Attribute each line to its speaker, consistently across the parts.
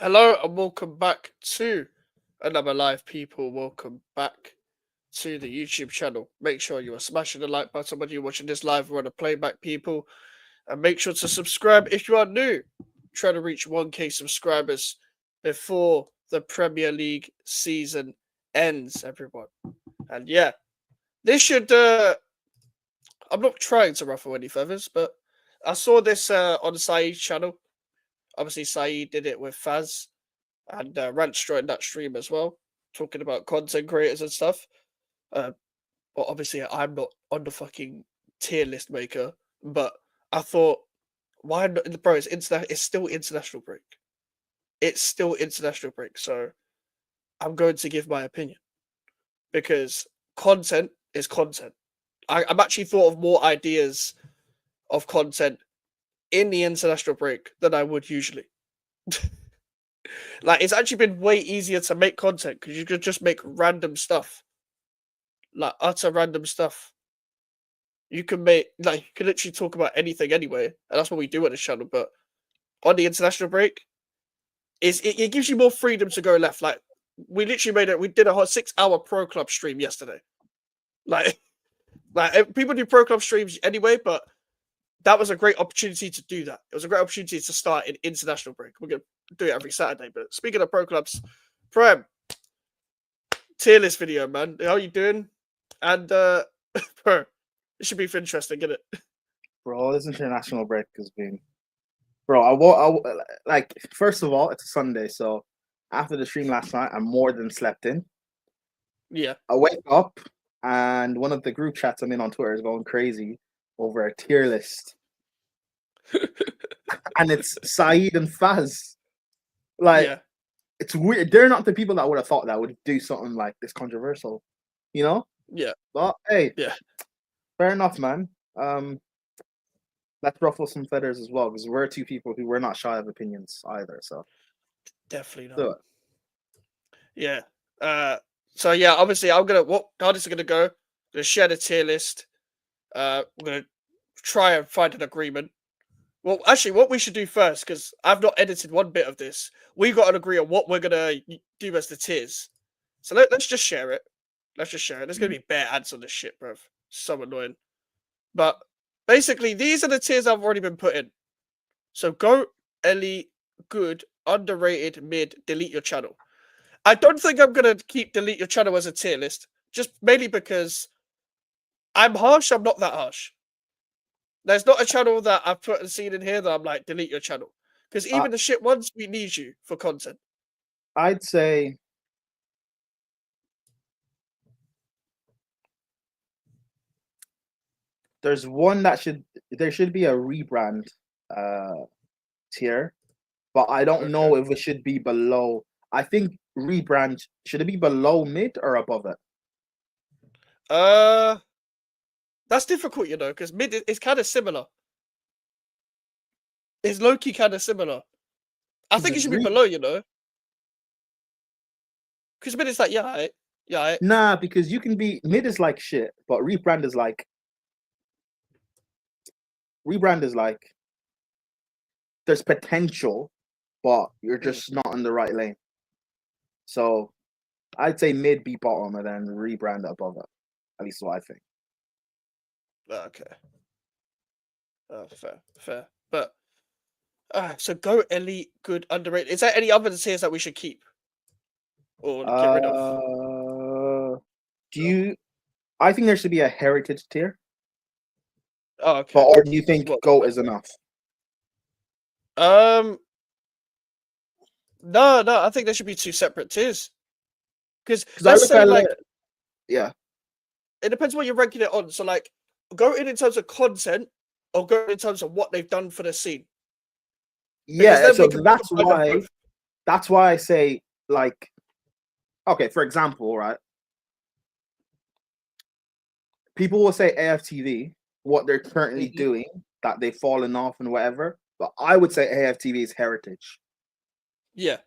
Speaker 1: Hello and welcome back to another live, people. Welcome back to the YouTube channel. Make sure you are smashing the like button when you're watching this live or on a playback, people. And make sure to subscribe if you are new. Trying to reach 1K subscribers before the Premier League season ends, everyone. And yeah, this should. I'm not trying to ruffle any feathers, but I saw this on Saeed's channel. Obviously, Saeed did it with Faz. And Rants joined that stream as well, talking about content creators and stuff. Uh, but obviously, I'm not on the fucking tier list maker. But I thought, why not? Bro, it's still international break. It's still international break. So I'm going to give my opinion because content is content. I'm actually thought of more ideas of content in the international break than I would usually. Like, it's actually been way easier to make content because you could just make random stuff, like utter random stuff. You can make, like, you can literally talk about anything anyway, and that's what we do on this channel. But on the international break, it gives you more freedom to go left. Like, we literally we did a whole 6-hour Pro Club stream yesterday. Like, people do Pro Club streams anyway, but that was a great opportunity to do that. It was a great opportunity to start an international break. We're gonna do it every Saturday. But speaking of Pro Clubs, Prem, tier list video, man. How you doing? And bro, it should be interesting, isn't it?
Speaker 2: Bro, this international break has been, bro. I like. First of all, it's a Sunday, so after the stream last night, I'm more than slept in.
Speaker 1: Yeah.
Speaker 2: I wake up and one of the group chats I'm in on Twitter is going crazy over a tier list, and it's Saeed and Faz. Like,
Speaker 1: Yeah.
Speaker 2: it's weird. They're not the people that would have thought that would do something like this controversial, you know.
Speaker 1: Yeah.
Speaker 2: But hey,
Speaker 1: Yeah.
Speaker 2: fair enough, man. Let's ruffle some feathers as well, because we're two people who we're not shy of opinions either. So
Speaker 1: Definitely
Speaker 2: do
Speaker 1: not.
Speaker 2: it.
Speaker 1: Yeah. So yeah, obviously I'm gonna how this is gonna go. I'm gonna share the tier list. We're gonna try and find an agreement. Well, actually, what we should do first, because I've not edited one bit of this, we got to agree on what we're gonna do as the tiers. So let's just share it. Let's just share it. There's gonna be bare ads on this shit, bro. So annoying. But basically, these are the tiers I've already been put in. So go, elite, good, underrated, mid, delete your channel. I don't think I'm gonna keep delete your channel as a tier list, just mainly because I'm harsh. I'm not that harsh. There's not a channel that I've put and seen in here that I'm like, delete your channel. Because even the shit ones, we need you for content.
Speaker 2: I'd say there's one that there should be a rebrand tier, but I don't know if it should be below. I think rebrand should it be below mid or above it?
Speaker 1: That's difficult, you know, because mid is kind of similar. It's low key kind of similar. I think it should be below, you know, because mid is like yeah.
Speaker 2: Nah, because you can be mid is like shit, but rebrand is like there's potential, but you're just not in the right lane. So I'd say mid be bottom and then rebrand above it. At least what I think.
Speaker 1: Okay. Fair. But so go elite, good, underrated. Is there any other tiers that we should keep or get rid of?
Speaker 2: I think there should be a heritage tier.
Speaker 1: Oh, okay.
Speaker 2: But, or do you think GOAT is enough?
Speaker 1: No, I think there should be two separate tiers. Because let's say
Speaker 2: yeah,
Speaker 1: it depends what you're ranking it on. So like, go in terms of content, or go in terms of what they've done for the scene.
Speaker 2: Yeah, so that's why I say, like, okay, for example, right? People will say AFTV, what they're currently doing, that they've fallen off and whatever. But I would say AFTV is heritage.
Speaker 1: Yeah.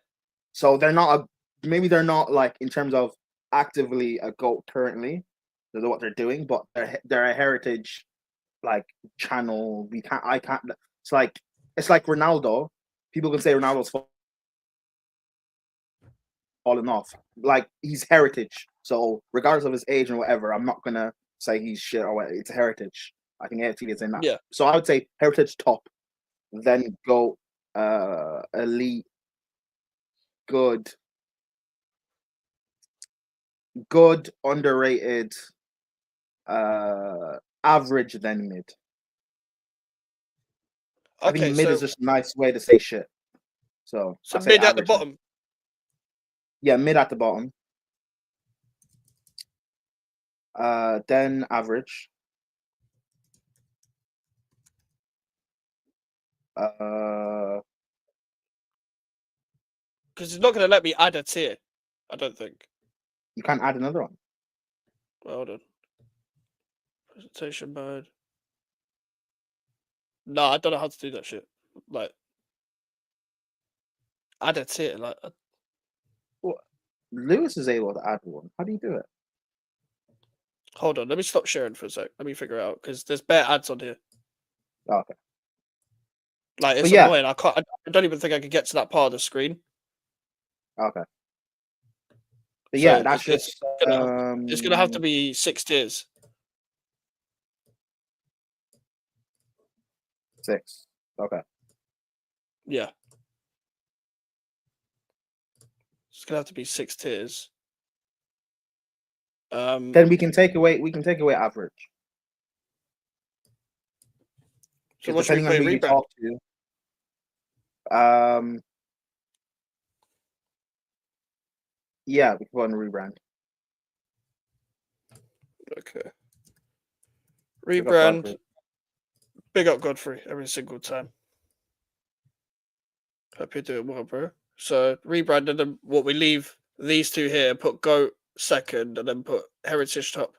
Speaker 2: So they're not maybe they're not like in terms of actively a GOAT currently, what they're doing, but they're a heritage like channel. I can't. It's like Ronaldo. People can say Ronaldo's falling off. Like he's heritage, so regardless of his age and whatever, I'm not gonna say he's shit or what. It's heritage. I think AFTV is in that.
Speaker 1: Yeah.
Speaker 2: So I would say heritage top, then go elite, good, underrated, average, then mid. I think
Speaker 1: Okay,
Speaker 2: mid is
Speaker 1: so
Speaker 2: just a nice way to say shit. So I say
Speaker 1: mid at the
Speaker 2: average. Then.
Speaker 1: bottom.
Speaker 2: Yeah, mid at the bottom. Then average.
Speaker 1: Because it's not going to let me add a tier. I don't think.
Speaker 2: You can't add another one.
Speaker 1: Well, hold on. Presentation mode. No, I don't know how to do that shit. Like, add a tier. Like,
Speaker 2: Lewis is able to add one. How do you do it?
Speaker 1: hold on. Let me stop sharing for a sec. Let me figure it out because there's bare ads on here.
Speaker 2: Oh, okay.
Speaker 1: Like, it's
Speaker 2: But yeah.
Speaker 1: annoying. I can't. I don't even think I could get to that part of the screen.
Speaker 2: Okay. But
Speaker 1: So
Speaker 2: yeah, that's
Speaker 1: it's
Speaker 2: just
Speaker 1: it's gonna have to be 6 tiers.
Speaker 2: 6. Okay.
Speaker 1: Yeah. It's gonna have to be 6 tiers.
Speaker 2: Then we can take away average.
Speaker 1: So
Speaker 2: Because
Speaker 1: what should we
Speaker 2: depending on
Speaker 1: put
Speaker 2: who
Speaker 1: in
Speaker 2: you
Speaker 1: rebrand?
Speaker 2: talk to, yeah, we can go on rebrand.
Speaker 1: Okay.
Speaker 2: Pick up
Speaker 1: Rebrand.
Speaker 2: Godfrey.
Speaker 1: Big up Godfrey every single time. Hope you're doing well, bro. So rebrand and then what we leave these two here, put GOAT second and then put Heritage top.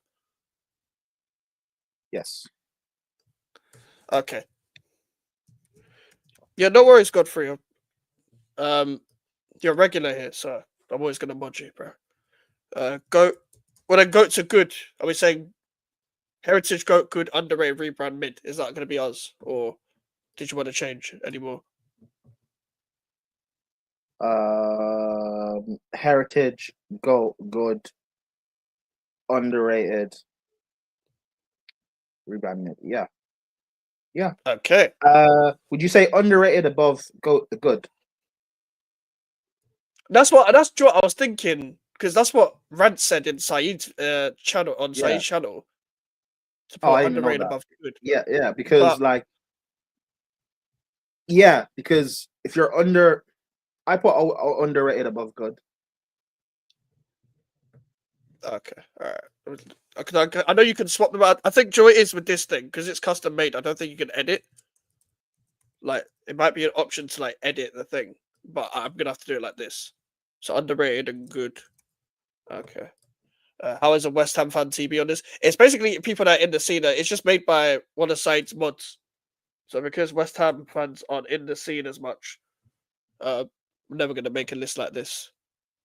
Speaker 2: Yes.
Speaker 1: Okay. Yeah, no worries, Godfrey. You're regular here, so I'm always gonna mod you, bro. GOAT. Well then GOATs are good. Are we saying Heritage GOAT good, underrated, rebrand mid? Is that gonna be us? Or did you want to change anymore?
Speaker 2: Heritage, go good, underrated, rebrand mid. Yeah. Yeah.
Speaker 1: Okay.
Speaker 2: Would you say underrated above good?
Speaker 1: That's what I was thinking, because that's what Rants said in Saeed's channel on
Speaker 2: Yeah.
Speaker 1: Saeed's channel. To
Speaker 2: Oh,
Speaker 1: put
Speaker 2: I didn't know
Speaker 1: underrated
Speaker 2: that.
Speaker 1: above good.
Speaker 2: Yeah, because
Speaker 1: But
Speaker 2: because if you're under, I put underrated above good.
Speaker 1: okay, all right. I know you can swap them out. I think Joy is with this thing because it's custom made. I don't think you can edit. Like it might be an option to like edit the thing, but I'm gonna have to do it like this. So underrated and good. Okay. How is a West Ham fan TB on this? It's basically people that are in the scene. It's just made by one of Side's mods. So because West Ham fans aren't in the scene as much, I'm never gonna make a list like this.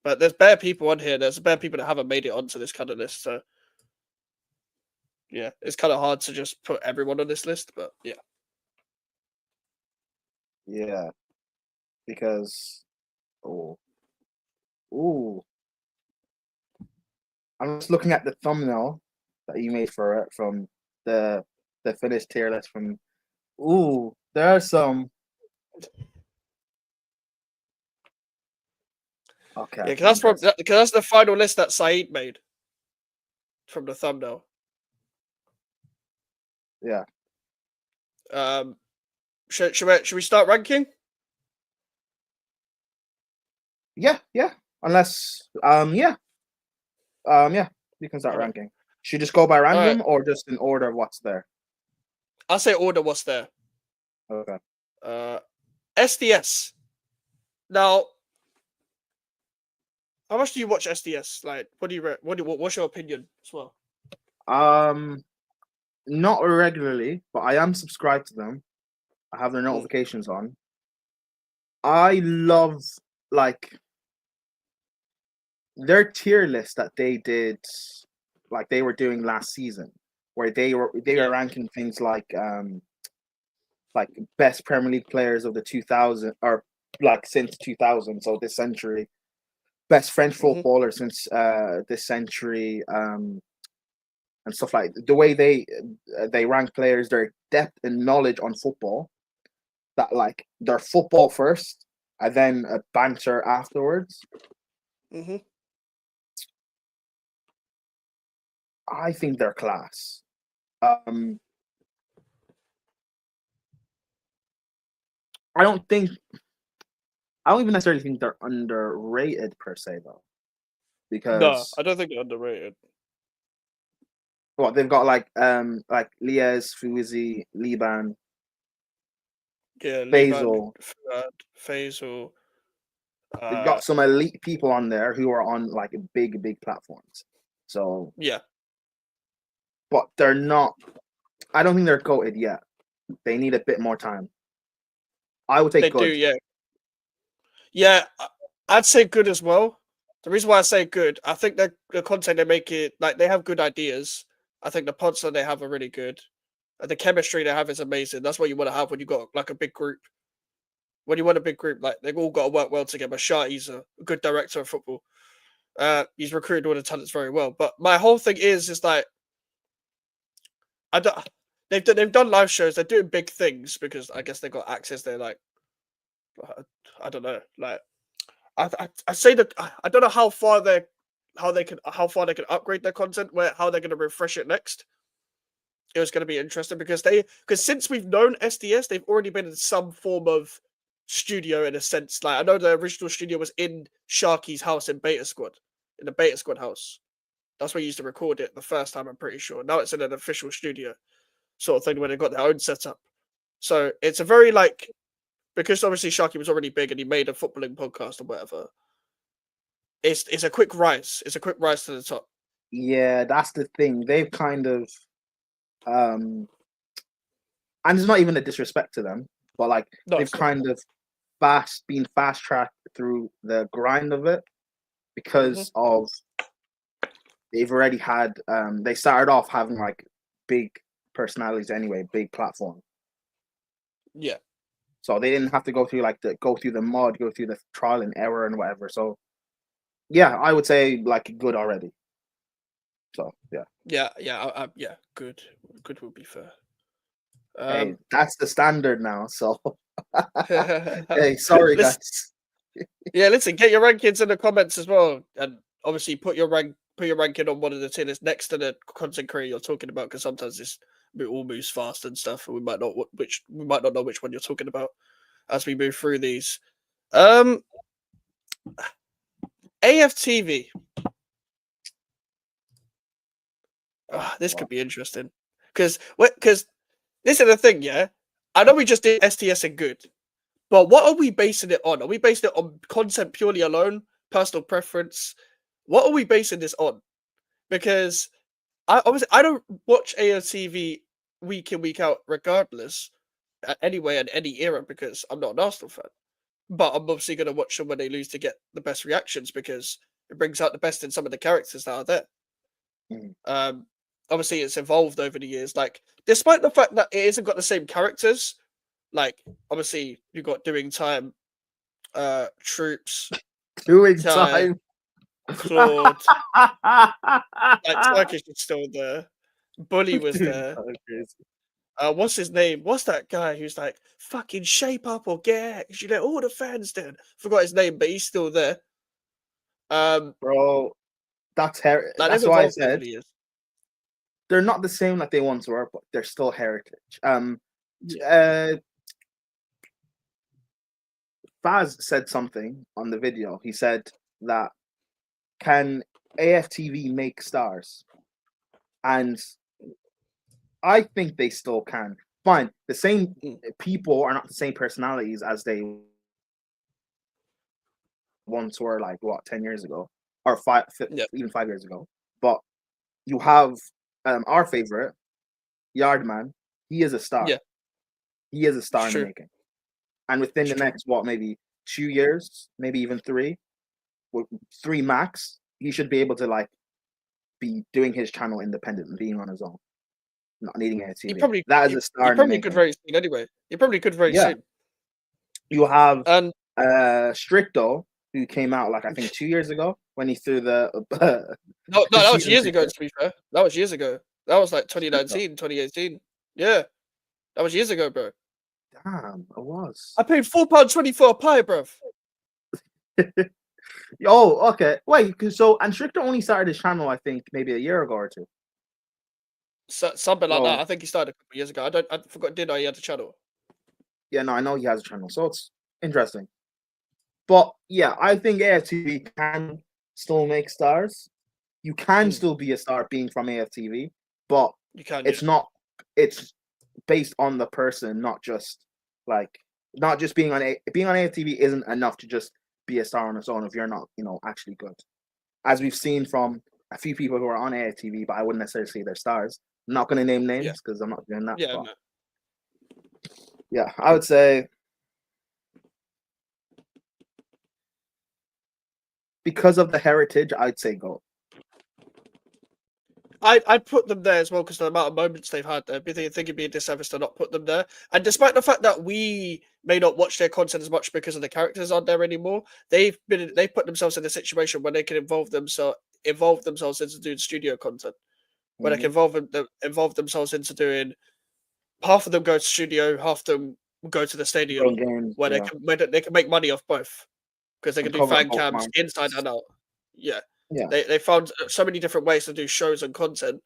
Speaker 1: But there's bare people on here. There's bare people that haven't made it onto this kind of list. So yeah, it's kind of hard to just put everyone on this list. But yeah,
Speaker 2: Yeah, because ooh, I'm just looking at the thumbnail that you made for it from the finished tier list from. Ooh, there are some. Okay,
Speaker 1: yeah, because that's the final list that Saeed made from the thumbnail.
Speaker 2: Yeah.
Speaker 1: Should we start ranking?
Speaker 2: Yeah. Unless yeah, you can start ranking. Should you just go by random or just in order of what's there?
Speaker 1: I'll say order what's there.
Speaker 2: Okay.
Speaker 1: SDS. Now, how much do you watch SDS? Like, what's your opinion as well?
Speaker 2: Not regularly, but I am subscribed to them. I have their notifications on. I love like their tier list that they did, like they were doing last season, where they were ranking things like best Premier League players of the 2000 or like since 2000, so this century. best French
Speaker 1: hmm
Speaker 2: footballer since this century, and stuff like the way they rank players, their depth and knowledge on football. That like they're football first, and then a banter afterwards.
Speaker 1: hmm
Speaker 2: I think they're class. Um, I don't think I don't even necessarily think they're underrated per se though,
Speaker 1: No,
Speaker 2: because
Speaker 1: I don't think they're underrated.
Speaker 2: what they've got like Lies, Fuzi, Liban,
Speaker 1: Yeah, Liban,
Speaker 2: Basil.
Speaker 1: Fuad, Faisal.
Speaker 2: They've
Speaker 1: Uh,
Speaker 2: got some elite people on there who are on like big platforms. So,
Speaker 1: yeah,
Speaker 2: but they're not. I don't think they're goated yet. They need a bit more time. I would take
Speaker 1: they do.
Speaker 2: good.
Speaker 1: Yeah, yeah. I'd say good as well. The reason why I say good, I think that the content they make it like they have good ideas. I think the pods that they have are really good. The chemistry they have is amazing. That's what you want to have when you got like a big group. When you want a big group, like they've all got to work well together. Shah, he's a good director of football. He's recruited all the talents very well. But my whole thing is like I don't. They've done live shows. They're doing big things because I guess they got access. They're like I don't know. Like I say that I don't know how far they can upgrade their content. How they're going to refresh it next. It was going to be interesting because since we've known SDS, they've already been in some form of studio in a sense. Like I know the original studio was in Sharky's house in Beta Squad, in the Beta Squad house. That's where you used to record it the first time. I'm pretty sure. Now it's in an official studio sort of thing where they've got their own setup. So it's a very like because obviously Sharky was already big and he made a footballing podcast or whatever. It's a quick rise. It's a quick rise to the top.
Speaker 2: Yeah, that's the thing. They've kind of um and it's not even a disrespect to them, but like
Speaker 1: No,
Speaker 2: they've
Speaker 1: it's not.
Speaker 2: kind of been fast tracked through the grind of it
Speaker 1: hmm
Speaker 2: because of they've already had they started off having like big personalities anyway, big platform.
Speaker 1: Yeah,
Speaker 2: So they didn't have to go through the mud, go through the trial and error and whatever. So yeah, I would say like good already. So yeah.
Speaker 1: yeah. Good, good would be fair.
Speaker 2: Hey,
Speaker 1: Um,
Speaker 2: that's the standard now. So hey, sorry
Speaker 1: listen,
Speaker 2: guys.
Speaker 1: yeah, listen, get your rankings in the comments as well, and obviously put your ranking on one of the tiers next to the content creator you're talking about, because sometimes it all moves fast and stuff, and we might not know which one you're talking about as we move through these. Um, AFTV. This could be interesting because this is the thing, yeah. I know we just did STS and good, but what are we basing it on? Are we basing it on content purely alone, personal preference? What are we basing this on? Because I don't watch AOTV week in week out, regardless, anyway, in any era, because I'm not an Arsenal fan. But I'm obviously going to watch them when they lose to get the best reactions because it brings out the best in some of the characters that are there.
Speaker 2: Mm.
Speaker 1: Um, obviously, it's evolved over the years. Like, despite the fact that it hasn't got the same characters, like obviously you got Doing Time, Troopz,
Speaker 2: Doing
Speaker 1: Ty,
Speaker 2: time.
Speaker 1: Claude, like Turkish is still there. Bully was
Speaker 2: Doing
Speaker 1: there.
Speaker 2: time crazy.
Speaker 1: What's his name? What's that guy who's like fucking shape up or get X? You know, all the fans did. Forgot his name, but he's still there. Um,
Speaker 2: Bro,
Speaker 1: like they've
Speaker 2: that's why I
Speaker 1: evolved over
Speaker 2: said
Speaker 1: the years.
Speaker 2: they're not the same like they once were, but they're still heritage.
Speaker 1: Yeah.
Speaker 2: Uh, Faz said something on the video. He said that can AFTV make stars? And I think they still can. Fine, the same
Speaker 1: Mm.
Speaker 2: people are not the same personalities as they once were, like what 10 years ago, or
Speaker 1: Yeah.
Speaker 2: even 5 years ago. But you have our favorite Yardman. He is a star.
Speaker 1: Yeah.
Speaker 2: He is a
Speaker 1: It's
Speaker 2: star in the
Speaker 1: true.
Speaker 2: making. And within
Speaker 1: It's
Speaker 2: the
Speaker 1: true.
Speaker 2: next maybe 2 years, maybe even three max, he should be able to like be doing his channel independent and being on his own, not needing a
Speaker 1: He
Speaker 2: TV.
Speaker 1: probably
Speaker 2: That is
Speaker 1: he,
Speaker 2: a
Speaker 1: he
Speaker 2: star in the
Speaker 1: probably could
Speaker 2: making.
Speaker 1: very soon anyway. He probably could very
Speaker 2: Yeah,
Speaker 1: soon.
Speaker 2: you have
Speaker 1: And
Speaker 2: Stricto, who came out like I think 2 years ago when he threw the
Speaker 1: No, that was
Speaker 2: season
Speaker 1: years ago.
Speaker 2: ticket.
Speaker 1: To be fair, that was years ago. That was like 2019, 2018. Yeah, that was years ago, bro.
Speaker 2: Damn, it was.
Speaker 1: I paid £4.20 for a pie, bruv.
Speaker 2: Oh, okay. Wait, so and Stricker only started his channel, I think, maybe a year ago or two.
Speaker 1: So, something like that.
Speaker 2: So
Speaker 1: I think he started a couple years ago. I forgot. Did I? He had a channel.
Speaker 2: yeah, no, I know he has a channel, so it's interesting. But yeah, I think AFTV can still make stars. You can still be a star being from AFTV, but
Speaker 1: You can, yeah.
Speaker 2: it's not. It's based on the person, not just like not just being on AFTV isn't enough to just be a star on its own if you're not, actually good. As we've seen from a few people who are on AFTV, but I wouldn't necessarily say they're stars. I'm not going to name
Speaker 1: Yeah.
Speaker 2: names because I'm not doing that.
Speaker 1: Yeah,
Speaker 2: But
Speaker 1: no.
Speaker 2: yeah, I would say because of the heritage, I'd say go.
Speaker 1: I'd put them there as well because the amount of moments they've had. I think it'd be a disservice to not put them there. And despite the fact that we may not watch their content as much because of the characters aren't there anymore, they put themselves in a situation where they can evolve themselves into doing studio content, where they can evolve themselves into doing. Half of them go to studio, half of them go to the stadium,
Speaker 2: Games,
Speaker 1: where
Speaker 2: yeah.
Speaker 1: they can make money off both because they can
Speaker 2: And
Speaker 1: do
Speaker 2: cover
Speaker 1: fan
Speaker 2: both
Speaker 1: cams
Speaker 2: markets.
Speaker 1: inside and out. Yeah.
Speaker 2: Yeah.
Speaker 1: They found so many different ways to do shows and content,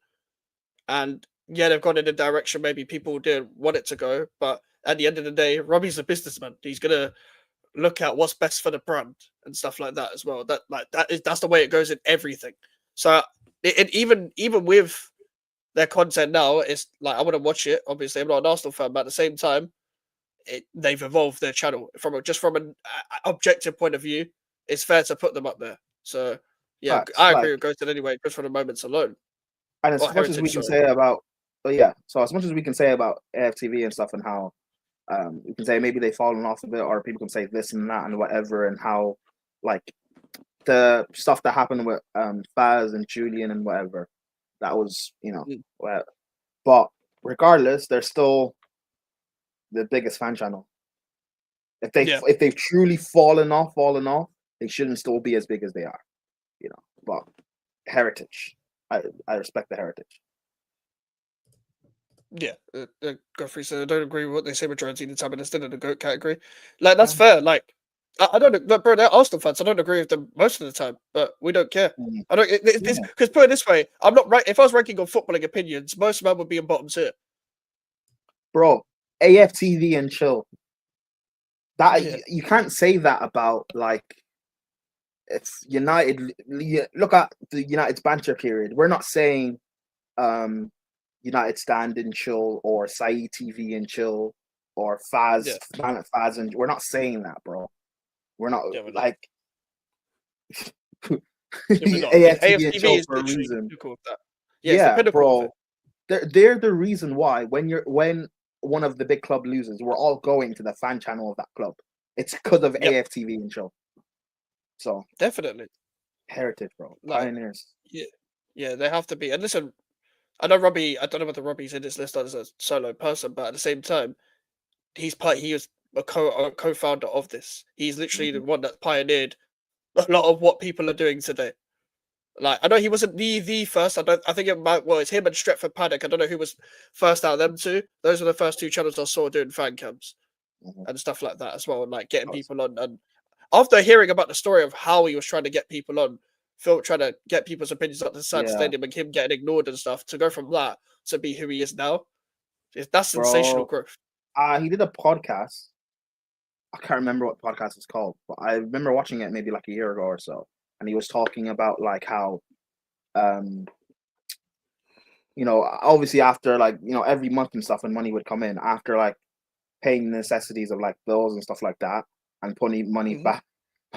Speaker 1: and yeah, they've gone in a direction maybe people didn't want it to go. But at the end of the day, Robbie's a businessman. He's gonna look at what's best for the brand and stuff like that as well. That's the way it goes in everything. So even with their content now, it's like I want to watch it. Obviously, I'm not an Arsenal fan, but at the same time, they've evolved their channel from an objective point of view. It's fair to put them up there. So yeah,
Speaker 2: Facts.
Speaker 1: I agree
Speaker 2: Like,
Speaker 1: with Ghosted anyway, just for the moments alone.
Speaker 2: and
Speaker 1: Or
Speaker 2: as much as we
Speaker 1: Heritage,
Speaker 2: can
Speaker 1: sorry.
Speaker 2: say about, but yeah, so as much as we can say about AFTV and stuff and how you can say maybe they've fallen off a bit, or people can say this and that and whatever, and how like the stuff that happened with Faz and Julian and whatever, that was
Speaker 1: Mm.
Speaker 2: well, but regardless, they're still the biggest fan channel.
Speaker 1: Yeah,
Speaker 2: If they've truly fallen off, they shouldn't still be as big as they are, But heritage, I respect the heritage.
Speaker 1: yeah. Godfrey said I don't agree with what they say majority of the time, and it's still in the goat category. Like that's
Speaker 2: Yeah.
Speaker 1: fair. Like I don't, but bro, they're Arsenal fans. I don't agree with them most of the time, but we don't care.
Speaker 2: Mm.
Speaker 1: I don't. It's because put it this way, I'm not right. If I was ranking on footballing opinions, most of them would be in bottom tier.
Speaker 2: Bro, AFTV and chill. That
Speaker 1: Yeah.
Speaker 2: you can't say that about like if United. Look at the United's banter period. We're not saying United stand and chill or Saeed TV and chill or
Speaker 1: Yeah.
Speaker 2: Planet Faz, and we're not saying that, bro. We're not
Speaker 1: Yeah, we're not.
Speaker 2: like
Speaker 1: Yeah, we're not.
Speaker 2: AFTV and
Speaker 1: AFTV
Speaker 2: chill
Speaker 1: is
Speaker 2: for a
Speaker 1: literally the
Speaker 2: reason.
Speaker 1: pinnacle of that. Yeah, it's the
Speaker 2: Yeah,
Speaker 1: pinnacle of it.
Speaker 2: bro. They're the reason why when one of the big club loses, we're all going to the fan channel of that club. It's because of
Speaker 1: Yep,
Speaker 2: AFTV and chill. So
Speaker 1: definitely.
Speaker 2: heritage, bro.
Speaker 1: Like,
Speaker 2: Pioneers.
Speaker 1: yeah, yeah, they have to be. And listen, I know Robbie. I don't know whether Robbie's in this list as a solo person, but at the same time, He was a co-founder of this. He's literally the
Speaker 2: Mm-hmm.
Speaker 1: one that pioneered a lot of what people are doing today. Like I know he wasn't the first. I think it might. Well, it's him and Stretford Paddock. I don't know who was first out of them two. Those were the first two channels I saw doing fan cams
Speaker 2: Mm-hmm.
Speaker 1: and stuff like that as well, and like getting people on. And after hearing about the story of how he was trying to get people on, Phil trying to get people's opinions at the side
Speaker 2: Yeah,
Speaker 1: stadium and him getting ignored and stuff, to go from that to be who he is now, that's sensational
Speaker 2: bro.
Speaker 1: growth.
Speaker 2: He did a podcast. I can't remember what podcast it's called, but I remember watching it maybe like a year ago or so, and he was talking about like how, um, obviously after like every month and stuff, when money would come in after like paying the necessities of like bills and stuff like that, and putting money
Speaker 1: Mhm.
Speaker 2: back.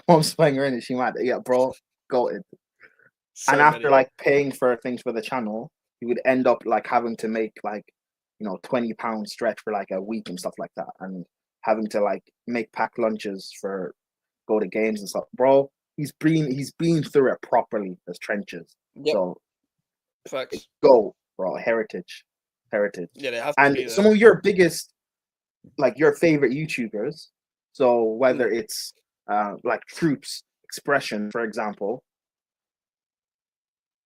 Speaker 2: Mom's playing her in it. She mad. Yeah, bro, go it. And
Speaker 1: So
Speaker 2: after
Speaker 1: many.
Speaker 2: like paying for things for the channel, he would end up like having to make like £20 stretch for like a week and stuff like that, and having to like make packed lunches for go to games and stuff. Bro, he's been through it properly as trenches.
Speaker 1: Yep.
Speaker 2: So
Speaker 1: Facts.
Speaker 2: go, bro. Heritage.
Speaker 1: Yeah, they have to
Speaker 2: And
Speaker 1: be there.
Speaker 2: some of your biggest, like your favorite YouTubers. So whether
Speaker 1: Mm.
Speaker 2: it's like Troopz, expression, for example,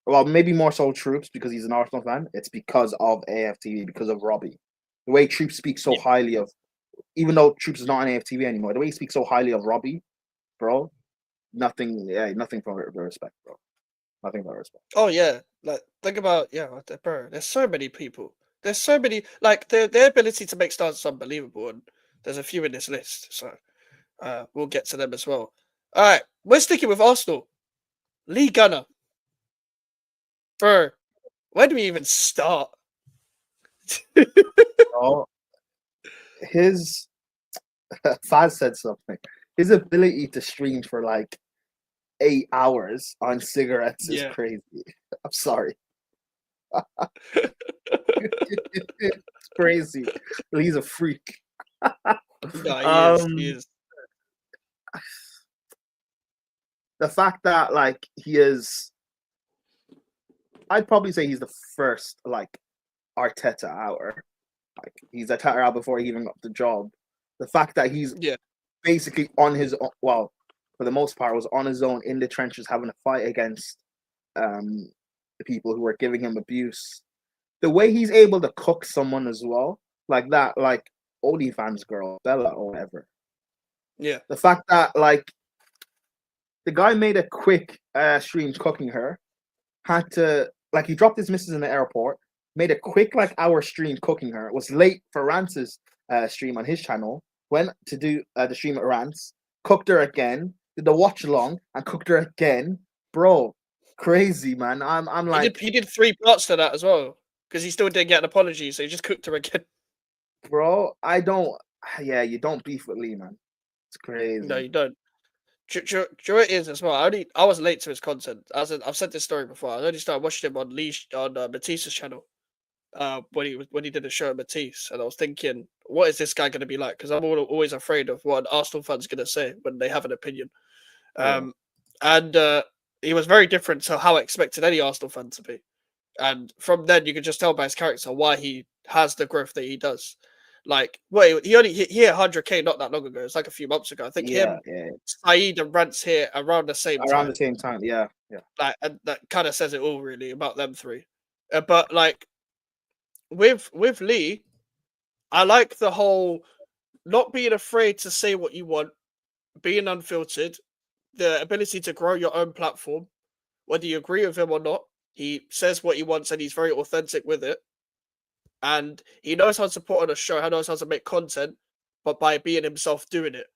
Speaker 2: well, maybe more so Troopz because he's an Arsenal fan. It's because of AFTV, because of Robbie. The way Troopz speaks so highly of, even though Troopz is not on AFTV anymore, the way he speaks so highly of Robbie, bro, nothing but respect, bro. Nothing but respect.
Speaker 1: Oh yeah, like think about bro. There's so many people. There's so many like their ability to make stars is unbelievable, and there's a few in this list. So we'll get to them as well. All right, we're sticking with Arsenal. Lee Gunner, bro. Where do we even start?
Speaker 2: Bro, his Faz said something. His ability to stream for like 8 hours on cigarettes is crazy. I'm sorry. It's crazy. He's a freak.
Speaker 1: No, he is.
Speaker 2: The fact that like he is, I'd probably say he's the first like Arteta hour. Like he's Arteta out before he even got the job. The fact that he's basically on his own, well, for the most part, was on his own in the trenches having a fight against the people who were giving him abuse. The way he's able to cook someone as well, like that, like OnlyFans girl, Bella or whatever.
Speaker 1: Yeah.
Speaker 2: The fact that like the guy made a quick stream cooking her, had to like he dropped his missus in the airport, made a quick like hour stream cooking her, was late for Rance's stream on his channel, went to do the stream at Rants, cooked her again, did the watch along and cooked her again. Bro, crazy man. I'm like
Speaker 1: he did 3 parts to that as well. Because he still didn't get an apology, so he just cooked her again.
Speaker 2: Bro, you don't beef with Lee, man. It's crazy.
Speaker 1: No, you don't. It is as well. I was late to his content. I've said this story before. I only started watching him on Matisse's channel. When he did a show at Matisse, and I was thinking, what is this guy going to be like? Because I'm always afraid of what an Arsenal fan's going to say when they have an opinion. And he was very different to how I expected any Arsenal fan to be. And from then, you can just tell by his character why he has the growth that he does. Like, well, he hit 100K not that long ago. It's like a few months ago. I think Saeed and Rants hit around the same time.
Speaker 2: Yeah.
Speaker 1: Like, and that kind of says it all, really, about them three. But like, with Lee, I like the whole not being afraid to say what you want, being unfiltered, the ability to grow your own platform, whether you agree with him or not. He says what he wants and he's very authentic with it. And he knows how to put on a show, he knows how to make content, but by being himself doing it.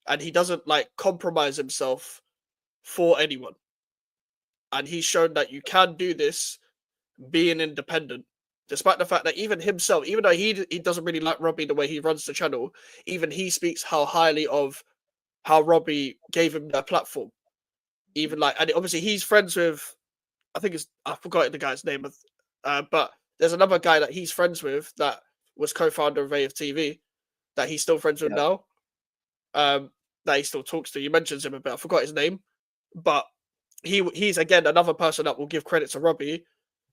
Speaker 1: And he doesn't like compromise himself for anyone. And he's shown that you can do this being independent. Despite the fact that even himself, even though he doesn't really like Robbie the way he runs the channel, even he speaks how highly of how Robbie gave him that platform. Even like, and obviously he's friends with, I forgot the guy's name, but there's another guy that he's friends with that was co-founder of AFTV that he's still friends with now. That he still talks to. He mentions him a bit. I forgot his name, but he's again another person that will give credit to Robbie,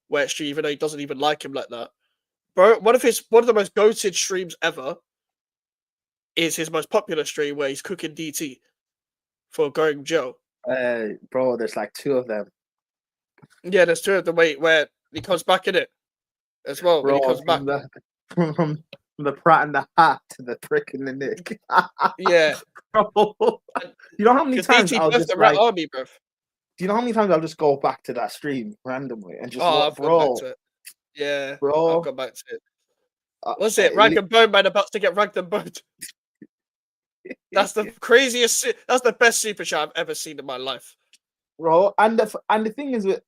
Speaker 1: where it's true, even though he doesn't even like him like that. But one of the most goated streams ever is his most popular stream where he's cooking DT for Going Joe.
Speaker 2: Bro, there's like 2 of them.
Speaker 1: Yeah, there's 2 of them. Where he comes back in it as well.
Speaker 2: Bro,
Speaker 1: when he comes back
Speaker 2: from the Pratt and the Hat to the prick in the nick.
Speaker 1: Yeah,
Speaker 2: bro. You know how many times I'll just like,
Speaker 1: army, bro.
Speaker 2: Do you know how many times I'll just go back to that stream randomly and just
Speaker 1: I've gone back to it. Yeah,
Speaker 2: bro,
Speaker 1: I've gone back to it. What's it? Rag and Bone Man about to get ragged and boned. That's the craziest. That's the best super chat I've ever seen in my life,
Speaker 2: bro. And the thing is with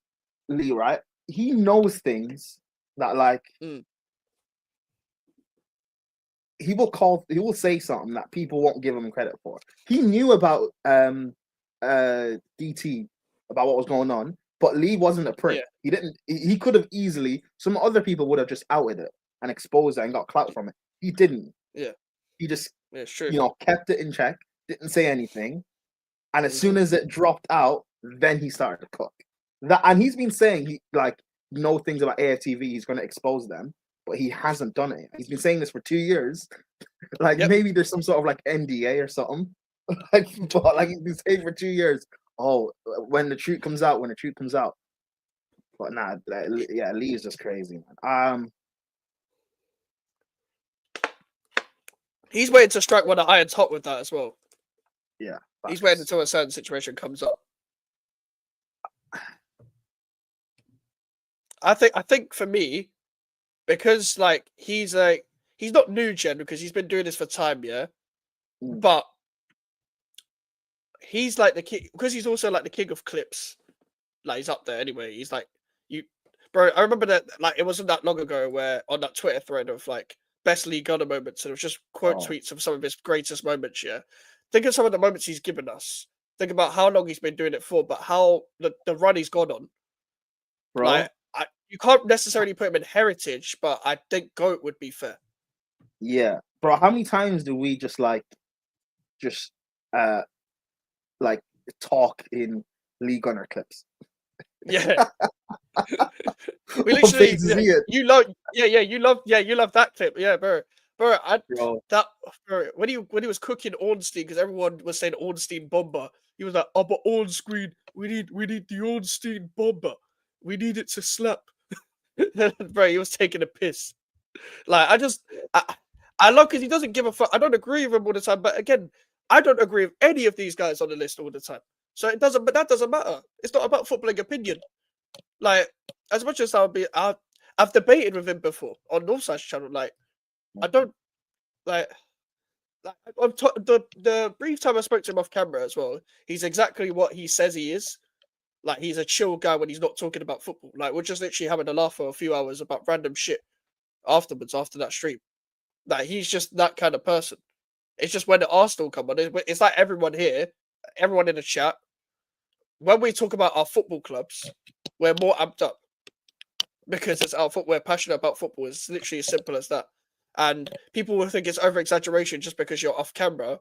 Speaker 2: Lee, right? He knows things that like he will say something that people won't give him credit for. He knew about DT, about what was going on, but Lee wasn't a prick. Yeah. He could have easily, some other people would have just outed it and exposed it and got clout from it. He didn't.
Speaker 1: Yeah.
Speaker 2: He just
Speaker 1: true.
Speaker 2: Kept it in check, didn't say anything. And as soon as it dropped out, then he started to cook. And he's been saying he know things about AFTV, he's gonna expose them, but he hasn't done it. He's been saying this for 2 years. Maybe there's some sort of like NDA or something. But he's been saying for 2 years, Oh, when the truth comes out, But nah, yeah, Lee is just crazy, man.
Speaker 1: He's waiting to strike when the iron's hot with that as well.
Speaker 2: Yeah,
Speaker 1: He's waiting
Speaker 2: facts.
Speaker 1: until a certain situation comes up. I think for me, because like he's not new gen because he's been doing this for time, yeah.
Speaker 2: Mm.
Speaker 1: But he's like the king because he's also like the king of clips. Like he's up there anyway. He's like you, bro. I remember that like it wasn't that long ago where on that Twitter thread of like best League Gunner moments, and it was just quote
Speaker 2: Oh,
Speaker 1: tweets of some of his greatest moments. Yeah, think of some of the moments he's given us. Think about how long he's been doing it for, but how the run he's gone on. Like
Speaker 2: bro.
Speaker 1: you can't necessarily put him in heritage, but I think GOAT would be fair.
Speaker 2: Yeah, bro. How many times do we just uh like talk in League Gunner clips?
Speaker 1: Yeah, we
Speaker 2: What
Speaker 1: literally
Speaker 2: phases he in,
Speaker 1: you love that clip, yeah, bro.
Speaker 2: bro?
Speaker 1: That bro, when he was cooking Ornstein because everyone was saying Ornstein bomber, he was like, "Oh, but Ornstein, we need the Ornstein bomber, we need it to slap." Bro, he was taking a piss. Like I love because he doesn't give a fuck. I don't agree with him all the time, but again, I don't agree with any of these guys on the list all the time. So it doesn't, but that doesn't matter. It's not about footballing opinion. Like as much as I've debated with him before on Northside's channel. Like I don't like. The brief time I spoke to him off camera as well, he's exactly what he says he is. Like he's a chill guy when he's not talking about football. Like we're just literally having a laugh for a few hours about random shit afterwards after that stream. Like he's just that kind of person. It's just when the Arsenal come on, it's like everyone here, everyone in the chat. When we talk about our football clubs, we're more amped up because it's our foot. We're passionate about football. It's literally as simple as that. And people will think it's over exaggeration just because you're off camera.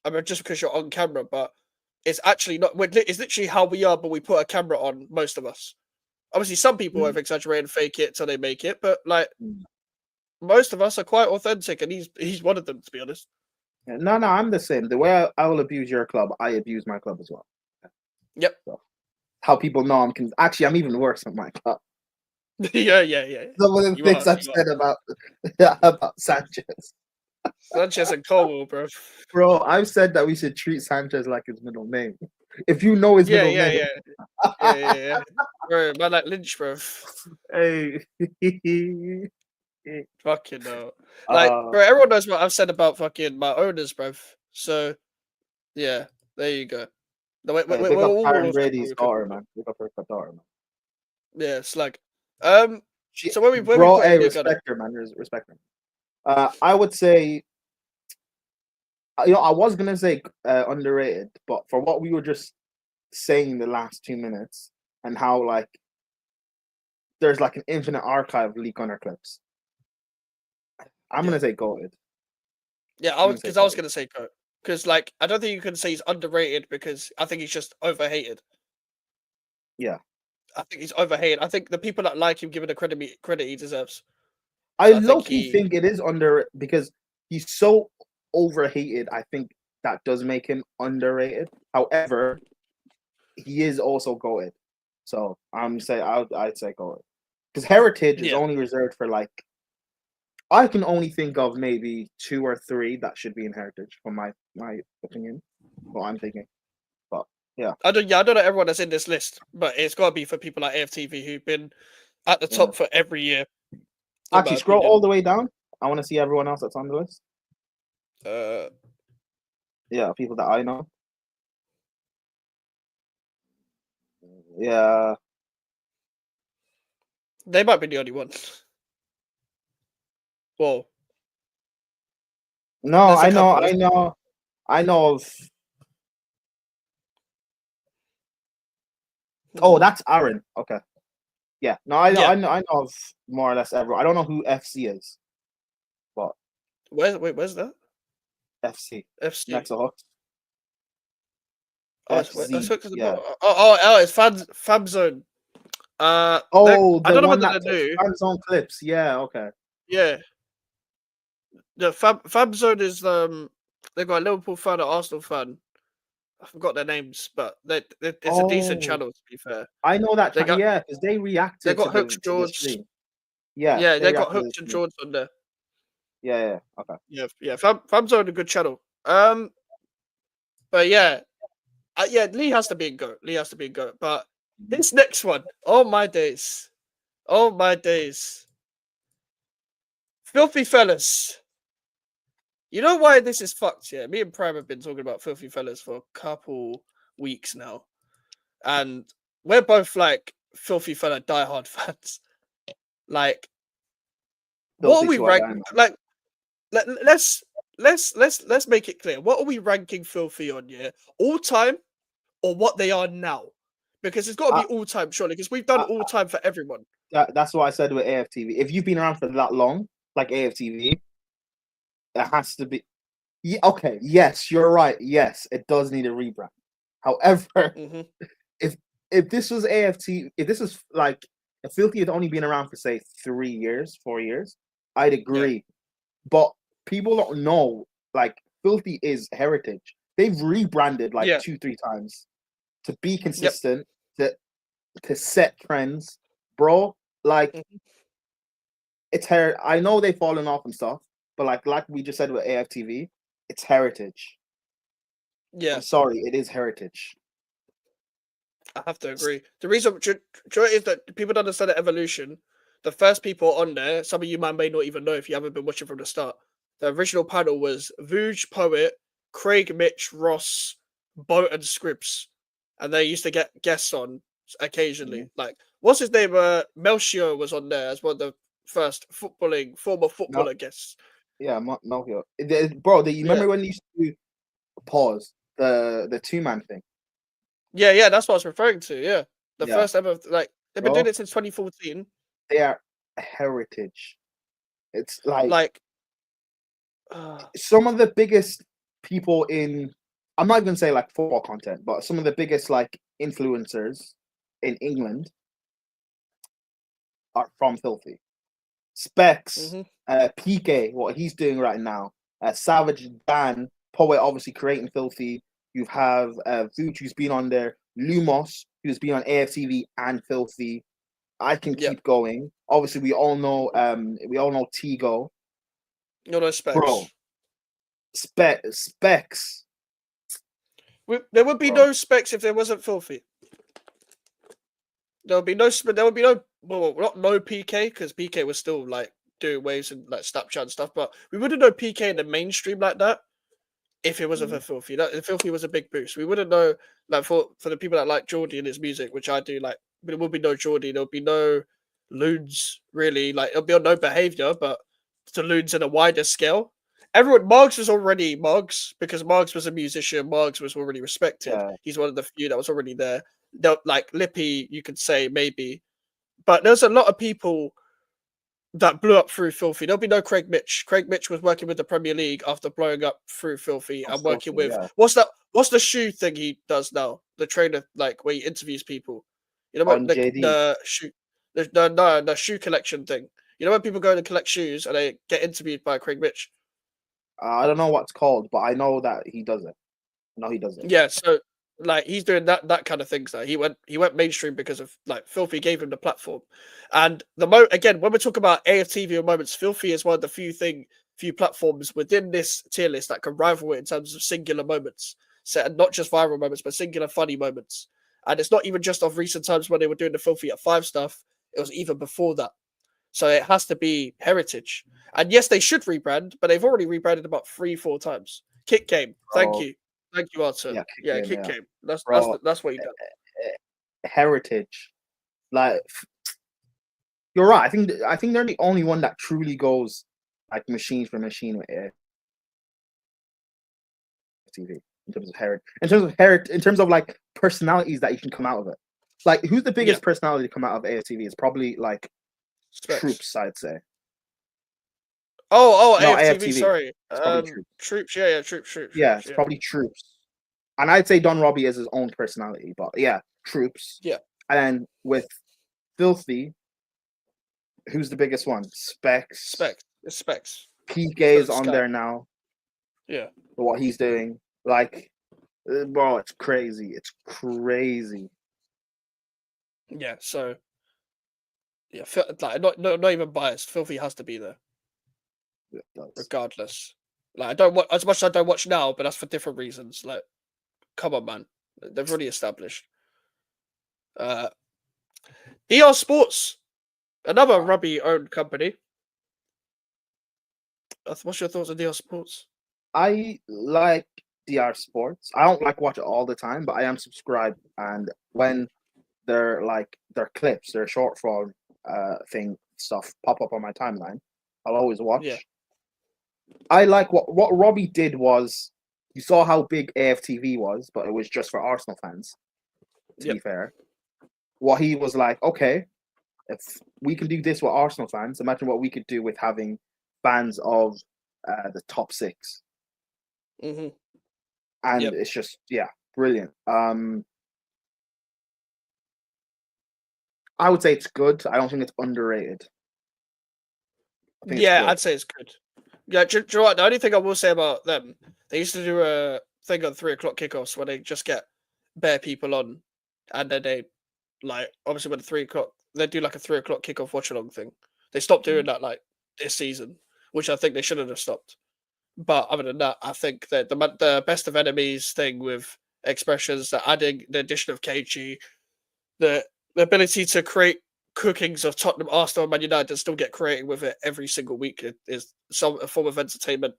Speaker 1: I mean, just because you're on camera, but it's actually not. It's literally how we are, but we put a camera on. Most of us. Obviously, some people
Speaker 2: Mm.
Speaker 1: over exaggerate and fake it till they make it, but like
Speaker 2: Mm.
Speaker 1: most of us are quite authentic, and he's one of them, to be honest.
Speaker 2: Yeah, no, no, I'm the same. The way I will abuse your club, I abuse my club as well.
Speaker 1: Yep.
Speaker 2: So how people know actually I'm even worse than my club.
Speaker 1: Yeah.
Speaker 2: Some of the
Speaker 1: You
Speaker 2: things
Speaker 1: are.
Speaker 2: I've
Speaker 1: You are.
Speaker 2: said about Sanchez.
Speaker 1: Sanchez and Colwell, bro.
Speaker 2: Bro, I've said that we should treat Sanchez like his middle name. If you know his
Speaker 1: Yeah,
Speaker 2: middle
Speaker 1: yeah,
Speaker 2: name,
Speaker 1: yeah, yeah. Bro, man, like Lynch, bro.
Speaker 2: hey.
Speaker 1: Fucking no. Like,
Speaker 2: uh,
Speaker 1: bro, everyone knows what I've said about fucking my owners, bro. So, yeah, there you go. No, wait,
Speaker 2: hey,
Speaker 1: we're
Speaker 2: pick up
Speaker 1: all
Speaker 2: Aaron
Speaker 1: authentic.
Speaker 2: Brady's
Speaker 1: We could be,
Speaker 2: daughter,
Speaker 1: bro.
Speaker 2: man. Pick up her daughter, man.
Speaker 1: Yeah, slag. Um,
Speaker 2: She,
Speaker 1: so where we
Speaker 2: bro,
Speaker 1: put
Speaker 2: hey,
Speaker 1: in League Gunner?
Speaker 2: respect her, man. Respect her. I would say, I was gonna say underrated, but for what we were just saying the last 2 minutes and how like there's like an infinite archive of League Gunner clips, I'm
Speaker 1: Yeah,
Speaker 2: gonna say goated.
Speaker 1: yeah.
Speaker 2: I'm gonna say
Speaker 1: I was
Speaker 2: goated.
Speaker 1: gonna say Coat because like I don't think you can say he's underrated because I think he's just overhated.
Speaker 2: Yeah,
Speaker 1: I think he's overhated. I think the people that like him give him the credit he deserves.
Speaker 2: I
Speaker 1: So I think
Speaker 2: low key think it is under because he's so overhated. I think that does make him underrated. However, he is also goated. So I'd say goated because heritage is
Speaker 1: yeah.
Speaker 2: only reserved for like I can only think of maybe two or three that should be in heritage, from my opinion. What I'm thinking, but yeah,
Speaker 1: I don't know everyone that's in this list, but it's got to be for people like AFTV who've been at the
Speaker 2: yeah.
Speaker 1: top for every year, in my
Speaker 2: Actually, scroll
Speaker 1: opinion.
Speaker 2: all the way down. I want to see everyone else that's on the list.
Speaker 1: Uh,
Speaker 2: Yeah, people that I know. Yeah,
Speaker 1: they might be the only one. Well,
Speaker 2: no,
Speaker 1: there's a couple.
Speaker 2: I know of. Oh,
Speaker 1: Mhm.
Speaker 2: that's Aaron. Okay, yeah. No,
Speaker 1: Yeah.
Speaker 2: I know of more or less everyone. I don't know who FC is, but
Speaker 1: Where's that?
Speaker 2: FC
Speaker 1: FC.
Speaker 2: next to Hooks.
Speaker 1: That's
Speaker 2: FZ,
Speaker 1: hooked at the
Speaker 2: yeah.
Speaker 1: bottom. It's Fab Zone.
Speaker 2: Oh,
Speaker 1: I
Speaker 2: the
Speaker 1: don't know
Speaker 2: one
Speaker 1: whether
Speaker 2: that
Speaker 1: they're
Speaker 2: takes
Speaker 1: new.
Speaker 2: fans on clips. Yeah, okay.
Speaker 1: Yeah, the Fab Zone is they've got a Liverpool fan, an Arsenal fan, I forgot their names, but it's a decent
Speaker 2: Oh,
Speaker 1: channel to be fair.
Speaker 2: I know that.
Speaker 1: They got
Speaker 2: Yeah, because they
Speaker 1: they
Speaker 2: reacted
Speaker 1: got Hooks
Speaker 2: to the
Speaker 1: George.
Speaker 2: stream. Yeah,
Speaker 1: Yeah,
Speaker 2: they
Speaker 1: they got
Speaker 2: reacted to the
Speaker 1: Hooks and
Speaker 2: stream.
Speaker 1: George on there.
Speaker 2: Yeah, yeah. Okay.
Speaker 1: Yeah, yeah. Fam's on a good channel. But yeah, yeah. Lee has to be in goat. Lee has to be in goat. But this next one, oh my days, oh my days, filthy fellas. You know why this is fucked? Yeah, me and Prime have been talking about filthy fellas for a couple weeks now, and we're both like filthy fella diehard fans. Like, what are
Speaker 2: Filthy
Speaker 1: we
Speaker 2: to our
Speaker 1: rank?
Speaker 2: dime.
Speaker 1: Like, let's make it clear. What are we ranking filthy on? Yeah, all time or what they are now? Because it's got to
Speaker 2: I,
Speaker 1: be all time, surely. Because we've done
Speaker 2: I,
Speaker 1: all time for everyone.
Speaker 2: that's what I said with AFTV. If you've been around for that long, like AFTV, it has to be. Yeah, okay, yes, you're right. Yes, it does need a rebrand. However,
Speaker 1: Hmm.
Speaker 2: if if this was AFT, if this was like if Filthy had only been around for say 3 years, 4 years, I'd
Speaker 1: Yeah,
Speaker 2: agree. But people don't know like Filthy is heritage. They've rebranded like
Speaker 1: yeah,
Speaker 2: 2, 3 times to be
Speaker 1: yep.
Speaker 2: consistent, to set trends, bro. Like
Speaker 1: Mhm.
Speaker 2: it's I know they've fallen off and stuff, but like we just said with AFTV, it's heritage. I'm
Speaker 1: Yeah,
Speaker 2: sorry, it is heritage.
Speaker 1: I have to agree. The reason is that people don't understand the evolution. The first people on there, some of you might may not even know if you haven't been watching from the start. The original panel was Vuj, Poet, Craig, Mitch, Ross, Boat, and Scripps, and they used to get guests on occasionally.
Speaker 2: Mhm.
Speaker 1: Like, what's his name? Melchior was on there as one of the first former
Speaker 2: No,
Speaker 1: footballer guests.
Speaker 2: yeah, no, bro. You
Speaker 1: Yeah,
Speaker 2: remember when they used to do pause the 2 man thing?
Speaker 1: yeah, yeah. That's what I was referring to. Yeah, the
Speaker 2: Yeah,
Speaker 1: first ever. Like, they've been doing
Speaker 2: bro,
Speaker 1: it since 2014.
Speaker 2: they are heritage. It's like
Speaker 1: Like,
Speaker 2: some of the biggest people in. I'm not even gonna say like football content, but some of the biggest like influencers in England are from Filthy. Specs,
Speaker 1: hmm
Speaker 2: PK, what he's doing right now, Savage Dan, Poet obviously creating Filthy. You have Vooch who's been on there, Lumos who's been on AFTV and Filthy. I can
Speaker 1: yeah,
Speaker 2: keep going. Obviously, we all know Tigo,
Speaker 1: no, no
Speaker 2: bro.
Speaker 1: specs.
Speaker 2: Specs,
Speaker 1: There would be
Speaker 2: bro.
Speaker 1: no specs if there wasn't filthy. There would be no. There would be no. Well, not no PK because PK was still like doing waves and like Snapchat and stuff. But we wouldn't know PK in the mainstream like that if it wasn't for
Speaker 2: Mhm.
Speaker 1: filthy. That filthy was a big boost. We wouldn't know like for the people that like Geordie and his music, which I do like. There would be no Geordie. There would be no loons really. Like it'll be on no behavior, but to loons in a wider scale. Everyone, Margs was already Margs because Margs was a musician. Margs was already respected.
Speaker 2: Yeah,
Speaker 1: He's one of the few that was already there. Like Lippy, you could say maybe, but there's a lot of people that blew up through Filthy. There'll be no Craig Mitch. Craig Mitch was working with the Premier League after blowing up through Filthy
Speaker 2: on
Speaker 1: and working
Speaker 2: Filthy.
Speaker 1: with
Speaker 2: Yeah,
Speaker 1: what's that? What's the shoe thing he does now? The trainer, like where he interviews people. You know what
Speaker 2: on JD.
Speaker 1: the shoe, the shoe collection thing. You know when people go to collect shoes and they get interviewed by Craig Mitch.
Speaker 2: I don't know what's called, but I know that he does it. I know he does it.
Speaker 1: Yeah, so like he's doing that kind of things now. He went mainstream because of like Filthy gave him the platform. And again, when we talk about AFTV or moments, Filthy is one of the few platforms within this tier list that can rival it in terms of singular moments. So not just viral moments, but singular funny moments. And it's not even just of recent times when they were doing the Filthy at five stuff. It was even before that. So it has to be heritage. And yes, they should rebrand, but they've already rebranded about 3, 4 times. Kick Game, thank
Speaker 2: Bro,
Speaker 1: you. Thank you, Arthur.
Speaker 2: yeah, kick
Speaker 1: Yeah,
Speaker 2: game,
Speaker 1: kick
Speaker 2: yeah,
Speaker 1: game. That's that's
Speaker 2: bro.
Speaker 1: that's what he done.
Speaker 2: Heritage. Like you're right. I think they're the only one that truly goes like machine for machine with AFTV in terms of in terms of like personalities that you can come out of it. Like who's the
Speaker 1: Yeah,
Speaker 2: biggest personality to come out of AFTV? It's probably like
Speaker 1: specs.
Speaker 2: Troopz, I'd say.
Speaker 1: Oh,
Speaker 2: No,
Speaker 1: AFTV.
Speaker 2: AFTV.
Speaker 1: Sorry.
Speaker 2: It's probably Troopz.
Speaker 1: Troops. Yeah, yeah, troops, troops,
Speaker 2: Yeah,
Speaker 1: troops.
Speaker 2: it's
Speaker 1: Yeah,
Speaker 2: probably Troopz. And I'd say Don Robbie has his own personality, but yeah, Troopz.
Speaker 1: yeah.
Speaker 2: And then with Filthy, who's the biggest one? Specs.
Speaker 1: Specs. It's specs
Speaker 2: PK
Speaker 1: for
Speaker 2: is
Speaker 1: the
Speaker 2: on
Speaker 1: sky.
Speaker 2: there now
Speaker 1: Yeah.
Speaker 2: for what he's doing. Like Bro, it's crazy. It's crazy.
Speaker 1: Yeah, so yeah, like not even biased. Filthy has to be there
Speaker 2: It does.
Speaker 1: regardless. Like I don't watch as much as I don't watch now, but that's for different reasons. Like, come on, man, they've already established. Uh, ER Sports, another rugby owned company. What's your thoughts on ER Sports?
Speaker 2: I like DR Sports. I don't like watch it all the time, but I am subscribed. And when they're like their clips, their short form thing stuff pop up on my timeline, I'll always
Speaker 1: Yeah.
Speaker 2: watch. I like what Robbie did was you saw how big AFTV was, but it was just for Arsenal fans, to
Speaker 1: Yep.
Speaker 2: be fair. What he was like, okay, if we can do this with Arsenal fans, imagine what we could do with having fans of the top six.
Speaker 1: Mm-hmm.
Speaker 2: And
Speaker 1: Yep.
Speaker 2: it's just brilliant. I would say it's good. I don't think it's underrated. I think it's
Speaker 1: Yeah,
Speaker 2: good.
Speaker 1: I'd say it's good. Yeah, do you know what? The only thing I will say about them, they used to do a thing on 3 o'clock kickoffs where they just get bare people on, and then they like obviously when 3 o'clock they do like a 3 o'clock kickoff watch along thing. They stopped doing that like this season, which I think they shouldn't have stopped. But other than that, I think that the best of enemies thing with expressions, that adding the addition of KG, the ability to create cookings of Tottenham, Arsenal, and Man United and still get creative with it every single week is some a form of entertainment.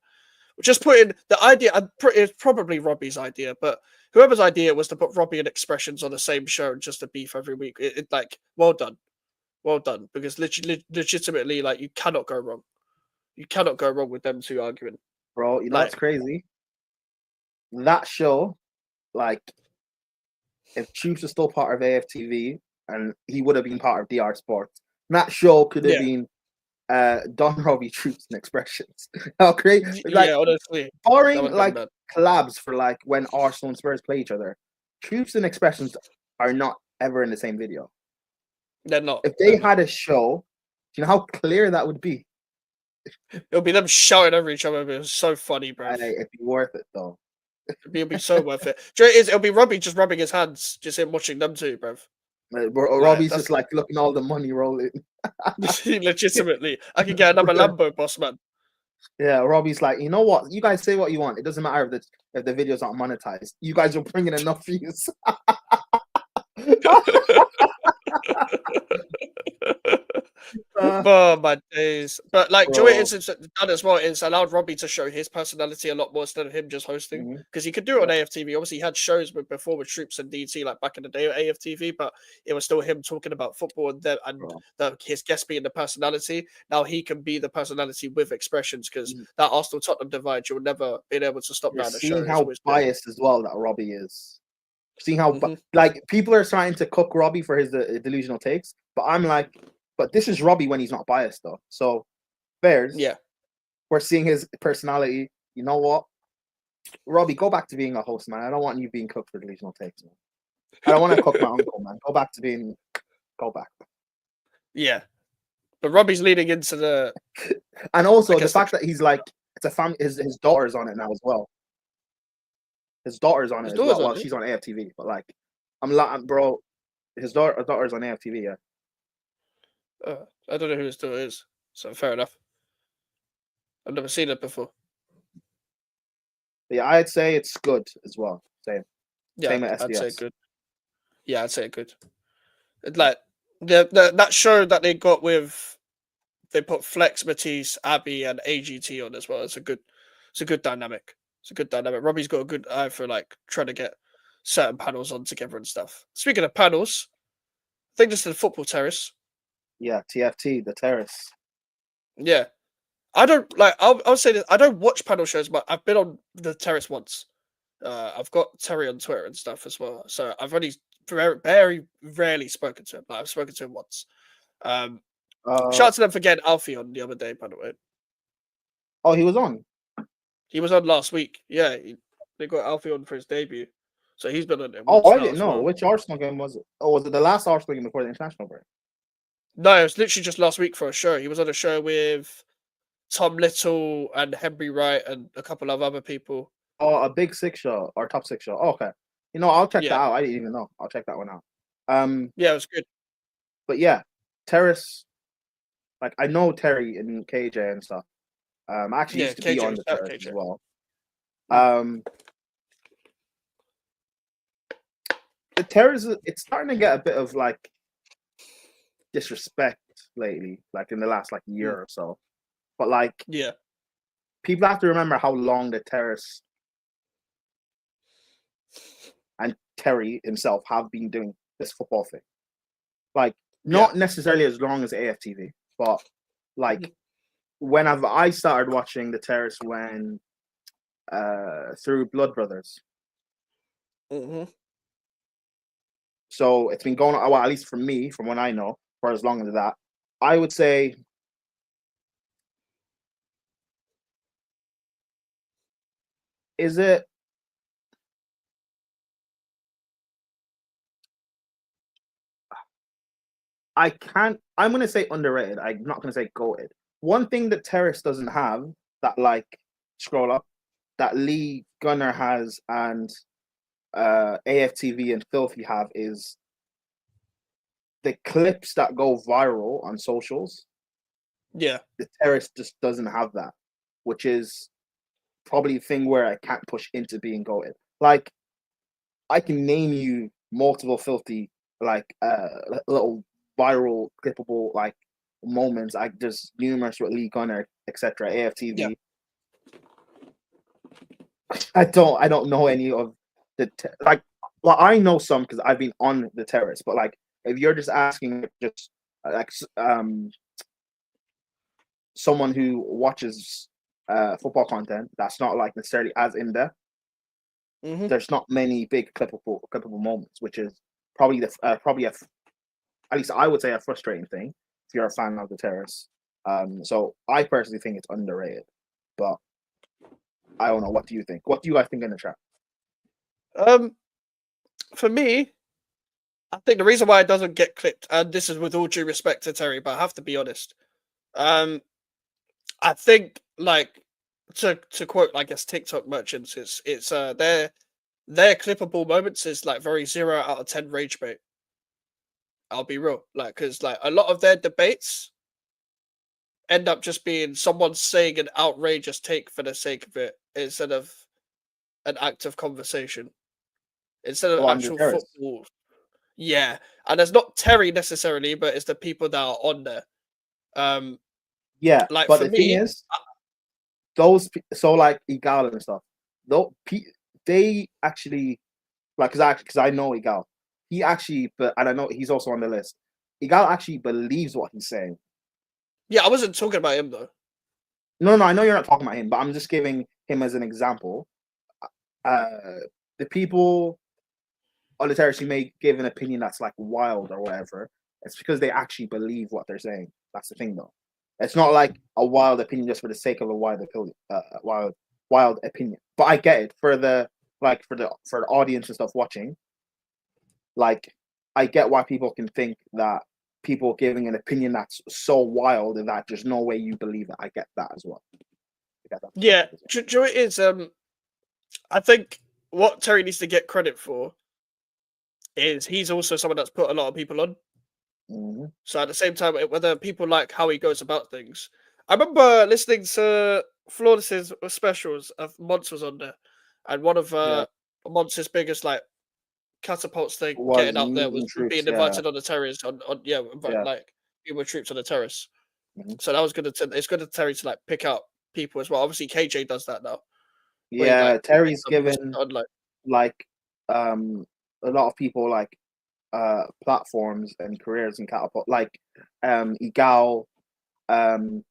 Speaker 1: Just putting the idea, it's probably Robbie's idea, but whoever's idea was to put Robbie and Expressions on the same show and just a beef every week. Like, well done, because legitimately, like, you cannot go wrong. You cannot go wrong with them two arguing.
Speaker 2: Bro, you know what's
Speaker 1: Like,
Speaker 2: crazy? That show, like, if Troopz was still part of AFTV and he would have been part of DR Sports, that show could have
Speaker 1: yeah,
Speaker 2: been Don Robbie Troopz and Expressions. How great! Like,
Speaker 1: yeah, honestly, that
Speaker 2: barring
Speaker 1: would have been
Speaker 2: like
Speaker 1: mad.
Speaker 2: collabs for like when Arsenal and Spurs play each other, Troopz and Expressions are not ever in the same video.
Speaker 1: They're not.
Speaker 2: If
Speaker 1: They're
Speaker 2: they
Speaker 1: not.
Speaker 2: had a show, do you know how clear that would be?
Speaker 1: It'll be them shouting over each other. But it was so funny, bruv.
Speaker 2: It'd be worth it though.
Speaker 1: It'll be so worth it. Do you know what it is? It'll be Robbie just rubbing his hands, just him watching them two, bruv. Like
Speaker 2: Robbie's
Speaker 1: that's
Speaker 2: just like looking all the money rolling.
Speaker 1: legitimately. I could get another Lambo, boss man.
Speaker 2: Yeah, Robbie's like, you know what? You guys say what you want. It doesn't matter if the video's not monetized. You guys are bringing enough views.
Speaker 1: Oh my days! But like, do you know what
Speaker 2: Bro.
Speaker 1: it's done as well? It's allowed Robbie to show his personality a lot more instead of him just hosting.
Speaker 2: Mhm.
Speaker 1: Because he could do it on
Speaker 2: Yeah,
Speaker 1: AFTV. Obviously, he had shows before with Troopz and DT, like back in the day at AFTV, but it was still him talking about football and
Speaker 2: bro.
Speaker 1: his guest being the personality. Now he can be the personality with expressions because
Speaker 2: You-
Speaker 1: that Arsenal Tottenham divide, you'll never be able to stop
Speaker 2: You're
Speaker 1: down the show.
Speaker 2: seeing
Speaker 1: It's
Speaker 2: how
Speaker 1: always been.
Speaker 2: biased as well that Robbie is. Seeing how
Speaker 1: Hmm.
Speaker 2: like people are trying to cook Robbie for his delusional takes, but I'm like, but this is Robbie when he's not biased though. So Bears,
Speaker 1: Yeah.
Speaker 2: we're seeing his personality. You know what, Robbie, go back to being a host, man. I don't want you being cooked for delusional takes, man. I don't want to cook my uncle, man. Go back to being. Go back.
Speaker 1: Yeah. But Robbie's leading into
Speaker 2: And
Speaker 1: I
Speaker 2: also the
Speaker 1: guess the
Speaker 2: fact that he's like, it's a family. His daughter's on it now as well. His daughter's on it
Speaker 1: his
Speaker 2: as
Speaker 1: doors
Speaker 2: well.
Speaker 1: on
Speaker 2: Well,
Speaker 1: it.
Speaker 2: she's on AFTV, but like, I'm like, bro, daughter's on AFTV. Yeah,
Speaker 1: I don't know who his door is, so fair enough. I've never seen it before.
Speaker 2: but yeah. I'd say it's good as well. Same,
Speaker 1: Yeah,
Speaker 2: same at
Speaker 1: I'd say
Speaker 2: SDS.
Speaker 1: good. Yeah, I'd say good. Like that show that they got with they put Flex, Matisse, Abby, and AGT on as well. It's a good dynamic. It's a good dynamic. Robbie's got a good eye for like trying to get certain panels on together and stuff. Speaking of panels, I think this is the football terrace.
Speaker 2: Yeah, TFT, the Terrace.
Speaker 1: Yeah, I don't like. I'll say this. I don't watch panel shows, but I've been on the terrace once. I've got Terry on Twitter and stuff as well. So I've only very rarely spoken to him. Like, I've spoken to him once. Um,
Speaker 2: Uh,
Speaker 1: Shout out to them for getting Alfie on the other day, by the way.
Speaker 2: oh, he was on.
Speaker 1: He was on last week. Yeah, they got Alfie on for his debut. So he's been on it
Speaker 2: Oh,
Speaker 1: once
Speaker 2: I
Speaker 1: now
Speaker 2: didn't
Speaker 1: as
Speaker 2: know.
Speaker 1: well.
Speaker 2: Which Arsenal game was it? Oh, was it the last Arsenal game before the international break?
Speaker 1: No, it was literally just last week for a show. He was on a show with Tom Little and Henry Wright and a couple of other people.
Speaker 2: Oh, a big six show or top six show. Oh, okay. I'll check that
Speaker 1: Yeah,
Speaker 2: out. I didn't even know. I'll check that one out.
Speaker 1: yeah, it was good.
Speaker 2: But yeah, Terrace. Like I know Terry and KJ and stuff. I actually
Speaker 1: Yeah,
Speaker 2: used to be
Speaker 1: KJ
Speaker 2: on
Speaker 1: was
Speaker 2: the
Speaker 1: that
Speaker 2: Terrace as
Speaker 1: KJ.
Speaker 2: well.
Speaker 1: Mm.
Speaker 2: The Terrace, it's starting to get a bit of like disrespect lately, like in the last like year
Speaker 1: Mm.
Speaker 2: or so. But like
Speaker 1: Yeah,
Speaker 2: people have to remember how long the Terrace and Terry himself have been doing this football thing. Like
Speaker 1: yeah.
Speaker 2: not necessarily as long as AFTV, but
Speaker 1: Mhm.
Speaker 2: like whenever I started watching the Terrace when through Blood Brothers.
Speaker 1: Mhm.
Speaker 2: So it's been going on, well, at least for me, from what I know, for as long as that. I would say is it I'm gonna say underrated. I'm not gonna say goated. One thing that Terrace doesn't have that like scroll up that Lee Gunner has and AFTV and Filthy have is the clips that go viral on socials.
Speaker 1: Yeah,
Speaker 2: The Terrace just doesn't have that, which is probably the thing where I can't push into being goated. Like I can name you multiple Filthy like little viral clippable like moments. Like there's numerous with Lee Gunner, etc.
Speaker 1: yeah.
Speaker 2: AFTV. I don't know any of like. Well, I know some because I've been on the Terrace, but like if you're just asking just like someone who watches football content that's not like necessarily as in depth,
Speaker 1: Mhm.
Speaker 2: there's not many big clippable moments, which is probably at least I would say a frustrating thing if you're a fan of the Terrace. So I personally think it's underrated, but I don't know. What do you think? What do you guys think in the chat?
Speaker 1: Um, for me, I think the reason why it doesn't get clipped, and this is with all due respect to Terry, but I have to be honest. Um, I think like to quote, I guess TikTok merchants, it's their clippable moments is like very 0 out of 10 rage bait. I'll be real, like because like a lot of their debates end up just being someone saying an outrageous take for the sake of it instead of an active conversation, instead of
Speaker 2: On the
Speaker 1: actual
Speaker 2: Terrace,
Speaker 1: football. Yeah, and it's not Terry necessarily, but it's the people that are on there. Um,
Speaker 2: yeah.
Speaker 1: like
Speaker 2: But
Speaker 1: for
Speaker 2: the thing
Speaker 1: me,
Speaker 2: is, so like Igal and stuff, though they actually like because I know Igal, he actually but and I know he's also on the list. Igal actually believes what he's saying.
Speaker 1: yeah, I wasn't talking about him though.
Speaker 2: No, I know you're not talking about him, but I'm just giving him as an example. Uh, the people on the Terrace who may give an opinion that's like wild or whatever, it's because they actually believe what they're saying. That's the thing, though. It's not like a wild opinion just for the sake of a wild opinion, wild opinion. But I get it for the for the audience and stuff watching. Like, I get why people can think that people giving an opinion that's so wild and that there's no way you believe it. I get that as well. I get that
Speaker 1: Yeah,
Speaker 2: perspective as well.
Speaker 1: do you know what it is? I think what Terry needs to get credit for is he's also someone that's put a lot of people on.
Speaker 2: Mm-hmm.
Speaker 1: So at the same time, whether people like how he goes about things, I remember listening to Flawless's specials of Monts was on there, and one of
Speaker 2: Yeah,
Speaker 1: Monts' biggest like catapults thing
Speaker 2: was
Speaker 1: getting out there was
Speaker 2: meeting troops.
Speaker 1: being
Speaker 2: Yeah,
Speaker 1: invited on the terrace on yeah,
Speaker 2: yeah.
Speaker 1: like being with troops on the terrace.
Speaker 2: Mm-hmm.
Speaker 1: So that was good. It's good to Terry to like pick out people as well. Obviously, KJ does that now, where he like
Speaker 2: Yeah, Terry's
Speaker 1: puts
Speaker 2: given
Speaker 1: on like
Speaker 2: like um a lot of people like platforms and careers in catapult like Igal um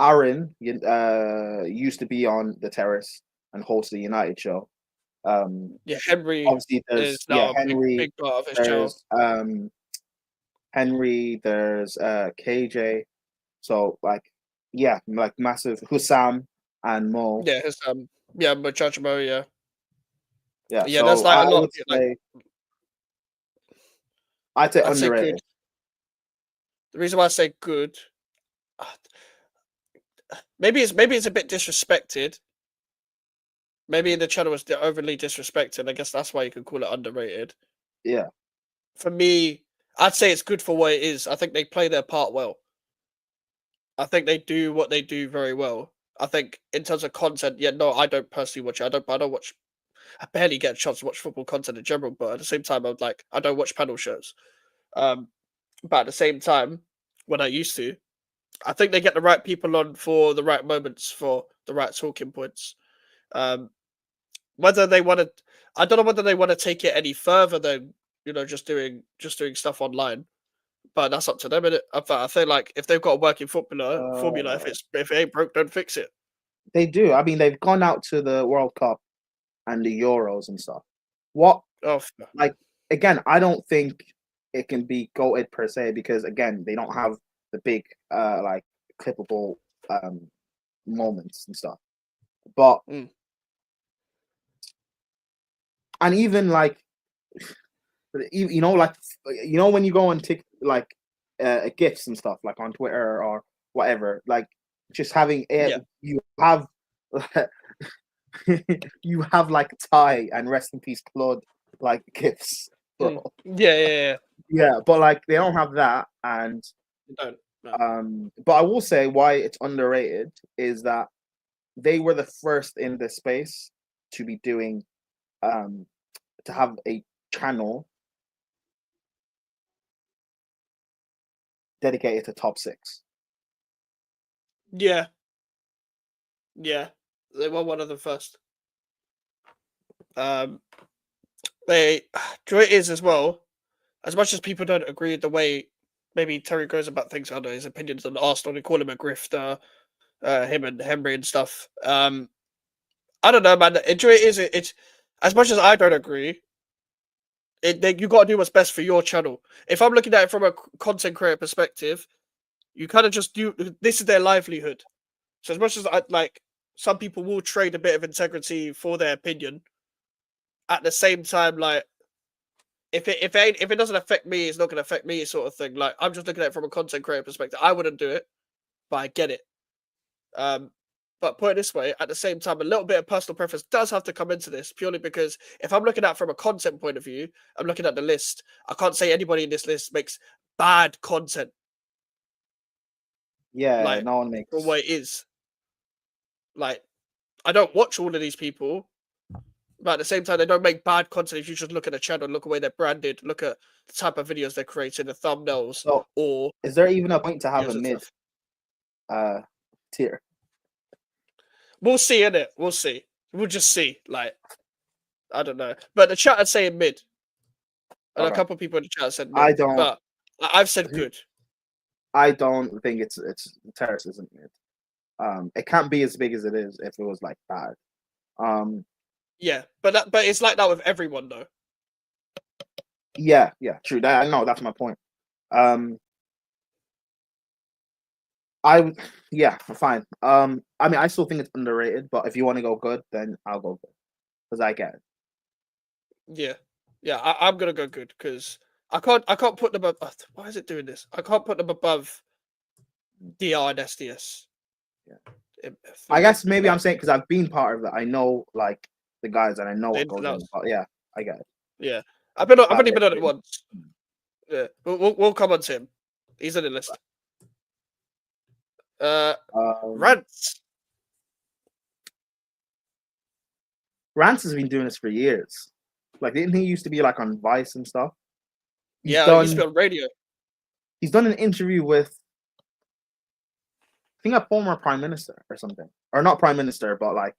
Speaker 2: Aaron used to be on the Terrace and host the United show.
Speaker 1: yeah. Henry
Speaker 2: Obviously
Speaker 1: is
Speaker 2: there's
Speaker 1: now a
Speaker 2: Henry,
Speaker 1: big part of his channel.
Speaker 2: there's Henry, there's KJ. So like yeah, like massive Hussam and Mo.
Speaker 1: Yeah, his yeah, but Judge Mo, yeah.
Speaker 2: Yeah,
Speaker 1: Yeah, there's
Speaker 2: so
Speaker 1: like
Speaker 2: I
Speaker 1: a lot of
Speaker 2: would
Speaker 1: like
Speaker 2: say I'd say
Speaker 1: I'd say good.
Speaker 2: underrated.
Speaker 1: The reason why I say good, uh, maybe it's a bit disrespected, Maybe the channel was overly disrespected. I guess that's why you could call it underrated.
Speaker 2: Yeah.
Speaker 1: For me, I'd say it's good for what it is. I think they play their part well. I think they do what they do very well. I think in terms of content, yeah, no, I don't personally watch it. I don't watch. I barely get a chance to watch football content in general. But at the same time, I don't watch panel shows. Um, but at the same time, when I used to, I think they get the right people on for the right moments, for the right talking points. Um, whether they want to, I don't know whether they want to take it any further than just doing stuff online. But that's up to them. Innit? I feel like if they've got a working formula,
Speaker 2: Uh,
Speaker 1: if it ain't broke, don't fix it.
Speaker 2: they do. I mean, they've gone out to the World Cup and the Euros and stuff. What
Speaker 1: Oh,
Speaker 2: like again, I don't think it can be goated per se because again, they don't have the big like clippable um moments and stuff. But
Speaker 1: mm,
Speaker 2: and even like like when you go and take like gifs and stuff like on Twitter or whatever, like just having it,
Speaker 1: yeah,
Speaker 2: you have you have like Ty and rest in peace Claude like gifs,
Speaker 1: mm,
Speaker 2: bro.
Speaker 1: yeah.
Speaker 2: Yeah, but like they don't have that, and
Speaker 1: You don't. No.
Speaker 2: but I will say why it's underrated is that they were the first in this space to be doing um to have a channel dedicated to top six.
Speaker 1: Yeah, yeah. They were one of the first. Um, they Joy is as well. As much as people don't agree with the way maybe Terry goes about things, I don't know his opinions on Arsenal. They call him a grifter, him and Henry and stuff. I don't know, man. Joy is it's as much as I don't agree. You got to do what's best for your channel. If I'm looking at it from a content creator perspective, you kind of just do. This is their livelihood. So as much as I like, some people will trade a bit of integrity for their opinion. At the same time, like if it doesn't affect me, it's not going to affect me, sort of thing. Like I'm just looking at it from a content creator perspective. I wouldn't do it, but I get it. Um, but put it this way, at the same time, a little bit of personal preference does have to come into this purely because if I'm looking at it from a content point of view, I'm looking at the list. I can't say anybody in this list makes bad content,
Speaker 2: Yeah,
Speaker 1: like
Speaker 2: no one
Speaker 1: for
Speaker 2: makes.
Speaker 1: what it is. Like I don't watch all of these people, but at the same time, they don't make bad content. If you just look at the channel, look at the way they're branded, look at the type of videos they're creating, the thumbnails,
Speaker 2: So,
Speaker 1: or
Speaker 2: is there even a point to have a
Speaker 1: videos and
Speaker 2: mid
Speaker 1: stuff.
Speaker 2: uh tier?
Speaker 1: We'll see, innit? We'll see. We'll just see. Like, I don't know. But the chat is saying mid. And a
Speaker 2: Okay,
Speaker 1: couple of people in the chat said
Speaker 2: I
Speaker 1: mid.
Speaker 2: don't.
Speaker 1: But I've said good.
Speaker 2: I don't think it's Terrace isn't mid. It can't be as big as it is if it was like bad. Um,
Speaker 1: Yeah. But it's like that with everyone though.
Speaker 2: yeah, true. That I know that's my point. Um, I yeah, fine. I mean, I still think it's underrated, but if you want to go good, then I'll go good because I get it.
Speaker 1: Yeah. Yeah, I'm gonna go good because I can't put them above. Why is it doing this? I can't put them above DR and SDS.
Speaker 2: Yeah,
Speaker 1: For
Speaker 2: I
Speaker 1: me.
Speaker 2: guess maybe I'm
Speaker 1: Like
Speaker 2: saying because I've been part of it. I know like the guys and I know
Speaker 1: the
Speaker 2: what
Speaker 1: ins and
Speaker 2: goes in.
Speaker 1: outs.
Speaker 2: But yeah, I get it.
Speaker 1: Yeah. I've only
Speaker 2: Yeah,
Speaker 1: been on it once. Yeah. We'll come on to him. He's on the list. Uh
Speaker 2: um,
Speaker 1: Rants.
Speaker 2: Rance has been doing this for years. Like, didn't he used to be like on Vice and stuff? He's
Speaker 1: Yeah, he used to
Speaker 2: done
Speaker 1: be on radio.
Speaker 2: he's done an interview with I think a former prime minister or something, or not prime minister, but like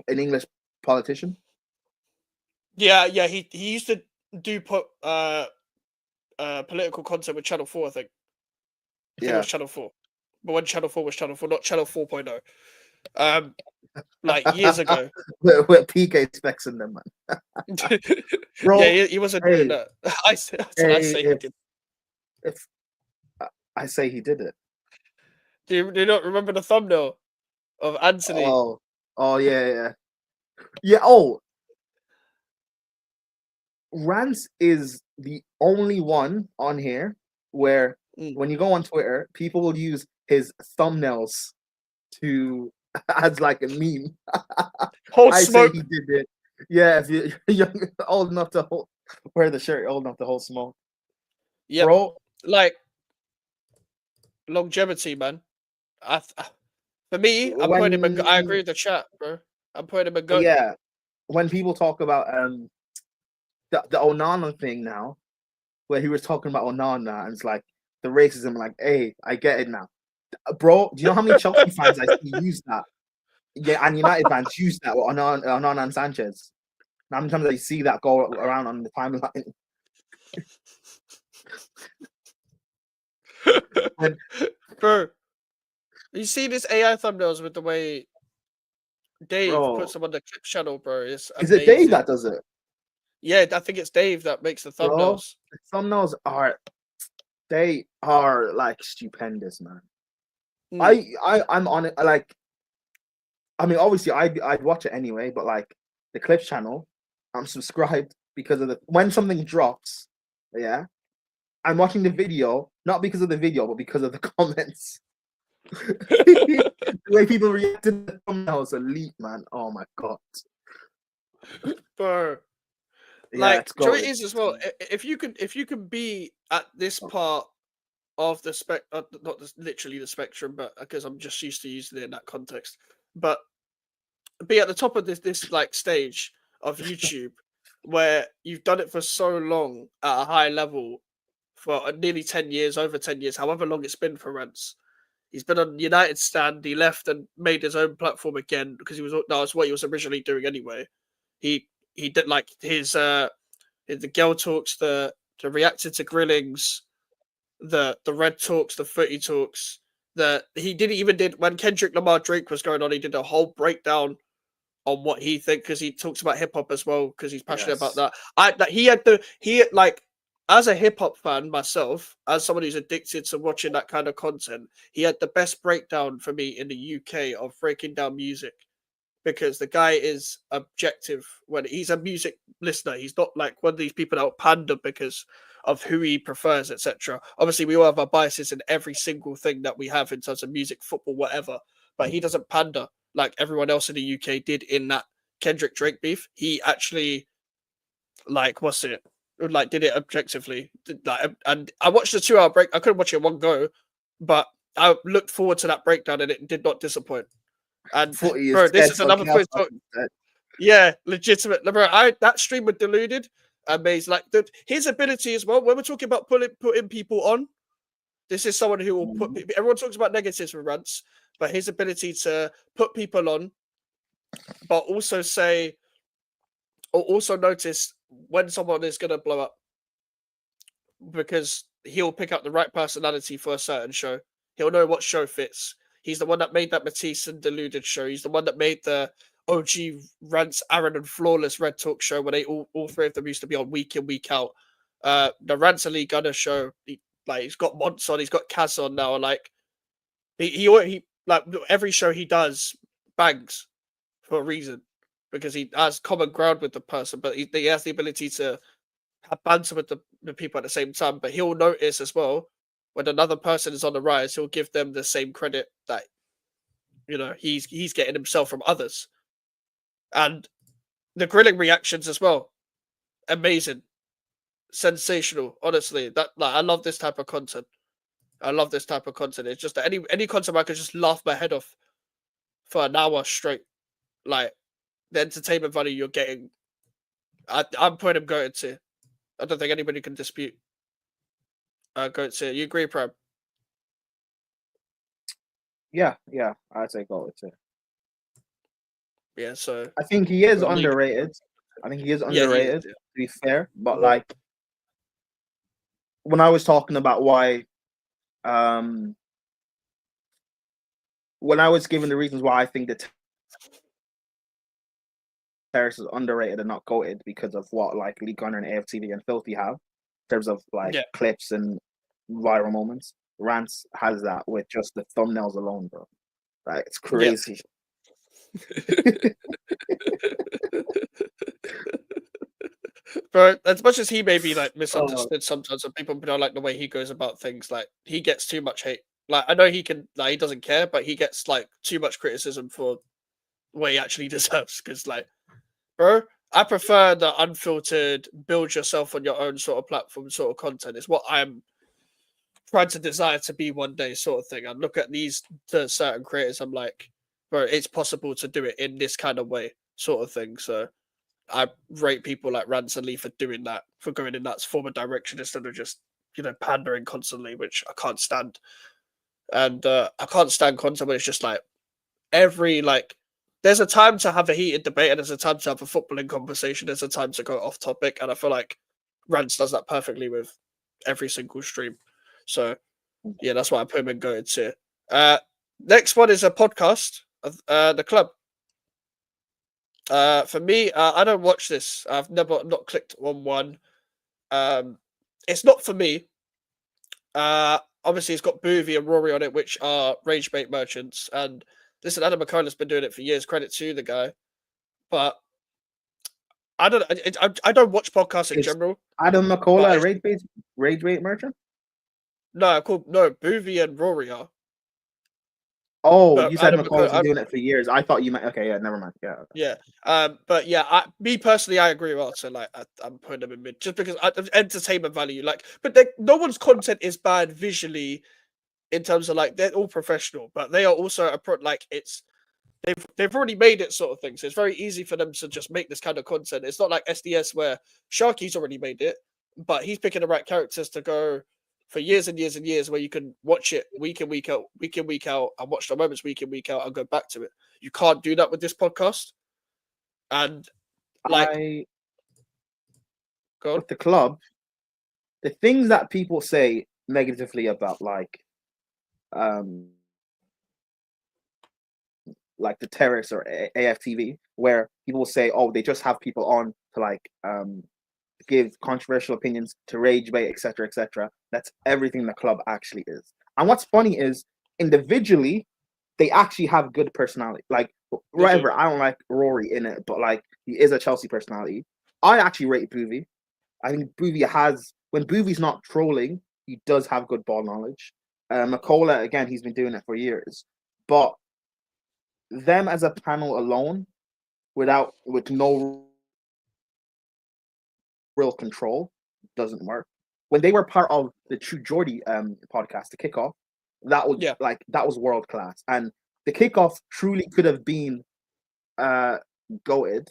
Speaker 2: an English politician.
Speaker 1: Yeah, he used to do political content with Channel 4, I think. I think it
Speaker 2: Yeah,
Speaker 1: was Channel 4. But when Channel 4 was Channel 4, not Channel 4.0. Like years ago.
Speaker 2: with PK specs in them, man.
Speaker 1: Yeah,
Speaker 2: Bro,
Speaker 1: he wasn't doing
Speaker 2: hey,
Speaker 1: that. I
Speaker 2: hey,
Speaker 1: say he did.
Speaker 2: if I say he did it.
Speaker 1: Do you not remember the thumbnail of Anthony?
Speaker 2: Oh, yeah. Yeah. Oh, Rance is the only one on here where
Speaker 1: Mm.
Speaker 2: when you go on Twitter, people will use his thumbnails to as like a meme.
Speaker 1: Hold
Speaker 2: I say
Speaker 1: smoke.
Speaker 2: he did it. Yeah, if you're young, old enough to wear the shirt, old enough to hold smoke,
Speaker 1: Yep.
Speaker 2: bro.
Speaker 1: Like longevity, man. For me, I'm putting him a. I agree
Speaker 2: When
Speaker 1: with the chat, bro. I'm putting him a goat.
Speaker 2: yeah, when people talk about the Onana thing now, where he was talking about Onana and it's like the racism, like, hey, I get it now, bro. Do you know how many Chelsea fans I see use that? Yeah, and United fans use that with Onana and Sanchez. How many times I see that go around on the timeline? When,
Speaker 1: Bro, you see this AI thumbnails with the way Dave puts
Speaker 2: bro,
Speaker 1: them on the clip channel, bro. It's
Speaker 2: is it Dave
Speaker 1: amazing.
Speaker 2: that does it,
Speaker 1: Yeah, I think it's Dave that makes the
Speaker 2: bro?
Speaker 1: thumbnails.
Speaker 2: The thumbnails are like stupendous, man.
Speaker 1: Mm.
Speaker 2: I'm on it. Like, I mean, obviously, I'd watch it anyway, but like the Clips channel, I'm subscribed because of the when something drops, yeah, I'm watching the video not because of the video, but because of the comments. The way people react to the thumbnails, elite, man. Oh my god,
Speaker 1: Bro,
Speaker 2: yeah,
Speaker 1: like,
Speaker 2: it's
Speaker 1: do you know what it
Speaker 2: going.
Speaker 1: is as well? If you could be at this part of the not literally the spectrum, but because I'm just used to using it in that context, but be at the top of this like stage of YouTube where you've done it for so long at a high level for nearly 10 years, over 10 years, however long it's been for Rents. He's been on United stand. He left and made his own platform again because that's what he was originally doing anyway. He did like the girl talks, the reacted to grillings, the red talks, the footy talks. He didn't even did when Kendrick Lamar Drake was going on. He did a whole breakdown on what he think because he talks about hip hop as well because he's passionate about
Speaker 2: Yes,
Speaker 1: that. He had as a hip hop fan myself, as someone who's addicted to watching that kind of content, he had the best breakdown for me in the UK of breaking down music because the guy is objective when he's a music listener. He's not like one of these people that will pander because of who he prefers, etc. Obviously, we all have our biases in every single thing that we have in terms of music, football, whatever. But he doesn't pander like everyone else in the UK did in that Kendrick Drake beef. He actually like what's it like did it objectively. And I watched the 2 hour break. I couldn't watch it in one go, but I looked forward to that breakdown and it did not disappoint. And
Speaker 2: footy is
Speaker 1: bro, this
Speaker 2: dead.
Speaker 1: is
Speaker 2: So
Speaker 1: another point. Yeah, legitimate. Bro, that stream with deluded, amazing. Like his ability as well. When we're talking about putting people on, this is someone who will put. Everyone talks about negatives with Rants, but his ability to put people on, but also say, or also notice when someone is gonna blow up, because he'll pick up the right personality for a certain show. He'll know what show fits. He's the one that made that Matisse and Deluded show. He's the one that made the OG Rants, Aaron, and Flawless Red Talk show where they all 3 of them used to be on week in, week out. The Rants Elite Gunner show, he's got Monts on, he's got Kaz on now. Like he like every show he does bangs for a reason because he has common ground with the person, but he has the ability to have banter with the people at the same time. But he'll notice as well when another person is on the rise, he'll give them the same credit that he's getting himself from others. And the grilling reactions as well, amazing, sensational. Honestly, that I love this type of content. I love this type of content. It's just that any content I could just laugh my head off for an hour straight. Like the entertainment value you're getting, I'm putting him going to. I don't think anybody can dispute. Going to. You agree, Prem?
Speaker 2: Yeah, I'd say go with it.
Speaker 1: Yeah. So
Speaker 2: I think he is
Speaker 1: for league,
Speaker 2: underrated. I think he is
Speaker 1: yeah, he is.
Speaker 2: underrated, to be fair. But
Speaker 1: Yeah.
Speaker 2: like when I was talking about why um when I was giving the reasons why I think that Terrace is underrated and not goated because of what like League Gunner and AFTV and Filthy have in terms of like
Speaker 1: Yeah.
Speaker 2: clips and viral moments. Rants has that with just the thumbnails alone, bro. Like it's
Speaker 1: Yeah.
Speaker 2: crazy.
Speaker 1: Bro, as much as he may be like
Speaker 2: Oh,
Speaker 1: misunderstood sometimes, and people don't like the way he goes about things, like he gets too much hate. Like, I know he can, like, he doesn't care, but he gets like too much criticism for what he actually deserves. Because, like, bro, I prefer the unfiltered, build yourself on your own sort of platform, sort of content. It's what I'm trying to desire to be one day, sort of thing. I look at these to certain creators, I'm like, bro, it's possible to do it in this kind of way, sort of thing. So I rate people like Rants and Lee for doing that, for going in that form of direction instead of just, pandering constantly, which I can't stand. And I can't stand content where it's just like there's a time to have a heated debate and there's a time to have a footballing conversation. There's a time to go off topic, and I feel like Rants does that perfectly with every single stream. So yeah, that's why I put him in going to. Next one is a podcast of the club. For me, I don't watch this. I've never not clicked on one. It's not for me. Obviously, it's got Boovie and Rory on it, which are rage bait merchants. And listen, Adam McCullough's been doing it for years. Credit to the guy, but I don't. I don't watch podcasts in
Speaker 2: Is
Speaker 1: general.
Speaker 2: Adam
Speaker 1: But
Speaker 2: McCullough a rage bait merchant?
Speaker 1: no, cool. No, Boovie and Rory are.
Speaker 2: Oh,
Speaker 1: But
Speaker 2: you said
Speaker 1: Adam
Speaker 2: McCullough's been
Speaker 1: McCullough,
Speaker 2: doing it for years. I thought you meant okay. Yeah, never mind. Yeah,
Speaker 1: yeah. But yeah, me personally, I agree with Arthur. Like, I'm putting them in mid just because entertainment value. Like, but no one's content is bad visually in terms of like they're all professional, but they are also like they've already made it sort of thing. So it's very easy for them to just make this kind of content. It's not like SDS where Sharky's already made it, but he's picking the right characters to go for years and years and years where you can watch it week in, week out, and watch the moments week in, week out and go back to it. You can't do that with this podcast. And like,
Speaker 2: I
Speaker 1: go on.
Speaker 2: with the club, the things that people say negatively about um like the Terrace or AFTV, where people say, oh, they just have people on to give controversial opinions, to rage bait, etc., etc. That's everything the club actually is. And what's funny is individually, they actually have good personality. Like
Speaker 1: They do.
Speaker 2: whatever, I don't like Rory in it, but like he is a Chelsea personality. I actually rate Boovie. I think Boovie has when Boovie's not trolling, he does have good ball knowledge. McCullough, again, he's been doing it for years, but them as a panel alone, with no real control, doesn't work. When they were part of the True Geordie podcast, the kickoff,
Speaker 1: Yeah.
Speaker 2: that was world class, and the kickoff truly could have been goated.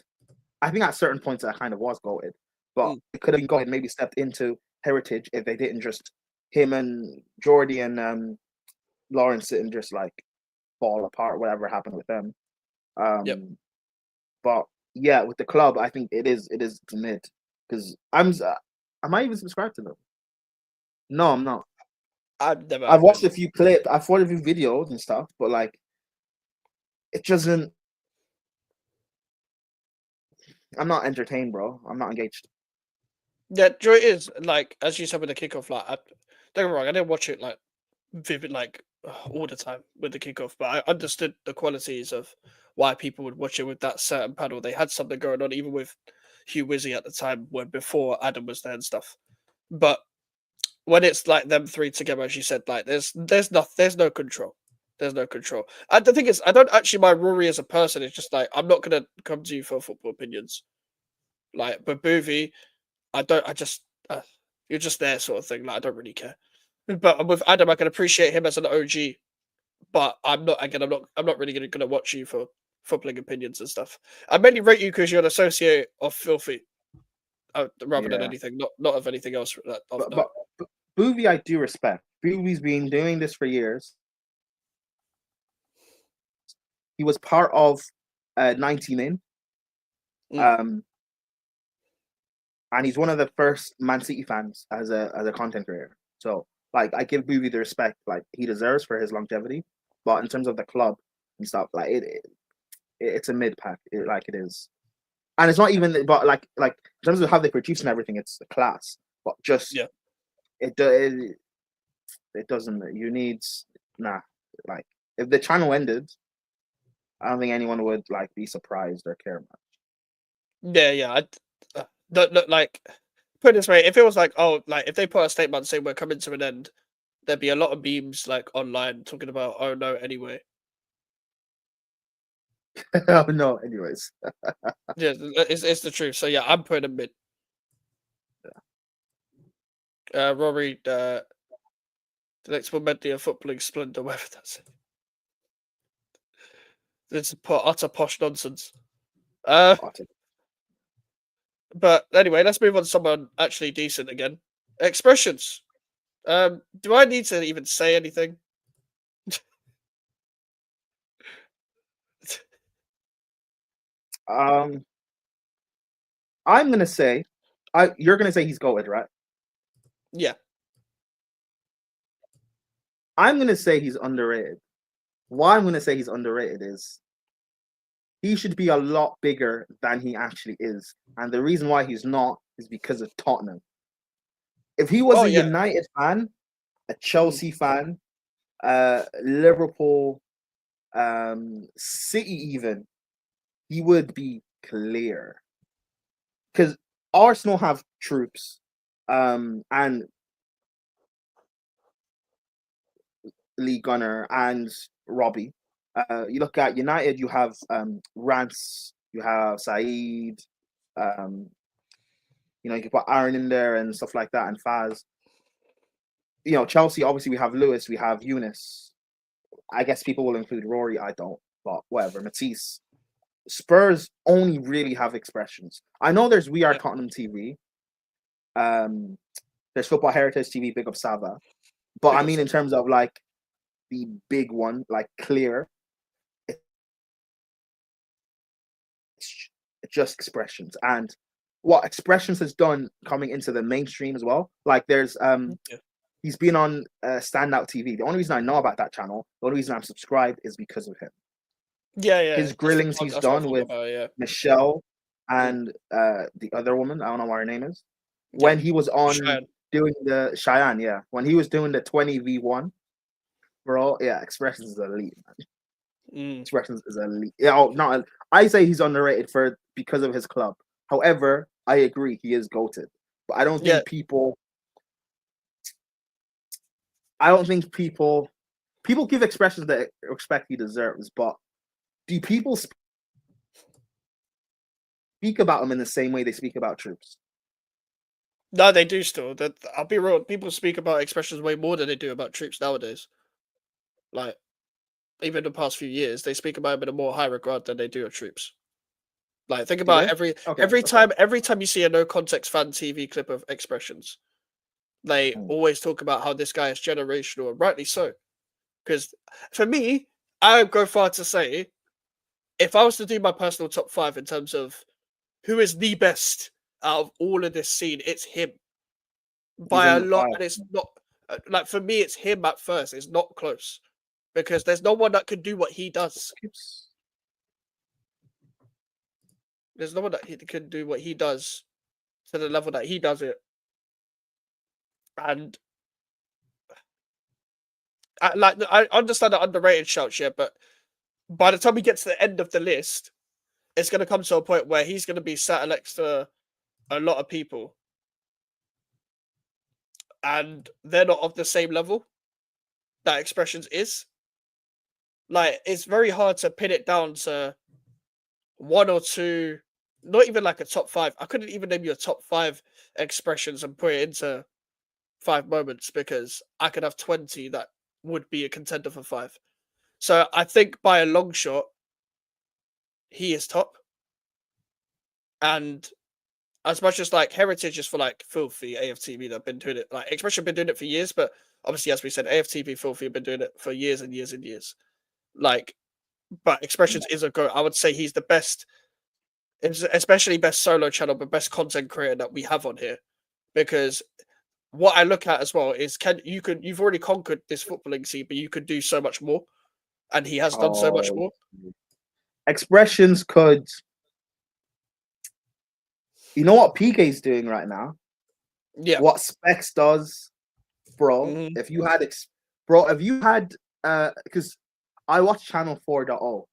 Speaker 2: I think at certain points that kind of was goated, but
Speaker 1: Mm.
Speaker 2: it could have been goated. Maybe stepped into heritage if they didn't just him and Geordie and Lawrence didn't just like fall apart. Whatever happened with them.
Speaker 1: Yep.
Speaker 2: But yeah, with the club, I think it is mid because am I even subscribed to them? No, I'm not.
Speaker 1: I've never
Speaker 2: I've watched
Speaker 1: been.
Speaker 2: a few clips, I've watched a few videos and stuff, but like it doesn't. I'm not entertained, bro. I'm not engaged.
Speaker 1: Yeah, Joy is like as you said with the kickoff. Like, don't get me wrong, I didn't watch it like vivid like all the time with the kickoff, but I understood the qualities of why people would watch it with that certain panel. They had something going on, even with Hugh Wizzy at the time, when before Adam was there and stuff. But when it's like them three together, as you said, like there's no control. There's no control. And the thing is, I don't actually mind Rory as a person. It's just like I'm not gonna come to you for football opinions. Like, but Boovie, I don't. I just you're just there, sort of thing. Like, I don't really care. But with Adam, I can appreciate him as an OG. But I'm not. Again, I'm not really gonna watch you for footballing opinions and stuff. I mainly rate you because you're an associate of filthy, rather than
Speaker 2: Yeah,
Speaker 1: anything. Not of anything else of
Speaker 2: but
Speaker 1: note.
Speaker 2: Boovie, I do respect. Boovie's been doing this for years. He was part of 19 in,
Speaker 1: Mm.
Speaker 2: um, and he's one of the first Man City fans as a content creator. So like, I give Boovie the respect like he deserves for his longevity. But in terms of the club and stuff, like it's a mid pack, like it is. And it's not even, but like in terms of how they produce and everything, it's a class. But just
Speaker 1: Yeah.
Speaker 2: it doesn't. You need nah. Like if the channel ended, I don't think anyone would like be surprised or care much.
Speaker 1: Yeah. Don't look like. Put it this way: if it was like, oh, like if they put a statement saying we're coming to an end, there'd be a lot of memes like online talking about oh no anyway.
Speaker 2: Oh no. Anyways,
Speaker 1: Yeah, it's the truth. So yeah, I'm putting him mid. Rory, the next one meant the footballing splendor, whatever that's it. It's utter posh nonsense.
Speaker 2: Arctic.
Speaker 1: But anyway, let's move on to someone actually decent again. Expressions. Do I need to even say anything?
Speaker 2: Um, I'm gonna say, you're gonna say he's goated, right?
Speaker 1: Yeah.
Speaker 2: I'm gonna say he's underrated. Why I'm gonna say he's underrated is he should be a lot bigger than he actually is, and the reason why he's not is because of Tottenham. If he was
Speaker 1: Oh
Speaker 2: a
Speaker 1: yeah.
Speaker 2: United fan, a
Speaker 1: Mm.
Speaker 2: Chelsea fan, Liverpool, City, even, he would be clear. Because Arsenal have Troopz, and Lee Gunner and Robbie. You look at United, you have Rants, you have Saeed, you can put Aaron in there and stuff like that, and Faz. Chelsea, obviously, we have Lewis, we have Eunice. I guess people will include Rory. I don't, but whatever. Matisse. Spurs only really have expressions. I know there's We Are
Speaker 1: Yeah.
Speaker 2: Tottenham TV. There's Football Heritage TV, big up Sava. But
Speaker 1: Big
Speaker 2: I
Speaker 1: up
Speaker 2: mean, in
Speaker 1: Sava.
Speaker 2: terms of like the big one, like clear, it's just expressions. And what expressions has done coming into the mainstream as well. Like there's
Speaker 1: Yeah.
Speaker 2: he's been on Standout TV. The only reason I know about that channel, the only reason I'm subscribed is because of him.
Speaker 1: Yeah.
Speaker 2: His
Speaker 1: That's the
Speaker 2: grillings he's
Speaker 1: podcast what I
Speaker 2: done
Speaker 1: thought
Speaker 2: with
Speaker 1: about. Yeah.
Speaker 2: Michelle
Speaker 1: Mm.
Speaker 2: and the other woman, I don't know what her name is.
Speaker 1: Yeah.
Speaker 2: When he was on
Speaker 1: Cheyenne.
Speaker 2: doing the Cheyenne, yeah, when he was doing the 20v1, bro, yeah, expressions is elite, man.
Speaker 1: Mm.
Speaker 2: Expressions is elite. Yeah, not. I say he's underrated because of his club. However, I agree he is goated, but I don't
Speaker 1: Yeah.
Speaker 2: think people. I don't think people give expressions the respect he deserves. But do people speak about him in the same way they speak about Troops?
Speaker 1: No, they do still. That I'll be real. People speak about expressions way more than they do about troops nowadays. Like even the past few years, they speak about him in a more high regard than they do of troops. Like think
Speaker 2: Do
Speaker 1: about
Speaker 2: they?
Speaker 1: every
Speaker 2: Okay,
Speaker 1: every
Speaker 2: okay.
Speaker 1: time every time you see a no context fan TV clip of expressions, they
Speaker 2: Mm.
Speaker 1: always talk about how this guy is generational, and rightly so. Because for me, I would go far to say, if I was to do my personal top five in terms of who is the best out of all of this scene, it's him
Speaker 2: He's
Speaker 1: by
Speaker 2: in
Speaker 1: a
Speaker 2: the
Speaker 1: lot,
Speaker 2: five.
Speaker 1: and it's not like for me, it's him at first. It's not close because there's no one that can do what he does. There's no one that can do what he does to the level that he does it, and I understand the underrated shouts, yeah, but by the time we get to the end of the list, it's going to come to a point where he's going to be sat next to a lot of people, and they're not of the same level that expressions is. Like it's very hard to pin it down to one or two, not even like a top five. I couldn't even name you a top five expressions and put it into 5 moments because I could have 20 that would be a contender for five. So I think by a long shot, he is top. And as much as like Heritage is for like filthy AFTV that have been doing it, like Expression been doing it for years, but obviously as we said, AFTV filthy have been doing it for years and years and years. Like, but Expressions is a go. I would say he's the best, especially best solo channel, but best content creator that we have on here. Because what I look at as well is you've already conquered this footballing scene, but you could do so much more. And he has done so much
Speaker 2: Oh,
Speaker 1: more.
Speaker 2: expressions could. You know what PK's doing right now?
Speaker 1: Yeah.
Speaker 2: What Specs does, bro.
Speaker 1: Mhm.
Speaker 2: If you had, bro, if you had, because I watched Channel 4.0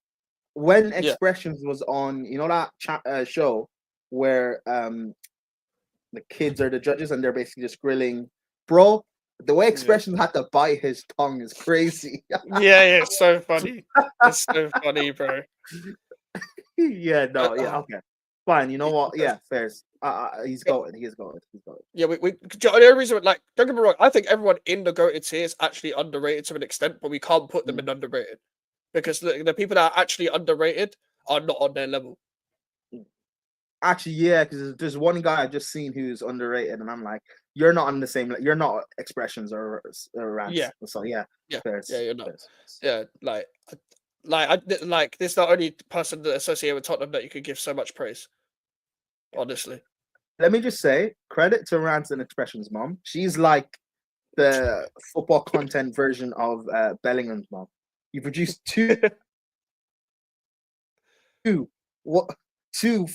Speaker 2: when
Speaker 1: Yeah.
Speaker 2: Expressions was on. You know that show where the kids are the judges and they're basically just grilling, bro. The way Expressions had to bite his tongue is crazy.
Speaker 1: Yeah, it's so funny. It's so funny, bro.
Speaker 2: Yeah, no, yeah, okay, fine. You know what?
Speaker 1: Because-
Speaker 2: Yeah, fairs. He's goated. He is goated. He's goated.
Speaker 1: Yeah, the only reason, like, don't get me wrong, I think everyone in the goated tier is actually underrated to an extent, but we can't put them in underrated because the people that are actually underrated are not on their level.
Speaker 2: Actually, yeah, because there's one guy I've just seen who's underrated, and I'm like, you're not on the same. You're not Expressions or Rants.
Speaker 1: Yeah,
Speaker 2: So yeah,
Speaker 1: yeah,
Speaker 2: fairs.
Speaker 1: yeah. You're not.
Speaker 2: Fairs.
Speaker 1: Yeah, like this is the only person that associated with Tottenham that you could give so much praise. Honestly,
Speaker 2: Let me just say, credit to Rants and Expressions' mom. She's like the football content version of Bellingham's mom. You produced what two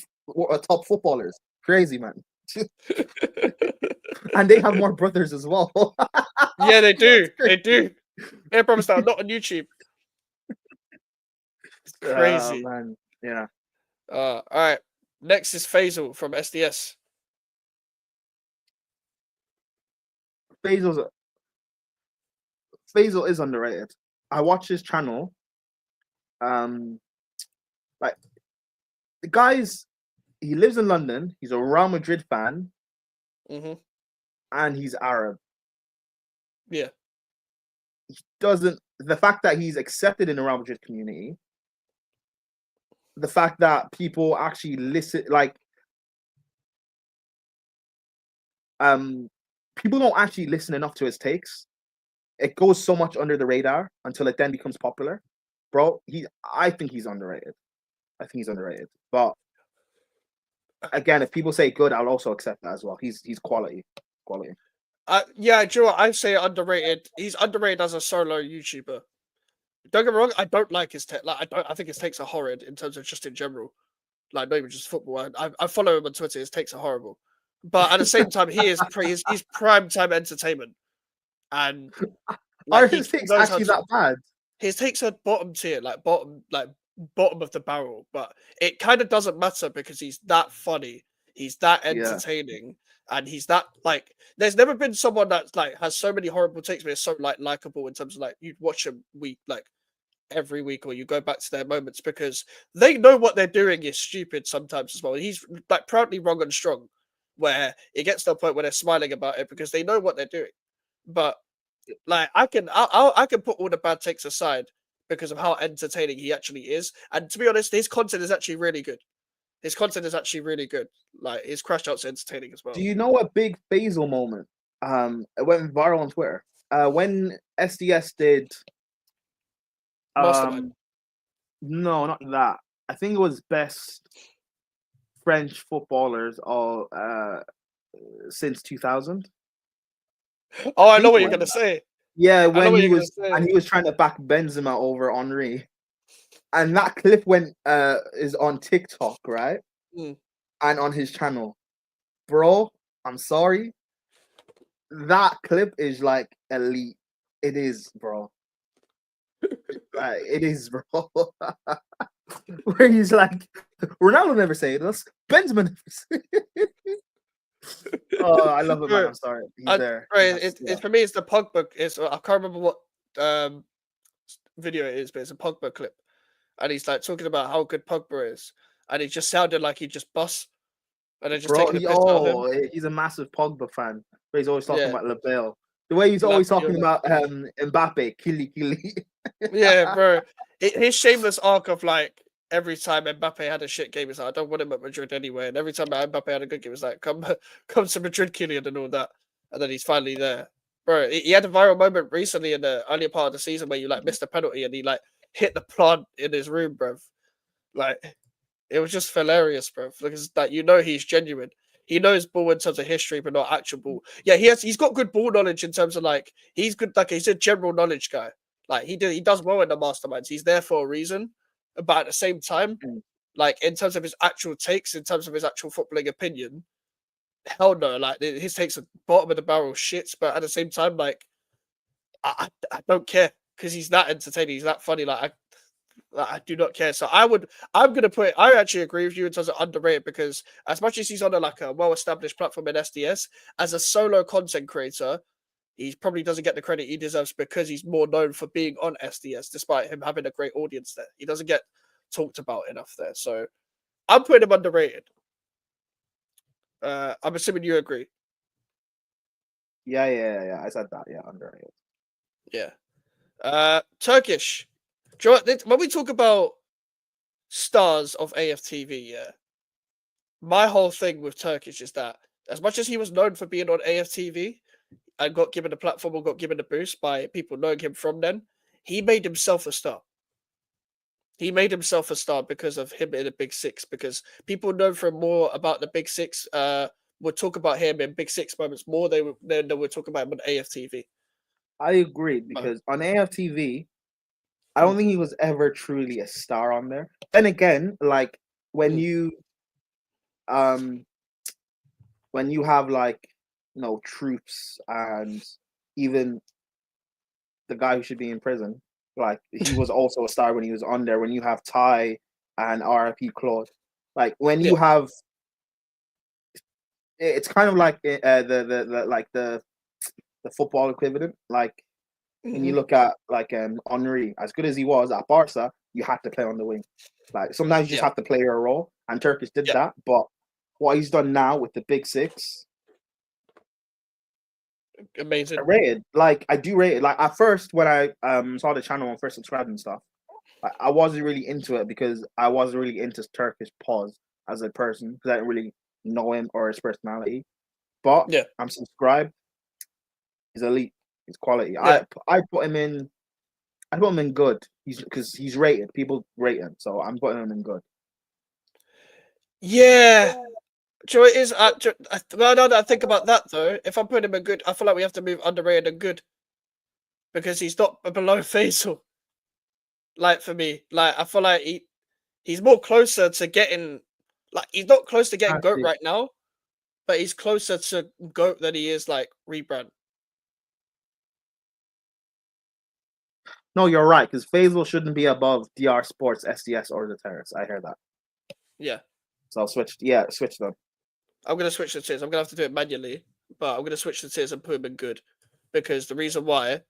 Speaker 2: top footballers. Crazy, man. And they have more brothers as well.
Speaker 1: yeah, they do. They do. They promise that not on YouTube. It's crazy,
Speaker 2: man. Yeah.
Speaker 1: all right. Next is Faisal from SDS.
Speaker 2: Faisal is underrated. I watch his channel. Like the guy's, he lives in London. He's a Real Madrid fan, and he's Arab.
Speaker 1: Yeah.
Speaker 2: He doesn't. The fact that he's accepted in the Real Madrid community, the fact that people actually listen, like, people don't actually listen enough to his takes. It goes so much under the radar until it then becomes popular. Bro, I think he's underrated. But again, if people say good, I'll also accept that as well. He's quality.
Speaker 1: Yeah, do you know what? I'd say underrated. He's underrated as a solo YouTuber. Don't get me wrong, I don't like his take. Like, I think his takes are horrid in terms of just in general. Like, not even just football. I follow him on Twitter. His takes are horrible, but at the same time, he's prime time entertainment. And
Speaker 2: like, are his takes actually that bad?
Speaker 1: His takes are bottom tier, like bottom of the barrel. But it kind of doesn't matter because he's that funny. He's that entertaining. And he's that, like, there's never been someone that like has so many horrible takes, but it's so like likable in terms of like you'd watch them every week, or you go back to their moments because they know what they're doing is stupid sometimes as well. And he's like proudly wrong and strong, where it gets to a point where they're smiling about it because they know what they're doing. But like I can put all the bad takes aside because of how entertaining he actually is. And to be honest, his content is actually really good. Like his crash out's entertaining as well.
Speaker 2: Do you know a big Faisal moment? It went viral on Twitter. When SDS did
Speaker 1: Mastermind.
Speaker 2: No, not that. I think it was best French footballers all since 2000.
Speaker 1: Oh, I know what you're gonna say.
Speaker 2: Yeah, when he was trying to back Benzema over Henry. And that clip is on TikTok, right? And on his channel. Bro, I'm sorry. That clip is like elite. It is, bro. It is, bro. Where he's like, Ronaldo never said this. Benzema never said it. Oh, I love it, man. I'm sorry. He's there.
Speaker 1: It's for me, it's the Pogba. I can't remember what video it is, but it's a Pogba clip. And he's like talking about how good Pogba is. And he just sounded like he just bust. And then just taking the piss out of him.
Speaker 2: He's a massive Pogba fan. But he's always talking about LaBelle. The way he's always talking about Mbappe, Killy.
Speaker 1: Yeah, bro. His shameless arc of like every time Mbappe had a shit game, he's like, I don't want him at Madrid anyway. And every time Mbappe had a good game, it's like, come to Madrid, Kylian, and all that. And then he's finally there. Bro, he had a viral moment recently in the earlier part of the season where you like missed a penalty and he like hit the plant in his room, bro. Like, it was just hilarious, bro. Because that he's genuine. He knows ball in terms of history, but not actual ball. Yeah, he's got good ball knowledge in terms of like he's good, like he's a general knowledge guy. Like he does well in the masterminds. He's there for a reason. But at the same time, like in terms of his actual takes, in terms of his actual footballing opinion, hell no. Like his takes are bottom of the barrel shits. But at the same time, like I don't care because he's that entertaining. He's that funny. Like I do not care. So I actually agree with you in terms of underrated because as much as he's on a well-established platform in SDS, as a solo content creator, he probably doesn't get the credit he deserves because he's more known for being on SDS, despite him having a great audience there. He doesn't get talked about enough there. So I'm putting him underrated. I'm assuming you agree.
Speaker 2: Yeah. I said that. Yeah, underrated.
Speaker 1: Yeah. Turkish. Do you know what, when we talk about stars of AFTV, yeah, my whole thing with Turkish is that as much as he was known for being on AFTV and got given a platform or got given a boost by people knowing him from then, he made himself a star. He made himself a star because of him in the Big Six, because people know from more about the Big Six, would talk about him in Big Six moments more than they would talk about him on AFTV.
Speaker 2: I agree because on AFTV, I don't think he was ever truly a star on there. Then again, like when you um when you have like Troopz and even the guy who should be in prison, like he was also a star when he was on there. When you have Ty and RIP Claude, like when you
Speaker 1: Yeah.
Speaker 2: have, it's kind of like the football equivalent. Like when you
Speaker 1: Mhm.
Speaker 2: look at like Henry, as good as he was at Barca, you had to play on the wing. Like sometimes you just
Speaker 1: Yeah.
Speaker 2: have to play your role, and Turkish did
Speaker 1: Yeah.
Speaker 2: that. But what he's done now with the Big Six, I
Speaker 1: Amazing.
Speaker 2: rate it. Like I do rate it. Like at first when I saw the channel and first subscribed and stuff, I wasn't really into it because I wasn't really into Turkish pause as a person because I didn't really know him or his personality. But
Speaker 1: Yeah.
Speaker 2: I'm subscribed. He's elite. He's quality.
Speaker 1: Yeah.
Speaker 2: I put him in. I put him in good. He's because he's rated. People rate him, so I'm putting him in good.
Speaker 1: Yeah. Do you know what it is? Well, now that I think about that though, if I'm putting him in good, I feel like we have to move underrated and good because he's not below Faisal. Like for me, like I feel like he's more closer to getting, like he's not close to getting GOAT
Speaker 2: Actually,
Speaker 1: right now, but he's closer to GOAT than he is like rebrand.
Speaker 2: no, you're right because Faisal shouldn't be above DR Sports, SDS, or the Terrace. I hear that.
Speaker 1: Yeah.
Speaker 2: So I'll switch. Yeah, switch them.
Speaker 1: I'm gonna switch the tiers. I'm gonna have to do it manually, but I'm gonna switch the tiers and put him in good because the reason why,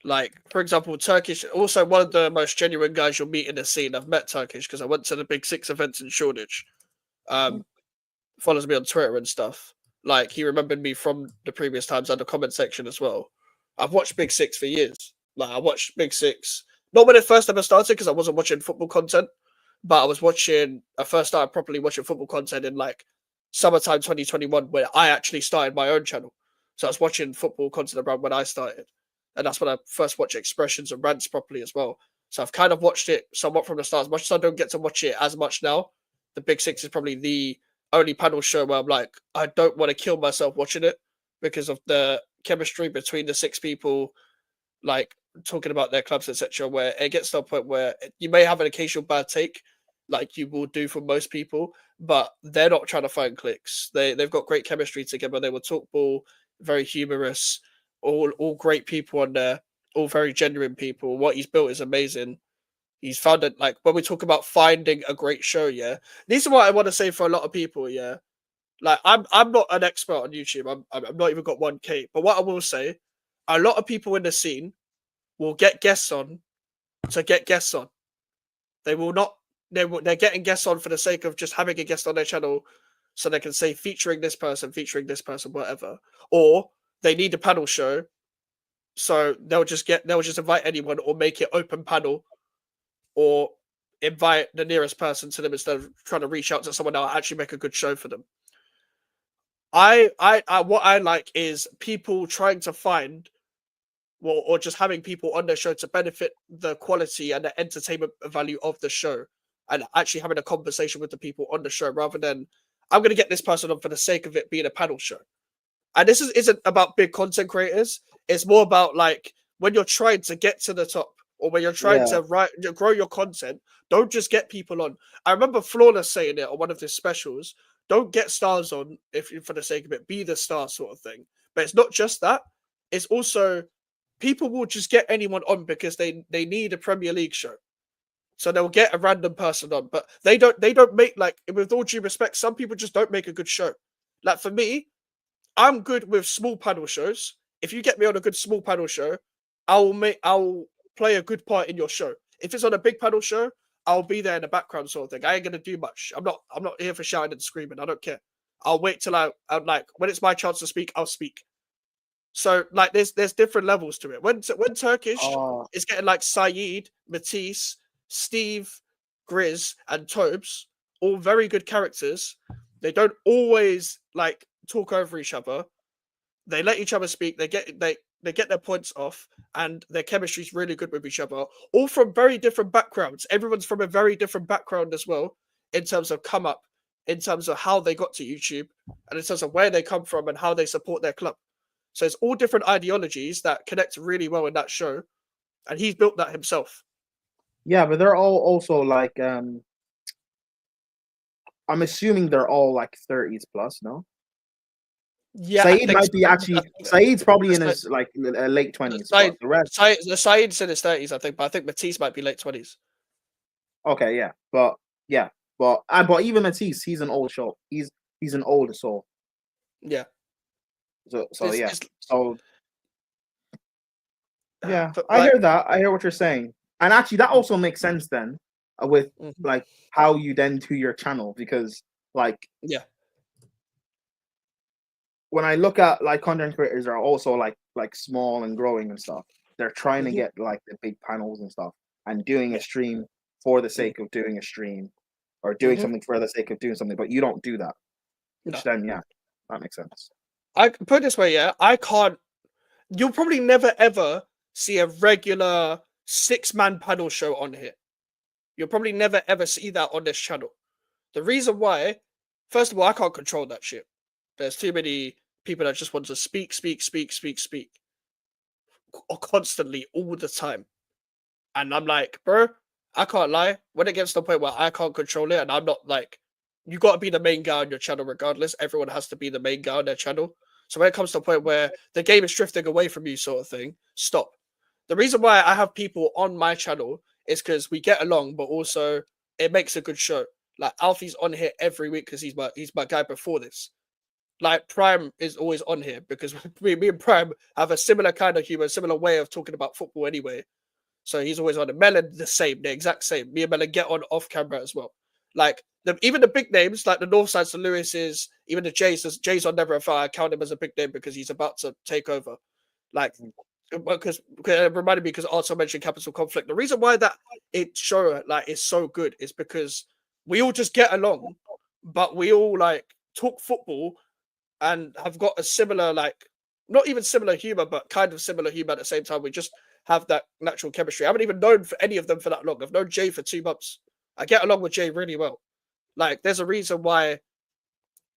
Speaker 1: like for example, Turkish, also one of the most genuine guys you'll meet in the scene. I've met Turkish because I went to the Big Six events in Shoreditch.
Speaker 2: Mm.
Speaker 1: Follows me on Twitter and stuff. Like he remembered me from the previous times and the comment section as well. I've watched Big Six for years. Like I watched Big Six not when it first ever started because I wasn't watching football content, but I was watching. I first started properly watching football content in like summertime 2021 when I actually started my own channel. So I was watching football content around when I started, and that's when I first watched Expressions and Rants properly as well. So I've kind of watched it somewhat from the start. As much as I don't get to watch it as much now, the Big Six is probably the only panel show where I'm like, I don't want to kill myself watching it because of the chemistry between the six people, like talking about their clubs, etc. Where it gets to a point where you may have an occasional bad take, like you will do for most people, but they're not trying to find clicks. They've got great chemistry together. They will talk ball, very humorous, all great people on there, all very genuine people. What he's built is amazing. He's found it like when we talk about finding a great show, yeah. This is what I want to say for a lot of people, yeah. Like I'm not an expert on YouTube. I'm not even got 1K. But what I will say, a lot of people in the scene will get guests on to get guests on. They will not. They're getting guests on for the sake of just having a guest on their channel, so they can say featuring this person, whatever. Or they need a panel show, so they'll just invite anyone or make it open panel or invite the nearest person to them instead of trying to reach out to someone that'll actually make a good show for them. What I like is people trying to find, well, or just having people on their show to benefit the quality and the entertainment value of the show, and actually having a conversation with the people on the show rather than I'm going to get this person on for the sake of it being a panel show. And this isn't about big content creators. It's more about like when you're trying to get to the top or when you're trying
Speaker 2: Yeah,
Speaker 1: to grow your content, don't just get people on. I remember Flawless saying it on one of his specials. Don't get stars on if for the sake of it, be the star sort of thing. But it's not just that. It's also people will just get anyone on because they need a Premier League show. So they'll get a random person on, but they don't make, like, with all due respect, some people just don't make a good show. Like for me, I'm good with small panel shows if you get me on a good small panel show, I'll play a good part in your show. If it's on a big panel show, I'll be there in the background sort of thing. I ain't gonna do much. I'm not here for shouting and screaming. I don't care. I'll wait till I'm like when it's my chance to speak, I'll speak. So like there's different levels to it. When Turkish
Speaker 2: Oh,
Speaker 1: is getting like Saeed, Matisse, Steve, Grizz, and Troopz, all very good characters. They don't always like talk over each other. They let each other speak. They get their points off, and their chemistry is really good with each other. All from very different backgrounds. Everyone's from a very different background as well, in terms of come up, in terms of how they got to YouTube, and in terms of where they come from and how they support their club. So it's all different ideologies that connect really well in that show, and he's built that himself.
Speaker 2: yeah, but they're all also like I'm assuming they're all like 30s plus, no?
Speaker 1: Yeah, I
Speaker 2: Saeed
Speaker 1: think
Speaker 2: might
Speaker 1: so.
Speaker 2: be actually Saeed's probably in his
Speaker 1: Saeed,
Speaker 2: like late 20s, but the rest
Speaker 1: Saeed's in his 30s, I think, but I think Matisse might be late 20s.
Speaker 2: okay, yeah, but even Matisse, he's an old soul. He's an old soul.
Speaker 1: Yeah.
Speaker 2: So
Speaker 1: It's,
Speaker 2: yeah,
Speaker 1: it's,
Speaker 2: so yeah,
Speaker 1: but
Speaker 2: I
Speaker 1: like,
Speaker 2: hear that. I hear what you're saying, and actually that also makes sense then with
Speaker 1: mhm,
Speaker 2: like how you then do your channel because like
Speaker 1: yeah.
Speaker 2: when I look at like content creators are also like small and growing and stuff. They're trying to
Speaker 1: Mhm,
Speaker 2: get like the big panels and stuff and doing a
Speaker 1: yeah.
Speaker 2: stream for the
Speaker 1: Mm,
Speaker 2: sake of doing a stream or doing
Speaker 1: mhm,
Speaker 2: something for the sake of doing something, but you don't do that. Which
Speaker 1: no.
Speaker 2: then yeah, that makes sense.
Speaker 1: I put it this way, yeah. I can't. You'll probably never ever see a regular 6-man panel show on here. You'll probably never ever see that on this channel. The reason why, first of all, I can't control that shit. There's too many people that just want to speak constantly all the time. And I'm like, bro, I can't lie. When it gets to the point where I can't control it, and I'm not like, you got to be the main guy on your channel regardless. Everyone has to be the main guy on their channel. So when it comes to the point where the game is drifting away from you, sort of thing, stop. The reason why I have people on my channel is because we get along, but also it makes a good show. Like Alfie's on here every week because he's my guy before this. Like Prime is always on here because me and Prime have a similar kind of humor, similar way of talking about football anyway. So he's always on it. Melon, the same, the exact same. Me and Melon get on off camera as well. Like even the big names, like the Northside St. Lewis's, even the Jay's on Never a Fire. I count him as a big name because he's about to take over. Like, because it reminded me because also mentioned Capital Conflict. The reason why that it show like is so good is because we all just get along, but we all like talk football and have got a similar like not even similar humor, but kind of similar humor at the same time. We just have that natural chemistry. I haven't even known for any of them for that long. I've known Jay for 2 months. I get along with Jay really well. Like, there's a reason why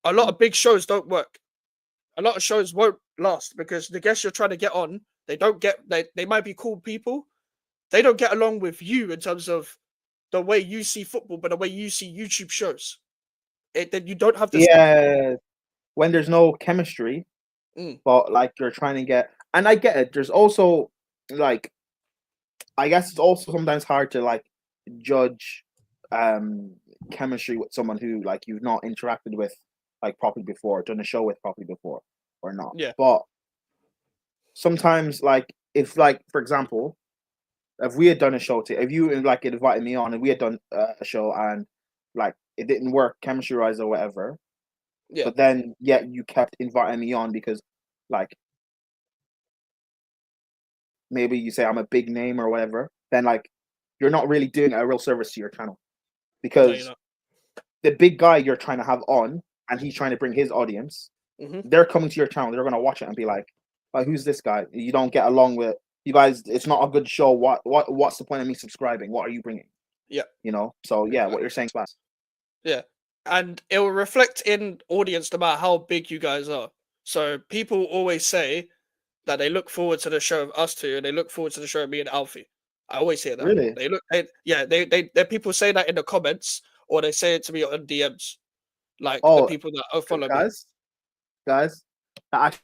Speaker 1: a lot of big shows don't work. A lot of shows won't last because the guests you're trying to get on, they might be cool people. They don't get along with you in terms of the way you see football, but the way you see YouTube shows. Then you don't have this.
Speaker 2: Yeah, when there's no chemistry,
Speaker 1: Mm,
Speaker 2: but like you're trying to get, and I get it. There's also like, I guess it's also sometimes hard to like judge um chemistry with someone who like you've not interacted with like properly before, done a show with properly before, or not.
Speaker 1: yeah,
Speaker 2: But sometimes, like if like for example, if we had done a show to, if you like invited me on and we had done a show and like it didn't work chemistry wise or whatever,
Speaker 1: yeah,
Speaker 2: but then yet you kept inviting me on because like maybe you say I'm a big name or whatever, then like you're not really doing a real service to your channel
Speaker 1: no, you're
Speaker 2: because
Speaker 1: not.
Speaker 2: the big guy you're trying to have on and he's trying to bring his audience,
Speaker 1: Hmm.
Speaker 2: they're coming to your channel, they're gonna watch it and be like, who's this guy? You don't get along with you guys, it's not a good show. What's the point of me subscribing? What are you bringing?
Speaker 1: Yeah,
Speaker 2: You know? So yeah, what
Speaker 1: exactly.
Speaker 2: you're saying is fast.
Speaker 1: Yeah. And it will reflect in audience no matter how big you guys are. So people always say that they look forward to the show of us two and they look forward to the show of me and Alfie. I always hear that.
Speaker 2: Really?
Speaker 1: Yeah, people say that in the comments or they say it to me on DMs, like the
Speaker 2: Oh,
Speaker 1: people that follow me.
Speaker 2: guys, guys, that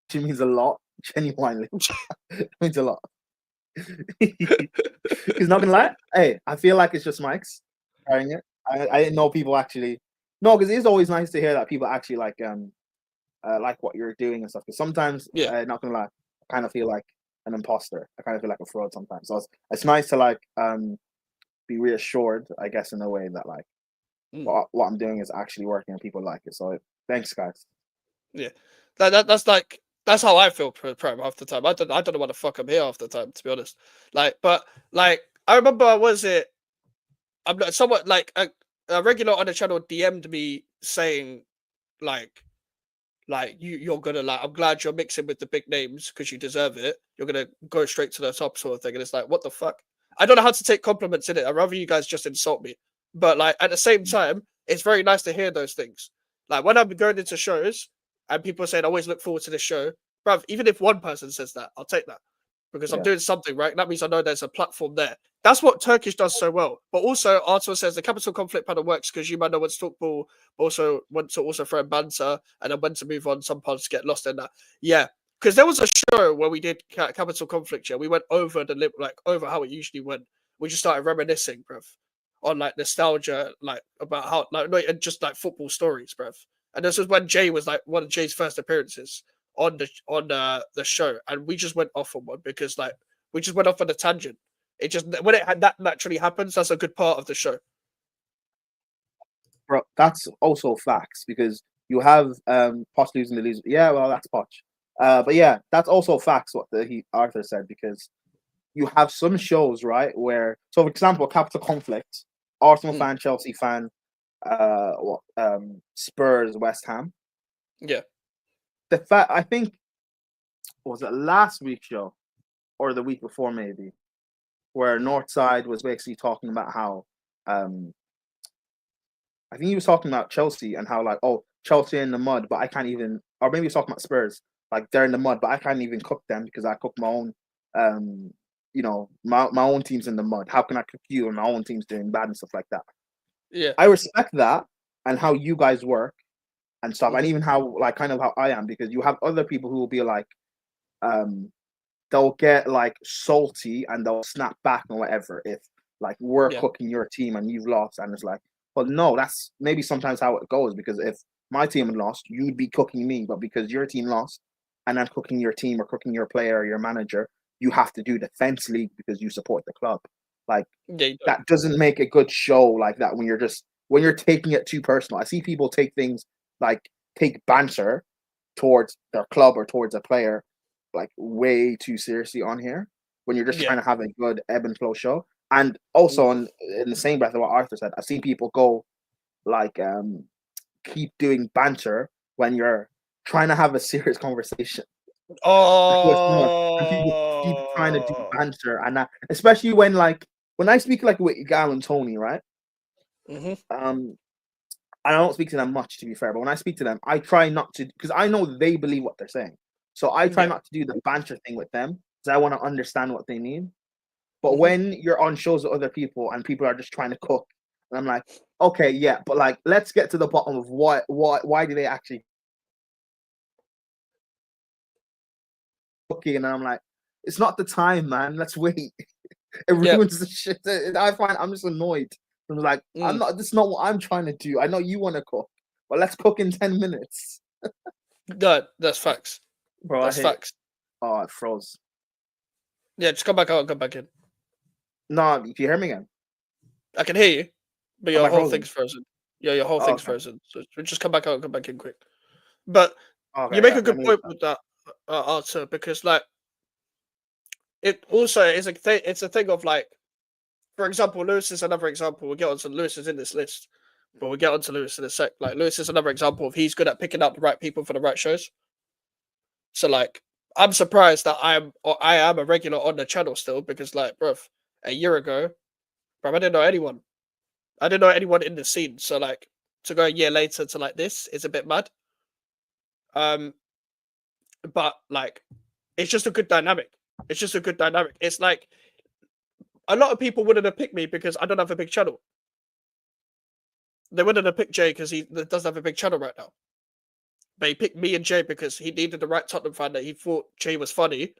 Speaker 2: actually means a lot. Genuinely, it means a lot. He's not gonna lie. Hey, I feel like it's just Mike's carrying it. I didn't know people actually. No, because it's always nice to hear that people actually like like what you're doing and stuff. Because sometimes,
Speaker 1: Yeah.
Speaker 2: not gonna lie, I kind of feel like an imposter. I kind of feel like a fraud sometimes. So it's nice to like be reassured, I guess, in a way that like what I'm doing is actually working and people like it. So thanks, guys.
Speaker 1: Yeah, that's how I feel Prem half the time. I don't know what the fuck I'm here half the time, to be honest. Like, but like I remember, was it? I'm not somewhat like a regular on the channel DM'd me saying like you're gonna like I'm glad you're mixing with the big names because you deserve it. You're gonna go straight to the top sort of thing, and it's like what the fuck. I don't know how to take compliments in it. I'd rather you guys just insult me. But like at the same time, it's very nice to hear those things. Like when I'm going into shows and people saying I always look forward to this show, bruv, even if one person says that, I'll take that. Because I'm
Speaker 2: Yeah,
Speaker 1: doing something, right? That means I know there's a platform there. That's what Turkish does so well. But also, Arthur says the capital conflict panel works because you might know when to talk ball, also want to also throw in banter, and then when to move on. Some parts get lost in that. Yeah, because there was a show where we did capital conflict. Yeah, we went over the like over how it usually went. We just started reminiscing, bruv, on like nostalgia, like about how like no, and just like football stories, bruv. And this was when Jay was like one of Jay's first appearances on the show, and we just went off on one because like we just went off on a tangent. It just when it had that naturally happens, that's a good part of the show.
Speaker 2: bro. That's also facts because you have Poch losing the lose. Yeah, well, that's Poch. But yeah, that's also facts what Arthur said because you have some shows right where, so for example, Capital Conflict, Arsenal fan, Chelsea fan, Spurs, West Ham.
Speaker 1: Yeah.
Speaker 2: The fact I think was it last week's show or the week before maybe, where Northside was basically talking about how I think he was talking about Chelsea and how like, oh, Chelsea in the mud, but I can't even, or maybe he was talking about Spurs, like they're in the mud, but I can't even cook them because I cook my own my own team's in the mud. How can I cook you and my own team's doing bad and stuff like that?
Speaker 1: Yeah.
Speaker 2: I respect that and how you guys work and stuff, and even how like kind of how I am, because you have other people who will be like, they'll get like salty and they'll snap back or whatever if like we're cooking your team and you've lost, and it's like, well, no, that's maybe sometimes how it goes, because if my team had lost, you'd be cooking me, but because your team lost and I'm cooking your team or cooking your player or your manager, you have to do defense league because you support the club. Like that doesn't make a good show like that when you're taking it too personal. I see people take things like take banter towards their club or towards a player like way too seriously on here when you're just trying to have a good ebb and flow show. And also in the same breath of what Arthur said, I've seen people go like keep doing banter when you're trying to have a serious conversation. And people keep trying to do
Speaker 1: Oh.
Speaker 2: banter, and especially when I speak like with Gal and Tony, right? I don't speak to them much, to be fair, but when I speak to them, I try not to, because I know they believe what they're saying. So I try not to do the banter thing with them because I want to understand what they mean. But when you're on shows with other people and people are just trying to cook, and I'm like, okay, yeah, but like, let's get to the bottom of why do they actually cooking? And I'm like, it's not the time, man. Let's wait. It ruins the shit. I'm just annoyed. I'm like, I'm not. This is not what I'm trying to do. I know you want to cook, but let's cook in 10 minutes.
Speaker 1: No, that's facts.
Speaker 2: Bro,
Speaker 1: that's facts.
Speaker 2: Oh, it froze.
Speaker 1: Yeah, just come back out and come back in.
Speaker 2: No, do you hear me again?
Speaker 1: I can hear you, but your whole
Speaker 2: frozen?
Speaker 1: thing's frozen. Yeah, your whole thing's
Speaker 2: Okay.
Speaker 1: frozen. So just come back out and come back in quick. But
Speaker 2: Okay,
Speaker 1: you make
Speaker 2: yeah,
Speaker 1: a good point with that, Arthur, because like it also is it's a thing of like, for example, Lewis is another example. We'll get onto Lewis is in this list, but we'll get onto Lewis in a sec. Like Lewis is another example of he's good at picking up the right people for the right shows. So like I'm surprised that I am a regular on the channel still, because like, bruv, a year ago, bruv, I didn't know anyone. I didn't know anyone in the scene. So like to go a year later to like this is a bit mad. But like it's just a good dynamic. It's just a good dynamic. It's like a lot of people wouldn't have picked me because I don't have a big channel. They wouldn't have picked Jay because he doesn't have a big channel right now. But he picked me and Jay because he needed the right Tottenham fan that he thought Jay was funny.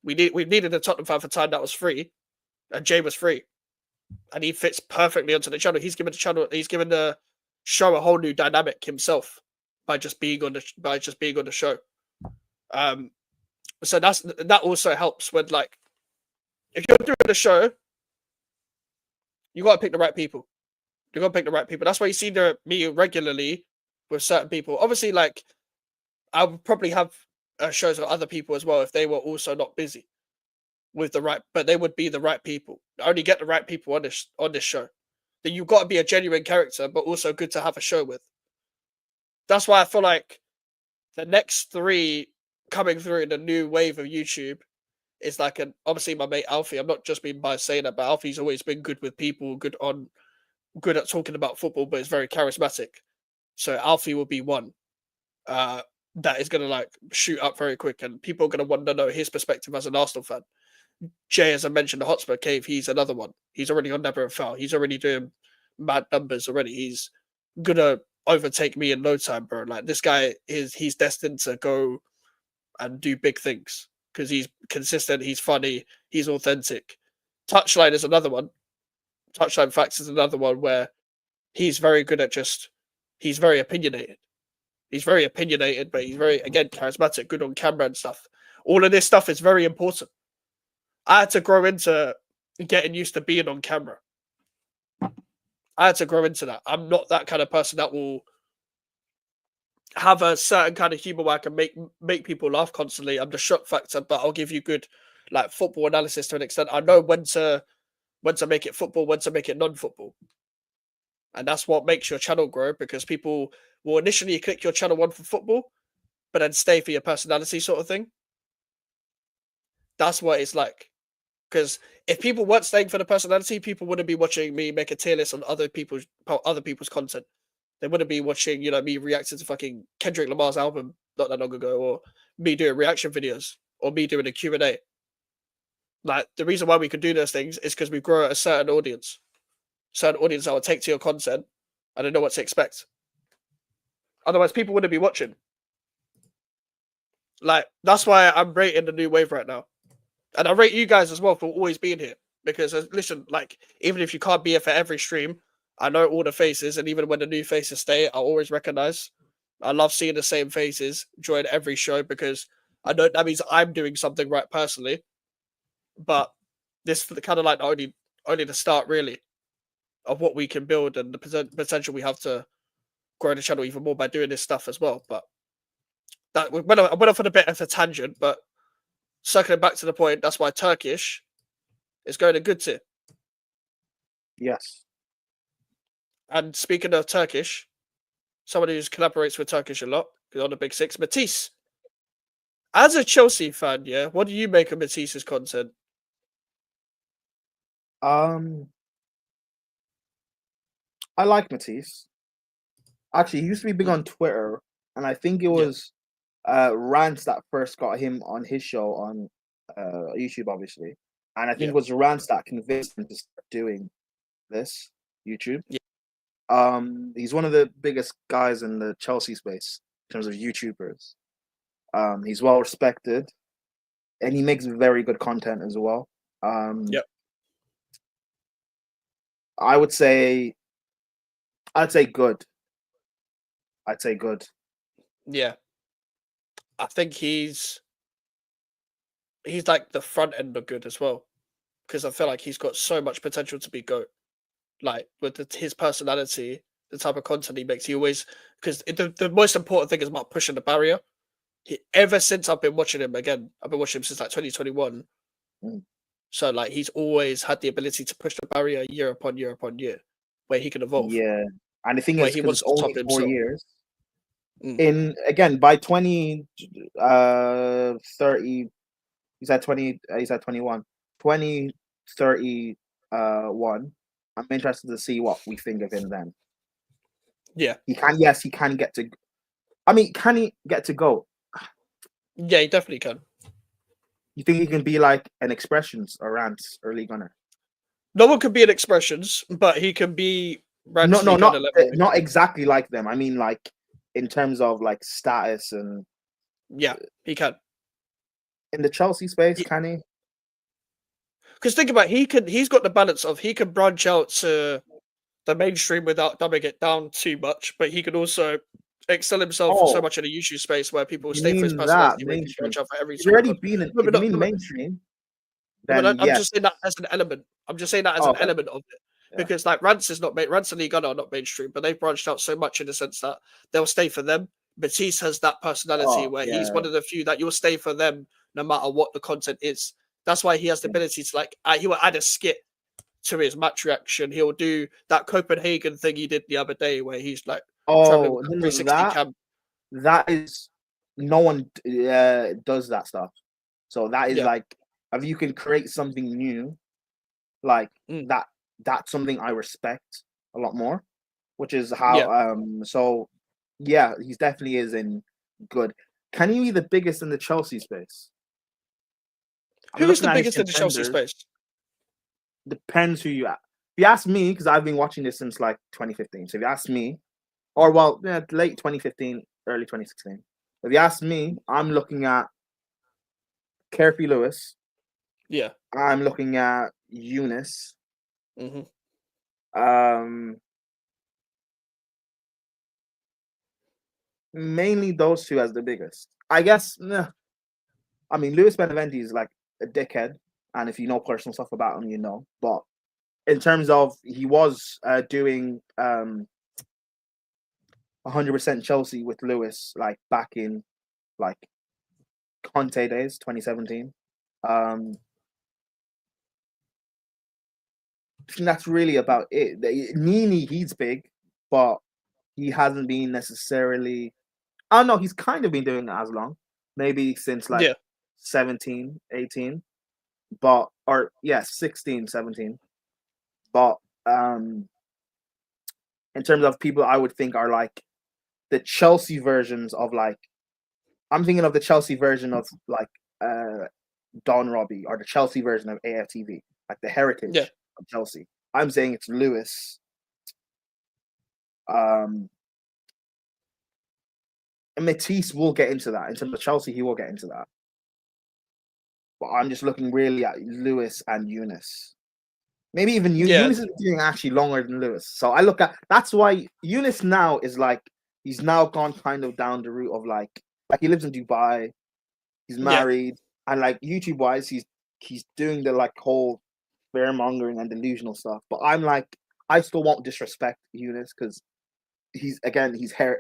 Speaker 1: We needed a Tottenham fan for time that was free, and Jay was free, and he fits perfectly onto the channel. He's given the show a whole new dynamic himself. by just being on the show. So that also helps when, like, if you're doing a show, you gotta pick the right people. You gotta pick the right people. That's why you see me regularly with certain people. Obviously, like, I would probably have shows with other people as well if they were also not busy with the right, but they would be the right people. I only get the right people on this show. Then you've got to be a genuine character, but also good to have a show with. That's why I feel like the next three coming through in the new wave of YouTube is like obviously my mate Alfie. I'm not just being by saying that, but Alfie's always been good with people, good at talking about football, but is very charismatic. So Alfie will be one that is gonna like shoot up very quick, and people are gonna want to know his perspective as an Arsenal fan. Jay, as I mentioned, the Hotspur Cave, he's another one. He's already on Never and Foul. He's already doing mad numbers already. He's gonna overtake me in no time, bro. Like, this guy he's destined to go and do big things because he's consistent, he's funny, he's authentic. Touchline is another one. Touchline Facts is another one where he's very good at he's very opinionated. He's very opinionated, but he's very, again, charismatic, good on camera and stuff. All of this stuff is very important. I had to grow into getting used to being on camera. I had to grow into that. I'm not that kind of person that will have a certain kind of humor where I can make people laugh constantly. I'm the shock factor, but I'll give you good, like, football analysis to an extent. I know when to make it football, when to make it non-football. And that's what makes your channel grow, because people will initially click your channel on for football, but then stay for your personality sort of thing. That's what it's like. Because if people weren't staying for the personality, people wouldn't be watching me make a tier list on other people's content. They wouldn't be watching, me reacting to fucking Kendrick Lamar's album not that long ago, or me doing reaction videos, or me doing a Q&A. Like, the reason why we can do those things is because we grow at a certain audience that will take to your content and they know what to expect. Otherwise, people wouldn't be watching. Like, that's why I'm rating the new wave right now. And I rate you guys as well for always being here. Because, listen, like, even if you can't be here for every stream, I know all the faces, and even when the new faces stay, I always recognize. I love seeing the same faces join every show, because I know that means I'm doing something right personally. But this is kind of like only the start, really, of what we can build and the potential we have to grow the channel even more by doing this stuff as well. But I went off on a bit of a tangent, but circling back to the point, that's why Turkish is going a good tier.
Speaker 2: Yes.
Speaker 1: And speaking of Turkish, someone who collaborates with Turkish a lot, on the Big Six, Matisse. As a Chelsea fan, yeah, what do you make of Matisse's content?
Speaker 2: I like Matisse. Actually, he used to be big on Twitter, and I think it was Rants that first got him on his show on YouTube, obviously. And I think it was Rants that convinced him to start doing this YouTube.
Speaker 1: Yeah.
Speaker 2: He's one of the biggest guys in the Chelsea space in terms of YouTubers. He's well respected, and he makes very good content as well. I'd say good. I'd say good.
Speaker 1: Yeah. I think he's like the front end of good as well, because I feel like he's got so much potential to be GOAT. Like, with his personality, the type of content he makes, he always, because the most important thing is about pushing the barrier. Ever since I've been watching him, again, I've been watching him since like 2021. So, like, he's always had the ability to push the barrier year upon year upon year, where he can evolve.
Speaker 2: Yeah, and the thing is,
Speaker 1: he wants
Speaker 2: it's
Speaker 1: to top
Speaker 2: only 4
Speaker 1: himself.
Speaker 2: years. In again by 2030, he's at 20. He's at 21. 2031. I'm interested to see what we think of him then.
Speaker 1: Yeah,
Speaker 2: he can. Yes, he can get to. I mean, can he get to go?
Speaker 1: Yeah, he definitely can.
Speaker 2: You think he can be like an Expressions or Rants or League Gunner?
Speaker 1: No one can be an Expressions, but he can be Rants.
Speaker 2: No, not exactly like them. I mean, like, in terms of like status and.
Speaker 1: Yeah, he can.
Speaker 2: In the Chelsea space, can he?
Speaker 1: Because think about it, he's got the balance of, he can branch out to the mainstream without dumbing it down too much, but he can also excel himself so
Speaker 2: Oh,
Speaker 1: much in the YouTube space where people
Speaker 2: you
Speaker 1: stay for his
Speaker 2: mean that
Speaker 1: personality when people
Speaker 2: mainstream?
Speaker 1: watch out for every
Speaker 2: He's
Speaker 1: single
Speaker 2: already
Speaker 1: con.
Speaker 2: been in.
Speaker 1: No, but
Speaker 2: If you
Speaker 1: no,
Speaker 2: mean
Speaker 1: no, but
Speaker 2: mainstream,
Speaker 1: no, but
Speaker 2: then
Speaker 1: I'm just
Speaker 2: yes.
Speaker 1: saying that as an element. I'm just saying that as
Speaker 2: Oh,
Speaker 1: an
Speaker 2: okay.
Speaker 1: element of it
Speaker 2: Yeah.
Speaker 1: because like Rants is not Rants and Gunnar are not mainstream, but they've branched out so much in the sense that they'll stay for them. Batiste has that personality
Speaker 2: Oh,
Speaker 1: where he's
Speaker 2: yeah.
Speaker 1: one of the few that you'll stay for them no matter what the content is. That's why he has the
Speaker 2: Yeah.
Speaker 1: ability to like he will add a skit to his match reaction. He'll do that Copenhagen thing he did the other day where he's like traveling with
Speaker 2: Oh,
Speaker 1: a
Speaker 2: no, no,
Speaker 1: 360 cam.
Speaker 2: that is no one does that stuff. So that is
Speaker 1: Yeah.
Speaker 2: like if you can create something new, like
Speaker 1: Mm.
Speaker 2: that, that's something I respect a lot more. Which is
Speaker 1: Yeah.
Speaker 2: how so yeah, he's definitely is in good. Can he be the biggest in the Chelsea space? I'm
Speaker 1: Who is
Speaker 2: looking
Speaker 1: the
Speaker 2: at his
Speaker 1: biggest in the Chelsea
Speaker 2: contenders.
Speaker 1: space?
Speaker 2: Depends who you ask. If you ask me, because I've been watching this since like 2015. So if you ask me, or well, yeah, late 2015, early 2016. If you ask me, I'm looking at Carefree Lewis.
Speaker 1: Yeah.
Speaker 2: I'm looking at Eunice.
Speaker 1: Hmm.
Speaker 2: Um, Mainly those two as the biggest. I guess. I mean, Lewis Beneventi is like a dickhead, and if you know personal stuff about him, you know. But in terms of he was doing 100% Chelsea with Lewis, like back in like Conte days, 2017. Um, I think that's really about it. Nini, he's big, but he hasn't been necessarily. I don't know. He's kind of been doing it as long, maybe since like
Speaker 1: Yeah.
Speaker 2: 17, 18, but or yeah, 16, 17. But um, in terms of people, I would think are like the Chelsea versions of like I'm thinking of the Chelsea version of like Don Robbie or the Chelsea version of AFTV, like the
Speaker 1: Yeah.
Speaker 2: heritage of Chelsea. I'm saying it's Lewis. Um, and Matisse will get into that. In terms of Chelsea, he will get into that. But I'm just looking really at Lewis and Eunice. Maybe even
Speaker 1: Yeah.
Speaker 2: Eunice is doing actually longer than Lewis. So I look at that's why Eunice now is like he's now gone kind of down the route of like he lives in Dubai, he's
Speaker 1: Yeah.
Speaker 2: married, and like YouTube wise, he's doing the like whole fear mongering and delusional stuff. But I'm like, I still won't disrespect Eunice because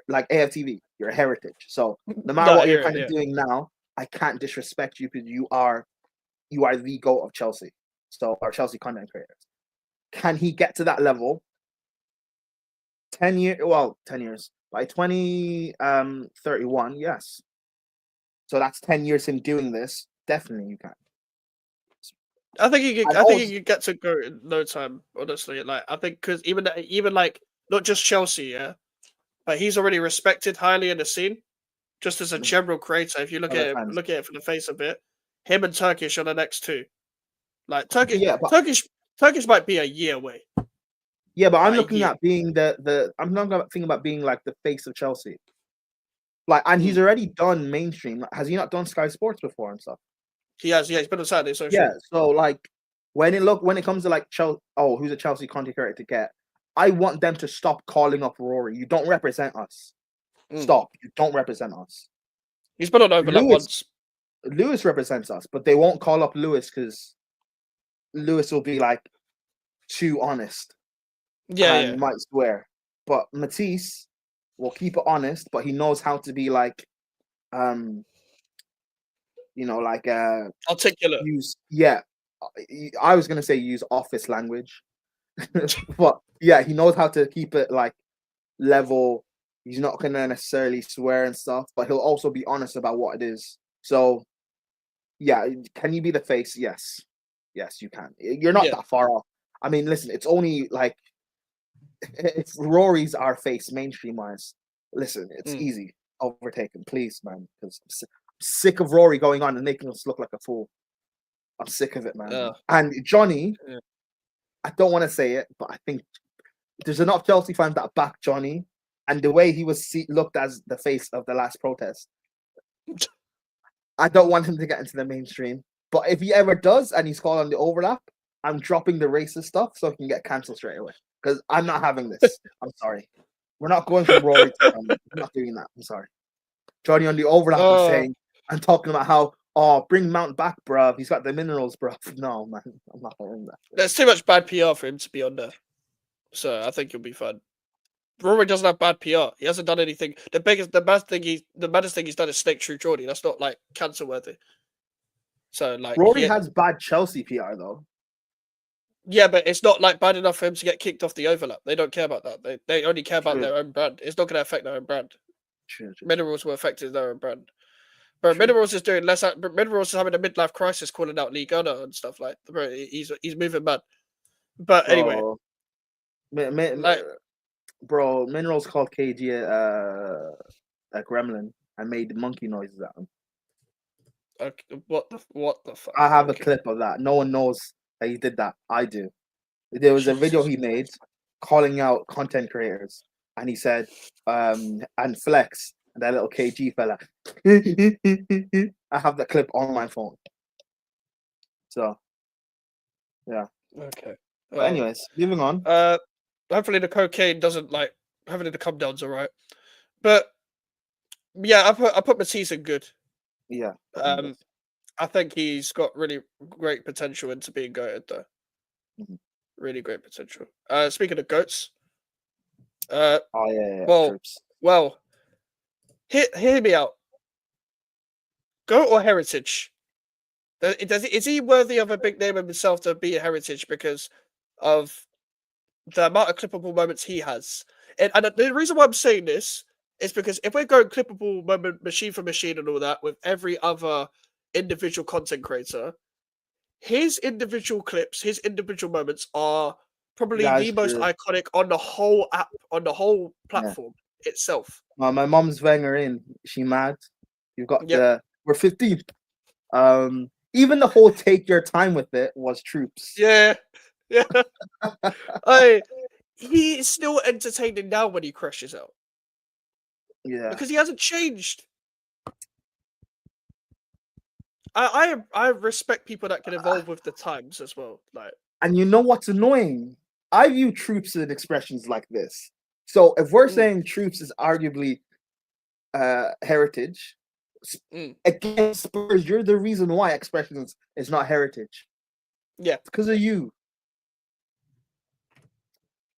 Speaker 2: like AFTV, you're a heritage. So no matter
Speaker 1: No, I
Speaker 2: what you're
Speaker 1: hear it.
Speaker 2: kind of
Speaker 1: Yeah.
Speaker 2: doing now, I can't disrespect you because you are the goat of Chelsea. So our Chelsea content creators. Can he get to that level? 10 years. By 2031, yes. So that's 10 years him doing this. Definitely you can.
Speaker 1: I think he could.
Speaker 2: And
Speaker 1: I think he
Speaker 2: also,
Speaker 1: could get to go in no time. Honestly, like I think because even like not just Chelsea, yeah, but he's already respected highly in the scene. Just as a general creator, if you
Speaker 2: other times.
Speaker 1: look at it from the face of it, him and Turkish are the next two. Like
Speaker 2: Yeah, but
Speaker 1: Turkish might be a year away.
Speaker 2: I'm
Speaker 1: Like a
Speaker 2: looking
Speaker 1: year.
Speaker 2: at being the I'm not thinking about being like the face of Chelsea. Like, and he's
Speaker 1: Mm.
Speaker 2: already done mainstream. Has he not done Sky Sports before and stuff?
Speaker 1: He has. Yeah, he's been on Saturday
Speaker 2: Yeah.
Speaker 1: Social.
Speaker 2: So like, when it comes to like Chelsea, oh, who's a Chelsea content creator to get? I want them to stop calling up Rory. You don't represent us.
Speaker 1: Mm.
Speaker 2: Stop. You don't represent us.
Speaker 1: He's been on overlap
Speaker 2: Lewis
Speaker 1: once.
Speaker 2: Lewis represents us, but they won't call up Lewis because Lewis will be like too honest
Speaker 1: Yeah,
Speaker 2: and
Speaker 1: yeah,
Speaker 2: might swear. But Matisse will keep it honest, but he knows how to be like um like
Speaker 1: articulate.
Speaker 2: use I was gonna say use office language. But yeah, he knows how to keep it like level. He's not gonna necessarily swear and stuff, but he'll also be honest about what it is. So yeah, can you be the face? Yes. Yes, you can. You're not
Speaker 1: Yeah.
Speaker 2: that far off. I mean, listen, it's only like if Rory's our face mainstream wise, listen, it's
Speaker 1: Mm.
Speaker 2: easy. Overtaken, please, man. Because I'm sick of Rory going on and making us look like a fool. I'm sick of it, man.
Speaker 1: Uh,
Speaker 2: And Johnny,
Speaker 1: yeah.
Speaker 2: I don't want to say it, but I think there's enough Chelsea fans that back Johnny, and the way he was looked as the face of the last protest. I don't want him to get into the mainstream. But if he ever does and he's called on the overlap, I'm dropping the racist stuff so he can get cancelled straight away. Because I'm not having this. I'm sorry. We're not going from Rory to Johnny. We're not doing that. I'm sorry. Johnny on the overlap and saying and talking about how bring Mount back, bruv. He's got the minerals, bruv. No, man, I'm not doing that.
Speaker 1: There's too much bad PR for him to be on there, so I think he'll be fun. Rory doesn't have bad PR. He hasn't done anything. The baddest thing he's done is snake through Jordy. That's not like cancer worthy. So like
Speaker 2: Rory has bad Chelsea PR though.
Speaker 1: Yeah, but it's not like bad enough for him to get kicked off the overlap. They don't care about that. They only care about their own brand. It's not going to affect their own brand.
Speaker 2: True.
Speaker 1: Minerals will affect their own brand. But Minerals is doing less. Minerals is having a midlife crisis, calling out Lee Gunner and stuff like. Bro, he's moving mad. But anyway,
Speaker 2: bro, Minerals called KG a gremlin and made monkey noises at him.
Speaker 1: Okay, what the fuck?
Speaker 2: I have a clip of that. No one knows that he did that. I do. There was a video he made calling out content creators, and he said, and Flex, and that little KG fella. I have that clip on my phone. So, yeah.
Speaker 1: Okay.
Speaker 2: But anyways, moving on.
Speaker 1: Hopefully the cocaine doesn't hopefully the come down's alright. But yeah, I put Matisse in good.
Speaker 2: Yeah.
Speaker 1: I think he's got really great potential into being goated though.
Speaker 2: Mm-hmm.
Speaker 1: Really great potential. Speaking of goats.
Speaker 2: Yeah.
Speaker 1: Well, hear me out. Goat or heritage? Is he worthy of a big name of himself to be a heritage because of the amount of clippable moments he has? And the reason why I'm saying this is because if we're going clippable moment, machine for machine and all that with every other individual content creator, his individual clips, his individual moments are probably the most iconic on the whole app, on the whole platform itself.
Speaker 2: My mom's Wenger in. She mad. You've got we're 15th. Even the whole take your time with it was Troopz.
Speaker 1: Yeah. He is still entertaining now when he crashes out.
Speaker 2: Yeah.
Speaker 1: Because he hasn't changed. I respect people that can evolve with the times as well. Like,
Speaker 2: and you know what's annoying? I view Troopz in expressions like this. So if we're saying Troopz is arguably heritage, against Spurs, you're the reason why expressions is not heritage.
Speaker 1: Yeah,
Speaker 2: it's because of you.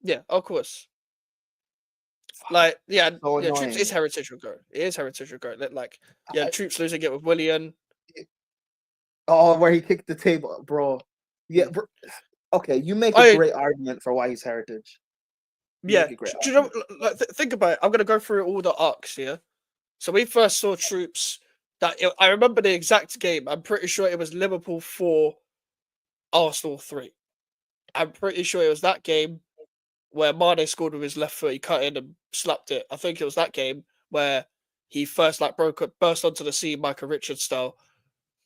Speaker 1: Yeah, of course. Like, Troopz is heritage regard. It is heritage regard. Like, Troopz losing it with Willian.
Speaker 2: Oh, where he kicked the table, bro. Yeah, bro. Okay, you make a great argument for why he's heritage.
Speaker 1: Do you know? Like, think about it. I'm gonna go through all the arcs here. So we first saw Troopz. I remember the exact game. I'm pretty sure it was Liverpool 4, Arsenal 3. I'm pretty sure it was that game where Mane scored with his left foot. He cut in and slapped it. I think it was that game where he first burst onto the scene, Michael Richards style,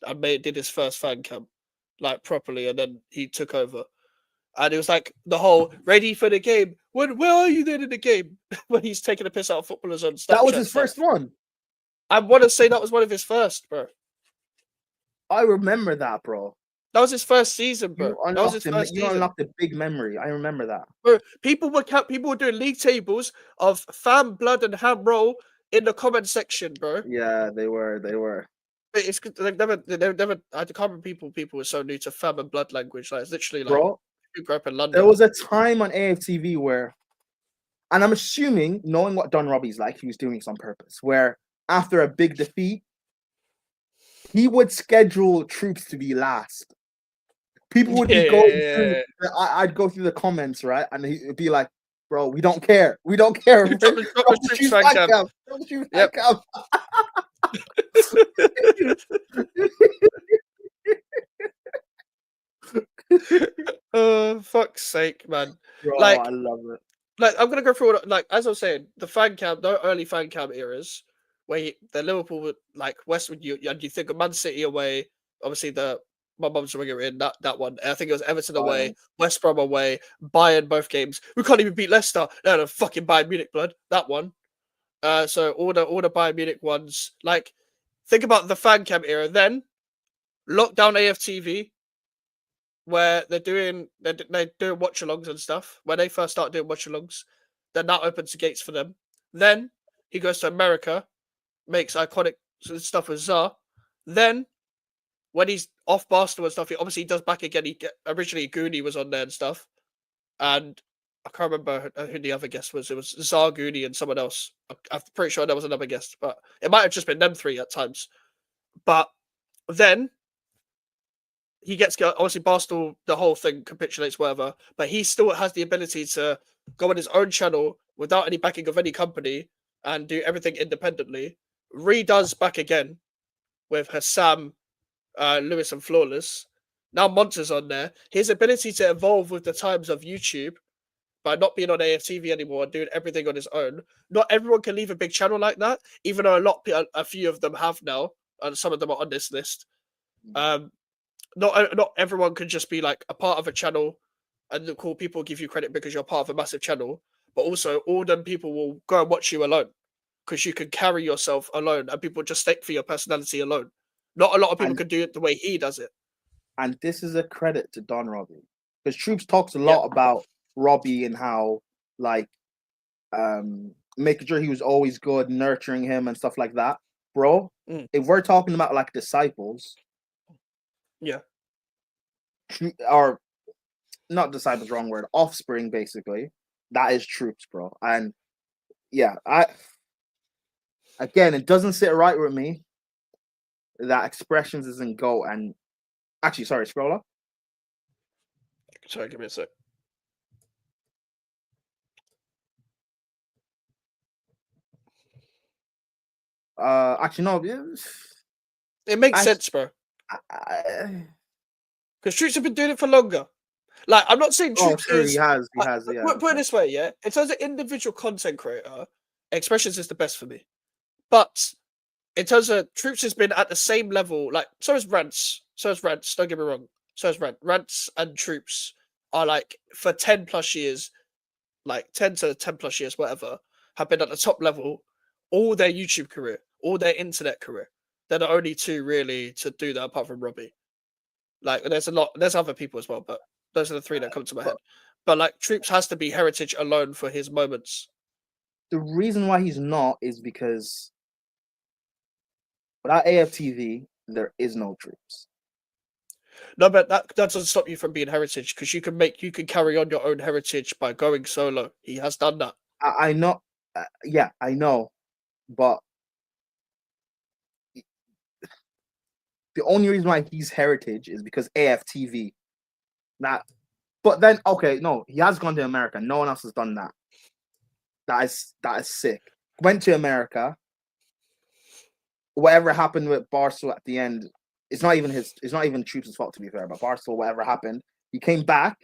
Speaker 1: and did his first fan cam, like properly, and then he took over. And it was like the whole ready for the game. Where are you then in the game? When he's taking a piss out of footballers on Snapchat.
Speaker 2: That was his first one.
Speaker 1: I want to say that was one of his first, bro.
Speaker 2: I remember that, bro.
Speaker 1: That was his first season, bro. That was his first season.
Speaker 2: You unlocked a big memory. I remember that.
Speaker 1: Bro, people were doing league tables of fam, blood, and ham roll in the comment section, bro.
Speaker 2: Yeah, they were.
Speaker 1: It's they never. I can't remember people were so new to fam and blood language. Like, it's literally like,
Speaker 2: bro,
Speaker 1: you grew up in London.
Speaker 2: There was a time on AFTV where, and I'm assuming, knowing what Don Robbie's like, he was doing this on purpose, where after a big defeat, he would schedule Troopz to be last. People would be going through. I'd go through the comments, right, and he'd be like, "Bro, we don't care. We don't care. Drop the Troopz fan cam.
Speaker 1: Oh, fuck's sake, man.
Speaker 2: Bro,
Speaker 1: like,
Speaker 2: I love it.
Speaker 1: Like, I'm gonna go through as I was saying, the fan cam, the early fan cam eras, where the Liverpool would like Westwood, you think of Man City away, obviously my mum's winger in that one. I think it was Everton away, West Brom away, Bayern both games. We can't even beat Leicester. No, fucking Bayern Munich blood. That one. So all the Bayern Munich ones. Like, think about the fan cam era. Then lockdown AFTV, where they're doing watch-alongs and stuff. When they first started doing watch-alongs, then that opens the gates for them. Then he goes to America, makes iconic stuff with Czar. Then when he's off Barstool and stuff, he obviously does back again. Originally Goonie was on there and stuff, and I can't remember who the other guest was. It was Czar, Goonie, and someone else. I'm pretty sure there was another guest, but it might have just been them three at times. But then he gets obviously Barstool, the whole thing capitulates, whatever. But he still has the ability to go on his own channel without any backing of any company and do everything independently. Redoes back again with Hassam, Lewis, and Flawless. Now Monter's on there. His ability to evolve with the times of YouTube by not being on AFTV anymore and doing everything on his own. Not everyone can leave a big channel like that, even though a few of them have now, and some of them are on this list. Not everyone can just be like a part of a channel and the cool people give you credit because you're part of a massive channel, but also all them people will go and watch you alone because you can carry yourself alone and people just stick for your personality alone. Not a lot of people can do it the way he does it.
Speaker 2: And this is a credit to Don Robbie, because Troopz talks a lot about Robbie and how like making sure he was always good, nurturing him and stuff like that. Bro, if we're talking about like disciples, or not disciples, wrong word, offspring, basically, that is Troopz, bro. And yeah, again, it doesn't sit right with me that Expressions isn't GOAT. And actually, sorry, scroll up.
Speaker 1: Sorry, give me a sec.
Speaker 2: Actually, no.
Speaker 1: It makes sense, bro. Because Troopz have been doing it for longer. Like, I'm not saying Troopz is...
Speaker 2: He has, yeah.
Speaker 1: Put it this way, yeah? In terms of individual content creator, Expressions is the best for me. But in terms of Troopz has been at the same level, like, so is Rants. Don't get me wrong. So is Rants. Rants and Troopz are like, for 10 plus years, like 10 to 10 plus years, whatever, have been at the top level all their YouTube career, all their internet career. They're the only two really to do that apart from Robbie. Like, there's other people as well, but those are the three that come to my head. But like, Troopz has to be heritage alone for his moments.
Speaker 2: The reason why he's not is because without AFTV, there is no Troopz.
Speaker 1: No, but that doesn't stop you from being heritage, because you can carry on your own heritage by going solo. He has done that.
Speaker 2: I know, yeah, I know, but the only reason why he's heritage is because AFTV. But then, okay, no, he has gone to America. No one else has done that. That is sick. Went to America. Whatever happened with Barstool at the end, it's not even Troopz' fault, to be fair. But Barstool, whatever happened, he came back,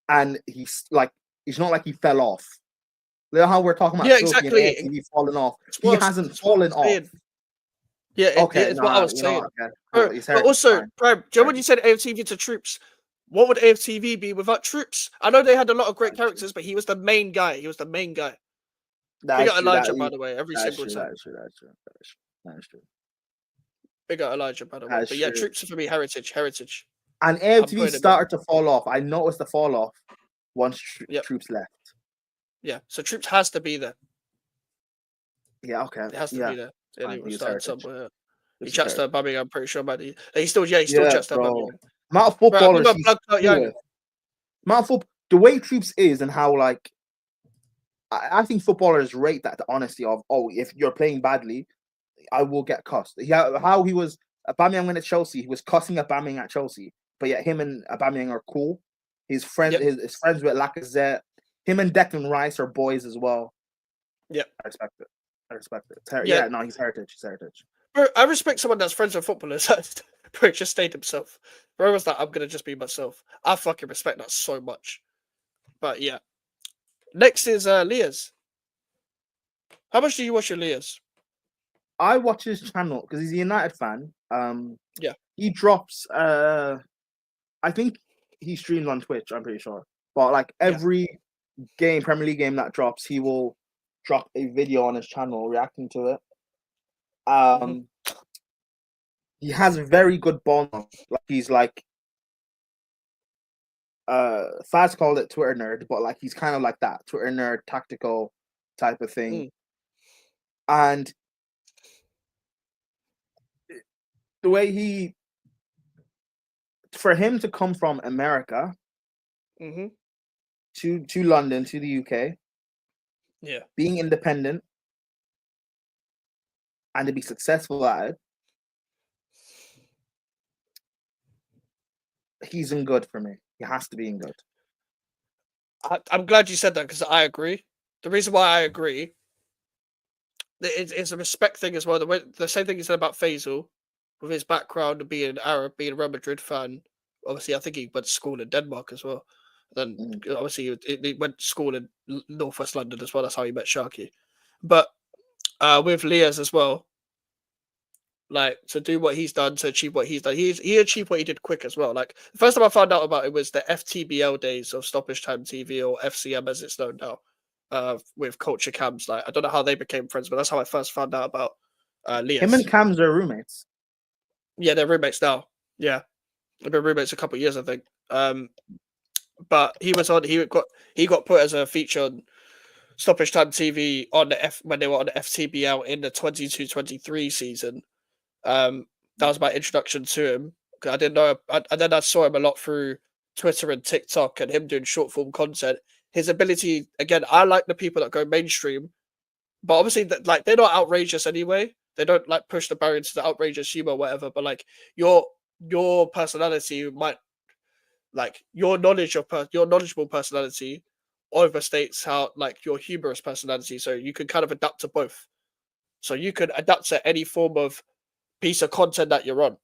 Speaker 2: and it's not like he fell off. You know how we're talking about
Speaker 1: exactly.
Speaker 2: And AFTV falling off. He hasn't fallen off.
Speaker 1: Yeah, it's what I was saying. But also, Prime, do you know when you said AFTV to Troopz? What would AFTV be without Troopz? I know they had a lot of great characters, but he was the main guy. Big up Elijah, by the way, every single time.
Speaker 2: That's true.
Speaker 1: Big up Elijah, by the way. But yeah, Troopz for me, heritage.
Speaker 2: And AFTV started to fall off. I noticed the fall off once Troopz left.
Speaker 1: Yeah, so Troopz has to be there.
Speaker 2: Yeah, okay.
Speaker 1: It has to be there. And he was starting somewhere. He chats to Birmingham, I'm pretty sure about it. He still chats to Birmingham.
Speaker 2: Amount of footballers. The way Troopz is and how, like, I think footballers rate that, the honesty of, if you're playing badly, I will get cussed. How he was Aubameyang went at Chelsea, he was cussing Aubameyang at Chelsea, but yet him and Aubameyang are cool. His friends with Lacazette. Him and Declan Rice are boys as well.
Speaker 1: Yeah,
Speaker 2: I respect it. He's heritage.
Speaker 1: Bro, I respect someone that's friends with footballers. Bro, just stayed himself. Bro was like, I'm gonna just be myself. I fucking respect that so much. But yeah. Next is Leah's. How much do you watch your Leah's?
Speaker 2: I watch his channel because he's a United fan.
Speaker 1: Yeah.
Speaker 2: He drops I think he streams on Twitch, I'm pretty sure. But like every Premier League game that drops, he will drop a video on his channel reacting to it. He has very good ball. Like he's like Faz called it Twitter nerd, but like he's kind of like that Twitter nerd, tactical type of thing.
Speaker 1: Mm.
Speaker 2: And the way he, for him to come from America
Speaker 1: Mm-hmm.
Speaker 2: to London to the UK,
Speaker 1: Yeah.
Speaker 2: being independent and to be successful at it, he's in good for me. He has to be in good.
Speaker 1: I'm glad you said that because I agree. The reason why I agree, it's a respect thing as well. The same thing you said about Faisal, with his background of being Arab, being a Real Madrid fan. Obviously, I think he went to school in Denmark as well. Then
Speaker 2: Mm.
Speaker 1: obviously he went to school in Northwest London as well. That's how he met Sharky. But with Liaz as well, like to do what he's done, to achieve what he's done, he achieved what he did quick as well. Like the first time I found out about it was the FTBL days of Stoppage Time TV, or FCM as it's known now, with Culture Cams. Like I don't know how they became friends, but that's how I first found out about
Speaker 2: Him and
Speaker 1: Liaz.
Speaker 2: Cams are roommates.
Speaker 1: Yeah, they're roommates now. Yeah, they've been roommates a couple of years, I think. But he was on. He got put as a feature on Stoppage Time TV on the when they were on the FTBL in the 22-23 season. That was my introduction to him. I didn't know, and then I saw him a lot through Twitter and TikTok, and him doing short form content. His ability, again, I like the people that go mainstream, but obviously, like they're not outrageous anyway. They don't like push the barrier to the outrageous humor, or whatever. But like your personality might, like your knowledge of your knowledgeable personality overstates how like your humorous personality. So you can kind of adapt to both. So you can adapt to any form of piece of content that you're on.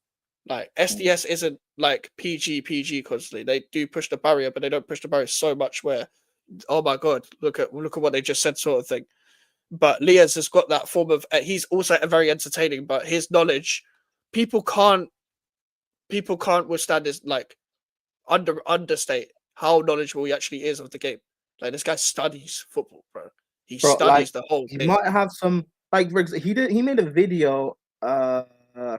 Speaker 1: Like
Speaker 2: Mm.
Speaker 1: SDS isn't like PG constantly. They do push the barrier, but they don't push the barrier so much where, oh my god, look at what they just said, sort of thing. But Liaz has got that form of. He's also very entertaining, but his knowledge, people can't people can't withstand his like understate how knowledgeable he actually is of the game. Like this guy studies football, bro. He
Speaker 2: Bro, like
Speaker 1: studies the whole
Speaker 2: he
Speaker 1: game.
Speaker 2: might have some like he made a video a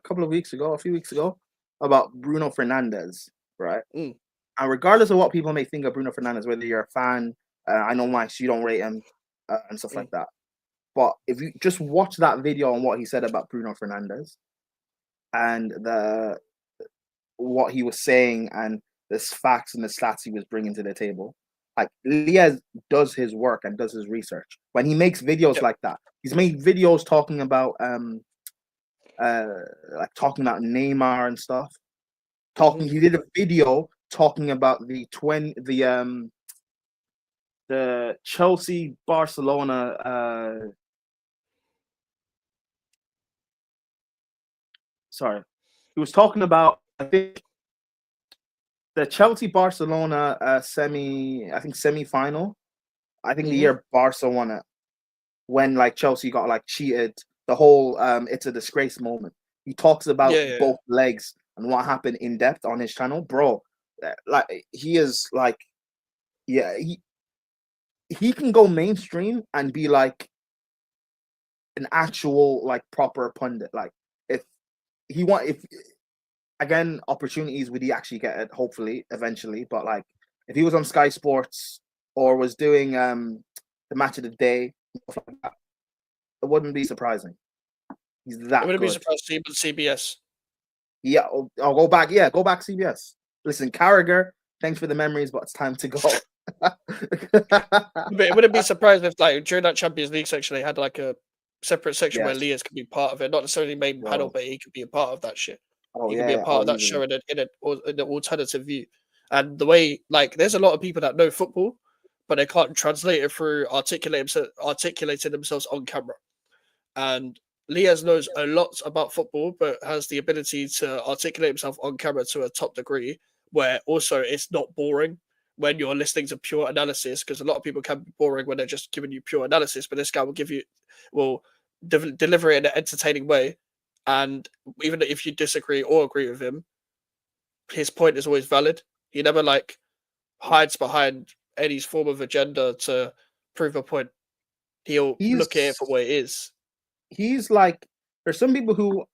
Speaker 2: couple of weeks ago, a few weeks ago, about Bruno Fernandez, right?
Speaker 1: Mm,
Speaker 2: And regardless of what people may think of Bruno Fernandez, whether you're a fan, I know Max, you don't rate him and stuff
Speaker 1: mm,
Speaker 2: like that. But if you just watch that video on what he said about Bruno Fernandez and the what he was saying and the facts and the stats he was bringing to the table, like Liaz does his work and does his research. When he makes videos
Speaker 1: yep.
Speaker 2: like that, he's made videos talking about like talking about Neymar and stuff.
Speaker 1: Mm-hmm.
Speaker 2: He did a video talking about the Chelsea Barcelona sorry. He was talking about, I think, the Chelsea Barcelona semi final. I think the
Speaker 1: Mm-hmm.
Speaker 2: year Barca won it, when like Chelsea got like cheated, the whole it's a disgrace moment. He talks about
Speaker 1: Yeah, yeah.
Speaker 2: both legs and what happened in depth on his channel, bro. Like he is like, yeah, he can go mainstream and be like an actual like proper pundit. Like if if again, opportunities would he actually get it? Hopefully, eventually. But like, if he was on Sky Sports or was doing the match of the day, stuff like that, it wouldn't be surprising. He's
Speaker 1: I
Speaker 2: that
Speaker 1: wouldn't be
Speaker 2: good.
Speaker 1: surprised to see him on CBS.
Speaker 2: Yeah, I'll go back. Yeah, go back CBS. Listen, Carragher, thanks for the memories, but it's time to go.
Speaker 1: But it wouldn't be surprised if, like, during that Champions League section, they had like a separate section where
Speaker 2: Yes,
Speaker 1: Lias could be part of it, not necessarily main panel,
Speaker 2: bro.
Speaker 1: but he could be a part of that shit.
Speaker 2: Oh
Speaker 1: He could
Speaker 2: yeah,
Speaker 1: be a
Speaker 2: yeah.
Speaker 1: part
Speaker 2: Oh,
Speaker 1: of that
Speaker 2: easily.
Speaker 1: show in an alternative view. And the way, like, there's a lot of people that know football, but they can't translate it through articulating themselves on camera. And Lias knows a lot about football, but has the ability to articulate himself on camera to a top degree, where also it's not boring when you're listening to pure analysis, because a lot of people can be boring when they're just giving you pure analysis, but this guy will deliver it in an entertaining way. And even if you disagree or agree with him, his point is always valid. He never like hides behind any form of agenda to prove a point. He'll look at it for
Speaker 2: He's
Speaker 1: what it is.
Speaker 2: he's like, there's some people who,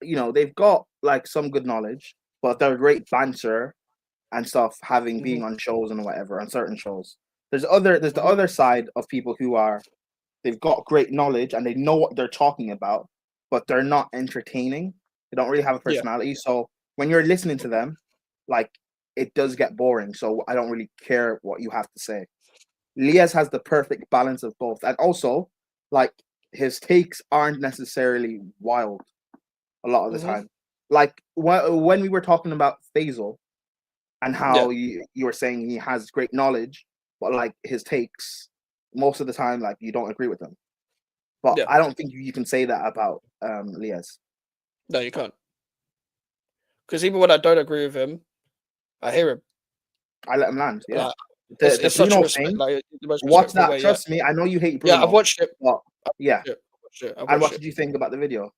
Speaker 2: they've got like some good knowledge, but they're great banter. and stuff, having being
Speaker 1: Mhm.
Speaker 2: on shows and whatever, on certain shows. There's the
Speaker 1: Mhm.
Speaker 2: other side of people who are they've got great knowledge and they know what they're talking about, but they're not entertaining. They don't really have a
Speaker 1: Yeah.
Speaker 2: personality. So when you're listening to them, like it does get boring. So I don't really care what you have to say. Lias has the perfect balance of both, and also like his takes aren't necessarily wild a lot of the
Speaker 1: Mhm.
Speaker 2: time. Like when we were talking about Faisal and
Speaker 1: Yeah.
Speaker 2: how you were saying he has great knowledge, but like his takes most of the time, like you don't agree with them. But
Speaker 1: Yeah.
Speaker 2: I don't think you can say that about Lias.
Speaker 1: No, you can't. Because even when I don't agree with him, I hear him.
Speaker 2: I let him land. Yeah,
Speaker 1: Like
Speaker 2: the
Speaker 1: it's such a
Speaker 2: Bruno
Speaker 1: respect,
Speaker 2: thing.
Speaker 1: like the most
Speaker 2: Watch
Speaker 1: respectful
Speaker 2: that.
Speaker 1: way. Yeah.
Speaker 2: Trust me, I know you hate
Speaker 1: Yeah. I've
Speaker 2: Bruno,
Speaker 1: watched it.
Speaker 2: but
Speaker 1: I've
Speaker 2: yeah.
Speaker 1: watched it. I've watched it. I've
Speaker 2: And
Speaker 1: watched
Speaker 2: what
Speaker 1: it.
Speaker 2: did you think about the video?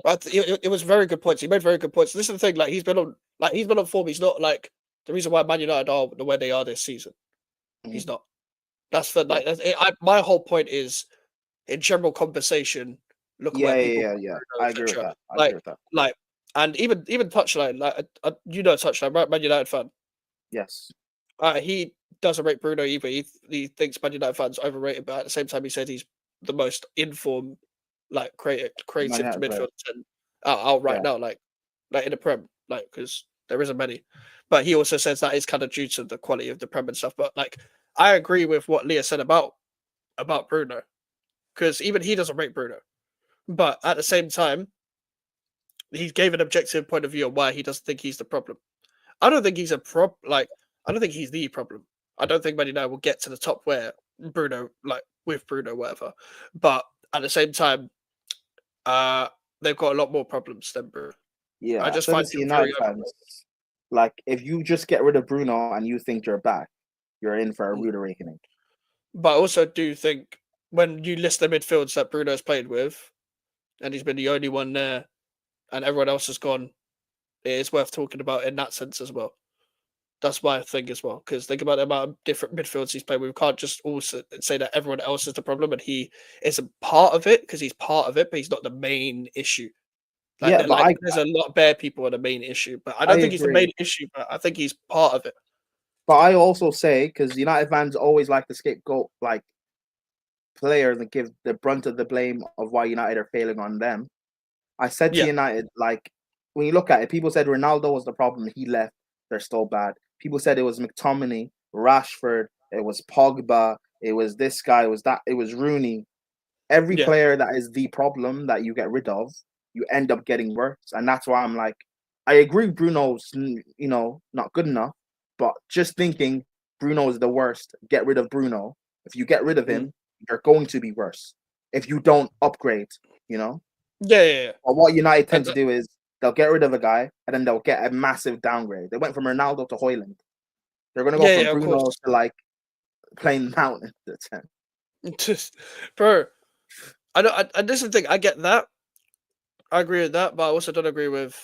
Speaker 1: But it was very good points. He made very good points. This is the thing. He's been on form. He's not like the reason why Man United are the way they are this season.
Speaker 2: Mhm.
Speaker 1: He's not. That's for
Speaker 2: Yeah,
Speaker 1: like my whole point is in general conversation. Look at where people put
Speaker 2: yeah.
Speaker 1: Bruno,
Speaker 2: I agree with
Speaker 1: etc.
Speaker 2: that. I agree
Speaker 1: Like
Speaker 2: with that.
Speaker 1: like and even touchline you know touchline right Man United fan.
Speaker 2: Yes.
Speaker 1: He doesn't rate Bruno either. He thinks Man United fans overrated, but at the same time he said he's the most informed, like
Speaker 2: Man
Speaker 1: creative
Speaker 2: United player.
Speaker 1: midfield out right
Speaker 2: Yeah.
Speaker 1: now, like in the Prem, like because there isn't many. But he also says that is kind of due to the quality of the Prem and stuff. But like I agree with what Leah said about Bruno because even he doesn't rate Bruno. But at the same time, he gave an objective point of view on why he doesn't think he's the problem. I don't think he's a I don't think he's the problem. I don't think Man United will get to the top where Bruno, like with Bruno, whatever. But at the same time, uh, they've got a lot more problems than Bruno. I
Speaker 2: Yeah. I
Speaker 1: just
Speaker 2: said
Speaker 1: find
Speaker 2: this to
Speaker 1: him very
Speaker 2: United fans.
Speaker 1: overrated.
Speaker 2: Like, if you just get rid of Bruno and you think you're back, you're in for a
Speaker 1: Mm.
Speaker 2: rude awakening.
Speaker 1: But I also do think when you list the midfields that Bruno's played with, and he's been the only one there, and everyone else has gone, it is worth talking about in that sense as well. That's my thing as well. Because think about the amount of different midfields he's played with. We can't just also say that everyone else is the problem and he isn't part of it because he's part of it, but he's not the main issue.
Speaker 2: Yeah, but
Speaker 1: There's a lot of bad people are the main issue, but I
Speaker 2: I
Speaker 1: don't think he's the
Speaker 2: agree.
Speaker 1: main issue. But I think he's part of it.
Speaker 2: But I also say because United fans always like to scapegoat like players and give the brunt of the blame of why United are failing on them. I said to
Speaker 1: Yeah,
Speaker 2: United, like when you look at it, people said Ronaldo was the problem. He left. They're still bad. People said it was McTominay, Rashford, it was Pogba, it was this guy, it was that, it was Rooney. Every
Speaker 1: yeah,
Speaker 2: player that is the problem that you get rid of, you end up getting worse. And that's why I'm like, I agree Bruno's, not good enough, but just thinking Bruno is the worst, get rid of Bruno. If you get rid of
Speaker 1: mm.
Speaker 2: him, you're going to be worse if you don't upgrade, you know?
Speaker 1: Yeah.
Speaker 2: But what United tend
Speaker 1: And,
Speaker 2: to do is they'll get rid of a guy and then they'll get a massive downgrade. They went from Ronaldo to Hoyland. They're going to go from
Speaker 1: of
Speaker 2: Bruno
Speaker 1: course.
Speaker 2: to like playing Mount in the 10.
Speaker 1: Just, bro, I don't. And this is the thing. I get that. I agree with that, but I also don't agree with.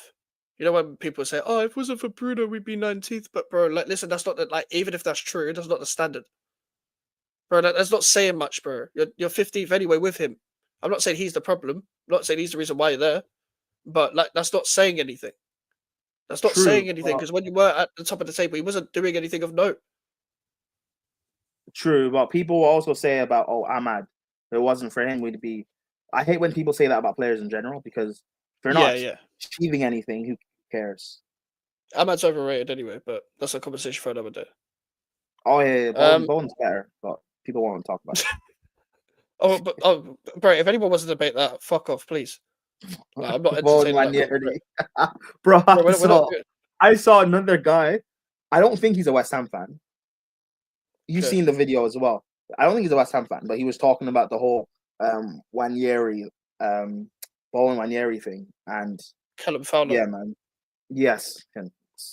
Speaker 1: You know when people say, "Oh, if it wasn't for Bruno, we'd be 19th." But bro, like, listen, that's not the, like. Even if that's true, that's not the standard. Bro, that's not saying much, bro. You're 15th anyway with him. I'm not saying he's the problem. I'm not saying he's the reason why you're there. But like that's not saying anything. That's not
Speaker 2: True,
Speaker 1: saying anything
Speaker 2: but
Speaker 1: because when you were at the top of the table, he wasn't doing anything of note.
Speaker 2: true, but people will also say about Ahmad, if it wasn't for him, we'd be. I hate when people say that about players in general because if they're not
Speaker 1: Yeah.
Speaker 2: achieving anything, who cares?
Speaker 1: Ahmad's overrated anyway, but that's a conversation for another day.
Speaker 2: Oh yeah,
Speaker 1: Um
Speaker 2: Bowen's better, but people won't talk about
Speaker 1: bro, if anyone wants to debate that, fuck off, please. Like, I'm not
Speaker 2: it. Bowen
Speaker 1: entertaining that.
Speaker 2: Ranieri, bro.
Speaker 1: Bro, we're not doing
Speaker 2: I saw another guy. I don't think he's a West Ham fan. You've
Speaker 1: okay.
Speaker 2: seen the video as well. I don't think he's a West Ham fan, but he was talking about the whole Wanieri, um, Bowen Wanieri thing, and
Speaker 1: Callum Fowler.
Speaker 2: yeah, man, yes,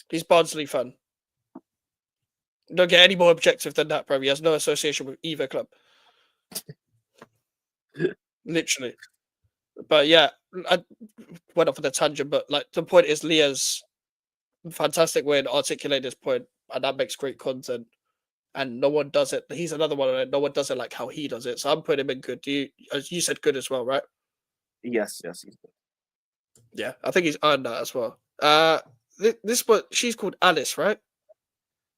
Speaker 1: He's Barnsley fan. Don't get any more objective than that, bro. He has no association with either club. Literally. But yeah, I went off on a tangent, but like the point is Leah's fantastic way to articulate this point, and that makes great content. And no one does it. He's another one, and no one does it like how he does it. So I'm putting him in good. As you said, good as well, right?
Speaker 2: yes, he's good.
Speaker 1: Yeah, I think he's earned that as well. This but she's called Alice, right?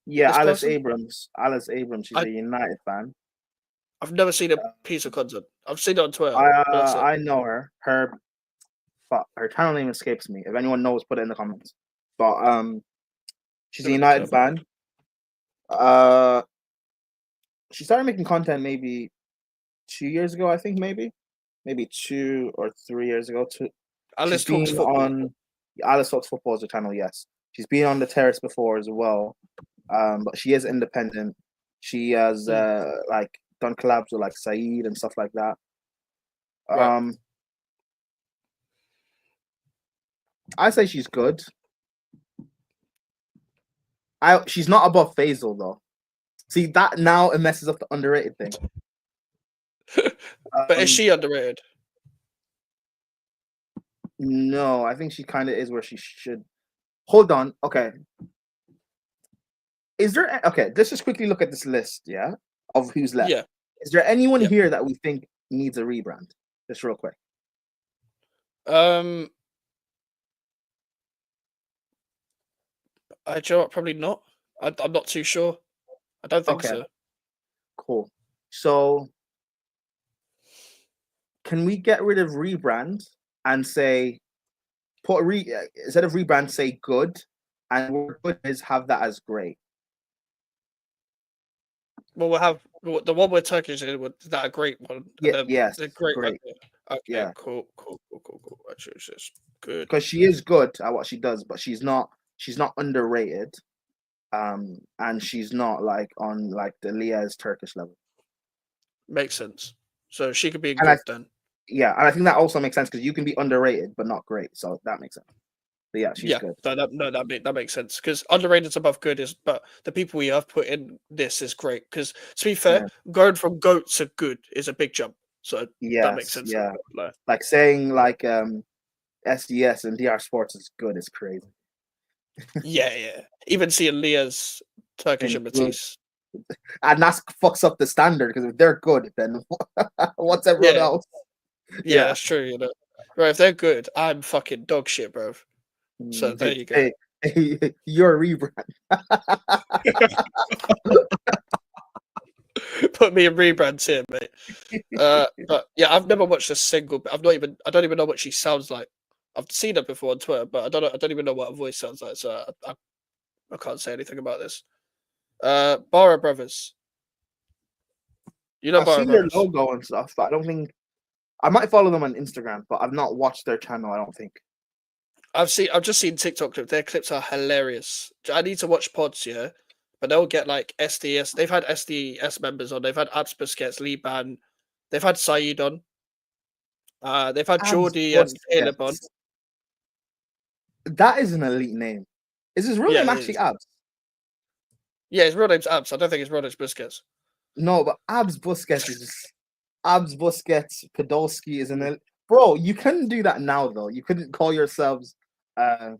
Speaker 2: Yeah,
Speaker 1: This person,
Speaker 2: Alice Abrams. She's
Speaker 1: I
Speaker 2: a United fan.
Speaker 1: I've never seen a
Speaker 2: Uh,
Speaker 1: piece of content. I've seen it on Twitter,
Speaker 2: I
Speaker 1: but that's it.
Speaker 2: I know her. Her channel name escapes me. If anyone knows, put it in the comments. But she's a
Speaker 1: Never need to
Speaker 2: United
Speaker 1: have a look.
Speaker 2: fan. Uh, she started making content maybe 2 years ago. I think maybe 2 or 3 years ago. She's
Speaker 1: Alice talks
Speaker 2: been
Speaker 1: football.
Speaker 2: on Alice Talks Football as a channel. Yes, she's been on the Terrace before as well. But she is independent. She has
Speaker 1: Mm,
Speaker 2: like done collabs with like Saeed and stuff like that.
Speaker 1: right.
Speaker 2: Um, I say she's good. She's not above Faisal though. See that now it messes up the underrated thing.
Speaker 1: But is
Speaker 2: Um,
Speaker 1: she underrated?
Speaker 2: no, I think she kind of is where she should. Hold on. Okay. Is there okay? Let's just quickly look at this list, yeah, of who's left.
Speaker 1: Yeah.
Speaker 2: Is there anyone
Speaker 1: Yeah.
Speaker 2: here that we think needs a rebrand? Just real quick.
Speaker 1: Um, you know what? Probably not. I'm not too sure. I don't think
Speaker 2: Okay,
Speaker 1: so.
Speaker 2: cool. So can we get rid of rebrand and say instead of rebrand say good, and what good is have that as great?
Speaker 1: Well, we'll have the one with Turkish is that a great one, and
Speaker 2: Yeah,
Speaker 1: then
Speaker 2: yes,
Speaker 1: the great.
Speaker 2: great.
Speaker 1: Okay, okay,
Speaker 2: Yeah,
Speaker 1: cool. Actually, it's just good.
Speaker 2: because she is good at what she does, but she's not underrated. And she's not like on like the Leah's Turkish level.
Speaker 1: Makes sense. So she could be
Speaker 2: And I
Speaker 1: good then.
Speaker 2: yeah, and I think that also makes sense because you can be underrated but not great, so that makes sense. But yeah, she's
Speaker 1: Yeah,
Speaker 2: good.
Speaker 1: that makes sense because underrated above good is, but the people we have put in this is great because to be fair,
Speaker 2: Yeah.
Speaker 1: going from goat to good is a big jump. So that makes
Speaker 2: Yes,
Speaker 1: sense.
Speaker 2: yeah.
Speaker 1: Like,
Speaker 2: Like saying like SDS and DR Sports is good is crazy.
Speaker 1: yeah. Even seeing Leah's Turkish
Speaker 2: And
Speaker 1: and
Speaker 2: good.
Speaker 1: Matisse.
Speaker 2: And that fucks up the standard because if they're good, then what's everyone
Speaker 1: Yeah,
Speaker 2: else?
Speaker 1: yeah,
Speaker 2: Yeah.
Speaker 1: that's true. Right? If they're good, I'm fucking dog shit, bro. So there you go.
Speaker 2: Hey, hey, you're a rebrand.
Speaker 1: Put me in rebrands here, mate. But yeah, I've never watched a single. I've not even. I don't even know what she sounds like. I've seen her before on Twitter, but I don't know. I don't even know what her voice sounds like. So I can't say anything about this. Barra Brothers. You know
Speaker 2: I've
Speaker 1: Barra
Speaker 2: seen their
Speaker 1: Brothers.
Speaker 2: logo and stuff, but I don't think I might follow them on Instagram, but I've not watched their channel. I don't think.
Speaker 1: I've just seen TikTok clips. Their clips are hilarious. I need to watch pods, yeah. But they'll get like SDS. They've had SDS members on. They've had Abs Busquets, Liban. They've had Saeed on. They've had
Speaker 2: Abs
Speaker 1: Geordie and Caleb on.
Speaker 2: Busquets. That is an elite name. Is his real
Speaker 1: Yeah,
Speaker 2: name
Speaker 1: it
Speaker 2: actually
Speaker 1: is.
Speaker 2: Abs?
Speaker 1: Yeah, his real name's Abs. I don't think his real name's Busquets.
Speaker 2: No, but Abs Busquets is just Abs Busquets. Podolski is an
Speaker 1: Mm.
Speaker 2: bro. You couldn't do that now though. You couldn't call yourselves uh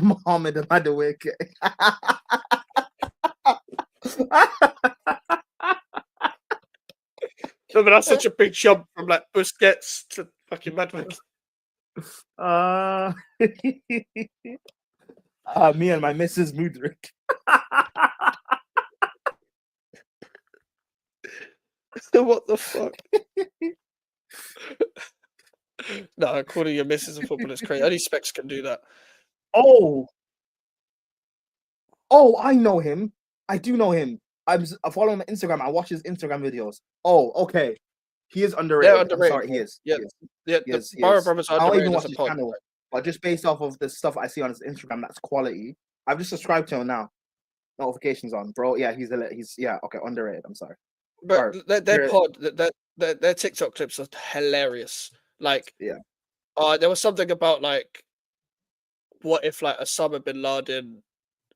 Speaker 2: Mohammed Amadouike.
Speaker 1: No, but that's such a big jump from like Busquets to fucking Madrid.
Speaker 2: uh, me and my Mrs. Mudrik.
Speaker 1: What the fuck? No, calling your missus a footballer is crazy. Only Specs can do that.
Speaker 2: Oh, oh, I know him. I do know him. I follow him on Instagram. I watch his Instagram videos. Oh, okay. He is
Speaker 1: They're
Speaker 2: underrated. I'm
Speaker 1: underrated,
Speaker 2: sorry. He
Speaker 1: bro.
Speaker 2: is.
Speaker 1: Yeah,
Speaker 2: He is.
Speaker 1: yeah.
Speaker 2: He
Speaker 1: The
Speaker 2: is. He
Speaker 1: Barra
Speaker 2: is.
Speaker 1: Brothers are
Speaker 2: I don't even
Speaker 1: underrated as
Speaker 2: watch
Speaker 1: a
Speaker 2: his
Speaker 1: pod.
Speaker 2: channel, but just based off of the stuff I see on his Instagram, that's quality. I've just subscribed to him now. Notifications on, bro. Yeah, he's yeah. Okay, underrated. I'm sorry.
Speaker 1: But
Speaker 2: Or
Speaker 1: their pod, their TikTok clips are hilarious. Like,
Speaker 2: yeah.
Speaker 1: there was something about like, what if like Osama bin Laden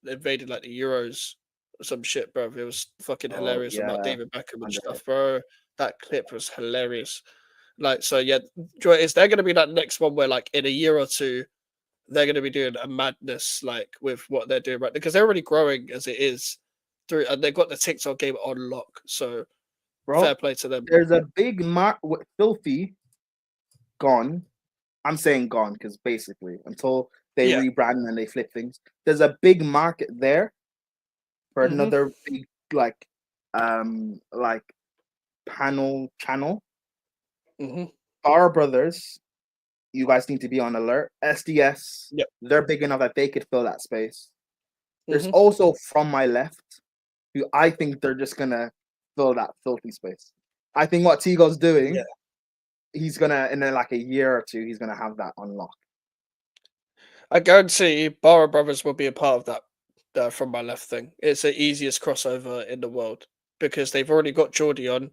Speaker 1: invaded like the Euros or some shit, bro? It was fucking
Speaker 2: Oh
Speaker 1: hilarious about
Speaker 2: yeah.
Speaker 1: David Beckham and
Speaker 2: Underrated.
Speaker 1: stuff, bro. That clip was hilarious. Like, so yeah, Joy, is there going to be that next one where like in a year or two they're going to be doing a madness like with what they're doing right because they're already growing as it is through, and they've got the TikTok game on lock. So fair
Speaker 2: Bro,
Speaker 1: play to them.
Speaker 2: there's a big mark with Filthy gone. I'm saying gone because basically until they
Speaker 1: Yeah,
Speaker 2: rebrand and they flip things, there's a big market there. for
Speaker 1: Mhm.
Speaker 2: another big like panel channel.
Speaker 1: Mhm.
Speaker 2: Our brothers, you guys need to be on alert. SDS,
Speaker 1: Yep.
Speaker 2: they're big enough that they could fill that space. There's
Speaker 1: Mhm.
Speaker 2: also From My Left, who I think they're just gonna fill that filthy space. I think what Tigo's
Speaker 1: Yeah.
Speaker 2: doing, he's gonna in like a year or two, he's gonna have that unlocked.
Speaker 1: I guarantee Barra Brothers will be a part of that From My Left thing. It's the easiest crossover in the world because they've already got Geordie on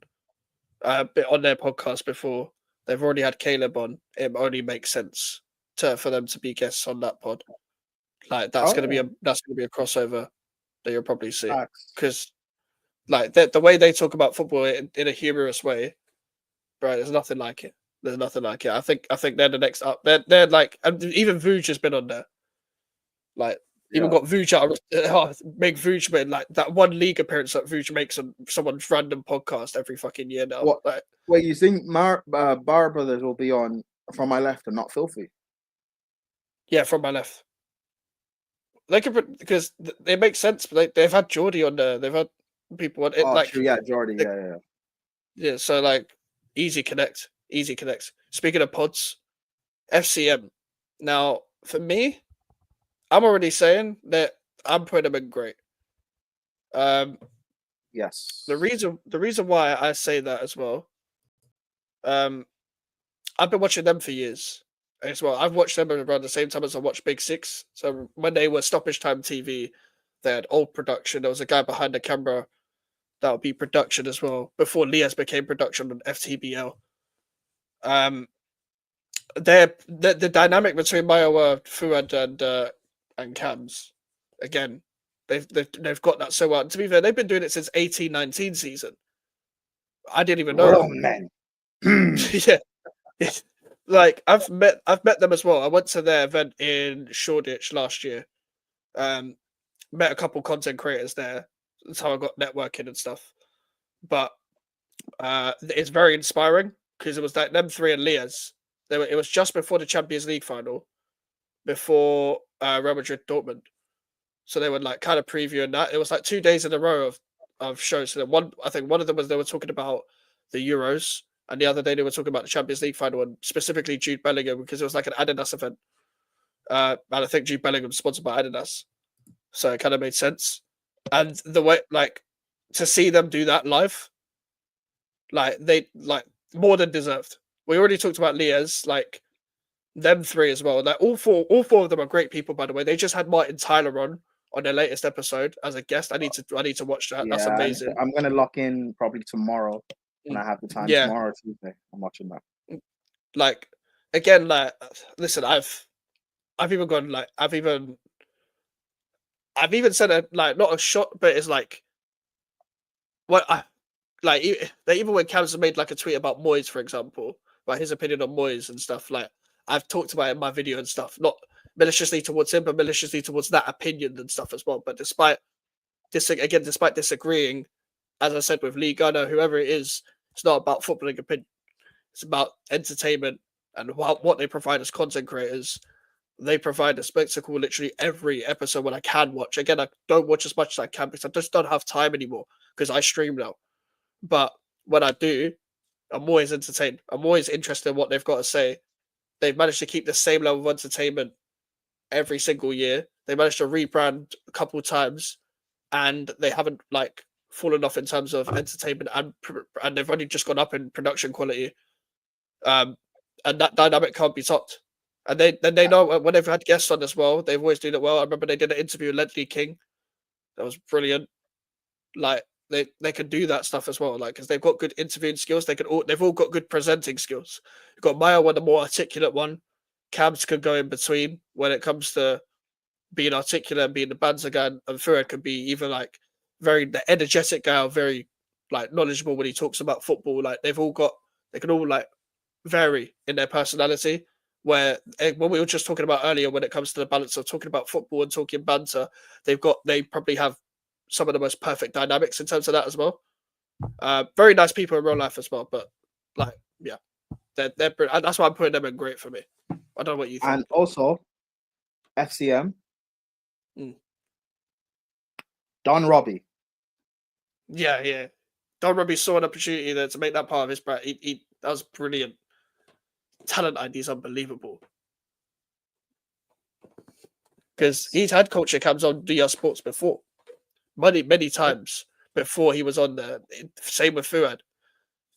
Speaker 1: on their podcast before. They've already had Caleb on. It only makes sense for them to be guests on that pod. Like that's gonna be
Speaker 2: Oh,
Speaker 1: a crossover that you'll probably see
Speaker 2: facts.
Speaker 1: because like the way they talk about football in a humorous way, bro. There's nothing like it. There's nothing like it. I think they're the next up. They're like, and even Vuj has been on there. Like even
Speaker 2: Yeah.
Speaker 1: got Vuj out, make Vuj in like that one league appearance that Vuj makes on someone's random podcast every fucking year now.
Speaker 2: What?
Speaker 1: Like
Speaker 2: Wait, you think Bar Brothers will be on From My Left and not Filthy?
Speaker 1: yeah, From My Left. They could because it makes sense. But they've had Geordie on there. They've had people on it.
Speaker 2: Oh,
Speaker 1: Like
Speaker 2: true. Yeah, Jordy.
Speaker 1: they,
Speaker 2: Yeah.
Speaker 1: yeah, so like easy connect, easy connect. Speaking of pods, FCM. Now for me, I'm already saying that I'm putting them in great. Um, the
Speaker 2: Yes.
Speaker 1: reason why I say that as well. Um, I've been watching them for years as well. I've watched them around the same time as I watched Big Six. So when they were Stoppage Time TV, they had old production. There was a guy behind the camera that would be production as well before Lias became production on FTBL. Um, the dynamic between Mayowa, Fuad, and Cams, again, they've got that so well. And to be fair, they've been doing it since 18-19 season. I didn't even know
Speaker 2: Oh
Speaker 1: that.
Speaker 2: man.
Speaker 1: Yeah, like I've met them as well. I went to their event in Shoreditch last year. Um, met a couple content creators there. That's how I got networking and stuff. But it's very inspiring because it was like them three and Lias. It was just before the Champions League final, before Real Madrid Dortmund. So they were like kind of previewing that. It was like 2 days in a row of shows. So I think one of them was they were talking about the Euros, and the other day they were talking about the Champions League final, and specifically Jude Bellingham because it was like an Adidas event. And I think Jude Bellingham was sponsored by Adidas, so it kind of made sense. And the way, like, to see them do that live, like they like more than deserved. We already talked about Lias, like them three as well. Like all four of them are great people, by the way. They just had Martin Tyler on their latest episode as a guest. I need to watch that. That's
Speaker 2: Yeah,
Speaker 1: amazing.
Speaker 2: I'm gonna lock in probably tomorrow when
Speaker 1: Mm.
Speaker 2: I have the time.
Speaker 1: Yeah,
Speaker 2: Tomorrow or Tuesday, I'm watching that.
Speaker 1: like again, like listen, I've even gone like I've even said it like not a shot, but it's like what I like. Even when Cam's made like a tweet about Moyes, for example, about his opinion on Moyes and stuff. Like I've talked about it in my video and stuff, not maliciously towards him, but maliciously towards that opinion and stuff as well. But despite disagreeing, as I said with Lee Gunner, whoever it is, it's not about footballing opinion. It's about entertainment and what they provide as content creators. They provide a spectacle literally every episode when I can watch. Again, I don't watch as much as I can because I just don't have time anymore because I stream now. But when I do, I'm always entertained. I'm always interested in what they've got to say. They've managed to keep the same level of entertainment every single year. They managed to rebrand a couple of times, and they haven't like fallen off in terms of entertainment, and they've only just gone up in production quality. Um, and that dynamic can't be topped. And they know when they've had guests on as well, they've always done it well. I remember they did an interview with Ledley King. That was brilliant. Like they can do that stuff as well. Like because they've got good interviewing skills. They've all got good presenting skills. You've got Maya, one the more articulate one. Cabs can go in between when it comes to being articulate and being the banter guy, and Fuad can be either like very the energetic guy or very like knowledgeable when he talks about football. Like they can all like vary in their personality. Where when we were just talking about earlier, when it comes to the balance of talking about football and talking banter, they probably have some of the most perfect dynamics in terms of that as well. Very nice people in real life as well, but like yeah, they're that's why I'm putting them in great for me. I don't know what you think.
Speaker 2: And also, FCM,
Speaker 1: Mm.
Speaker 2: Don Robbie.
Speaker 1: Yeah. Don Robbie saw an opportunity there to make that part of his brand. That was brilliant. Talent ID is unbelievable. Because he's had culture cams on DR Sports before, many times before he was on there. Same with Fuad.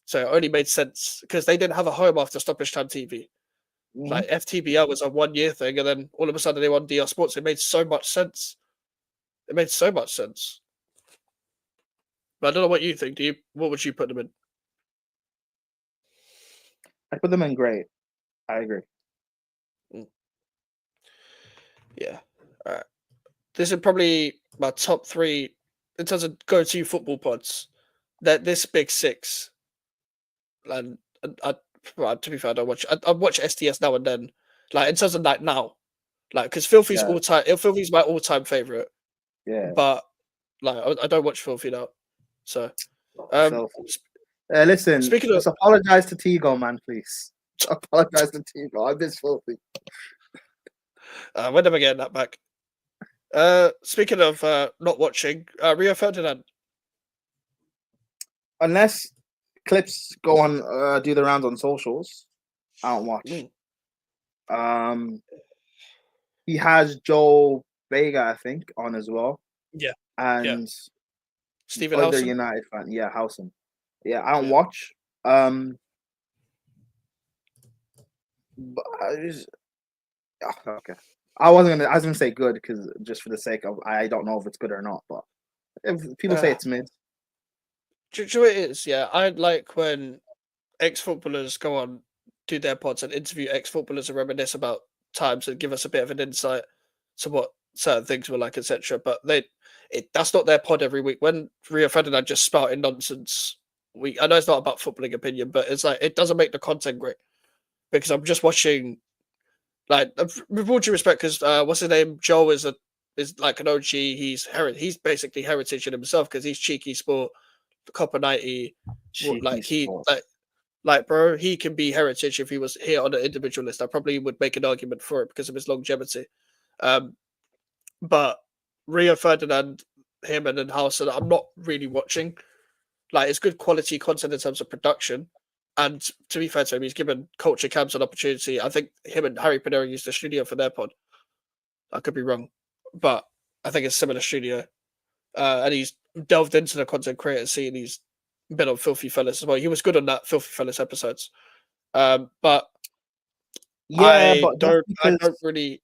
Speaker 1: So it only made sense because they didn't have a home after Stoppage Time TV. Like FTBL was a 1 year thing, and then all of a sudden they were on DR Sports. It made so much sense. It made so much sense. But I don't know what you think. What would you put them in?
Speaker 2: I put them in great. I agree.
Speaker 1: Yeah. All right. This is probably my top three in terms of go-to football pods. That this big six, and well, to be fair, I don't watch. I watch SDS now and then. Like in terms of like now, like because Filthy's
Speaker 2: Yeah.
Speaker 1: all time. Filthy's my all-time favorite.
Speaker 2: Yeah.
Speaker 1: But like I don't watch Filthy now. So,
Speaker 2: listen.
Speaker 1: Speaking of,
Speaker 2: just apologize to Tigo, man, please. Apologize to Tigo. I miss Filthy.
Speaker 1: we're never getting that back. Speaking of not watching, Rio Ferdinand.
Speaker 2: Unless clips go on do the rounds on socials, I don't watch. He has Joe Vega, I think, on as well.
Speaker 1: Yeah.
Speaker 2: And
Speaker 1: Stephen
Speaker 2: other
Speaker 1: Howson.
Speaker 2: United fan. Yeah, Howson. Yeah, I don't watch. But okay. I was gonna say good because just for the sake of I don't know if it's good or not, but if people say it's mid.
Speaker 1: Do you know what it is? Yeah, I like when ex-footballers go on, do their pods and interview ex-footballers and reminisce about times and give us a bit of an insight to what certain things were like, etc. But that's not their pod every week. When Rio Ferdinand just spouting nonsense, I know it's not about footballing opinion, but it's like it doesn't make the content great because I'm just watching. Like with all due respect, because what's his name? Joe is like an OG. He's basically heritage in himself because he's cheeky sport, Copper 90. Like bro, he can be heritage if he was here on an individual list. I probably would make an argument for it because of his longevity. But Rio Ferdinand, him and then Howson, I'm not really watching. Like it's good quality content in terms of production. And to be fair to him, he's given Culture Camps an opportunity. I think him and Harry Pinero used the studio for their pod. I could be wrong, but I think it's a similar studio. And he's delved into the content creator scene. He's been on Filthy Fellas as well. He was good on that Filthy Fellas episodes. But
Speaker 2: yeah,
Speaker 1: I don't really.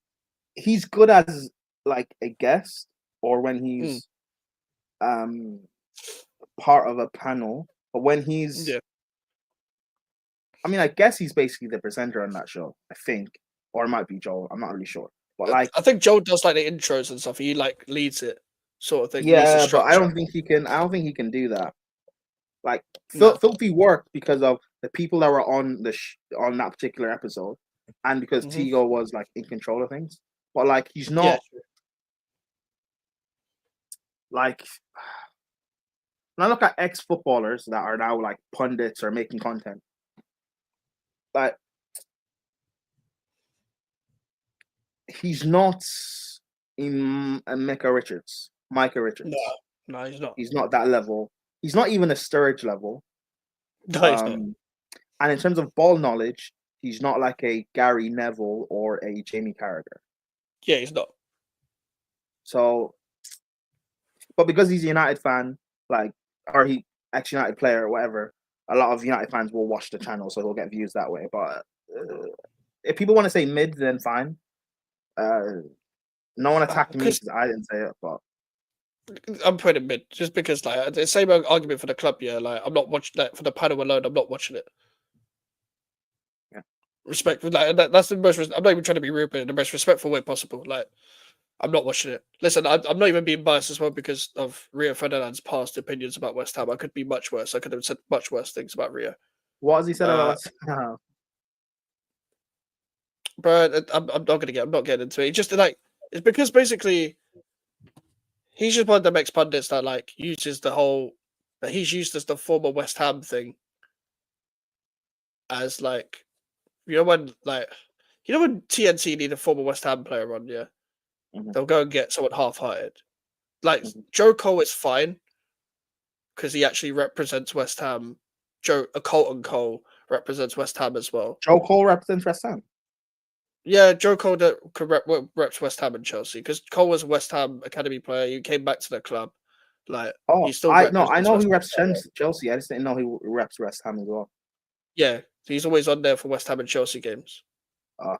Speaker 2: He's good as like a guest or when he's part of a panel, but when he's I mean, I guess he's basically the presenter on that show, I think. Or it might be Joel. I'm not really sure. But like
Speaker 1: I think Joel does like the intros and stuff. He like leads it, sort of thing.
Speaker 2: Yeah, but I don't think he can do that. Like Filthy worked because of the people that were on on that particular episode, and because Tigo was like in control of things. But like he's not like when I look at ex-footballers that are now like pundits or making content, like he's not in Micah Richards.
Speaker 1: No, he's not.
Speaker 2: He's not that level. He's not even a Sturridge level.
Speaker 1: No, he's not.
Speaker 2: And in terms of ball knowledge, he's not like a Gary Neville or a Jamie Carragher.
Speaker 1: Yeah, he's not.
Speaker 2: So, but because he's a United fan, or he ex-United player or whatever, a lot of United fans will watch the channel, so he'll get views that way. But if people want to say mid, then fine. No one attacked me because I didn't say it, but
Speaker 1: I'm putting it mid just because like the same argument for the club. Yeah, like I'm not watching that for the panel alone. I'm not watching it.
Speaker 2: Yeah,
Speaker 1: respect. Like that's the most. I'm not even trying to be rude, but in the most respectful way possible. Like I'm not watching it. Listen, I'm not even being biased as well because of Rio Ferdinand's past opinions about West Ham. I could be much worse. I could have said much worse things about Rio.
Speaker 2: What has he said about West Ham?
Speaker 1: Bro, I'm not getting into it. It's just like it's because basically he's just one of the ex pundits that like uses the whole that he's used as the former West Ham thing as like when TNT need a former West Ham player on, yeah. They'll go and get someone half-hearted. Like Joe Cole is fine because he actually represents West Ham. Colton Cole represents West Ham as well.
Speaker 2: Joe Cole represents West Ham.
Speaker 1: Yeah, Joe Cole could reps West Ham and Chelsea because Cole was a West Ham academy player. He came back to the club. Like he
Speaker 2: Oh,
Speaker 1: still
Speaker 2: I
Speaker 1: represents
Speaker 2: know
Speaker 1: West
Speaker 2: he reps
Speaker 1: Ham.
Speaker 2: Chelsea. I just didn't know he reps West Ham as well.
Speaker 1: Yeah, he's always on there for West Ham and Chelsea games.
Speaker 2: Oh,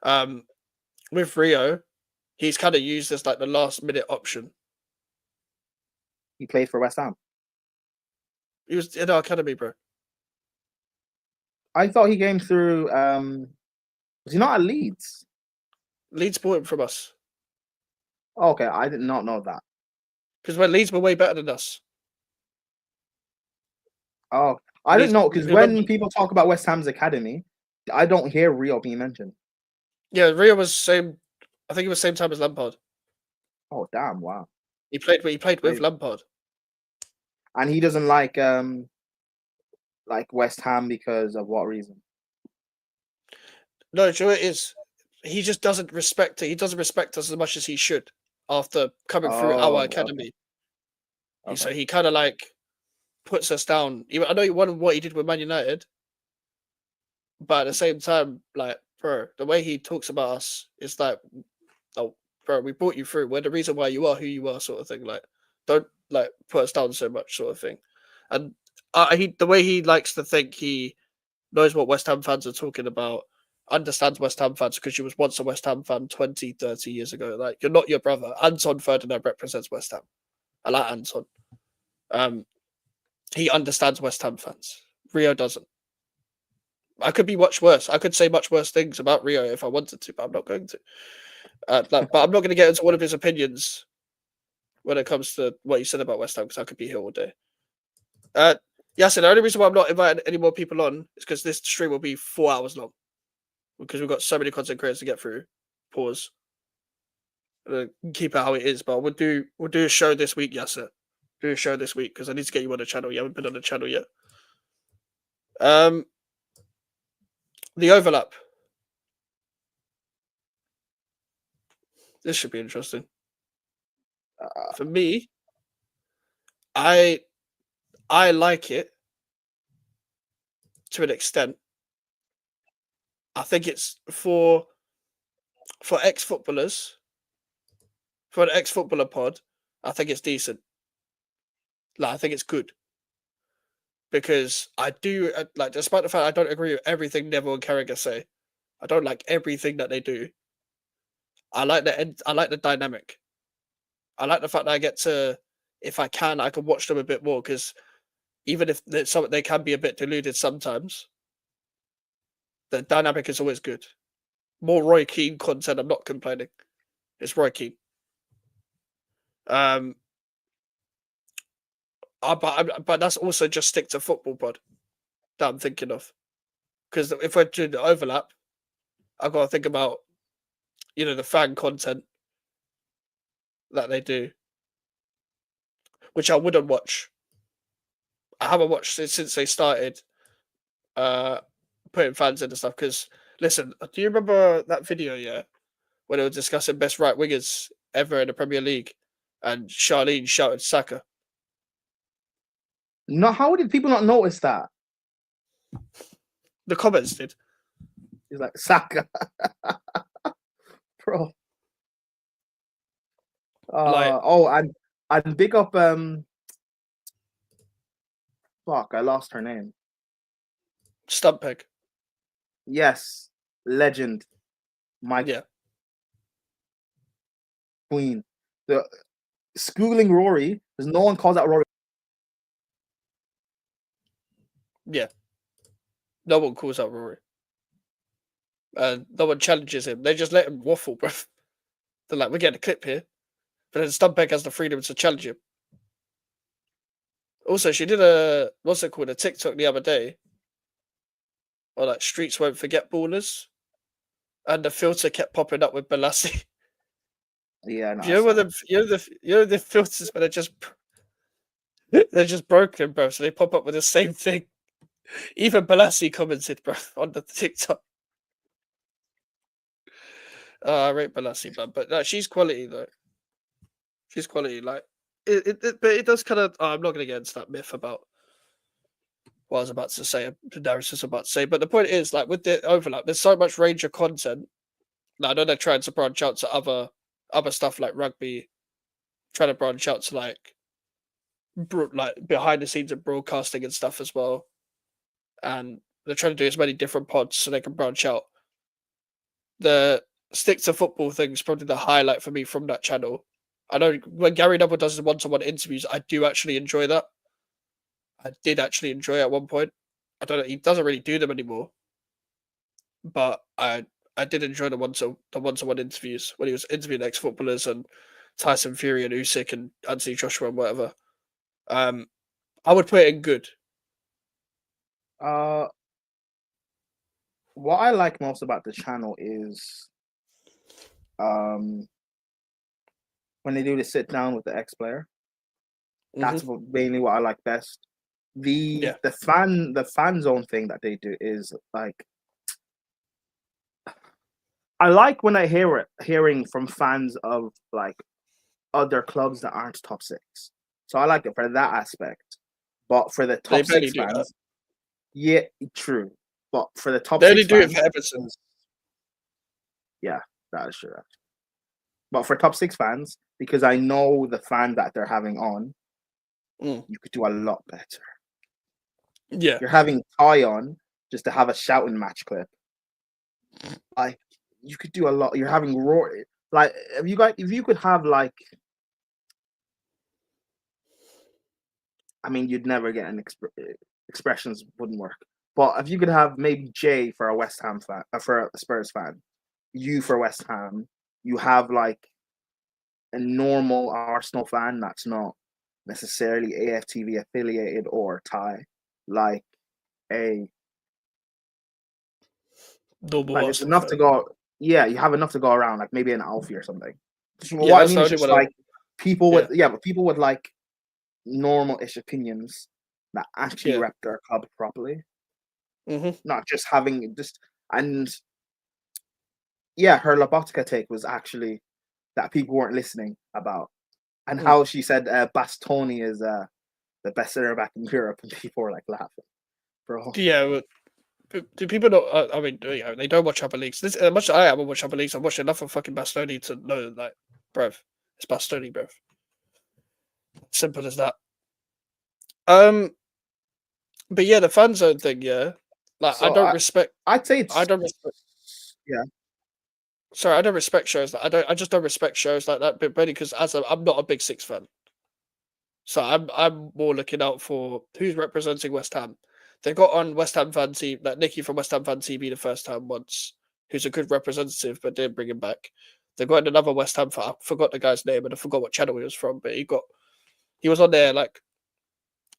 Speaker 2: okay.
Speaker 1: With Rio, he's kind of used as like the last minute option.
Speaker 2: He played for West Ham.
Speaker 1: He was in our academy, bro.
Speaker 2: I thought he came through. Was he not at Leeds?
Speaker 1: Leeds bought him from us
Speaker 2: Oh, okay, I did not know that.
Speaker 1: because when Leeds were way better than us.
Speaker 2: Oh, I didn't know because
Speaker 1: remember-
Speaker 2: when people talk about West Ham's academy, I don't hear Rio being mentioned.
Speaker 1: Yeah, Rio was same. I think it was same time as Lampard.
Speaker 2: Oh, damn! Wow.
Speaker 1: He played with Lampard.
Speaker 2: And he doesn't like West Ham because of what reason?
Speaker 1: No, do you know what it is? He just doesn't respect it. He doesn't respect us as much as he should after coming through
Speaker 2: Oh,
Speaker 1: our
Speaker 2: okay.
Speaker 1: academy.
Speaker 2: Okay.
Speaker 1: So he kind of like puts us down. Even I know he won what he did with Man United, but at the same time, like, bro, the way he talks about us is like, oh, bro, we brought you through. We're the reason why you are who you are, sort of thing. Like, don't like put us down so much, sort of thing. And the way he likes to think he knows what West Ham fans are talking about, understands West Ham fans because you was once a West Ham fan 20, 30 years ago. Like, you're not your brother. Anton Ferdinand represents West Ham. I like Anton. He understands West Ham fans. Rio doesn't. I could be much worse. I could say much worse things about Rio if I wanted to, but I'm not going to. But I'm not going to get into one of his opinions when it comes to what he said about West Ham because I could be here all day. Yasin, the only reason why I'm not inviting any more people on is because this stream will be 4 hours long because we've got so many content creators to get through. Pause. Keep it how it is, but we'll do a show this week, Yasser. Do a show this week because I need to get you on the channel. You haven't been on the channel yet. The overlap. This should be interesting. For me, I like it to an extent. I think it's for ex-footballers, for an ex-footballer pod, I think it's decent. Like, I think it's good. Because I do, like, despite the fact I don't agree with everything Neville and Carragher say, I don't like everything that they do. I like the dynamic. I like the fact that I get to, if I can watch them a bit more because even if they can be a bit deluded sometimes, the dynamic is always good. More Roy Keane content, I'm not complaining. It's Roy Keane. But that's also just stick to football pod that I'm thinking of. Because if we're doing the overlap, I've got to think about, the fan content that they do, which I wouldn't watch. I haven't watched it since they started putting fans in and stuff. Because, listen, do you remember that video, when they were discussing best right wingers ever in the Premier League and Charlene shouted Saka?
Speaker 2: No, how did people not notice that?
Speaker 1: The comments did.
Speaker 2: He's like, Saka. Bro. And big up fuck, I lost her name.
Speaker 1: Stumpeg.
Speaker 2: Yes. Legend. Mike.
Speaker 1: Yeah.
Speaker 2: Queen. The schooling Rory, because no one calls out Rory.
Speaker 1: Yeah. No one calls out Rory. No one challenges him. They just let him waffle, bro. They're like, we're getting a clip here. But then Stumpeg has the freedom to challenge him. Also, she did a TikTok the other day. Or like, streets won't forget ballers. And the filter kept popping up with Balassi.
Speaker 2: Yeah, no.
Speaker 1: You know the filters where they're just broken, bro. So they pop up with the same thing. Even Balassi commented, bro, on the TikTok. I rate Balassi, man, but no, she's quality though. She's quality. Like but it does kind of. I'm not going to get into that myth about what I was about to say. Darius was about to say, but the point is, like with the overlap, there's so much range of content. Like, I know they're trying to branch out to other stuff like rugby, trying to branch out to like behind the scenes of broadcasting and stuff as well. And they're trying to do as many different pods so they can branch out. The stick to football thing is probably the highlight for me from that channel. I know when Gary Neville does the one-to-one interviews, I do actually enjoy that. I did actually enjoy it at one point. I don't know, he doesn't really do them anymore, but I did enjoy the one-to-one interviews when he was interviewing ex-footballers and Tyson Fury and Usyk and Anthony Joshua and whatever. I would put it in good.
Speaker 2: Uh, what I like most about the channel is um when they do the sit down with the ex player. That's mainly what I like best.
Speaker 1: Yeah,
Speaker 2: The fan zone thing that they do is like I like when I hearing from fans of like other clubs that aren't top six. So I like it for that aspect. But for the
Speaker 1: they
Speaker 2: top
Speaker 1: barely
Speaker 2: six
Speaker 1: do that.
Speaker 2: fans, yeah, true. But for the top
Speaker 1: They only
Speaker 2: six
Speaker 1: do it
Speaker 2: fans,
Speaker 1: for Everton.
Speaker 2: yeah, that is true. But for top six fans, because I know the fan that they're having on, you could do a lot better.
Speaker 1: Yeah,
Speaker 2: You're having Ty on just to have a shouting match clip. Like you could do a lot. You're having Rory. Like if you could have like, I mean, you'd never get an expressions wouldn't work. But if you could have maybe Jay for a West Ham fan, for a Spurs fan, you for West Ham, you have like a normal Arsenal fan that's not necessarily AFTV affiliated or Thai, like a
Speaker 1: normal
Speaker 2: like it's
Speaker 1: Arsenal
Speaker 2: enough to
Speaker 1: fan.
Speaker 2: go. Yeah, you have enough to go around, like maybe an Alfie or something.
Speaker 1: Yeah,
Speaker 2: What I
Speaker 1: that's
Speaker 2: mean
Speaker 1: the
Speaker 2: is
Speaker 1: only
Speaker 2: just
Speaker 1: one.
Speaker 2: like people
Speaker 1: Yeah,
Speaker 2: with but people with like normal-ish opinions that actually
Speaker 1: yeah.
Speaker 2: rep their club properly,
Speaker 1: hmm
Speaker 2: not just having just and yeah, her Lobotka take was actually that people weren't listening about, and how she said Bastoni is the best center back in Europe, and people were like laughing, bro.
Speaker 1: Yeah, do people not? I mean, they don't watch other leagues. This as much as I haven't watched other leagues. I've watched enough of fucking Bastoni to know, like, bruv, it's Bastoni, bruv. Simple as that. Um, but yeah, the fan zone thing, yeah. Like, I
Speaker 2: So
Speaker 1: don't respect.
Speaker 2: I'd say
Speaker 1: I
Speaker 2: it's
Speaker 1: don't respect.
Speaker 2: yeah.
Speaker 1: Sorry, I don't respect shows like I don't. I just don't respect shows like that. But mainly because I'm not a big Six fan, so I'm more looking out for who's representing West Ham. They got on West Ham fan TV, like Nicky from West Ham fan TV the first time once, who's a good representative, but didn't bring him back. They got another West Ham fan. I forgot the guy's name and I forgot what channel he was from, but he was on there like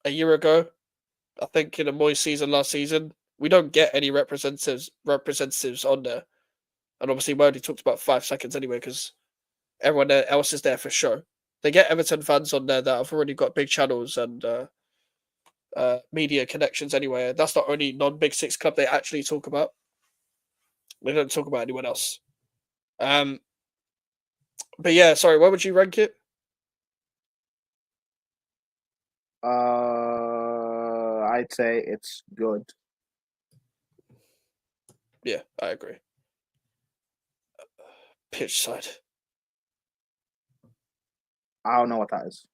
Speaker 1: a year ago, I think in a Moyes season last season. We don't get any representatives on there, and obviously we only talked about 5 seconds anyway because everyone else is there for show. They get Everton fans on there that have already got big channels and media connections anyway. That's the only non-Big Six club they actually talk about. They don't talk about anyone else. Um, but yeah, sorry, where would you rank it?
Speaker 2: I'd say it's good.
Speaker 1: Yeah, I agree. Pitch side.
Speaker 2: I don't know what that is.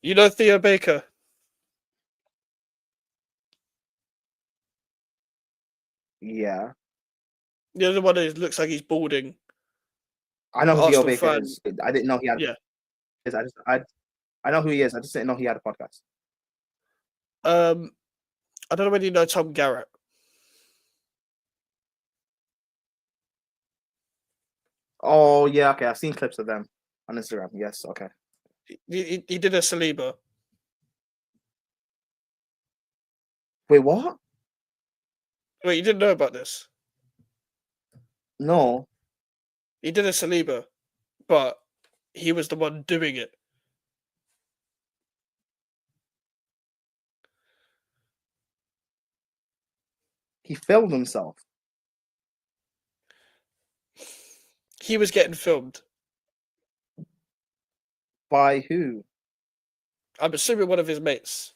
Speaker 1: You know Theo Baker?
Speaker 2: Yeah,
Speaker 1: The other one that looks like he's balding.
Speaker 2: I know who Theo
Speaker 1: Arsenal
Speaker 2: Baker
Speaker 1: fan.
Speaker 2: is. I didn't know he had.
Speaker 1: Yeah.
Speaker 2: I know who he is. I just didn't know he had a podcast.
Speaker 1: I don't know whether you know Tom Garrett.
Speaker 2: Oh yeah, okay. I've seen clips of them on Instagram. Yes, okay.
Speaker 1: He did a Saliba.
Speaker 2: Wait, what?
Speaker 1: Wait, you didn't know about this?
Speaker 2: No,
Speaker 1: He did a Saliba, but he was the one doing it.
Speaker 2: he filmed himself.
Speaker 1: He was getting filmed.
Speaker 2: By who?
Speaker 1: I'm assuming one of his mates.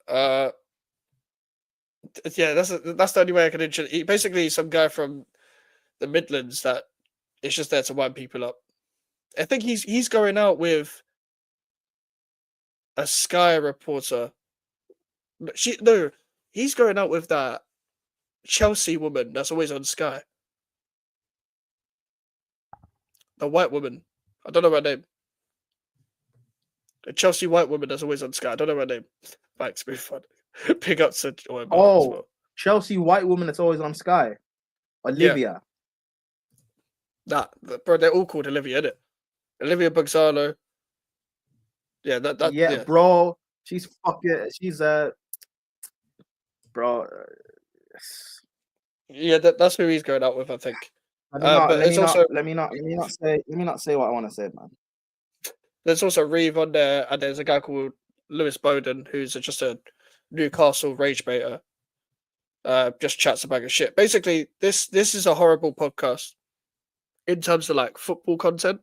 Speaker 1: Uh, yeah, that's the only way I can introduce. Basically, some guy from the Midlands that is just there to wind people up. I think he's going out with a Sky reporter. No, he's going out with that Chelsea woman that's always on Sky. The white woman. I don't know her name. The Chelsea white woman that's always on Sky. I don't know her name. Thanks, move fun. Pick up to Omar as
Speaker 2: Oh,
Speaker 1: well.
Speaker 2: Chelsea white woman that's always on Sky.
Speaker 1: Yeah.
Speaker 2: Olivia.
Speaker 1: Bro, they're all called Olivia, innit? Olivia Bugsalo. Yeah,
Speaker 2: Yeah, bro. She's fucking. She's bro.
Speaker 1: Yeah, that's who he's going out with, I think.
Speaker 2: Let me not.
Speaker 1: But
Speaker 2: Let
Speaker 1: it's
Speaker 2: me not.
Speaker 1: also
Speaker 2: Let me not. Let me not say. Let me not say what I want to say, man.
Speaker 1: there's also Reeve on there, and there's a guy called Lewis Bowden who's just a Newcastle rage baiter. Just chats a bag of shit. Basically, this is a horrible podcast in terms of like football content.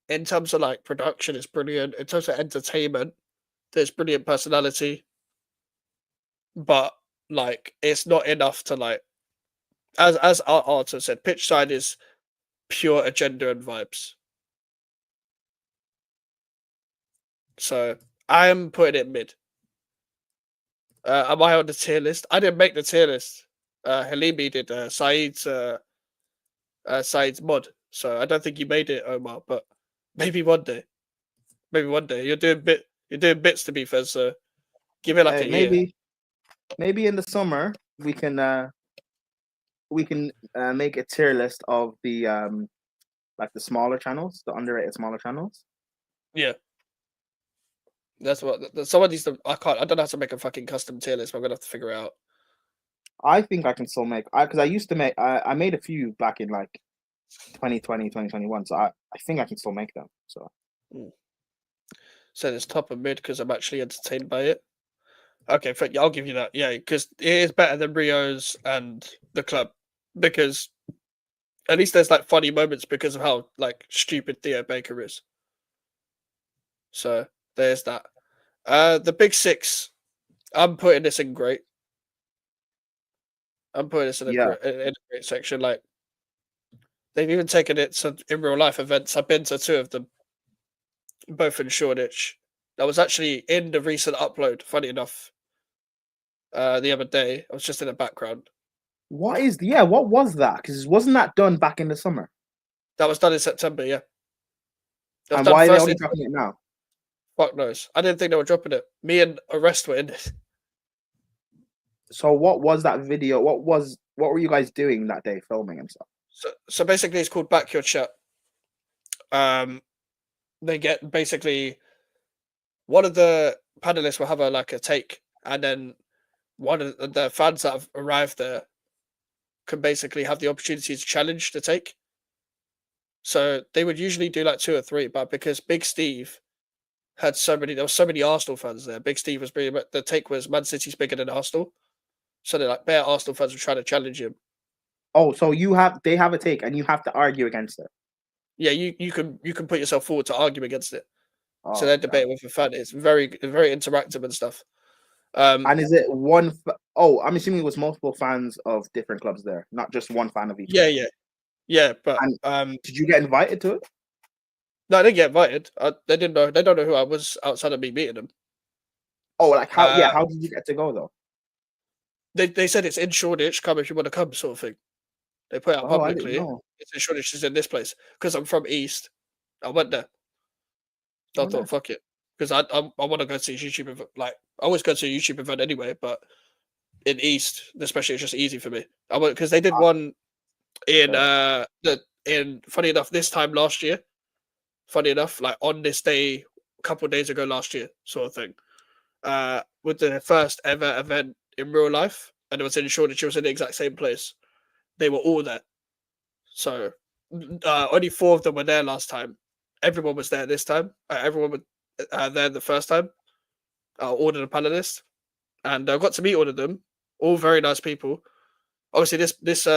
Speaker 1: In terms of like production, it's brilliant. In terms of entertainment, there's brilliant personality, but like it's not enough to like as our Arthur said, pitch side is pure agenda and vibes. So I am putting it mid. Am I on the tier list? I didn't make the tier list. Halimi did Saeed's mod, so I don't think you made it, Omar. But maybe one day, maybe one day you're doing bits to be fair. So give it like
Speaker 2: Hey,
Speaker 1: a year.
Speaker 2: maybe in the summer we can make a tier list of the like the smaller channels, the underrated smaller channels.
Speaker 1: Yeah, that's what someone needs to. I can't. I don't know how to make a fucking custom tier list. But I'm gonna have to figure it out.
Speaker 2: I think I can still make. Because I used to make. I made a few back in like 2020, 2021. So I think I can still make them. So
Speaker 1: So it's top and mid because I'm actually entertained by it. Okay, I'll give you that. Yeah, because it is better than Rio's and the club because at least there's like funny moments because of how like stupid Theo Baker is. So there's that. The big six. I'm putting this in great. I'm putting this in
Speaker 2: yeah,
Speaker 1: a great section. Like they've even taken it to in real life events. I've been to two of them, both in Shoreditch. That was actually in the recent upload. Funny enough, the other day I was just in the background.
Speaker 2: what was that? Because wasn't that done back in the summer?
Speaker 1: That was done in September. Yeah, that was
Speaker 2: And
Speaker 1: done
Speaker 2: why are they
Speaker 1: first.
Speaker 2: only dropping it now?
Speaker 1: Fuck knows. I didn't think they were dropping it. Me and Arrest were in it.
Speaker 2: So what was that video? What were you guys doing that day, filming and stuff?
Speaker 1: So basically, it's called Back Your Chat. They get basically one of the panelists will have a take, and then one of the fans that have arrived there can basically have the opportunity to challenge the take. So they would usually do like two or three, but because Big Steve had there were so many Arsenal fans there. Big Steve was pretty much the take was Man City's bigger than Arsenal. So they're like bare Arsenal fans were trying to challenge him.
Speaker 2: Oh, so they have a take and you have to argue against it.
Speaker 1: Yeah, you can put yourself forward to argue against it. So
Speaker 2: Oh,
Speaker 1: they're debating with a fan. It's very interactive and stuff.
Speaker 2: and is it one? Oh, I'm assuming it was multiple fans of different clubs there, not just one fan of each.
Speaker 1: Yeah. But
Speaker 2: And did you get invited to it?
Speaker 1: no, I didn't get invited. They didn't know. They don't know who I was outside of me meeting them.
Speaker 2: Oh, like how? Yeah,
Speaker 1: Uh,
Speaker 2: how did you get to go though?
Speaker 1: they said it's in Shoreditch. Come if you want to come, sort of thing. They put it out
Speaker 2: Oh, I didn't
Speaker 1: publicly.
Speaker 2: know.
Speaker 1: It's in Shoreditch. It's in this place because I'm from East. I went there. So I
Speaker 2: Oh,
Speaker 1: thought,
Speaker 2: nice.
Speaker 1: fuck it, because I want to go to a YouTube event. Like I always go to a YouTube event anyway, but in East, especially, it's just easy for me. I went because they did one in
Speaker 2: Yeah.
Speaker 1: funny enough this time last year. Funny enough, like on this day, a couple of days ago last year, sort of thing. With the first ever event in real life, and it was in Shoreditch. It was in the exact same place. They were all there. So only four of them were there last time. Everyone was there this time. Everyone was there the first time. I ordered a panelist, and I got to meet all of them. All very nice people. Obviously, this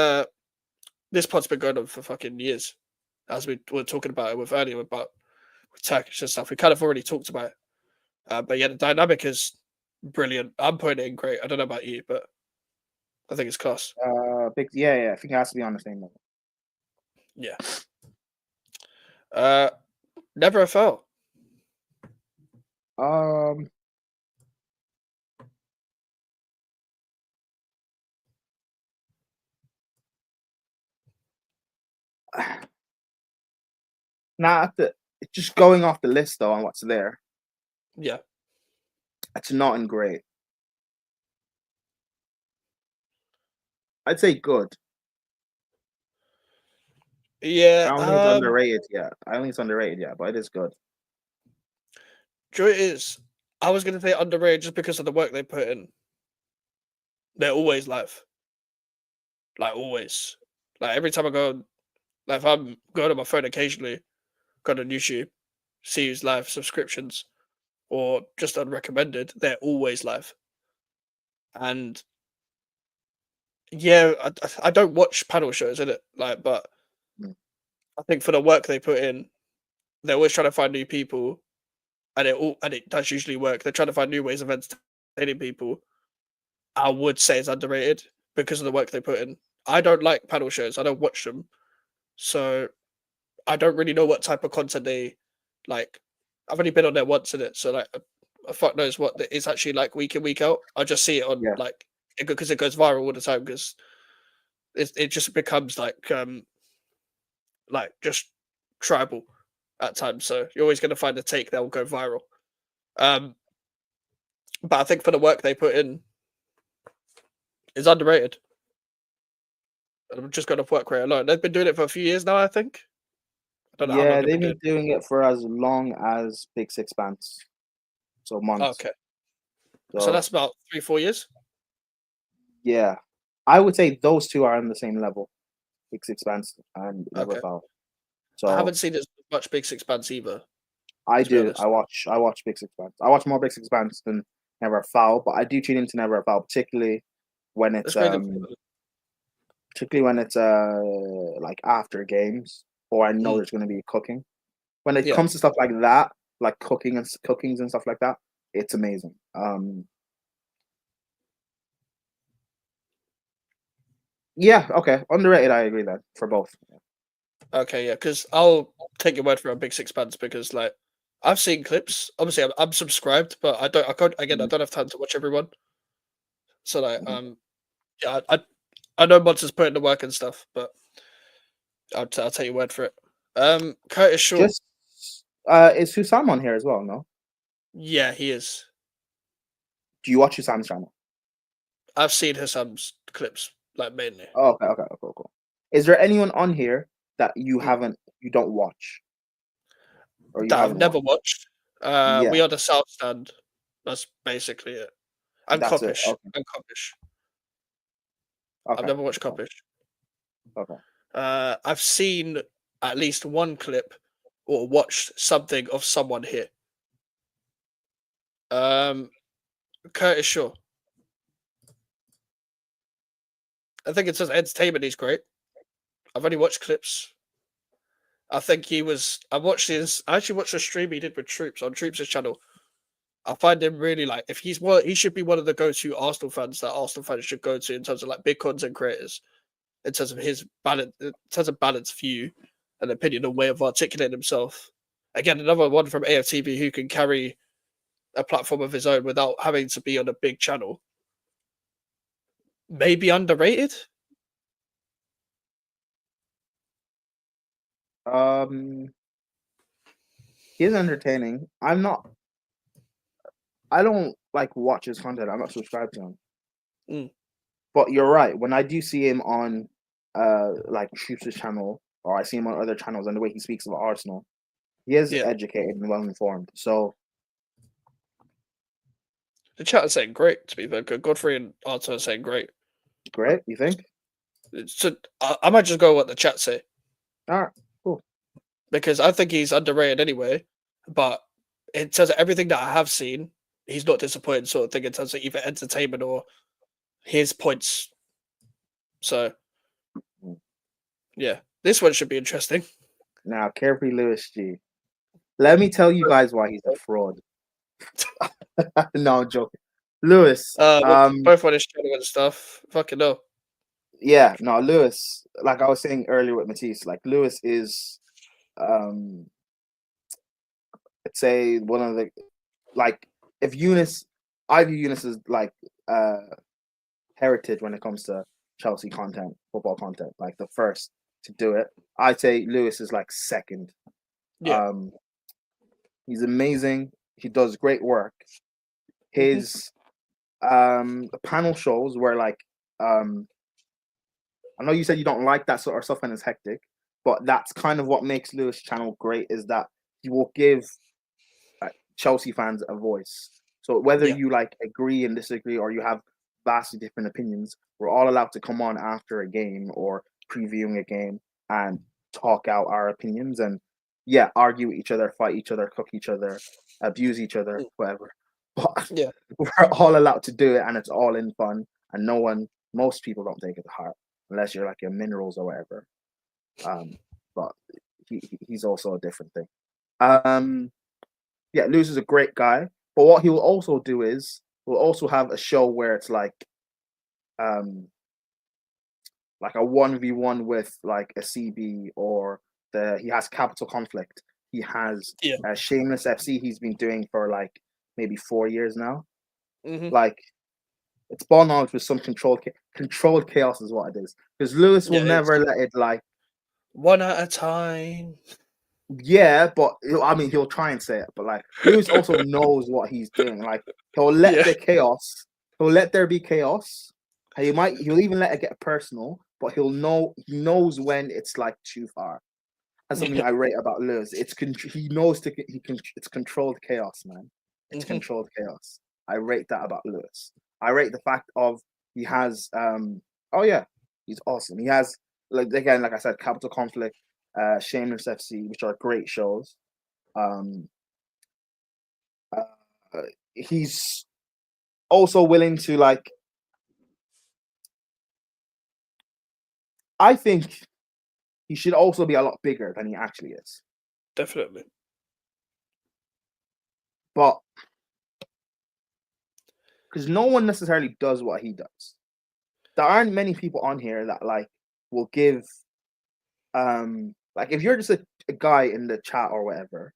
Speaker 1: this pod's been going on for fucking years, as we were talking about it with earlier about with Turkish and stuff. We kind of already talked about it, but yeah, the dynamic is brilliant. I'm putting it in great. I don't know about you, but I think it's class.
Speaker 2: Big, yeah. I think it has to be on the same level.
Speaker 1: Yeah. Uh, never a foul.
Speaker 2: Um, now just going off the list though on what's there,
Speaker 1: Yeah.
Speaker 2: it's not in great. I'd say good. I
Speaker 1: Yeah.
Speaker 2: don't think it's underrated yet. I don't think it's underrated yet, but it is good.
Speaker 1: Do you know what it is? I was gonna say underrated just because of the work they put in. They're always live, like always. Like every time I go, like if I'm going on my phone occasionally, go on YouTube, see who's live subscriptions or just unrecommended, they're always live. And yeah, I don't watch panel shows in it, like, but
Speaker 2: Mm.
Speaker 1: I think for the work they put in, they're always trying to find new people, and it does usually work. They're trying to find new ways of entertaining people. I would say it's underrated because of the work they put in. I don't like panel shows. I don't watch them, so I don't really know what type of content they like. I've only been on there once in it, so like, fuck knows what it's actually like week in week out. I just see it on
Speaker 2: Yeah,
Speaker 1: like because it goes viral all the time because it just becomes like just tribal at times. So you're always going to find a take that will go viral. Um, but I think for the work they put in, is underrated. I'm just going to work rate alone. They've been doing it for a few years now. I think. I don't know how long
Speaker 2: yeah.
Speaker 1: they've
Speaker 2: They've
Speaker 1: been doing
Speaker 2: been doing it for as long as Big Six Bands, so
Speaker 1: it.
Speaker 2: months.
Speaker 1: Okay, so
Speaker 2: So
Speaker 1: that's about 3-4 years.
Speaker 2: yeah, I would say those two are on the same level. Big Six Bands and Never
Speaker 1: Okay,
Speaker 2: Foul.
Speaker 1: I
Speaker 2: So
Speaker 1: haven't seen as much Big Six Bands either.
Speaker 2: I
Speaker 1: To be
Speaker 2: do.
Speaker 1: honest,
Speaker 2: I watch Big Six Bands. I watch more Big Six Bands than Never Foul, but I do tune into Never Foul, when it's
Speaker 1: that's great.
Speaker 2: particularly when it's like after games or I know
Speaker 1: Mm,
Speaker 2: there's going to be cooking. When it
Speaker 1: yeah.
Speaker 2: comes to stuff like that, like cookings and stuff like that, it's amazing. Yeah, okay, underrated. I agree then for both.
Speaker 1: Okay, yeah, because I'll take your word for it on Big Six Bands because like I've seen clips. Obviously, I'm subscribed, but I don't. I can't again. I
Speaker 2: Mhm,
Speaker 1: don't have time to watch everyone. So like,
Speaker 2: mhm.
Speaker 1: yeah, I know Monsters put in the work and stuff, but I'll take your word for it. Curtis Shaw.
Speaker 2: Just is Husam on here as well? No,
Speaker 1: Yeah, he is.
Speaker 2: do you watch Husam's channel?
Speaker 1: I've seen Hassam's clips like mainly.
Speaker 2: Oh, okay, cool. Is there anyone on here that
Speaker 1: Mm.
Speaker 2: you don't watch or you
Speaker 1: That I've
Speaker 2: haven't
Speaker 1: never
Speaker 2: watched?
Speaker 1: watched.
Speaker 2: Yeah,
Speaker 1: We Are the South Stand. That's basically it. And
Speaker 2: that's it.
Speaker 1: Coppish. And Coppish. I've
Speaker 2: Okay,
Speaker 1: never watched
Speaker 2: okay,
Speaker 1: Coppish.
Speaker 2: okay.
Speaker 1: I've seen at least one clip or watched something of someone here. Um, Curtis Shaw. I think it says entertainment. He's great. I've only watched clips. I think he was. I watched his. I actually watched a stream he did with Troopz on Troopz' channel. I find him really like if he's one. He should be one of the go-to Arsenal fans that Arsenal fans should go to in terms of like big content creators. In terms of his balance, in terms of balanced view and opinion and way of articulating himself. Again, another one from AFTV who can carry a platform of his own without having to be on a big channel. Maybe underrated.
Speaker 2: Um, he's entertaining. I don't like watch his content. I'm not subscribed to him.
Speaker 1: Mm,
Speaker 2: But you're right. When I do see him on like Troop's channel or I see him on other channels and the way he speaks about Arsenal, he is
Speaker 1: yeah,
Speaker 2: educated and well informed. So
Speaker 1: the chat is saying great. To be fair, Godfrey and Arthur are saying great.
Speaker 2: great, you think?
Speaker 1: So I might just go what the chat say
Speaker 2: All right, cool.
Speaker 1: because I think he's underrated anyway. But in terms of everything that I have seen, he's not disappointing sort of thing in terms of either entertainment or his points. So
Speaker 2: Mm.
Speaker 1: Yeah, this one should be interesting.
Speaker 2: Now, Carefree Lewis G. Let me tell you guys why he's a fraud. No, I'm joking. Lewis,
Speaker 1: Both on his channel and stuff. Fucking hell.
Speaker 2: yeah, no, Lewis, like I was saying earlier with Matisse, like Lewis is um I'd say one of the like if Eunice I view Eunice as like heritage when it comes to Chelsea content, football content, like the first to do it. I'd say Lewis is like second.
Speaker 1: Yeah.
Speaker 2: Um he's amazing. He does great work.
Speaker 1: Hmm.
Speaker 2: His panel shows where like um I know you said you don't like that sort of stuff when it's hectic, but that's kind of what makes Lewis channel great is that he will give Chelsea fans a voice. So whether
Speaker 1: Yeah.
Speaker 2: you like agree and disagree or you have vastly different opinions, we're all allowed to come on after a game or previewing a game and talk out our opinions and yeah, argue with each other, fight each other, cook each other, abuse each other,
Speaker 1: Mm.
Speaker 2: whatever. But
Speaker 1: Yeah.
Speaker 2: we're all allowed to do it and it's all in fun and most people don't take it to heart unless you're like your minerals or whatever. Um, but he's also a different thing. Um, yeah, Lewis is a great guy. But what he will also do is we'll also have a show where it's um like a 1v1 with like a CB or he has capital conflict. He has
Speaker 1: Yeah.
Speaker 2: Shameless FC he's been doing for like maybe 4 years now.
Speaker 1: Hmm.
Speaker 2: Like it's ball knowledge with some controlled chaos is what it is. Because Lewis will
Speaker 1: Yeah, it's
Speaker 2: never let it like
Speaker 1: one at a time.
Speaker 2: yeah, but I mean he'll try and say it, but like Lewis also knows what he's doing. Like he'll let
Speaker 1: Yeah.
Speaker 2: the chaos, he'll let there be chaos. He'll even let it get personal, but he knows when it's like too far. That's something
Speaker 1: Yeah.
Speaker 2: I rate about Lewis. He knows it's controlled chaos, man. It's
Speaker 1: Hmm.
Speaker 2: controlled chaos. I rate that about Lewis. I rate the fact of he has oh yeah, he's awesome. He has like again, like I said, Capital Conflict, Shameless FC, which are great shows. Um uh, he's also willing to like I think he should also be a lot bigger than he actually is.
Speaker 1: Definitely.
Speaker 2: But because no one necessarily does what he does. There aren't many people on here that like will give like if you're just a guy in the chat or whatever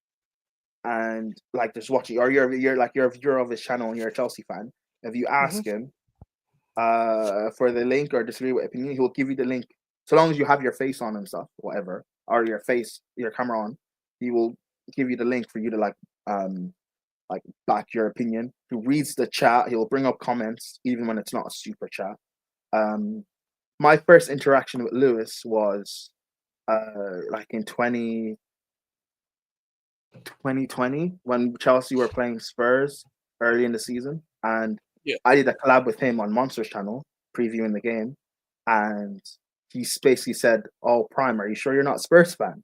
Speaker 2: and like just watching or you're like you're a viewer of his channel and you're a Chelsea fan, if you
Speaker 1: Hmm.
Speaker 2: ask him for the link or disagree with opinion, he'll give you the link so long as you have your face on and stuff, whatever, or your camera on, he will give you the link for you to like back your opinion. He reads the chat, he'll bring up comments even when it's not a super chat. My first interaction with Lewis was like in 2020 when Chelsea were playing Spurs early in the season, and
Speaker 1: Yeah.
Speaker 2: I did a collab with him on Monsters channel previewing the game, and he basically said, "Oh, Prime, are you sure you're not a Spurs fan?"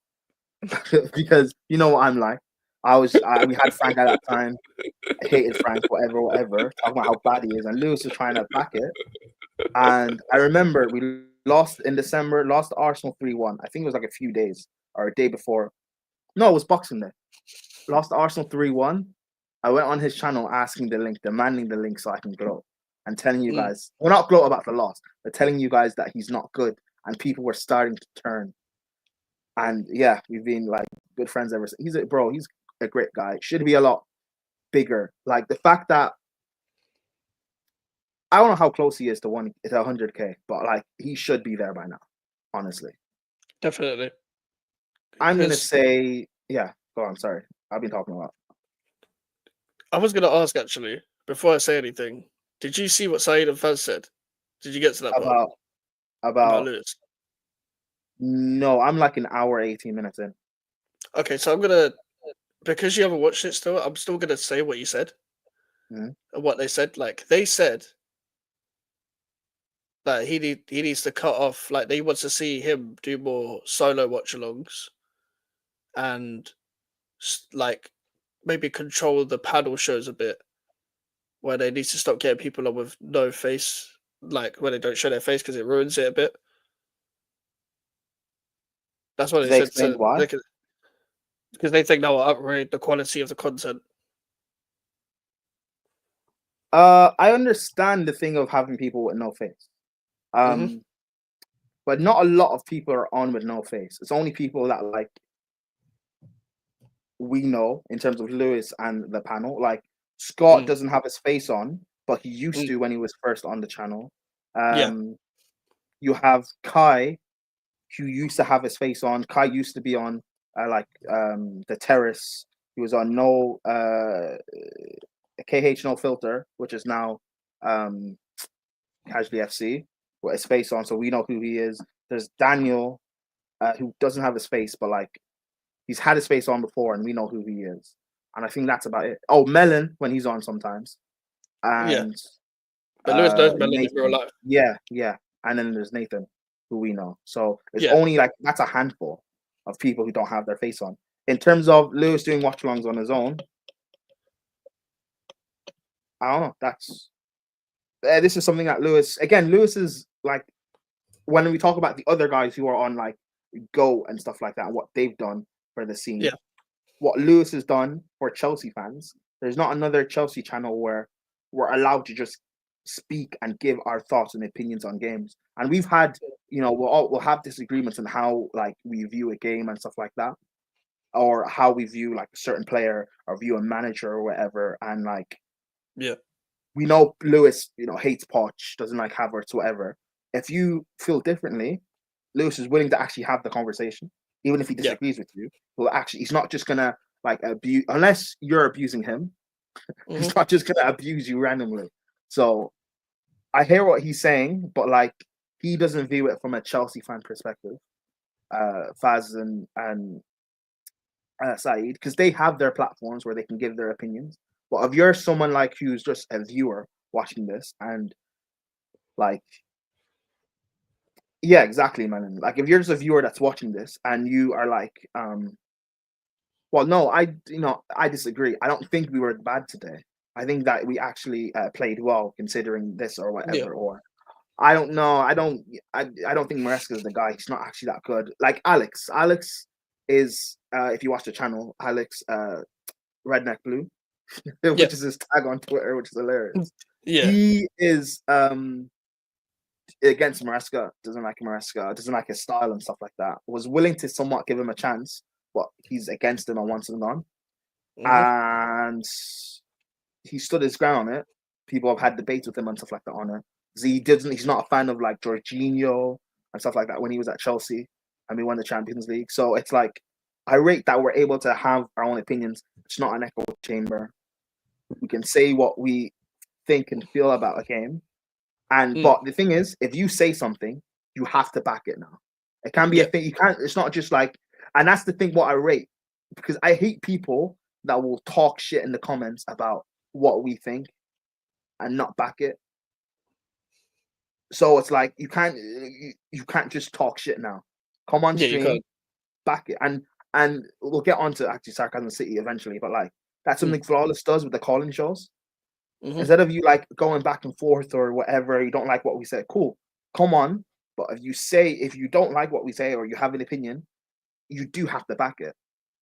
Speaker 2: Because you know what I'm like. We had Frank at that time. I hated Frank, whatever, talking about how bad he is, and Lewis was trying to back it. And I remember we lost in December, lost to Arsenal 3-1. I think it was like a few days or a day before. No, it was Boxing Day. Lost to Arsenal 3-1. I went on his channel asking the link, demanding the link so I can gloat and telling you
Speaker 1: Mm.
Speaker 2: guys, well, not gloat about the loss, but telling you guys that he's not good. And people were starting to turn. And yeah, we've been like good friends ever since. He's a great guy. Should be a lot bigger. Like the fact that I don't know how close he is to 100K, but like he should be there by now, honestly.
Speaker 1: Definitely.
Speaker 2: I'm gonna
Speaker 1: Because
Speaker 2: say, yeah, go on, sorry. I've been talking a lot.
Speaker 1: I was going to ask actually, before I say anything, did you see what Saeed and Faz said? Did you get to that part
Speaker 2: About
Speaker 1: about
Speaker 2: about
Speaker 1: Lewis?
Speaker 2: no, I'm like an hour 18 minutes in.
Speaker 1: Okay, so I'm going to, because you haven't watched it still, I'm still going to say what you said
Speaker 2: Mhm.
Speaker 1: and what they said. Like, they said that he needs to cut off, like, they want to see him do more solo watch alongs and, like, maybe control the panel shows a bit where they need to stop getting people on with no face, like, when they don't show their face because it ruins it a bit. That's what
Speaker 2: Did
Speaker 1: they
Speaker 2: they
Speaker 1: said.
Speaker 2: explain
Speaker 1: So
Speaker 2: why?
Speaker 1: because they think that will upgrade the quality of the content.
Speaker 2: I understand the thing of having people with no face.
Speaker 1: Hmm.
Speaker 2: Um, but not a lot of people are on with no face. It's only people that like we know in terms of Lewis and the panel. Like Scott
Speaker 1: Mm,
Speaker 2: doesn't have his face on, but he used
Speaker 1: mm,
Speaker 2: to when he was first on the channel.
Speaker 1: yeah,
Speaker 2: You have Kai, who used to have his face on. Kai used to be on the Terrace. He was on no KH no filter, which is now um Casually FC with his face on, so we know who he is. There's Daniel, who doesn't have his face, but like he's had his face on before, and we know who he is. And I think that's about it. Oh, Melon when he's on sometimes,
Speaker 1: yeah.
Speaker 2: and
Speaker 1: But Lewis knows Melon in real
Speaker 2: Nathan.
Speaker 1: life.
Speaker 2: Yeah, yeah. And then there's Nathan, who we know. So it's
Speaker 1: Yeah,
Speaker 2: only like that's a handful of people who don't have their face on. In terms of Lewis doing watch alongs on his own, I don't know. That's this is something that Lewis is like when we talk about the other guys who are on like Go and stuff like that, and what they've done for the scene,
Speaker 1: yeah,
Speaker 2: what Lewis has done for Chelsea fans, there's not another Chelsea channel where we're allowed to just speak and give our thoughts and opinions on games. And we've had, we'll have disagreements on how like we view a game and stuff like that, or how we view like a certain player or view a manager or whatever. And like
Speaker 1: yeah,
Speaker 2: we know Lewis, hates Poch, doesn't like Havertz, whatever. If you feel differently, Lewis is willing to actually have the conversation, even if he
Speaker 1: yeah.
Speaker 2: disagrees with you. Well, actually, he's not just gonna like abuse unless you're abusing him.
Speaker 1: Hmm.
Speaker 2: He's not just gonna abuse you randomly. So I hear what he's saying, but like he doesn't view it from a Chelsea fan perspective. Faz and Saeed, because they have their platforms where they can give their opinions. But if you're someone like who's just a viewer watching this and like yeah, exactly, man. Like if you're just a viewer that's watching this and you are like, well, no, I disagree. I don't think we were bad today. I think that we actually played well considering this or
Speaker 1: Yeah,
Speaker 2: whatever. Or I don't know. I don't think Maresca is the guy. He's not actually that good. Like Alex. Alex is if you watch the channel, Alex Redneck Blue,
Speaker 1: yeah,
Speaker 2: which is his tag on Twitter, which is hilarious.
Speaker 1: yeah,
Speaker 2: He is against Maresca, doesn't like his style and stuff like that. Was willing to somewhat give him a chance, but he's against him on once and gone.
Speaker 1: hmm,
Speaker 2: And he stood his ground on it. People have had debates with him and stuff like that on it. He's not a fan of like Jorginho and stuff like that when he was at Chelsea and we won the Champions League. So it's like I rate that we're able to have our own opinions. It's not an echo chamber. We can say what we think and feel about a game. And
Speaker 1: mm,
Speaker 2: but the thing is, if you say something, you have to back it now. It can be a
Speaker 1: yeah,
Speaker 2: thing. You can't. It's not just like, and that's the thing. What I rate because I hate people that will talk shit in the comments about what we think and not back it. So it's like you can't just talk shit now. Come on
Speaker 1: yeah. You
Speaker 2: stream,
Speaker 1: can't.
Speaker 2: back it, and we'll get on to actually Sarcasm City eventually. But like that's
Speaker 1: Mm,
Speaker 2: something Flawless does with the calling shows.
Speaker 1: hmm.
Speaker 2: Instead of you like going back and forth or whatever, you don't like what we said, cool, come on. But if you don't like what we say or you have an opinion, you do have to back it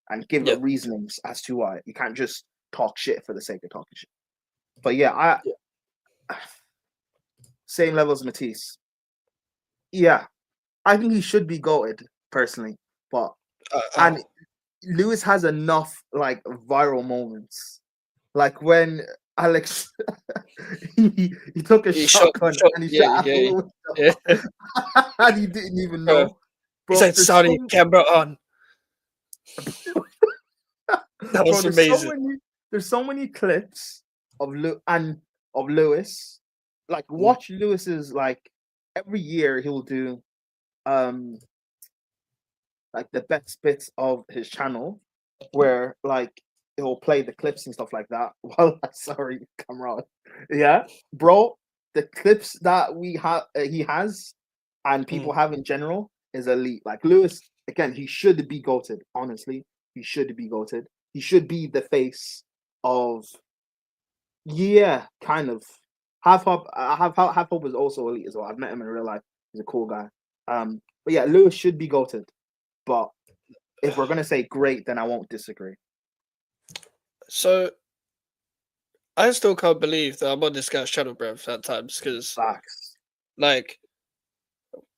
Speaker 2: and give
Speaker 1: Yeah,
Speaker 2: it reasonings as to why. You can't just talk shit for the sake of talking shit. But yeah, I
Speaker 1: yeah.
Speaker 2: same level as Matisse. Yeah, I think he should be goated personally. But and
Speaker 1: Ow.
Speaker 2: Lewis has enough like viral moments. Like when Alex he took a
Speaker 1: He shot,
Speaker 2: shotgun
Speaker 1: shot.
Speaker 2: and he
Speaker 1: Yeah,
Speaker 2: shot out
Speaker 1: yeah,
Speaker 2: the window
Speaker 1: yeah.
Speaker 2: and he didn't even
Speaker 1: Bro,
Speaker 2: know.
Speaker 1: he
Speaker 2: Bro,
Speaker 1: said, "Sorry, camera on." That
Speaker 2: bro,
Speaker 1: was amazing.
Speaker 2: there's so many clips of of Lewis. Like
Speaker 1: Mm,
Speaker 2: watch Lewis's like every year he'll do um like the best bits of his channel where like he'll play the clips and stuff like that. Well, sorry, camera. Yeah, bro, the clips that we have he has and
Speaker 1: mm,
Speaker 2: people have in general is elite. Like Lewis, again, he should be goated. Honestly, he should be goated. He should be the face of yeah, kind of. Half Hope is also elite as well. I've met him in real life. He's a cool guy. But yeah, Lewis should be goated. But if we're gonna say great, then I won't disagree.
Speaker 1: So I still can't believe that I'm on this guy's channel, bruv, at times, because
Speaker 2: Facts.
Speaker 1: like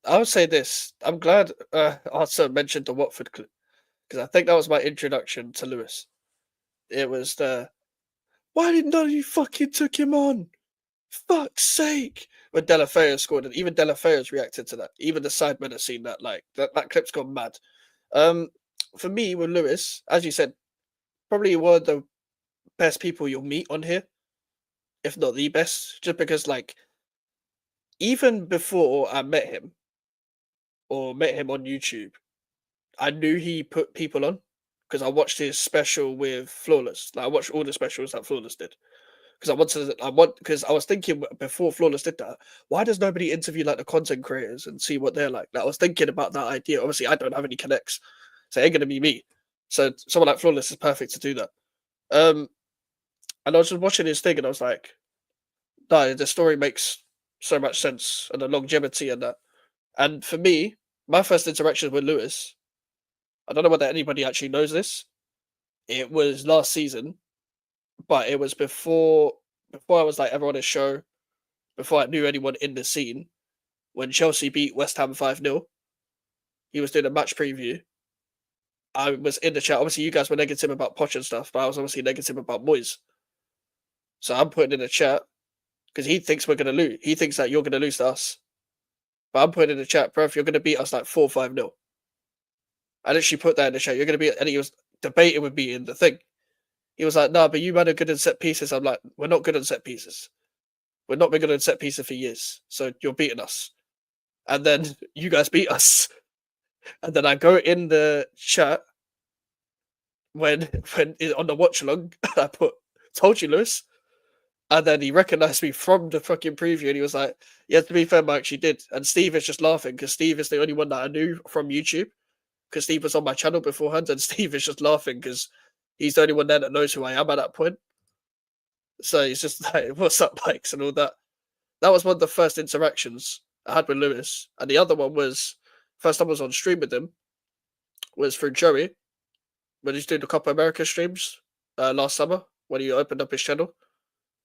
Speaker 1: I would say this. I'm glad Arthur mentioned the Watford clip because I think that was my introduction to Lewis. It was the why didn't none of you fucking took him on? Fuck's sake! When Delafeo scored, and even Delafeo's reacted to that. Even the sidemen have seen that. Like that clip's gone mad. Um, for me, with Lewis, as you said, probably one of the best people you'll meet on here, if not the best. Just because, like, even before I met him or met him on YouTube, I knew he put people on because I watched his special with Flawless. Like, I watched all the specials that Flawless did. Because I was thinking before Flawless did that, why does nobody interview like the content creators and see what they're like? Like, I was thinking about that idea. Obviously, I don't have any connects, so it ain't gonna be me. So someone like Flawless is perfect to do that. Um, and I was just watching his thing, and I was like, no, the story makes so much sense, and the longevity and that. And for me, my first interaction with Lewis, I don't know whether anybody actually knows this. It was last season, but it was before I was like ever on his show, before I knew anyone in the scene. When Chelsea beat West Ham 5-0, he was doing a match preview. I was in the chat. Obviously, you guys were negative about Poch and stuff, but I was obviously negative about Moyes. So I'm putting in the chat because he thinks we're going to lose. He thinks that you're going to lose to us. But I'm putting in the chat, bro, if you're going to beat us like 4-5-0. I literally put that in the chat. You're going to be, and he was debating with me in the thing. He was like, no, but you man are good at set pieces. I'm like, we're not good at set pieces. We're not been good at set pieces for years. So you're beating us. And then you guys beat us. And then I go in the chat when on the watch along, I put, told you, Lewis. And then he recognized me from the fucking preview and he was like, yeah, to be fair, Mike, she did. And Steve is just laughing because Steve is the only one that I knew from YouTube because Steve was on my channel beforehand. And Steve is just laughing because he's the only one there that knows who I am at that point. So he's just like, what's up, Mikes, and all that. That was one of the first interactions I had with Lewis. And the other one was, first time I was on stream with him, was through Joey when he's doing the Copa America streams last summer when he opened up his channel.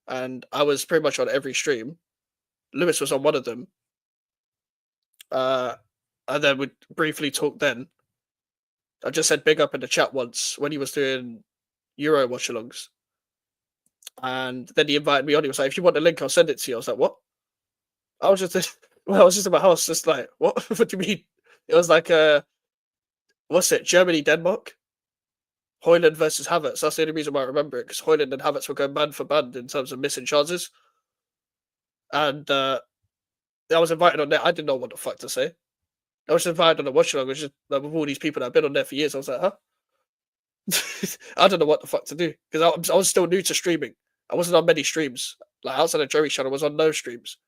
Speaker 1: And I was pretty much on every stream. Lewis was on one of them. And then we briefly talked then. I just said big up in the chat once when he was doing Euro watch alongs. And then he invited me on. He was like, if you want the link, I'll send it to you. I was like, what? I was just, well, I was just in my house, just like, what? What do you mean? It was like, what's it? Germany, Denmark? Højlund versus Havertz. That's the only reason why I remember it, because Højlund and Havertz were going man for man in terms of missing chances. And I was invited on there. I didn't know what the fuck to say. I was invited on a watch along, which is like, with all these people that have been on there for years. I was like, huh? I don't know what the fuck to do because I was still new to streaming. I wasn't on many streams. Like outside of Joey's channel, I was on no streams.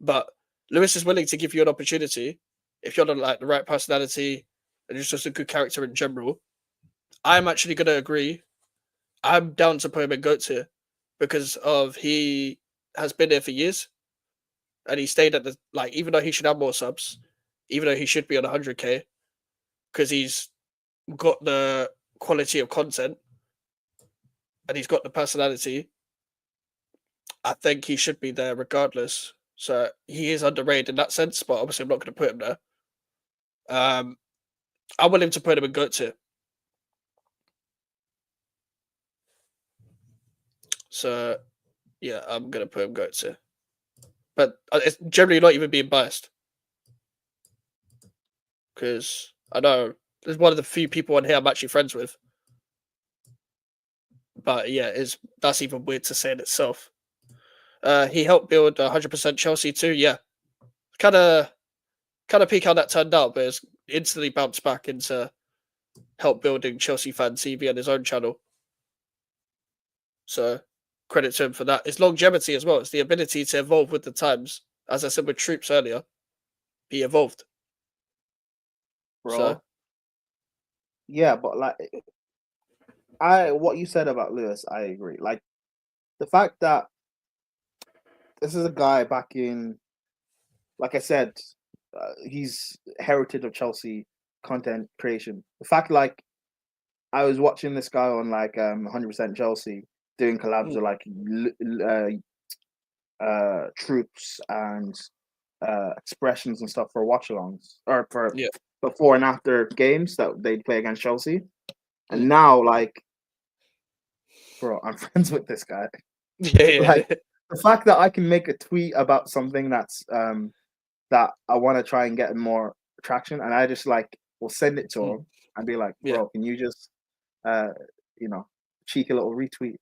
Speaker 1: But Lewis is willing to give you an opportunity if you're like the right personality and you're just a good character in general. I'm actually going to agree. I'm down to put him in GOAT tier because of he has been there for years and he stayed at the like even though he should have more subs, even though he should be on 100k because he's got the quality of content and he's got the personality. I think he should be there regardless. So he is underrated in that sense, but obviously I'm not going to put him there. I'm willing to put him in GOAT tier. So yeah, I'm going to put him GOAT tier. But it's generally not even being biased because I know there's one of the few people on here I'm actually friends with. But yeah, that's even weird to say in itself. He helped build 100% Chelsea too. Yeah, kind of peak how that turned out, but it's instantly bounced back into help building Chelsea fan TV on his own channel. So credit to him for that. It's longevity as well. It's the ability to evolve with the times. As I said with Troopz earlier, he evolved.
Speaker 2: Bro.
Speaker 1: So
Speaker 2: yeah, but like what you said about Lewis, I agree. Like the fact that this is a guy back in, like I said, he's heritage of Chelsea content creation. The fact, like, I was watching this guy on like 100% Chelsea doing collabs
Speaker 1: Mm,
Speaker 2: with like Troopz and expressions and stuff for watch-alongs or for
Speaker 1: yeah.
Speaker 2: before and after games that they'd play against Chelsea.
Speaker 1: Mm.
Speaker 2: And now, like, bro, I'm friends with this guy.
Speaker 1: Yeah,
Speaker 2: Like,
Speaker 1: yeah.
Speaker 2: the fact that I can make a tweet about something that's that I want to try and get more traction, and I just like will send it to
Speaker 1: Mm,
Speaker 2: him and be like,
Speaker 1: yeah.
Speaker 2: bro, can you just uh you know cheeky little retweet?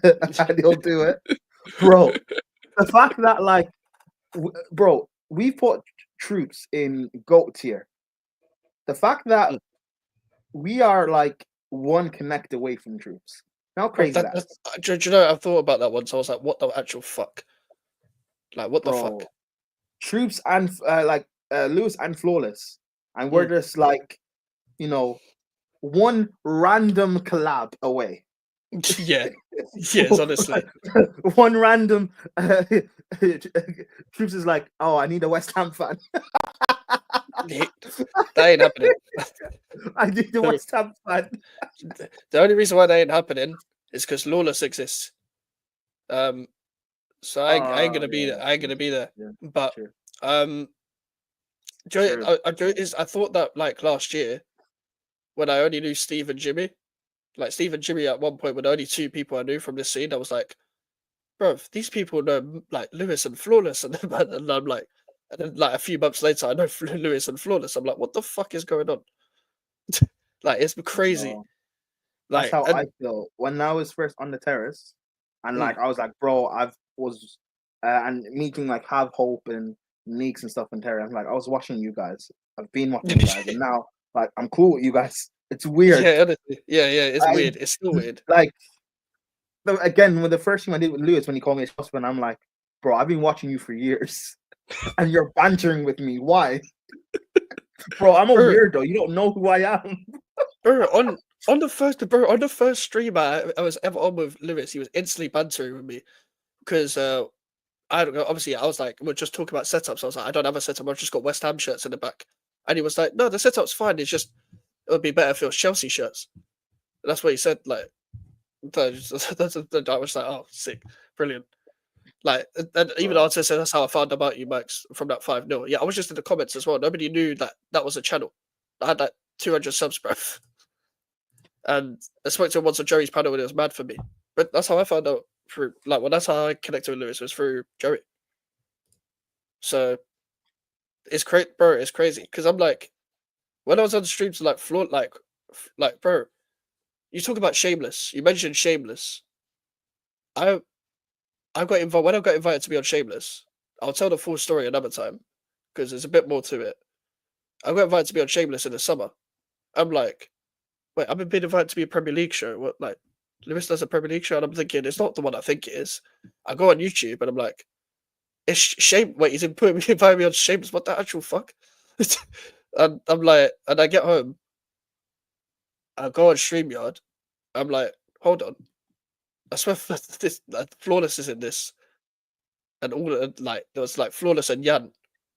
Speaker 2: And he'll do it, bro. The fact that like, bro, we put Troops in GOAT tier. The fact that
Speaker 1: Mm.
Speaker 2: we are like one connect away from Troops. How
Speaker 1: Bro,
Speaker 2: crazy that is,
Speaker 1: do you know, I thought about that once. I was like, what the actual fuck? Like, what the fuck?
Speaker 2: bro. Troops and like Lewis and Flawless, and we're
Speaker 1: Mm.
Speaker 2: just like, you know, one random collab away.
Speaker 1: Yeah. Yes, honestly.
Speaker 2: One random Troops is like, oh, I need a West Ham fan.
Speaker 1: He- That ain't happening.
Speaker 2: I need a
Speaker 1: The,
Speaker 2: West Ham fan.
Speaker 1: the only reason why that ain't happening is because Lawless exists. Um, so I ain't
Speaker 2: Oh
Speaker 1: gonna be
Speaker 2: yeah,
Speaker 1: there. I ain't
Speaker 2: true.
Speaker 1: gonna be there.
Speaker 2: Yeah,
Speaker 1: But
Speaker 2: true,
Speaker 1: um,
Speaker 2: true.
Speaker 1: I thought that like last year when I only knew Steve and Jimmy, like Steve and Jimmy at one point were the only two people I knew from this scene. I was like, bro, these people know like Lewis and Flawless, and, and I'm like, and then like a few months later, I know Lewis and Flawless. I'm like, what the fuck is going on? Like it's crazy.
Speaker 2: No, that's
Speaker 1: Like
Speaker 2: how I
Speaker 1: and
Speaker 2: feel when I was first on the terrace, and
Speaker 1: mm,
Speaker 2: like I was like, bro, I've was and meeting like Have Hope and Meeks and stuff in terrace. I'm like, I was watching you guys. I've been watching you guys, and now like I'm cool with you guys. It's weird.
Speaker 1: yeah, honestly, yeah, it's
Speaker 2: I
Speaker 1: weird. It's still weird.
Speaker 2: like again with the first thing I did with Lewis when he called me a husband. I'm like, bro, I've been watching you for years, and you're bantering with me. Why, bro? I'm a
Speaker 1: Bro,
Speaker 2: weirdo. You don't know who I am.
Speaker 1: bro, on the first stream I was ever on with Lewis, he was instantly bantering with me because I don't know. Obviously, I was like, we're just talking about setups. I was like, I don't have a setup. I've just got West Ham shirts in the back, and he was like, no, the setup's fine. It's just it would be better if it was Chelsea shirts. And that's what he said. Like, I was like, oh, sick, brilliant. Like, and even
Speaker 2: Bro,
Speaker 1: Arteta said that's how I found about you, Max, from that 5-0. Yeah, I was just in the comments as well. Nobody knew that that was a channel. I had like 200 subs, bro. And I spoke to him once on Joey's panel and it was mad for me. But that's how I found out through, like, well, that's how I connected with Lewis was through Joey. So it's great, bro. It's crazy because I'm like, when I was on the streams, like, floor, like, bro, you talk about Shameless. You mentioned Shameless. I I got invited when I got invited to be on Shameless. I'll tell the full story another time because there's a bit more to it. I got invited to be on Shameless in the summer. I'm like, wait, I've been invited to be a Premier League show. What, like, Lewis does a Premier League show, and I'm thinking it's not the one I think it is. I go on YouTube and I'm like, it's shame. Wait, he's invited me on Shameless. What the actual fuck? And I'm like, and I get home, I go on StreamYard. I'm like, hold on, I swear this Flawless is in this, and all like there was like Flawless and Jan, and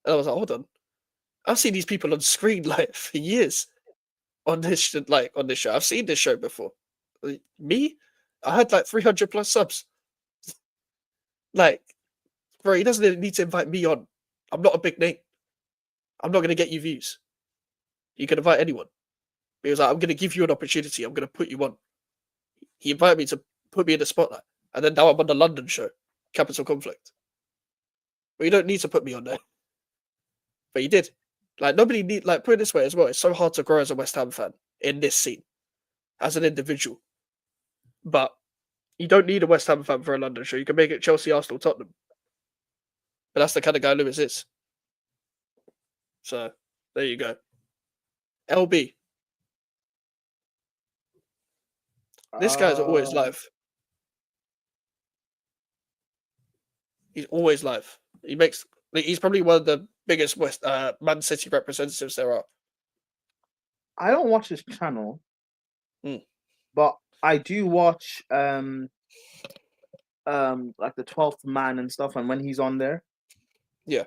Speaker 1: I was like, hold on, I've seen these people on screen like for years on this on this show. I've seen this show before. Me, I had like 300 plus subs. Like, bro, he doesn't need to invite me on. I'm not a big name. I'm not gonna get you views. You can invite anyone. He was like, I'm gonna give you an opportunity. I'm gonna put you on. He invited me to put me in the spotlight, and then now I'm on the London show, Capital Conflict. But you don't need to put me on there. But he did. Like nobody need like put it this way as well. It's so hard to grow as a West Ham fan in this scene as an individual. But you don't need a West Ham fan for a London show. You can make it Chelsea, Arsenal, Tottenham. But that's the kind of guy Lewis is. So there you go. LB. This guy's always
Speaker 2: uh,
Speaker 1: live. He's always live. He makes. Like, he's probably one of the biggest West Man City representatives there are.
Speaker 2: I don't watch this channel,
Speaker 1: Mm,
Speaker 2: but I do watch like the 12th man and stuff, and when he's on there,
Speaker 1: yeah.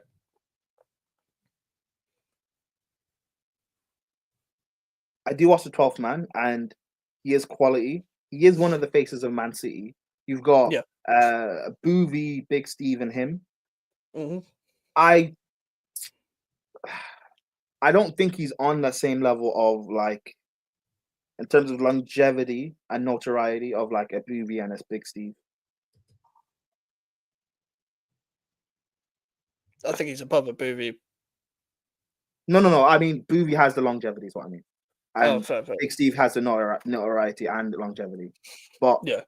Speaker 2: I do watch the 12th man, and he is quality. He is one of the faces of Man City. You've got
Speaker 1: Yeah.
Speaker 2: Boovy, Big Steve, and him.
Speaker 1: Hmm.
Speaker 2: I I don't think he's on the same level of like in terms of longevity and notoriety of like a Boovy and a Big Steve.
Speaker 1: I think he's above a movie.
Speaker 2: No. I mean, Boovy has the longevity, is what I mean,
Speaker 1: Oh,
Speaker 2: and
Speaker 1: fair, fair.
Speaker 2: Big Steve has the notoriety and longevity. But
Speaker 1: Yeah.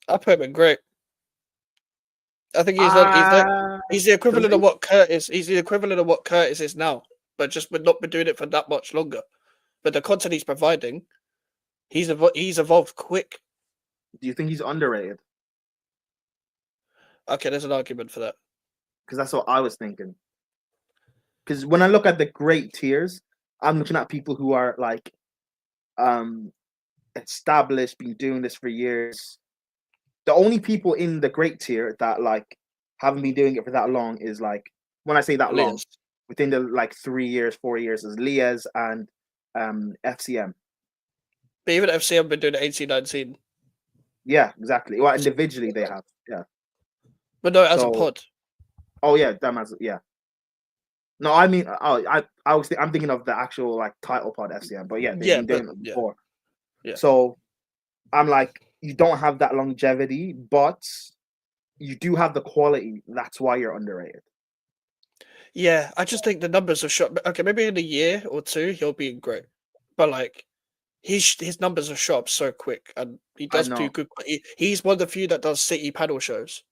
Speaker 1: I put him in great. I think he's the
Speaker 2: for
Speaker 1: equivalent of
Speaker 2: me,
Speaker 1: what Curtis. He's the equivalent of what Curtis is now, but just would not been doing it for that much longer. But the content he's providing, he's evolved quick.
Speaker 2: do you think he's underrated?
Speaker 1: Okay, there's an argument for that.
Speaker 2: Because that's what I was thinking. Because when I look at the great tiers, I'm looking at people who are like um established, been doing this for years. The only people in the great tier that like haven't been doing it for that long is like when I say that long,
Speaker 1: Elias.
Speaker 2: within the like 3 years, 4 years is Liaz and FCM.
Speaker 1: But even FC have been doing it 18, 19.
Speaker 2: Yeah, exactly. Well, individually they have. Yeah.
Speaker 1: But no, as a
Speaker 2: So
Speaker 1: pod.
Speaker 2: oh yeah, that has yeah. No, I mean, I'm thinking of the actual like title pod FCM, but yeah, they've
Speaker 1: Yeah,
Speaker 2: been
Speaker 1: but
Speaker 2: doing it
Speaker 1: yeah,
Speaker 2: before.
Speaker 1: yeah.
Speaker 2: So I'm like, you don't have that longevity, but you do have the quality. That's why you're underrated.
Speaker 1: Yeah, I just think the numbers are shot. Okay, maybe in a year or two he'll be great, but like his numbers are shot up so quick, and he
Speaker 2: I
Speaker 1: does do
Speaker 2: know,
Speaker 1: good. He's one of the few that does City panel shows.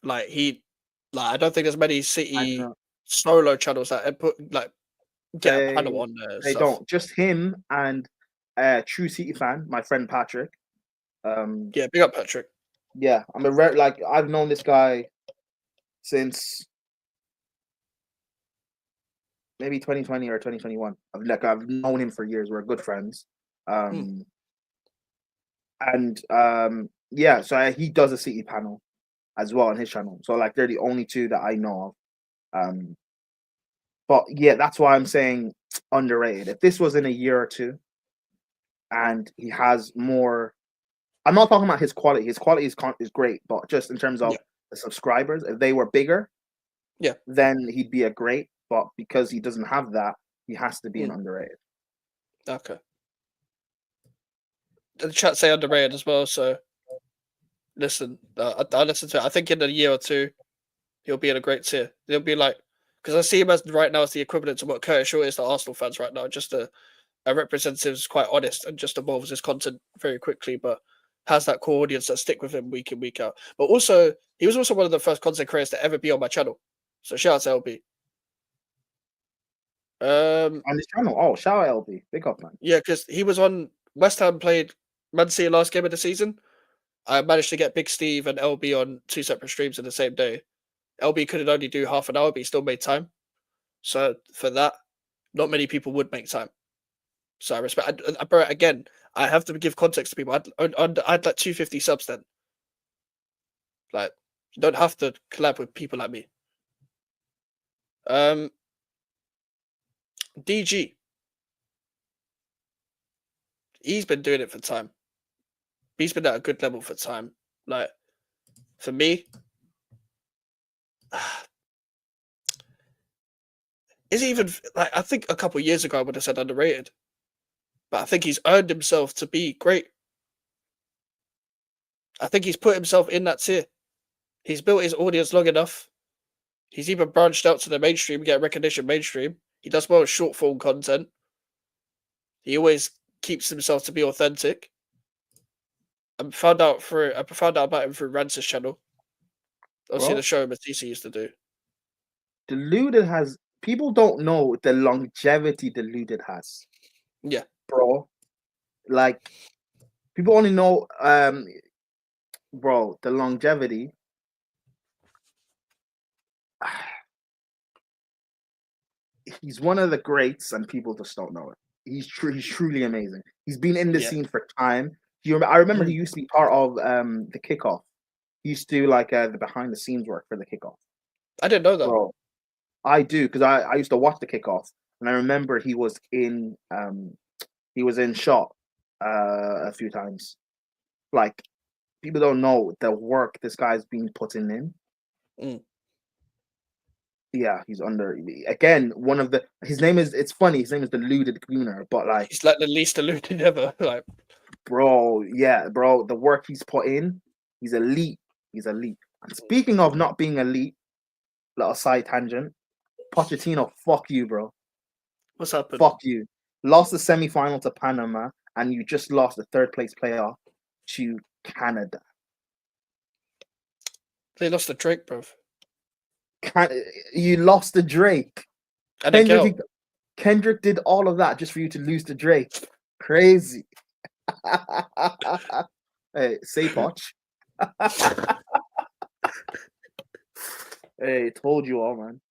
Speaker 1: Like I don't think there's many
Speaker 2: I
Speaker 1: City
Speaker 2: know.
Speaker 1: solo channels that put like get a panel
Speaker 2: They
Speaker 1: on there and
Speaker 2: they
Speaker 1: stuff.
Speaker 2: don't. Just him and True City fan, my friend Patrick. Um,
Speaker 1: Yeah, big up Patrick.
Speaker 2: yeah, like I've known this guy since maybe 2020 or 2021. I've known him for years. We're good friends.
Speaker 1: Mm,
Speaker 2: Um, and yeah, so he does a City panel as well on his channel. So like they're the only two that I know of. But yeah, that's why I'm saying underrated. If this was in a year or two and he has more, I'm not talking about his quality. His quality is great, but just in terms
Speaker 1: yeah,
Speaker 2: of the subscribers, if they were bigger,
Speaker 1: yeah.
Speaker 2: then he'd be a great. But because he doesn't have that, he has to be an
Speaker 1: Mm,
Speaker 2: underrated.
Speaker 1: okay. The chat say underrated as well. So listen, I listen to it. I think in a year or two he'll be in a great tier. He'll be like because I see him as right now as the equivalent to what Curtis Shaw is to Arsenal fans right now. Just a representative is quite honest and just evolves his content very quickly, but has that core audience that stick with him week in, week out. But also, he was also one of the first content creators to ever be on my channel. So shout out to LB.
Speaker 2: On this channel, oh, shout out LB, big up man.
Speaker 1: Yeah, because he was on West Ham played Man City last game of the season. I managed to get Big Steve and LB on two separate streams in the same day. LB couldn't only do half an hour, but he still made time. So for that, not many people would make time. So I respect. But again, I have to give context to people. I'd like 250 subs then. Like, you don't have to collab with people like me. Um, DG, he's been doing it for time. He's been at a good level for time. Like, for me, is he even like? I think a couple of years ago I would have said underrated, but I think he's earned himself to be great. I think he's put himself in that tier. He's built his audience long enough. He's even branched out to the mainstream, get recognition mainstream. He does well with short form content. He always keeps himself to be authentic. I found out about him through Rants' channel. Obviously, the
Speaker 2: Bro,
Speaker 1: show Matisse used to do.
Speaker 2: Deluded has people don't know the longevity Deluded has,
Speaker 1: Yeah,
Speaker 2: bro. Like people only know bro, the longevity. He's one of the greats, and people just don't know it. He's truly amazing. He's been in the
Speaker 1: yeah.
Speaker 2: scene for time. I remember he
Speaker 1: Mhm.
Speaker 2: used to be part of the kickoff. He used to do like the behind the scenes work for the kickoff,
Speaker 1: I didn't know that.
Speaker 2: bro. I do because I used to watch the kickoff, and I remember he was in shot a few times. Like people don't know the work this guy's been putting in.
Speaker 1: Mm.
Speaker 2: Yeah, he's under again. One of the his name is it's funny. His name is deluded Gunner, but like,
Speaker 1: He's like the least eluded ever. Like,
Speaker 2: bro, yeah, bro, the work he's put in, he's elite. He's elite. And speaking of not being elite, little side tangent, Pochettino, fuck you, bro.
Speaker 1: what's happened?
Speaker 2: Fuck you. Lost the semi final to Panama, and you just lost the third place playoff to Canada.
Speaker 1: They lost the Drake, bro.
Speaker 2: You lost to Drake.
Speaker 1: And a girl.
Speaker 2: Kendrick did all of that just for you to lose to Drake. Crazy. Hey, say Poch. Hey, told you all, man.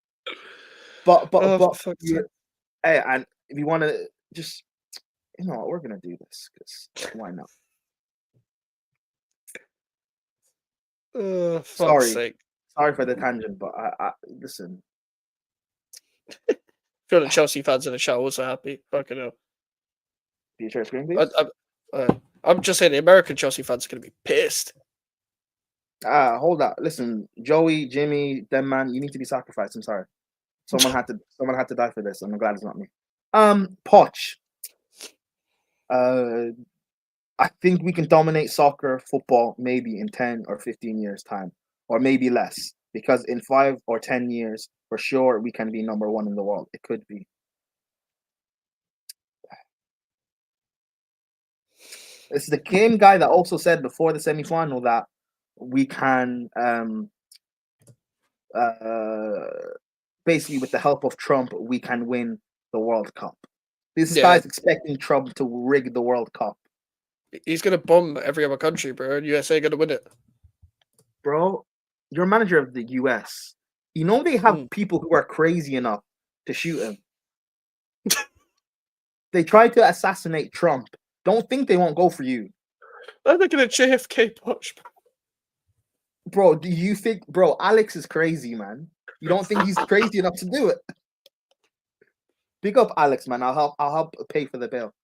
Speaker 2: But hey, and if you want to just, you know what, we're gonna do this because why not?
Speaker 1: Fuck's sake.
Speaker 2: Sorry for the tangent, but I listen.
Speaker 1: Feel the Chelsea fans in the chat also happy. Fucking hell.
Speaker 2: Can you share screen, please?
Speaker 1: I'm just saying the American Chelsea fans are gonna be pissed.
Speaker 2: Hold that. Listen, Joey, Jimmy, them man, you need to be sacrificed. I'm sorry. Someone had to die for this. I'm glad it's not me. Poch. I think we can dominate soccer, football, maybe in 10 or 15 years' time, or maybe less. Because in 5 or 10 years, for sure, we can be number one in the world. It could be. It's the game guy that also said before the semi-final that we can, basically with the help of Trump, we can win the World Cup. This guy's expecting Trump to rig the World Cup.
Speaker 1: He's gonna bomb every other country, bro, and USA gonna win it.
Speaker 2: Bro, you're manager of the US. You know they have people who are crazy enough to shoot him. They tried to assassinate Trump. Don't think they won't go for you.
Speaker 1: They're gonna JFK Poch.
Speaker 2: Bro, do you think, bro, Alex is crazy, man? You don't think he's crazy enough to do it? Big up Alex, man. I'll help pay for the bill.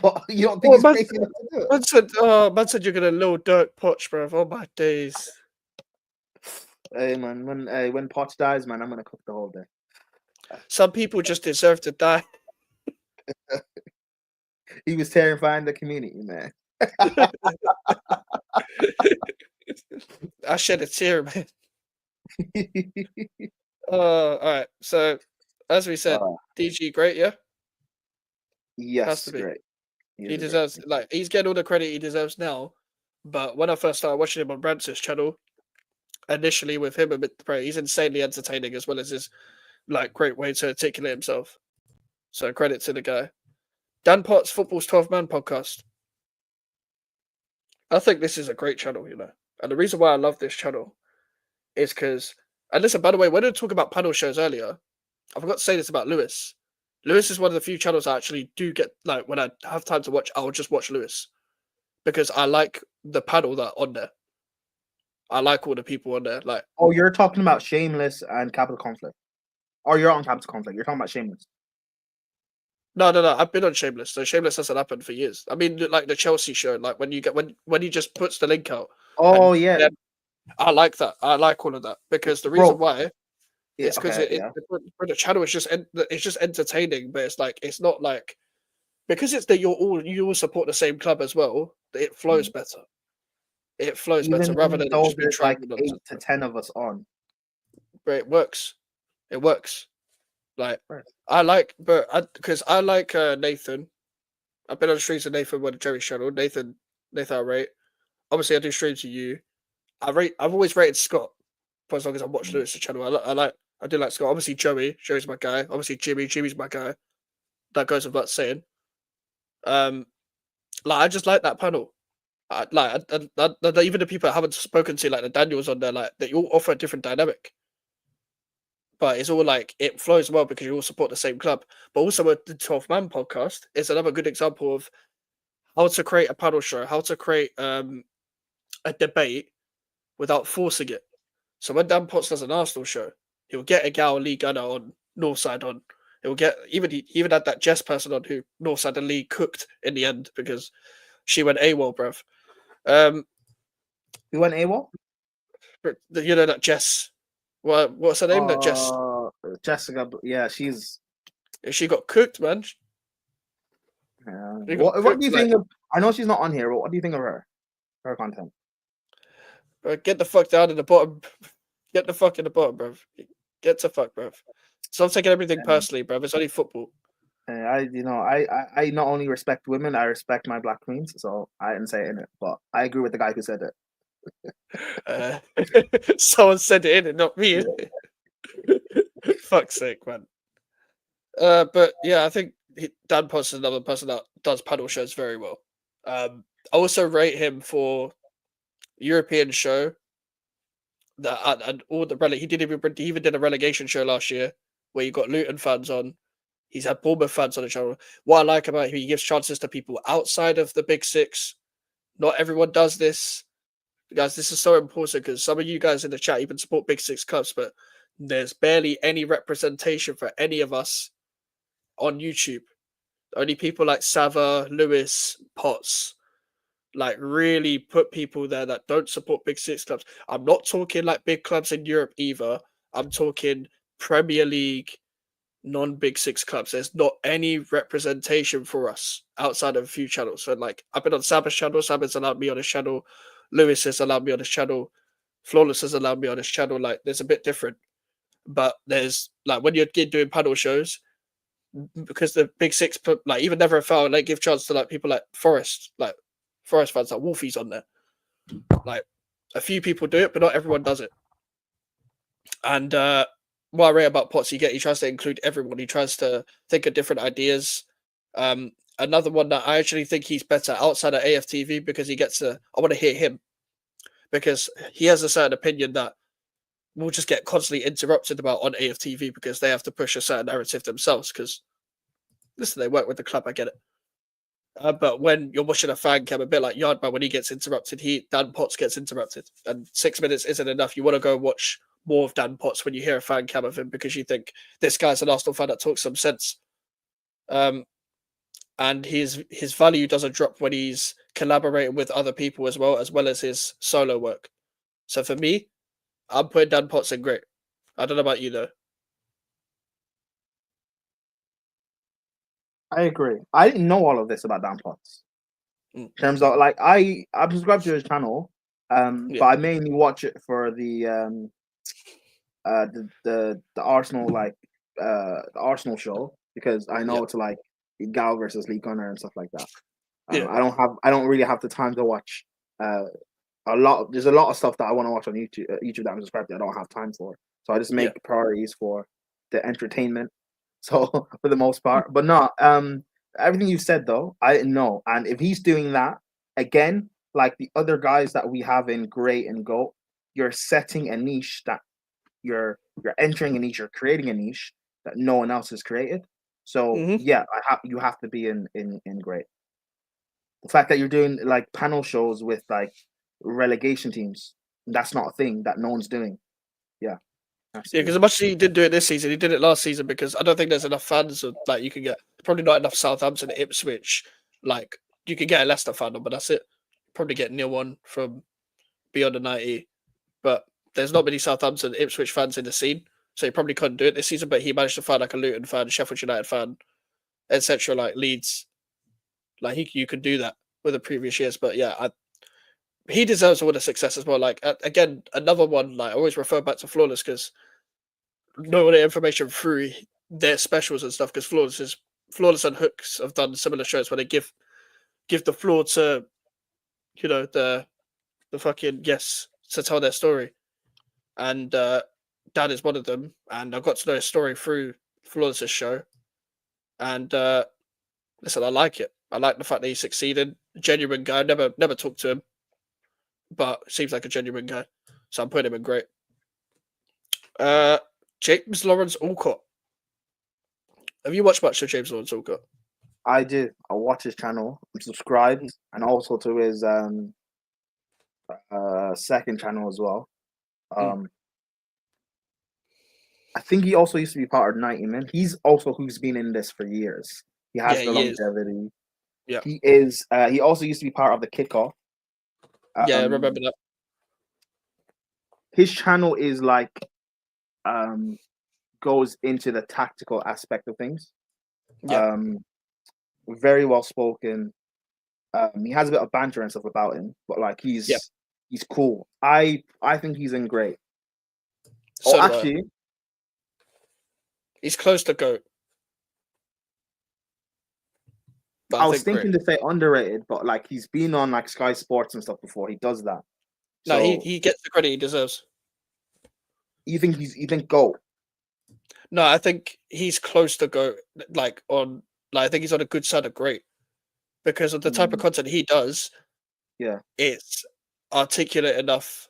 Speaker 2: But you don't think he's crazy enough to do it?
Speaker 1: Man said you're gonna load Dirk Poch, bro. Oh my days.
Speaker 2: Hey man, when Poch dies, man, I'm gonna cook the whole day.
Speaker 1: Some people just deserve to die.
Speaker 2: He was terrifying the community, man.
Speaker 1: I shed a tear, man. All right. So, as we said, DG great, yeah.
Speaker 2: Yes, great.
Speaker 1: He deserves he's getting all the credit he deserves now. But when I first started watching him on Rants' channel, initially with him a bit, he's insanely entertaining as well as his great way to articulate himself. So credit to the guy. Dan Potts Football's 12-Man podcast. I think this is a great channel, you know. And the reason why I love this channel is because, and listen, by the way, when I talk about panel shows earlier, I forgot to say this about Lewis. Lewis is one of the few channels I actually do get, when I have time to watch, I'll just watch Lewis. Because I like the panel that on there. I like all the people on there.
Speaker 2: Oh, you're talking about Shameless and Capital Conflict. Or you're on Capital Conflict. You're talking about Shameless.
Speaker 1: No. I've been on Shameless. So Shameless hasn't happened for years. I mean, the Chelsea show, when he just puts the link out.
Speaker 2: Oh yeah.
Speaker 1: I like that. I like all of that because the reason why it's because the channel is just entertaining, but it's not because it's that you all support the same club as well. It flows better. It flows better rather than it just be
Speaker 2: there's 8 to 10 of us on.
Speaker 1: But it works. It works. I like, because I like Nathan. I've been on streams with Nathan with Jerry's channel. Nathan, I rate. Obviously, I do streams with you. I've always rated Scott for as long as I watch Lewis' channel. I do like Scott. Obviously, Joey's my guy. Obviously, Jimmy's my guy. That goes without saying. I just like that panel. Even the people I haven't spoken to, like the Daniels on there, they all offer a different dynamic. But it's all it flows well because you all support the same club. But also with the 12-Man podcast, it's another good example of how to create a panel show, how to create a debate without forcing it. So when Dan Potts does an Arsenal show, He'll get a Gal Lee Gunner on Northside on. He'll get he even had that Jess person on who Northside and Lee cooked in the end because she went AWOL, bruv.
Speaker 2: He went AWOL.
Speaker 1: You know that Jess. What's her name? That Jess.
Speaker 2: Jessica. Yeah, she's.
Speaker 1: She got cooked, man. She got
Speaker 2: What do you
Speaker 1: cooked.
Speaker 2: think of? I know she's not on here, but what do you think of her? Her content.
Speaker 1: Get the fuck down in the bottom. Get the fuck in the bottom, bruv. Get to fuck, bruv. Stop taking everything personally, bruv. It's only football.
Speaker 2: I not only respect women, I respect my black queens. So I didn't say it in it, but I agree with the guy who said
Speaker 1: it. Someone said it in it, not me. Fuck's sake, man. But yeah, I think Dan Potts is another person that does panel shows very well. I also rate him for European show. That and all the he even did a relegation show last year where you got Luton fans on. He's had Bournemouth fans on the channel. What I like about him, he gives chances to people outside of the big six. Not everyone does this. Guys, this is so important because some of you guys in the chat even support big six clubs, but there's barely any representation for any of us on YouTube. Only people like Sava, Lewis, Potts, like really put people there that don't support big six clubs. I'm not talking like big clubs in Europe either. I'm talking Premier League, non-big six clubs. There's not any representation for us outside of a few channels. So like I've been on Sabbath's channel, Sabbath's allowed me on his channel, Lewis has allowed me on his channel, Flawless has allowed me on his channel. Like there's a bit different. But there's like when you're doing panel shows, because the big six like even Never Fell, like give chance to like people like Forest fans like Wolfie's on there. Like a few people do it, but not everyone does it. And what I rate about Potts, he tries to include everyone. He tries to think of different ideas. Another one that I actually think he's better outside of AFTV because he gets to. I want to hear him because he has a certain opinion that we'll just get constantly interrupted about on AFTV because they have to push a certain narrative themselves. Because listen, they work with the club. I get it. But when you're watching a fan cam, a bit like Yardman, when he gets interrupted, Dan Potts gets interrupted, and 6 minutes isn't enough. You want to go watch more of Dan Potts when you hear a fan cam of him because you think this guy's an Arsenal fan that talks some sense. And his value doesn't drop when he's collaborating with other people as well as his solo work. So for me, I'm putting Dan Potts in great. I don't know about you though.
Speaker 2: I agree. I didn't know all of this about Dan Potts. In terms of like I'm subscribed to his channel, but I mainly watch it for the Arsenal the Arsenal show because I know it's like Gal versus Lee Gunner and stuff like that. I don't really have the time to watch there's a lot of stuff that I want to watch on YouTube that I'm subscribed to I don't have time for. So I just make priorities for the entertainment. So for the most part. But no, everything you said though, I didn't know. And if he's doing that again, like the other guys that we have in Great and Go, you're setting a niche that you're entering a niche, you're creating a niche that no one else has created. So you have to be in Great. The fact that you're doing like panel shows with like relegation teams, that's not a thing that no one's doing. Yeah,
Speaker 1: because as much as he did do it this season, he did it last season because I don't think there's enough fans. Like you can get probably not enough Southampton, Ipswich. Like you could get a Leicester fan on, but that's it. Probably get nil one from Beyond the 90, but there's not many Southampton, Ipswich fans in the scene, so he probably couldn't do it this season. But he managed to find like a Luton fan, Sheffield United fan, etc. Like Leeds. Like you could do that with the previous years, but yeah, he deserves all the success as well. Like again, another one. Like I always refer back to Flawless because know the information through their specials and stuff. Because Flawless and Hooks have done similar shows where they give the floor to the fucking guests to tell their story, and Dan is one of them. And I got to know his story through Flawless's show, and listen, I like it. I like the fact that he succeeded. Genuine guy. Never talked to him, but seems like a genuine guy. So I'm putting him in great. James Lawrence Alcott. Have you watched much of James Lawrence Alcott?
Speaker 2: I do. I watch his channel. I'm subscribed, and also to his second channel as well. I think he also used to be part of 90 Men. He's also who's been in this for years. He has
Speaker 1: Yeah,
Speaker 2: the
Speaker 1: he is.
Speaker 2: longevity.
Speaker 1: Yeah.
Speaker 2: He is. He also used to be part of the Kickoff.
Speaker 1: Yeah, I remember that.
Speaker 2: His channel is like goes into the tactical aspect of things.
Speaker 1: Yeah.
Speaker 2: Very well spoken. He has a bit of banter and stuff about him, but like
Speaker 1: Yeah.
Speaker 2: he's cool. I think he's in great. Oh,
Speaker 1: So do I.
Speaker 2: actually,
Speaker 1: He's close to GOAT. But I
Speaker 2: I was
Speaker 1: think
Speaker 2: thinking
Speaker 1: great.
Speaker 2: to say underrated, but like he's been on like Sky Sports and stuff before. He does that.
Speaker 1: No,
Speaker 2: So
Speaker 1: he gets the credit he deserves.
Speaker 2: you think GOAT?
Speaker 1: No, I think he's close to GOAT. I think he's on a good side of great because of the type of
Speaker 2: Mm,
Speaker 1: content he does.
Speaker 2: yeah.
Speaker 1: It's articulate enough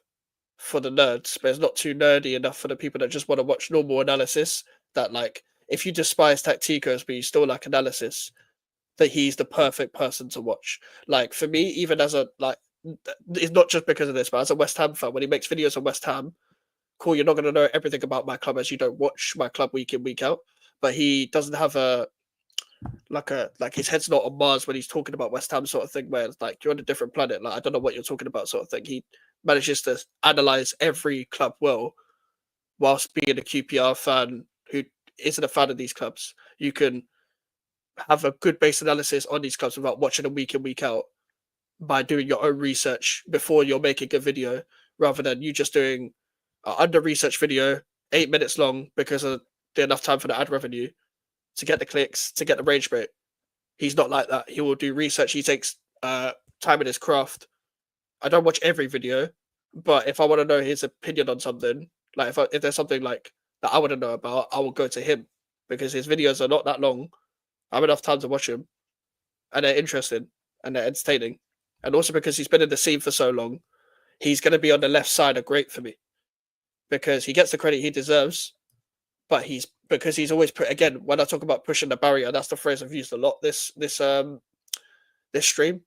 Speaker 1: for the nerds, but it's not too nerdy enough for the people that just want to watch normal analysis. That like, if you despise Tacticos but you still like analysis, that he's the perfect person to watch. Like for me, even as a it's not just because of this, but as a West Ham fan, when he makes videos on West Ham, cool, you're not going to know everything about my club as you don't watch my club week in week out. But he doesn't have like his head's not on Mars when he's talking about West Ham sort of thing, where it's like you're on a different planet. Like I don't know what you're talking about sort of thing. He manages to analyze every club well, whilst being a QPR fan who isn't a fan of these clubs. You can have a good base analysis on these clubs without watching them week in week out by doing your own research before you're making a video, rather than you just doing an under research video 8 minutes long because of the enough time for the ad revenue to get the clicks to get the rage rate. He's not like that. He will do research. He takes time in his craft. I don't watch every video, but if I want to know his opinion on something, like if there's something like that I want to know about, I will go to him because his videos are not that long. I have enough time to watch them, and they're interesting and they're entertaining, and also because he's been in the scene for so long, he's going to be on the left side of great for me because he gets the credit he deserves. But he's always put again when I talk about pushing the barrier, that's the phrase I've used a lot this stream.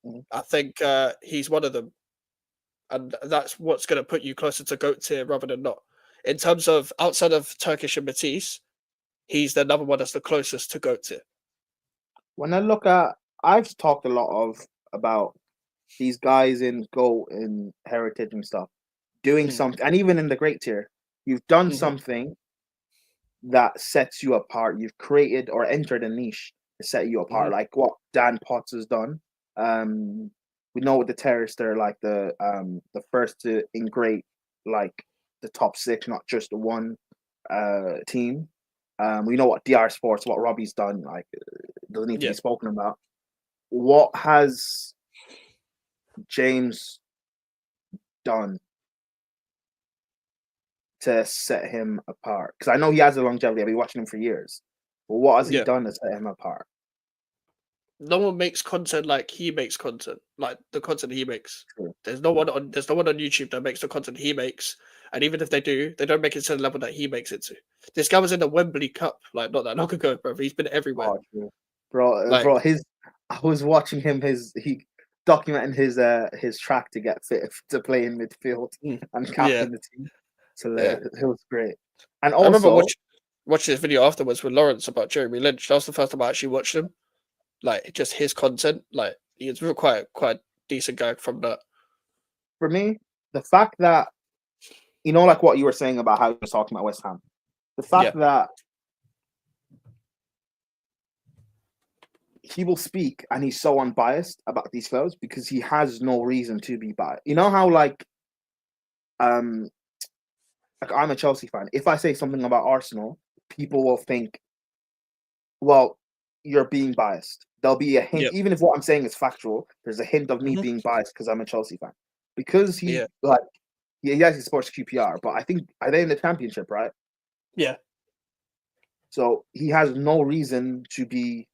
Speaker 2: Mhm.
Speaker 1: I think he's one of them, and that's what's going to put you closer to GOAT tier rather than not. In terms of outside of Turkish and Matisse, he's the number one that's the closest to GOAT tier.
Speaker 2: When I look at, I've talked a lot about these guys in GOAT and Heritage and stuff doing
Speaker 1: Mm.
Speaker 2: something, and even in the great tier, you've done
Speaker 1: Mm-hmm.
Speaker 2: something that sets you apart. You've created or entered a niche to set you apart,
Speaker 1: Mm-hmm.
Speaker 2: like what Dan Potts has done. We know with the Terrace, they're like the first to integrate like the top six, not just one team. We know what DR Sports, what Robbie's done, like doesn't need to
Speaker 1: Yeah.
Speaker 2: be spoken about. What has James done to set him apart? Because I know he has the longevity. I've been watching him for years. But what has he
Speaker 1: Yeah.
Speaker 2: done to set him apart?
Speaker 1: No one makes content like he makes content, like the content he makes.
Speaker 2: True.
Speaker 1: There's no one on YouTube that makes the content he makes. And even if they do, they don't make it to the level that he makes it to. This guy was in the Wembley Cup, like not that long ago, bro. He's been everywhere.
Speaker 2: Oh, true. Bro,
Speaker 1: Like,
Speaker 2: bro, I was watching him he documenting his track to get fit to play in midfield
Speaker 1: mm,
Speaker 2: and
Speaker 1: yeah,
Speaker 2: captain the team. So
Speaker 1: yeah.
Speaker 2: it was great. And
Speaker 1: I remember
Speaker 2: also,
Speaker 1: watching this video afterwards with Lawrence about Jeremy Lynch. That was the first time I actually watched him. Like, just his content. Like, he's real quite decent guy from that.
Speaker 2: for me, the fact that like what you were saying about how he was talking about West Ham, the
Speaker 1: Yeah.
Speaker 2: fact that he will speak and he's so unbiased about these clubs because he has no reason to be biased. You know how like I'm a Chelsea fan. If I say something about Arsenal, people will think, well, you're being biased. There'll be a hint,
Speaker 1: Yep.
Speaker 2: even if what I'm saying is factual, there's a hint of me
Speaker 1: Mhm.
Speaker 2: being biased because I'm a Chelsea fan. Because
Speaker 1: Yeah.
Speaker 2: yes, he supports QPR, but I think are they in the championship, right?
Speaker 1: Yeah.
Speaker 2: So he has no reason to be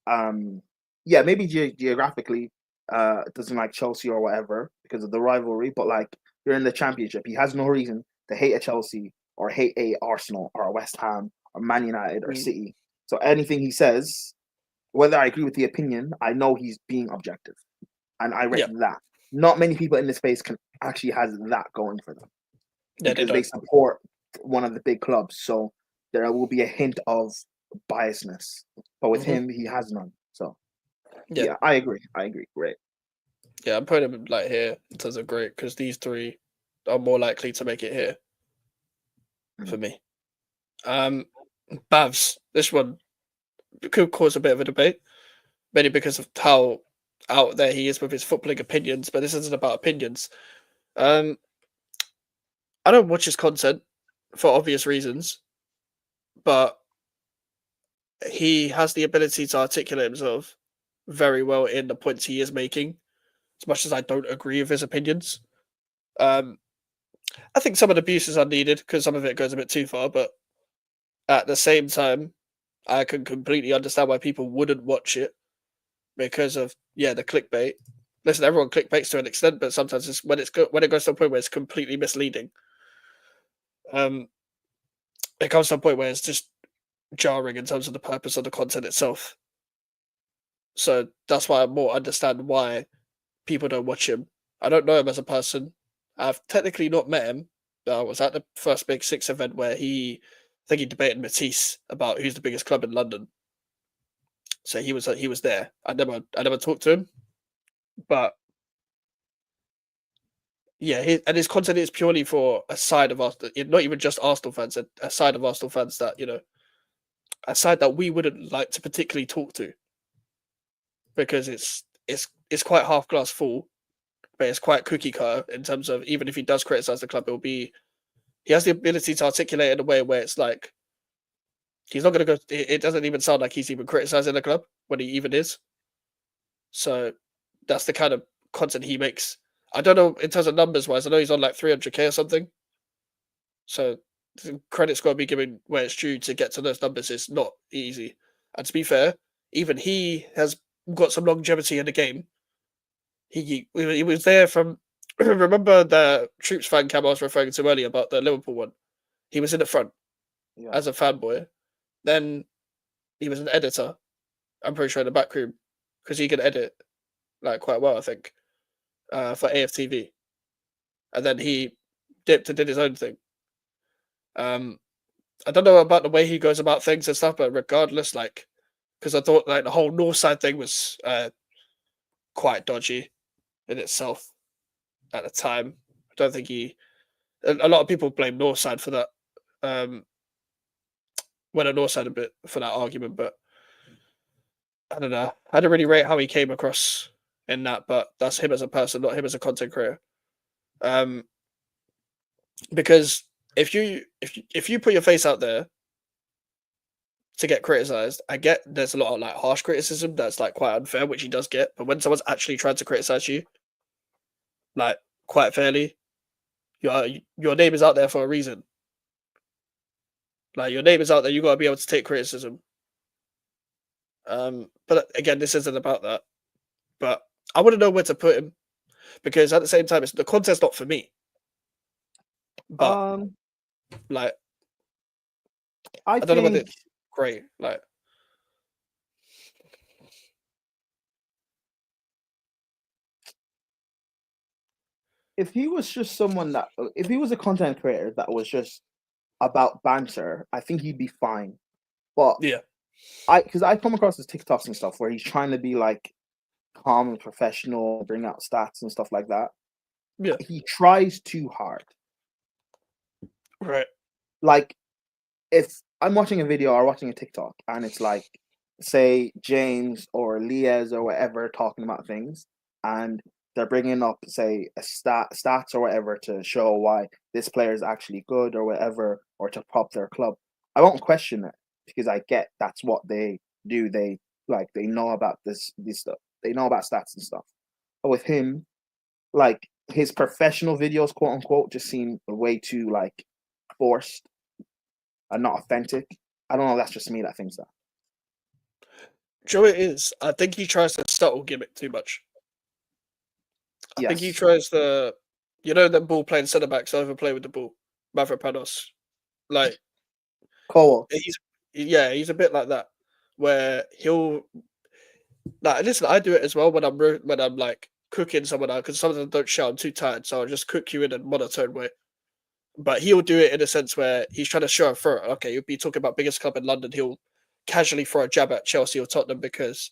Speaker 2: maybe geographically doesn't like Chelsea or whatever because of the rivalry, but like you're in the championship. He has no reason to hate a Chelsea or hate a Arsenal or a West Ham or Man United or
Speaker 1: Mm.
Speaker 2: City. So anything he says, whether I agree with the opinion, I know he's being objective. And I rate
Speaker 1: Yeah.
Speaker 2: that. Not many people in this space can actually has that going for them
Speaker 1: Yeah, they
Speaker 2: because they
Speaker 1: don't.
Speaker 2: support one of the big clubs, so there will be a hint of biasness. But with
Speaker 1: Mhm.
Speaker 2: him, he has none. So
Speaker 1: Yeah,
Speaker 2: yeah, I agree. I agree. Great.
Speaker 1: yeah, I'm putting him like here in terms of great because these three are more likely to make it here for
Speaker 2: Mm.
Speaker 1: me. Um, Bavs, this one could cause a bit of a debate, mainly because of how out there he is with his footballing opinions. But this isn't about opinions. Um, I don't watch his content for obvious reasons, but he has the ability to articulate himself very well in the points he is making. As much as I don't agree with his opinions, um, I think some of the abuses are needed because some of it goes a bit too far. But at the same time, I can completely understand why people wouldn't watch it because of the clickbait. Listen, everyone clickbaits to an extent, but sometimes it's when it goes to a point where it's completely misleading. Um, it comes to a point where it's just jarring in terms of the purpose of the content itself. So that's why I more understand why people don't watch him. I don't know him as a person. I've technically not met him. I was at the first Big Six event where I think he debated Matisse about who's the biggest club in London. So he was there. I never talked to him, but yeah, his content is purely for a side of Arsenal, not even just Arsenal fans, a side of Arsenal fans that a side that we wouldn't like to particularly talk to because it's quite half glass full, but it's quite cookie cutter in terms of even if he does criticize the club, he has the ability to articulate it in a way where it's like he's not going to go. It doesn't even sound like he's even criticizing the club when he even is. So that's the kind of content he makes. I don't know in terms of numbers wise. I know he's on like 300K or something. So the credit's got to be given where it's due to get to those numbers. It's not easy. And to be fair, even he has got some longevity in the game. He was there from. Remember the Troopz fan cam I was referring to earlier about the Liverpool one. He was in the front
Speaker 2: Yeah.
Speaker 1: as a fanboy. Then he was an editor. I'm pretty sure in the back room because he could edit like quite well, I think, for AFTV. And then he dipped and did his own thing. Um, I don't know about the way he goes about things and stuff, but regardless, like, because I thought like the whole North Side thing was quite dodgy in itself at the time. I don't think a lot of people blame Northside for that. Um, went at Northside a bit for that argument, but I don't know. I didn't really rate how he came across in that, but that's him as a person, not him as a content creator. Um, because if you put your face out there to get criticized, I get there's a lot of like harsh criticism that's like quite unfair, which he does get. But when someone's actually trying to criticize you, like quite fairly, your name is out there for a reason. Like your name is out there, you got to be able to take criticism. But again, this isn't about that. But I wouldn't know where to put him because at the same time, it's the content's not for me. But
Speaker 2: Um,
Speaker 1: like,
Speaker 2: I
Speaker 1: I don't know whether
Speaker 2: think
Speaker 1: it's great. Like,
Speaker 2: if he was just someone that, if he was a content creator that was just about banter, I think he'd be fine. But
Speaker 1: yeah,
Speaker 2: because I come across his TikToks and stuff where he's trying to be like calm and professional, bring out stats and stuff like that.
Speaker 1: yeah,
Speaker 2: He tries too hard.
Speaker 1: right,
Speaker 2: Like if I'm watching a video or watching a TikTok and it's like, say James or Liaz or whatever talking about things, and they're bringing up say a stats or whatever to show why this player is actually good or whatever, or to prop their club. I won't question it because I get that's what they do. They know about this stuff. They know about stats and stuff. But with him, like his professional videos, quote unquote, just seem way too like forced and not authentic. I don't know. That's just me that thinks that.
Speaker 1: Joe, it is. I think he tries to subtle gimmick too much. I think he
Speaker 2: Yes,
Speaker 1: tries the, the ball playing centre backs overplay with the ball, Mavropanos. Like
Speaker 2: Cole.
Speaker 1: he's a bit like that, where he'll like listen. I do it as well when I'm like cooking someone out because some of them don't shout. I'm too tired, so I'll just cook you in a monotone way. but he'll do it in a sense where he's trying to show a throw. Okay, he'll be talking about biggest club in London. He'll casually throw a jab at Chelsea or Tottenham because,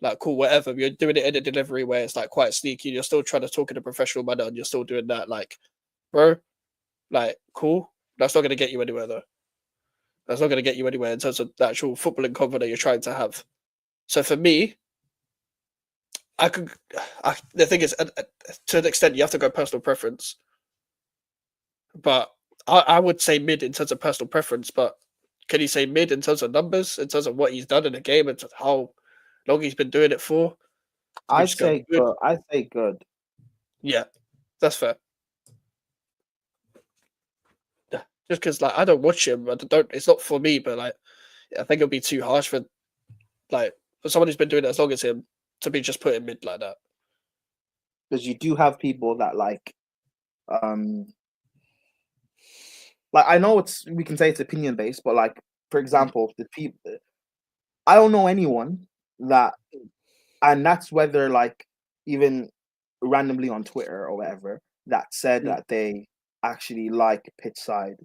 Speaker 1: like, cool, whatever. You're doing it in a delivery where it's like quite sneaky. You're still trying to talk in a professional manner, and you're still doing that. Like, bro, like, cool. That's not going to get you anywhere, though. That's not going to get you anywhere in terms of the actual footballing convo that you're trying to have. So for me, the thing is, to an extent, you have to go personal preference. But I would say mid in terms of personal preference. But can you say mid in terms of numbers, in terms of what he's done in the game, and how long he's been doing it for? Can we
Speaker 2: I'd
Speaker 1: just go
Speaker 2: say
Speaker 1: good?
Speaker 2: good. I'd say good.
Speaker 1: Yeah, that's fair. Yeah, just because like I don't watch him, I don't. It's not for me, but like I think it'll be too harsh for like for someone who's been doing it as long as him to be just put in mid like that.
Speaker 2: Because you do have people that um like I know we can say it's opinion based, but like for example, the people I don't know anyone that, and that's whether like even randomly on Twitter or whatever, that said
Speaker 1: Mm.
Speaker 2: that they actually like pitch side.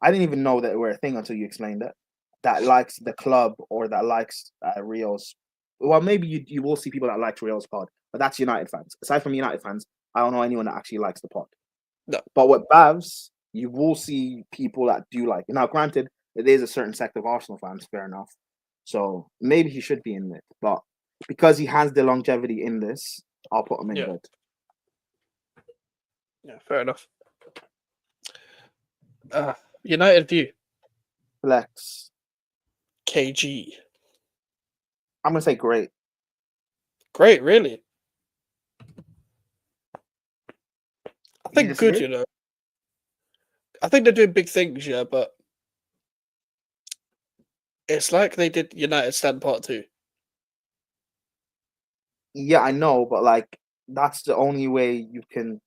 Speaker 2: I didn't even know that it were a thing until you explained it. That likes the club or that likes Rio's. Well, maybe you will see people that like Rio's pod, but that's United fans. Aside from United fans, I don't know anyone that actually likes the pod.
Speaker 1: No,
Speaker 2: But with Bavs, you will see people that do like. Now, granted, it is a certain sect of Arsenal fans, fair enough. So maybe he should be in it, but because he has the longevity in this, I'll put him in
Speaker 1: yeah,
Speaker 2: good.
Speaker 1: yeah, fair enough. United view
Speaker 2: Flex.
Speaker 1: KG,
Speaker 2: I'm gonna say great.
Speaker 1: great, really. I
Speaker 2: You
Speaker 1: think good,
Speaker 2: disagree?
Speaker 1: you know. I think they're doing big things, yeah, but it's like they did United Stand Part 2.
Speaker 2: Yeah, I know, but like that's the only way you can.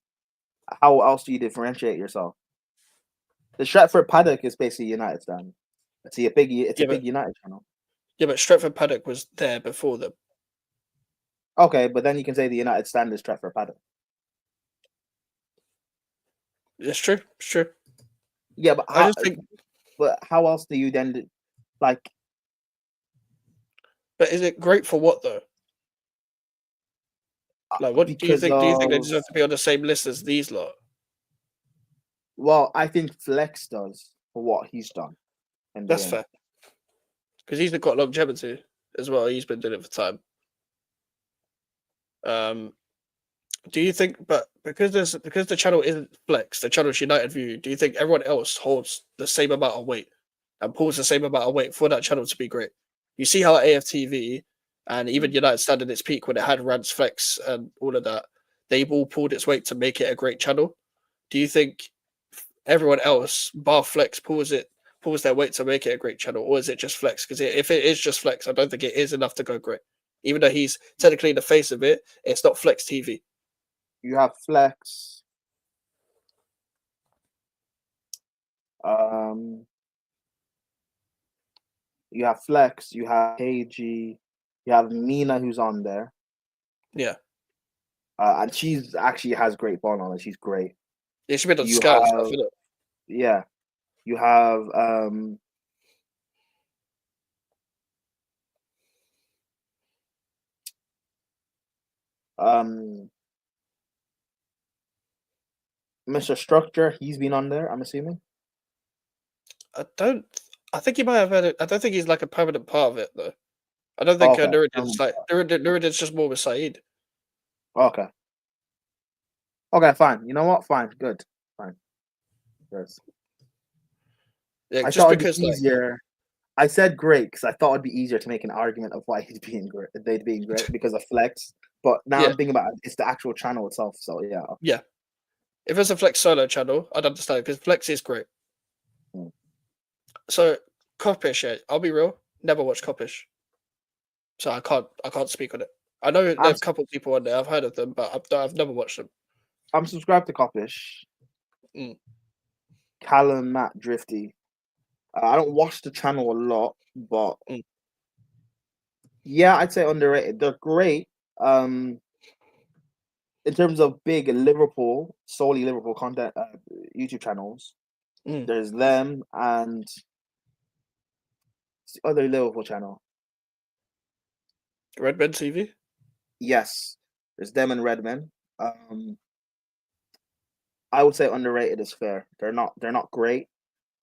Speaker 2: How else do you differentiate yourself? The Stratford Paddock is basically United stand. It's a
Speaker 1: Yeah, but
Speaker 2: big United channel.
Speaker 1: Stretford Paddock was there before them.
Speaker 2: Okay, but then you can say the United stand is Stratford Paddock.
Speaker 1: It's true. It's true.
Speaker 2: Yeah,
Speaker 1: I just think,
Speaker 2: but how else do you then like?
Speaker 1: but is it great for what though? Like, what do you
Speaker 2: Because
Speaker 1: think? Do you think they
Speaker 2: of
Speaker 1: deserve to be on the same list as these lot?
Speaker 2: well, I think Flex does for what he's done in the
Speaker 1: That's
Speaker 2: game.
Speaker 1: fair because he's got longevity as well. He's been doing it for time. Um, do you think? But because the channel isn't Flex, the channel's United View. Do you think everyone else holds the same amount of weight and pulls the same amount of weight for that channel to be great? You see how AFTV and even United Stand at its peak when it had Rants, Flex, and all of that, they've all pulled its weight to make it a great channel. Do you think everyone else, bar Flex, pulls their weight to make it a great channel, or is it just Flex? Because if it is just Flex, I don't think it is enough to go great. Even though he's technically the face of it, it's not Flex TV.
Speaker 2: You have Flex. Um, you have Flex. You have KG. You have Mina, who's on there,
Speaker 1: Yeah,
Speaker 2: and she's actually has great ball knowledge. She's great.
Speaker 1: it should be on
Speaker 2: You
Speaker 1: Sky and stuff,
Speaker 2: have
Speaker 1: isn't it?
Speaker 2: yeah. You have um Mr. Structure. He's been on there. I'm assuming.
Speaker 1: I don't. I think he might have had it. I don't think he's like a permanent part of it though. I don't think
Speaker 2: Okay.
Speaker 1: Nuruddin's just more with Saeed.
Speaker 2: Okay. Okay. Fine. You know what? Fine. Good. Fine. Yes.
Speaker 1: Yeah,
Speaker 2: I
Speaker 1: just
Speaker 2: thought it'd
Speaker 1: because
Speaker 2: be
Speaker 1: like
Speaker 2: easier. I said great because I thought it'd be easier to make an argument of why he's being great. They'd being great because of Flex. But now
Speaker 1: yeah,
Speaker 2: I'm thinking about it, it's the actual channel itself. So yeah.
Speaker 1: yeah. If it's a Flex solo channel, I'd understand because Flex is great.
Speaker 2: Mm.
Speaker 1: So Copish, yeah, I'll be real. Never watched Copish, so I can't speak on it. I know
Speaker 2: I'm
Speaker 1: there's a couple people on there. I've heard of them, but I've never watched them.
Speaker 2: I'm subscribed to Copish.
Speaker 1: Mm.
Speaker 2: Callum, Matt, Drifty. I don't watch the channel a lot, but
Speaker 1: Mm.
Speaker 2: yeah, I'd say underrated. They're great. In terms of big Liverpool, solely Liverpool content, YouTube channels. There's them and the other Liverpool channel.
Speaker 1: Red Men TV.
Speaker 2: Yes, there's them and Redmen. I would say underrated is fair. They're not great,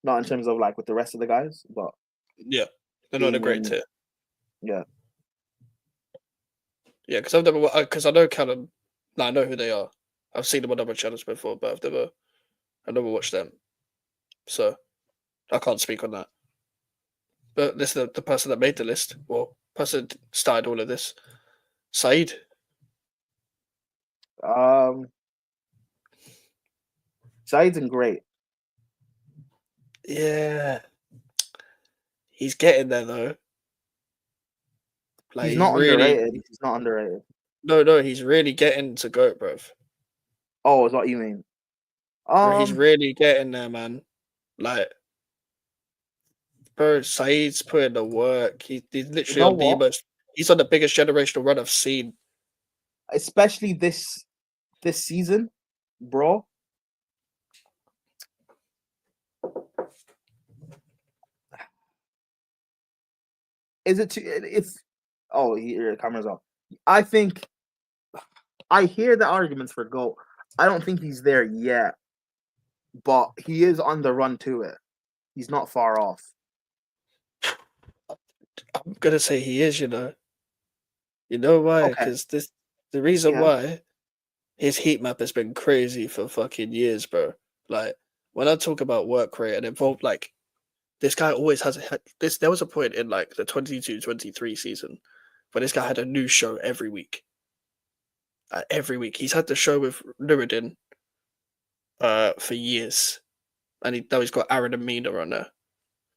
Speaker 2: not in terms of like with the rest of the guys, but
Speaker 1: Yeah, they're not a
Speaker 2: being
Speaker 1: great
Speaker 2: in
Speaker 1: tier.
Speaker 2: yeah.
Speaker 1: Yeah, because I've never because I know Callum. I know who they are. I've seen them on other channels before, but I've never watched them, so I can't speak on that. But this is the person that made the list, or person that started all of this, Saeed.
Speaker 2: Um, Saeed's in great.
Speaker 1: Yeah, he's getting there though. Like
Speaker 2: He's
Speaker 1: he's
Speaker 2: not
Speaker 1: really
Speaker 2: underrated. He's not underrated.
Speaker 1: no, he's really getting to go, bro.
Speaker 2: Oh, is what you mean?
Speaker 1: Bro, he's
Speaker 2: Um,
Speaker 1: really getting there, man. Like, bro, Saeed's putting the work. He's
Speaker 2: you
Speaker 1: literally
Speaker 2: know
Speaker 1: on the
Speaker 2: what?
Speaker 1: most. He's on the biggest generational run I've seen.
Speaker 2: Especially this season, bro. Is it too? It's oh, your camera's off. I think I hear the arguments for GOAT. I don't think he's there yet, but he is on the run to it. He's not far off.
Speaker 1: I'm gonna say he is. You know why?
Speaker 2: Okay,
Speaker 1: Because the reason
Speaker 2: yeah.
Speaker 1: why his heat map has been crazy for fucking years, bro. Like when I talk about work rate and involved, like this guy always has this. There was a point in like the 22-23 season where this guy had a new show every week. Every week he's had the show with Nuruddin for years, and now he's got Aaron and Mina on there.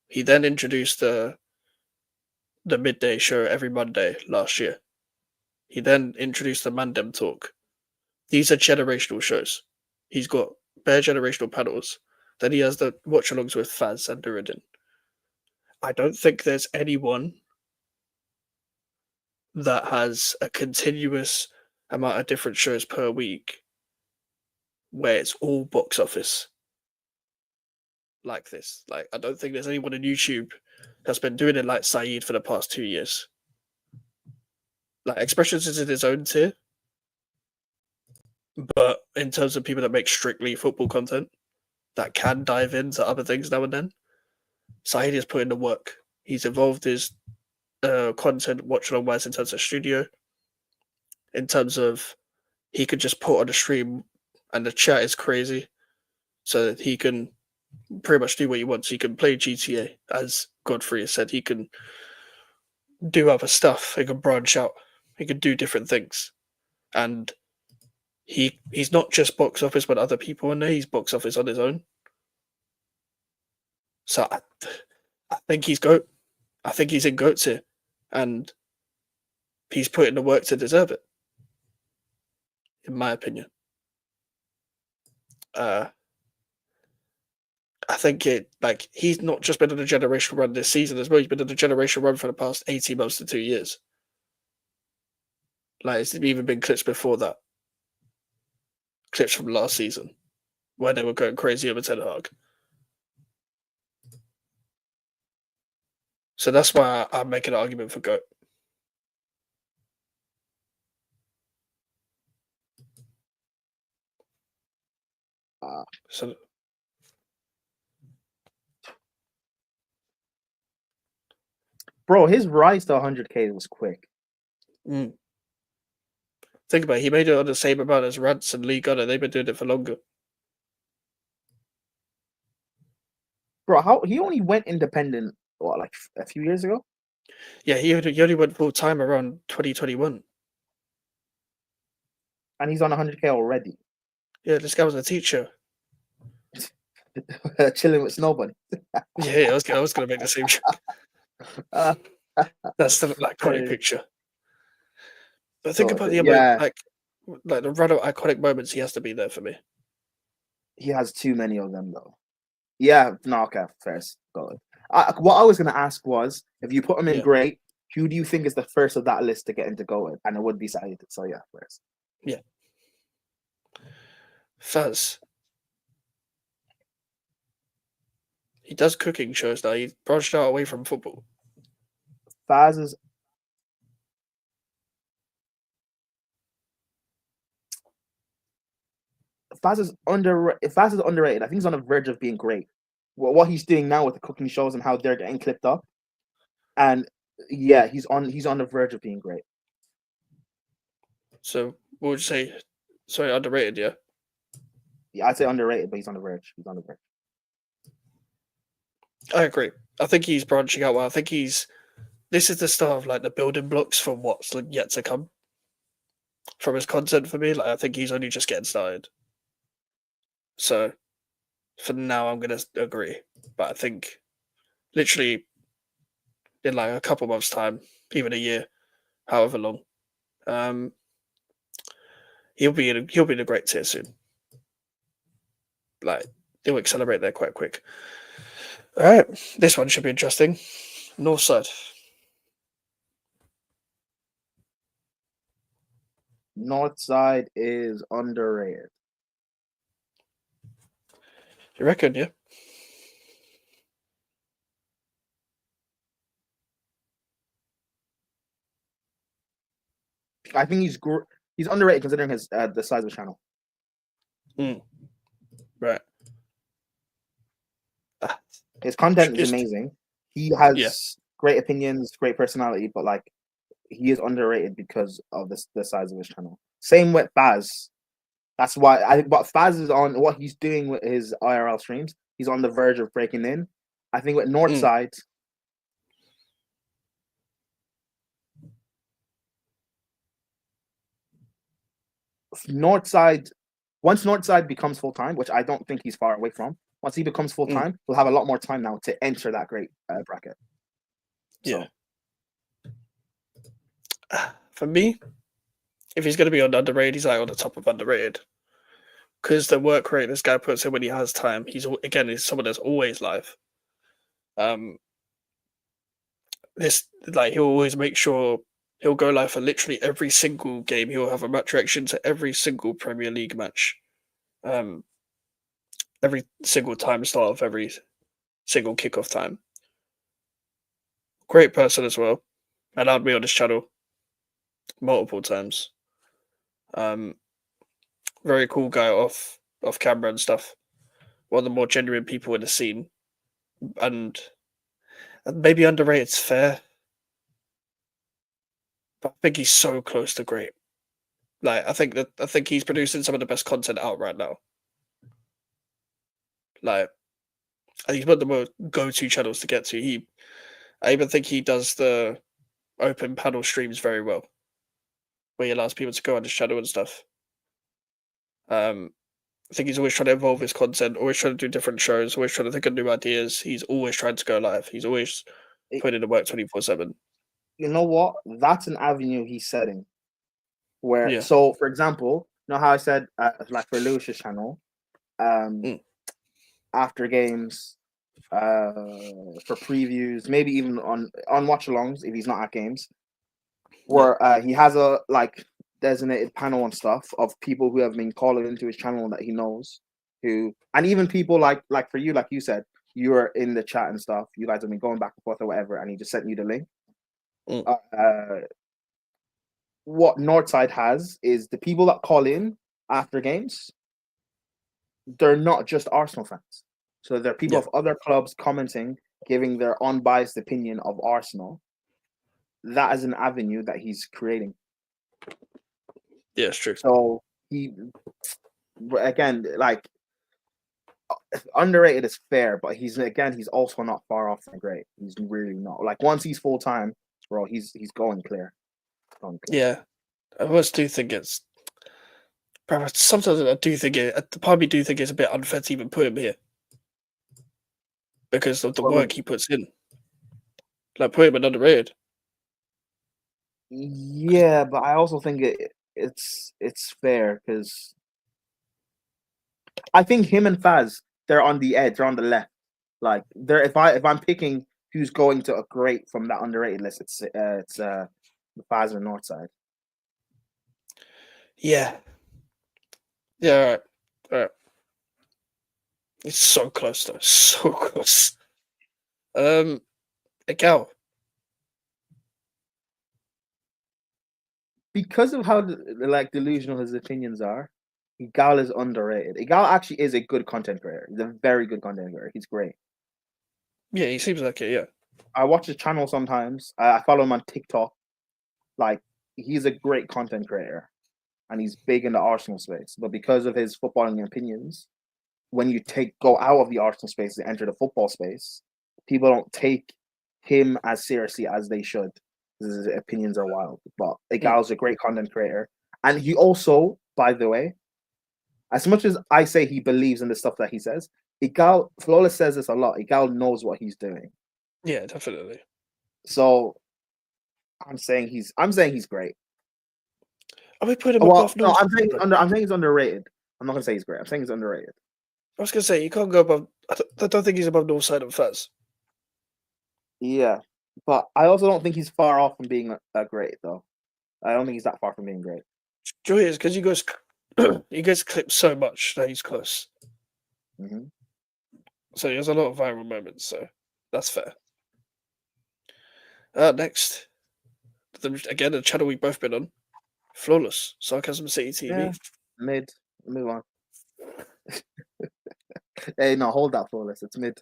Speaker 1: He then introduced the midday show every Monday last year. He then introduced the Mandem Talk. These are generational shows. He's got bare generational panels. Then he has the watch alongs with Faz and Nuruddin. I don't think there's anyone that has a continuous amount of different shows per week where it's all box office like this. Like, I don't think there's anyone on YouTube that's been doing it like Saeed for the past 2 years. Like, Expressions is in his own tier, but in terms of people that make strictly football content that can dive into other things now and then, Saeed is putting the work. He's evolved his content watch along wise in terms of studio, in terms of he could just put on a stream and the chat is crazy, so that he can pretty much do what he wants. He can play GTA, as Godfrey has said. He can do other stuff. He can branch out. He can do different things, and he's not just box office when other people are there. He's box office on his own. So I think he's goat. I think he's in goats here, and he's putting the work to deserve it, in my opinion. Uh, I think he's not just been on a generational run this season as well. He's been on a generational run for the past 18 months to 2 years. Like it's even been clips before that, clips from last season where they were going crazy over Ten Hag. So that's why I'm making an argument for GOAT. So
Speaker 2: Bro, his rise to 100K was quick.
Speaker 1: Think about it. He made it on the same amount as Rants and Lee Gunner. They've been doing it for longer.
Speaker 2: Bro, how he only went independent like a few years ago?
Speaker 1: Yeah, he only went full time around 2021.
Speaker 2: And he's on 100K already.
Speaker 1: Yeah, this guy was a teacher.
Speaker 2: Chilling with nobody.
Speaker 1: Yeah, I was gonna make the same joke. That's still an iconic picture. But think about the amount,
Speaker 2: yeah,
Speaker 1: like the run of iconic moments. He has to be there for me.
Speaker 2: he has too many of them though. Yeah, no, okay, first. Go on. What I was gonna ask was, if you put him in
Speaker 1: Yeah,
Speaker 2: great, who do you think is the first of that list to get into Goat? And it would be Saeed. So yeah, first.
Speaker 1: yeah. Faz. He does cooking shows now. He branched out away from football.
Speaker 2: Faz is Faz is underrated. I think he's on the verge of being great. What he's doing now with the cooking shows and how they're getting clipped up, and yeah, he's on the verge of being great.
Speaker 1: So what would you say? Sorry, underrated, yeah.
Speaker 2: Yeah, I'd say underrated, but he's on the verge. He's on the verge.
Speaker 1: I agree. I think he's branching out well. I think this is the start of like the building blocks for what's yet to come from his content for me. Like I think he's only just getting started. So for now I'm gonna agree. But I think literally in like a couple months' time, even a year, however long, um, he'll be in a great tier soon. Like he'll accelerate there quite quick. All right, this one should be interesting. North side.
Speaker 2: North side is underrated.
Speaker 1: You reckon? Yeah.
Speaker 2: I think he's underrated considering his the size of his channel.
Speaker 1: Right.
Speaker 2: His content is
Speaker 1: It's-
Speaker 2: amazing. He has
Speaker 1: Yeah.
Speaker 2: great opinions, great personality, but like he is underrated because of the size of his channel. Same with Faz. That's why but Faz is on what he's doing with his IRL streams. He's on the verge of breaking in. I think with Northside, Northside, once Northside becomes full time, which I don't think he's far away from. Once he becomes full time, we'll have a lot more time now to enter that great bracket.
Speaker 1: Yeah. For me, if he's going to be on underrated, he's like on the top of underrated. Because the work rate this guy puts in when he has time, he's someone that's always live. This like he'll always make sure he'll go live for literally every single game. He'll have a match reaction to every single Premier League match. Every single time start of every single kickoff time. Great person as well. Allowed me on his channel multiple times. Very cool guy off camera and stuff. One of the more genuine people in the scene, and maybe underrated's fair, but I think he's so close to great. Like I think he's producing some of the best content out right now. Like he's one of the more go-to channels to get to. I even think he does the open panel streams very well, where he allows people to go on his channel and stuff. I think he's always trying to evolve his content, always trying to do different shows, always trying to think of new ideas. He's always trying to go live. He's always putting in the work 24/7.
Speaker 2: You know what? That's an avenue he's setting. Where
Speaker 1: Yeah.
Speaker 2: so, for example, you know how I said like for Lewis's channel, after games, for previews, maybe even on watch alongs if he's not at games, where he has a like designated panel and stuff of people who have been calling into his channel that he knows, and even people like for you, like you said, you were in the chat and stuff. You guys have been going back and forth or whatever, and he just sent you the link. What Northside has is the people that call in after games. They're not just Arsenal fans, so they're people of other clubs commenting, giving their unbiased opinion of Arsenal. That is an avenue that he's creating.
Speaker 1: Yeah, it's true.
Speaker 2: So he, again, like underrated is fair, but he's also not far off from great. He's really not. Like once he's full time, bro, he's going clear.
Speaker 1: Yeah, I always do think it's. Bro, sometimes I do think it. Part of me do think it's a bit unfair to even put him here because of the work he puts in. Like put him in underrated.
Speaker 2: Yeah, but I also think it's fair because I think him and Faz, they're on the edge, they're on the left. Like they're if I'm picking who's going to a great from that underrated list, it's the Faz and Northside.
Speaker 1: Yeah. Yeah, all right. It's so close though. So close. A gal.
Speaker 2: Because of how like delusional his opinions are, Igal is underrated. Igal actually is a good content creator. He's a very good content creator. He's great.
Speaker 1: Yeah, he seems like it. Yeah.
Speaker 2: I watch his channel sometimes. I follow him on TikTok. Like he's a great content creator, and he's big in the Arsenal space. But because of his footballing opinions, when you go out of the Arsenal space and enter the football space, people don't take him as seriously as they should. His opinions are wild. But Igal's a great content creator, and he also, by the way, as much as I say he believes in the stuff that he says, Igal Flawless says this a lot. Igal knows what he's doing.
Speaker 1: Yeah, definitely.
Speaker 2: So I'm saying he's great.
Speaker 1: Are we putting him
Speaker 2: Well,
Speaker 1: above
Speaker 2: no,
Speaker 1: North?
Speaker 2: I'm saying he's underrated. I'm not gonna say he's great. I'm saying he's underrated.
Speaker 1: I was gonna say you can't go above. I don't think he's above Northside and Faz.
Speaker 2: Yeah, but I also don't think he's far off from being a great though. I don't think he's that far from being great.
Speaker 1: Joy is because you guys clip so much that he's close.
Speaker 2: Mm-hmm.
Speaker 1: So he has a lot of viral moments. So that's fair. Next, again, a channel we've both been on. Flawless Sarcasm City TV.
Speaker 2: Yeah, mid one. Hey, no, hold that Flawless. It's mid.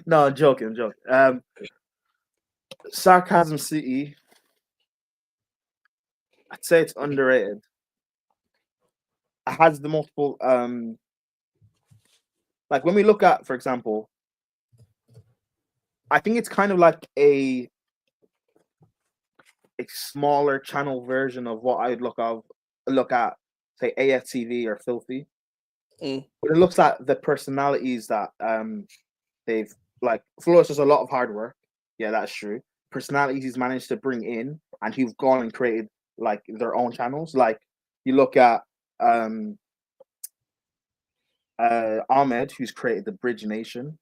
Speaker 2: No, I'm joking. I'm joking. Sarcasm City. I'd say it's underrated. It has the multiple like when we look at, for example, I think it's kind of like a smaller channel version of what I'd look at, say AFTV or Filthy. But it looks like the personalities that they've like Flawless does a lot of hard work. Yeah, that's true. Personalities he's managed to bring in and who've gone and created like their own channels. Like you look at Ahmed, who's created the Bridge Nation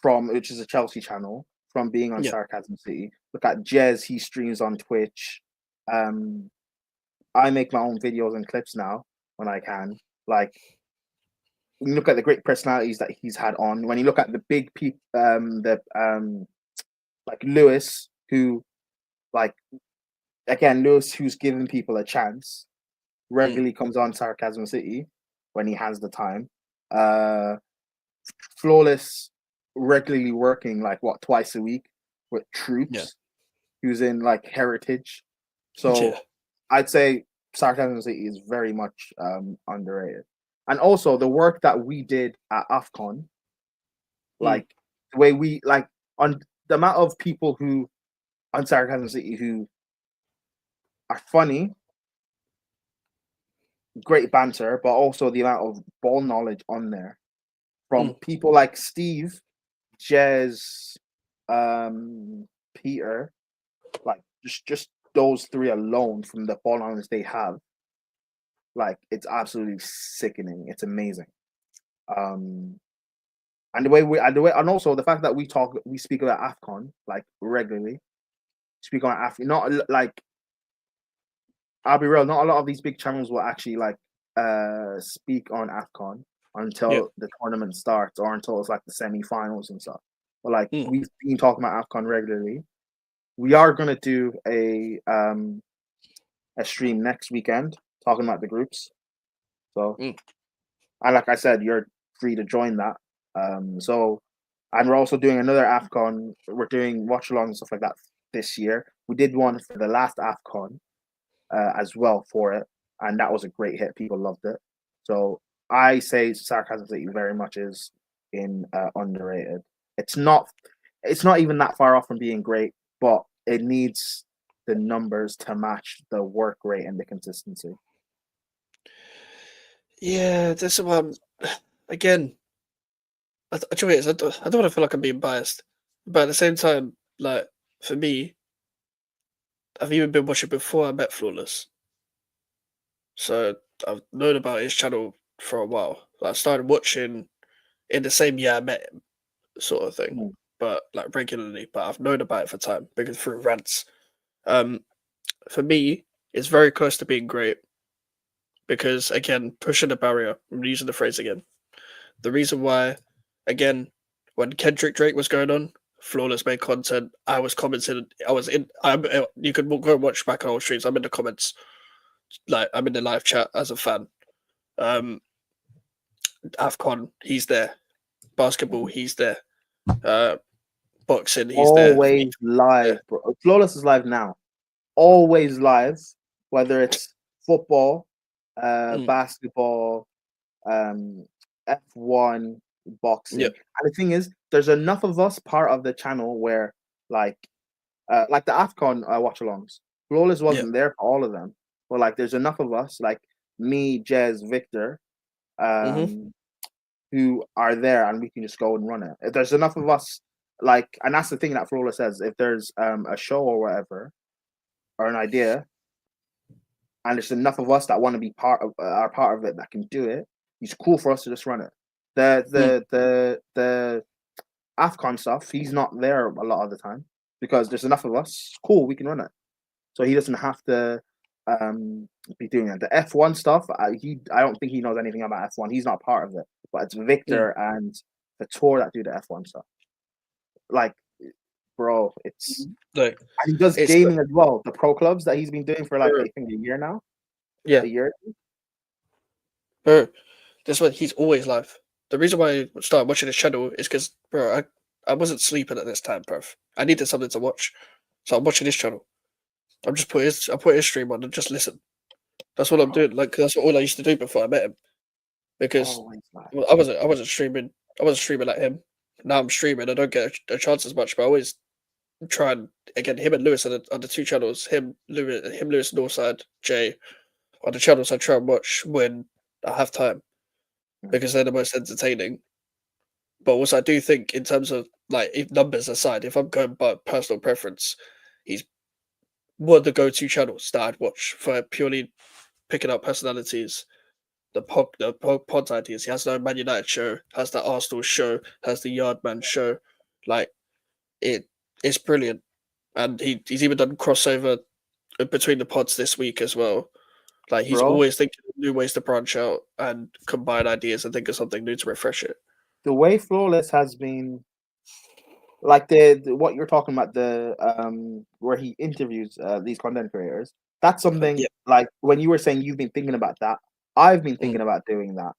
Speaker 2: from which is a Chelsea channel from being on Sarcasm City. Look at Jez, he streams on Twitch. I make my own videos and clips now when I can. Like when you look at the great personalities that he's had on, when you look at the big people, like Lewis, who like again, Lewis who's giving people a chance, regularly comes on Sarcasm City when he has the time. Flawless regularly working like what twice a week with Troopz, who's in like Heritage. So I'd say Sarcasm City is very much underrated. And also the work that we did at AFCON, like the way we like on the amount of people who on Sarcasm City who are funny, great banter, but also the amount of ball knowledge on there from people like Steve, Jez, Peter, like just those three alone from the ball knowledge they have, like it's absolutely sickening. It's amazing. And the way and also the fact that we speak about AFCON like regularly, speak on AFCON, not like I'll be real, not a lot of these big channels will actually like speak on AFCON until the tournament starts or until it's like the semi-finals and stuff. But like we've been talking about AFCON regularly. We are gonna do a stream next weekend talking about the groups. So and like I said, you're free to join that. So and we're also doing another AFCON. We're doing watch along and stuff like that this year. We did one for the last AFCON as well for it, and that was a great hit. People loved it. So I say Sarcasm City very much is in underrated. It's not even that far off from being great, but it needs the numbers to match the work rate and the consistency.
Speaker 1: Yeah, this one again. I don't want to feel like I'm being biased, but at the same time, like for me, I've even been watching before I met Flawless, so I've known about his channel for a while. Like, I started watching in the same year I met him, sort of thing, but like regularly. But I've known about it for time because through Rants. For me, it's very close to being great because again, pushing the barrier. I'm using the phrase again. The reason why, again, when Kendrick Drake was going on, Flawless made content. I was commenting. I was in. You could go and watch back on old streams. I'm in the comments. Like I'm in the live chat as a fan. Um, Afcon, he's there. Basketball, he's there. Uh, Boxing, he's there.
Speaker 2: Always live, bro. Flawless is live now. Always live, whether it's football, basketball, F1, boxing.
Speaker 1: Yep.
Speaker 2: And the thing is, there's enough of us part of the channel where, like the AFCON watch alongs, Flawless wasn't there for all of them. But like, there's enough of us, like me, Jez, Victor, who are there, and we can just go and run it. If there's enough of us, like, and that's the thing that Flawless says. If there's a show or whatever, or an idea, and there's enough of us that want to be are part of it that can do it, it's cool for us to just run it. The AFCON stuff, he's not there a lot of the time because there's enough of us. Cool, we can run it. So he doesn't have to be doing it. The F1 stuff, I don't think he knows anything about F1. He's not part of it. But it's Victor and the tour that do the F1 stuff. Like, bro, it's
Speaker 1: like,
Speaker 2: and he does gaming as well. The pro clubs that he's been doing for like I think a year now.
Speaker 1: Yeah,
Speaker 2: a year.
Speaker 1: Bro, this one he's always live. The reason why I started watching his channel is because, bro, I wasn't sleeping at this time, bro. I needed something to watch, so I'm watching his channel. I put his stream on and just listen. That's what I'm doing. Like that's all I used to do before I met him. Because I wasn't streaming. I wasn't streaming like him. Now I'm streaming. I don't get a chance as much, but I always try and again him and Lewis on the two channels. Lewis Northside, Jay on the channels I try and watch when I have time because they're the most entertaining. But also I do think in terms of like if numbers aside, if I'm going by personal preference, he's one of the go-to channels that I'd watch for purely picking up personalities. The pod ideas. He has no Man United show, has the Arsenal show, has the Yardman show. Like it's brilliant, and he's even done crossover between the pods this week as well. Like he's always thinking of new ways to branch out and combine ideas and think of something new to refresh it.
Speaker 2: The way Flawless has been, like the what you're talking about, the where he interviews these content creators. That's something like when you were saying you've been thinking about that. I've been thinking about doing that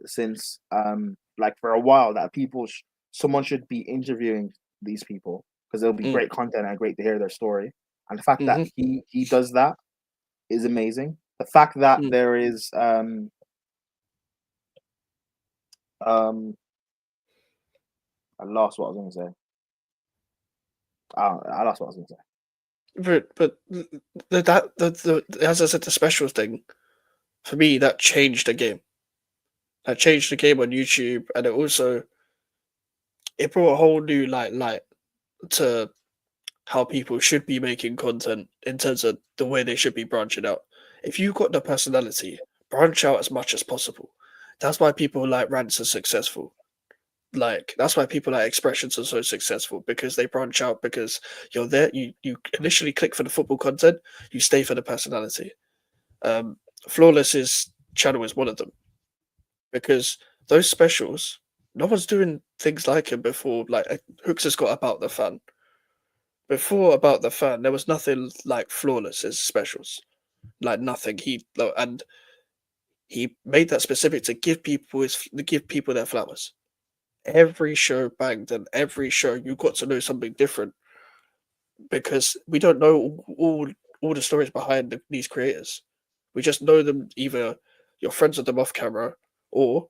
Speaker 2: since like for a while. That someone should be interviewing these people because it'll be great content and great to hear their story. And the fact that he does that is amazing. The fact that there is I lost what I was going to say. I lost what I was going to say.
Speaker 1: But as I said, the special thing for me that changed the game. That changed the game on YouTube, and it brought a whole new light to how people should be making content in terms of the way they should be branching out. If you've got the personality, branch out as much as possible. That's why people like Rants are successful. Like that's why people like Expressions are so successful because they branch out because you're there. You initially click for the football content, you stay for the personality. Flawless's channel is one of them because those specials, no one's doing things like him before. Like Hooks has got About the Fan. Before About the Fan, there was nothing like Flawless's specials, like nothing. He made that specific to give people their flowers. Every show banged, and every show you got to know something different because we don't know all the stories behind these creators. We just know them either you're friends with them off camera or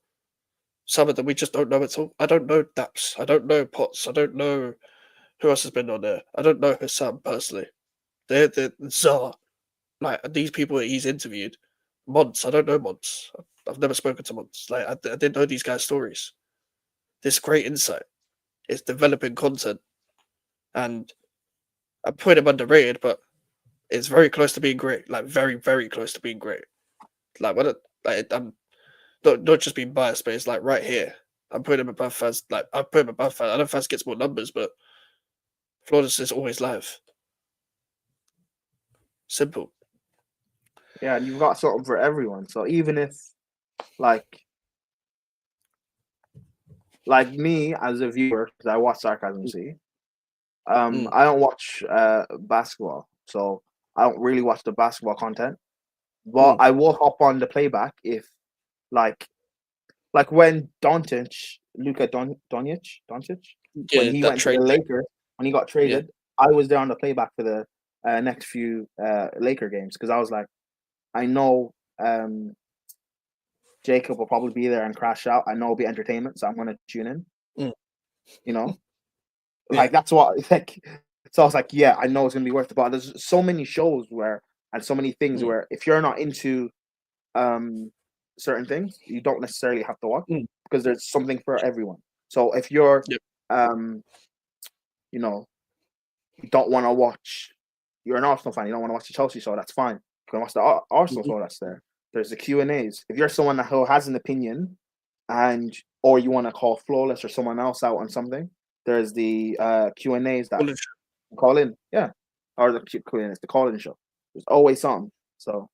Speaker 1: some of them we just don't know at all. I don't know Daps. I don't know Potts. I don't know who else has been on there. I don't know Hassan personally. They're Czar. Like these people that he's interviewed. Monts. I don't know Monts. I've never spoken to Monts. Like I didn't know these guys' stories. This great insight. It's developing content, and I put him underrated, but it's very close to being great. Like very, very close to being great. Like what? I'm not just being biased, but it's like right here. I'm putting him above Faz. Like I put him above Faz. I know Faz gets more numbers, but Flawless is always live. Simple.
Speaker 2: Yeah, and you've got something for everyone. So even if, like, like me as a viewer, because I watch Sarcasm C.
Speaker 1: Mm,
Speaker 2: I don't watch basketball, so I don't really watch the basketball content. But
Speaker 1: mm.
Speaker 2: I will hop on the playback if, like, when Doncic, when
Speaker 1: Yeah,
Speaker 2: he
Speaker 1: that
Speaker 2: went to
Speaker 1: trade
Speaker 2: the
Speaker 1: thing.
Speaker 2: Lakers, when he got
Speaker 1: Yeah.
Speaker 2: traded, I was there on the playback for the next few Laker games because I was like, I know Jacob will probably be there and crash out. I know it'll be entertainment, so I'm gonna tune in.
Speaker 1: Mm,
Speaker 2: You know,
Speaker 1: yeah.
Speaker 2: like that's what like. So I was like, yeah, I know it's gonna be worth it. But there's so many shows where and so many things
Speaker 1: Mm,
Speaker 2: where if you're not into um certain things, you don't necessarily have to watch
Speaker 1: mm.
Speaker 2: because there's something for everyone. So if you're
Speaker 1: Yep.
Speaker 2: um you know you don't want to watch, you're an Arsenal fan, you don't want to watch the Chelsea show, that's fine. You can watch the Arsenal
Speaker 1: Mhm.
Speaker 2: show that's there. There's the Q&As. If you're someone who has an opinion and or you want to call Flawless or someone else out on something, there's the Q&As that
Speaker 1: Well,
Speaker 2: you call in. Yeah. Or the Q&As, the call-in show. There's always something. So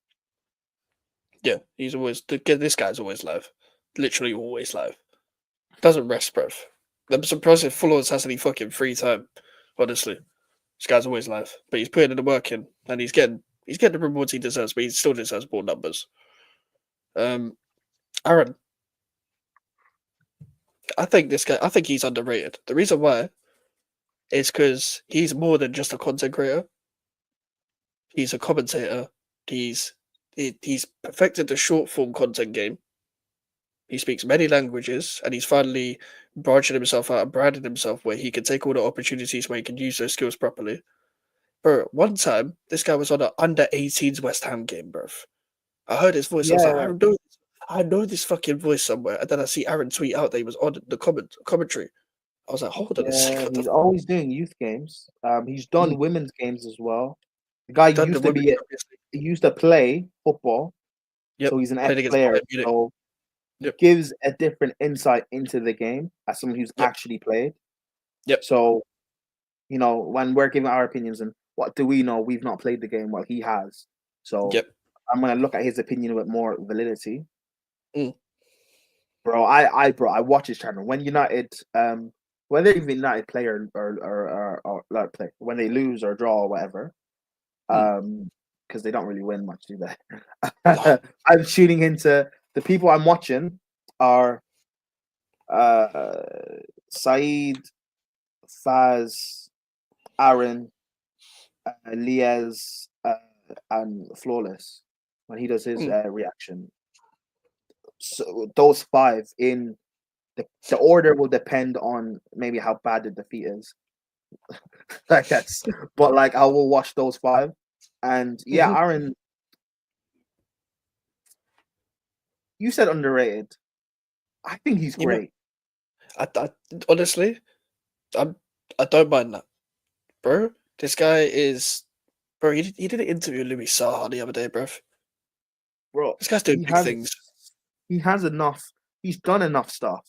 Speaker 1: yeah, he's always this guy's always live. Literally always live. Doesn't rest, bruv. I'm surprised if Flawless has any fucking free time. Honestly, this guy's always live, but he's putting in the work in, and he's getting the rewards he deserves, but he still deserves more numbers. Um, Aaron, I think he's underrated. The reason why is because he's more than just a content creator. He's a commentator. He's he's perfected the short form content game. He speaks many languages, and he's finally branching himself out and branding himself where he can take all the opportunities where he can use those skills properly. Bro, one time this guy was on an under 18s West Ham game, bro. I heard his voice. I was like,
Speaker 2: yeah,
Speaker 1: I know this fucking voice somewhere. And then I see Aaron tweet out that he was on the commentary. I was like, hold on a second,
Speaker 2: yeah,
Speaker 1: what the
Speaker 2: he's always doing youth games. He's
Speaker 1: mm,
Speaker 2: done women's games as well. The guy
Speaker 1: he done the women's Champions League.
Speaker 2: he used to play football,
Speaker 1: Yep,
Speaker 2: so he's an
Speaker 1: played against
Speaker 2: ex-player.
Speaker 1: Bayern Munich.
Speaker 2: So he
Speaker 1: Yep,
Speaker 2: gives a different insight into the game as someone who's
Speaker 1: yep,
Speaker 2: actually played.
Speaker 1: yep,
Speaker 2: So, when we're giving our opinions and what do we know? We've not played the game, well, he has. So
Speaker 1: yep.
Speaker 2: I'm gonna look at his opinion with more validity.
Speaker 1: Mm,
Speaker 2: Bro, I watch his channel. When United, whether even United play or not play, when they lose or draw or whatever,
Speaker 1: mm.
Speaker 2: because they don't really win much, do
Speaker 1: No.
Speaker 2: they? I'm tuning into the people I'm watching are uh Saeed, Faz, Aaron, Liez, and Flawless when he does his
Speaker 1: Mm.
Speaker 2: reaction. So those five in the order will depend on maybe how bad the defeat is, I guess. But like I will watch those five, and yeah,
Speaker 1: Hmm.
Speaker 2: Aaron, you said underrated. I think he's
Speaker 1: You know,
Speaker 2: great.
Speaker 1: I honestly, I'm, I don't mind that, bro. This guy is, bro. He did an interview with Louis Saha the other day, bro.
Speaker 2: Bro,
Speaker 1: This guy's doing
Speaker 2: he
Speaker 1: big
Speaker 2: has
Speaker 1: things.
Speaker 2: he has enough. He's done enough stuff,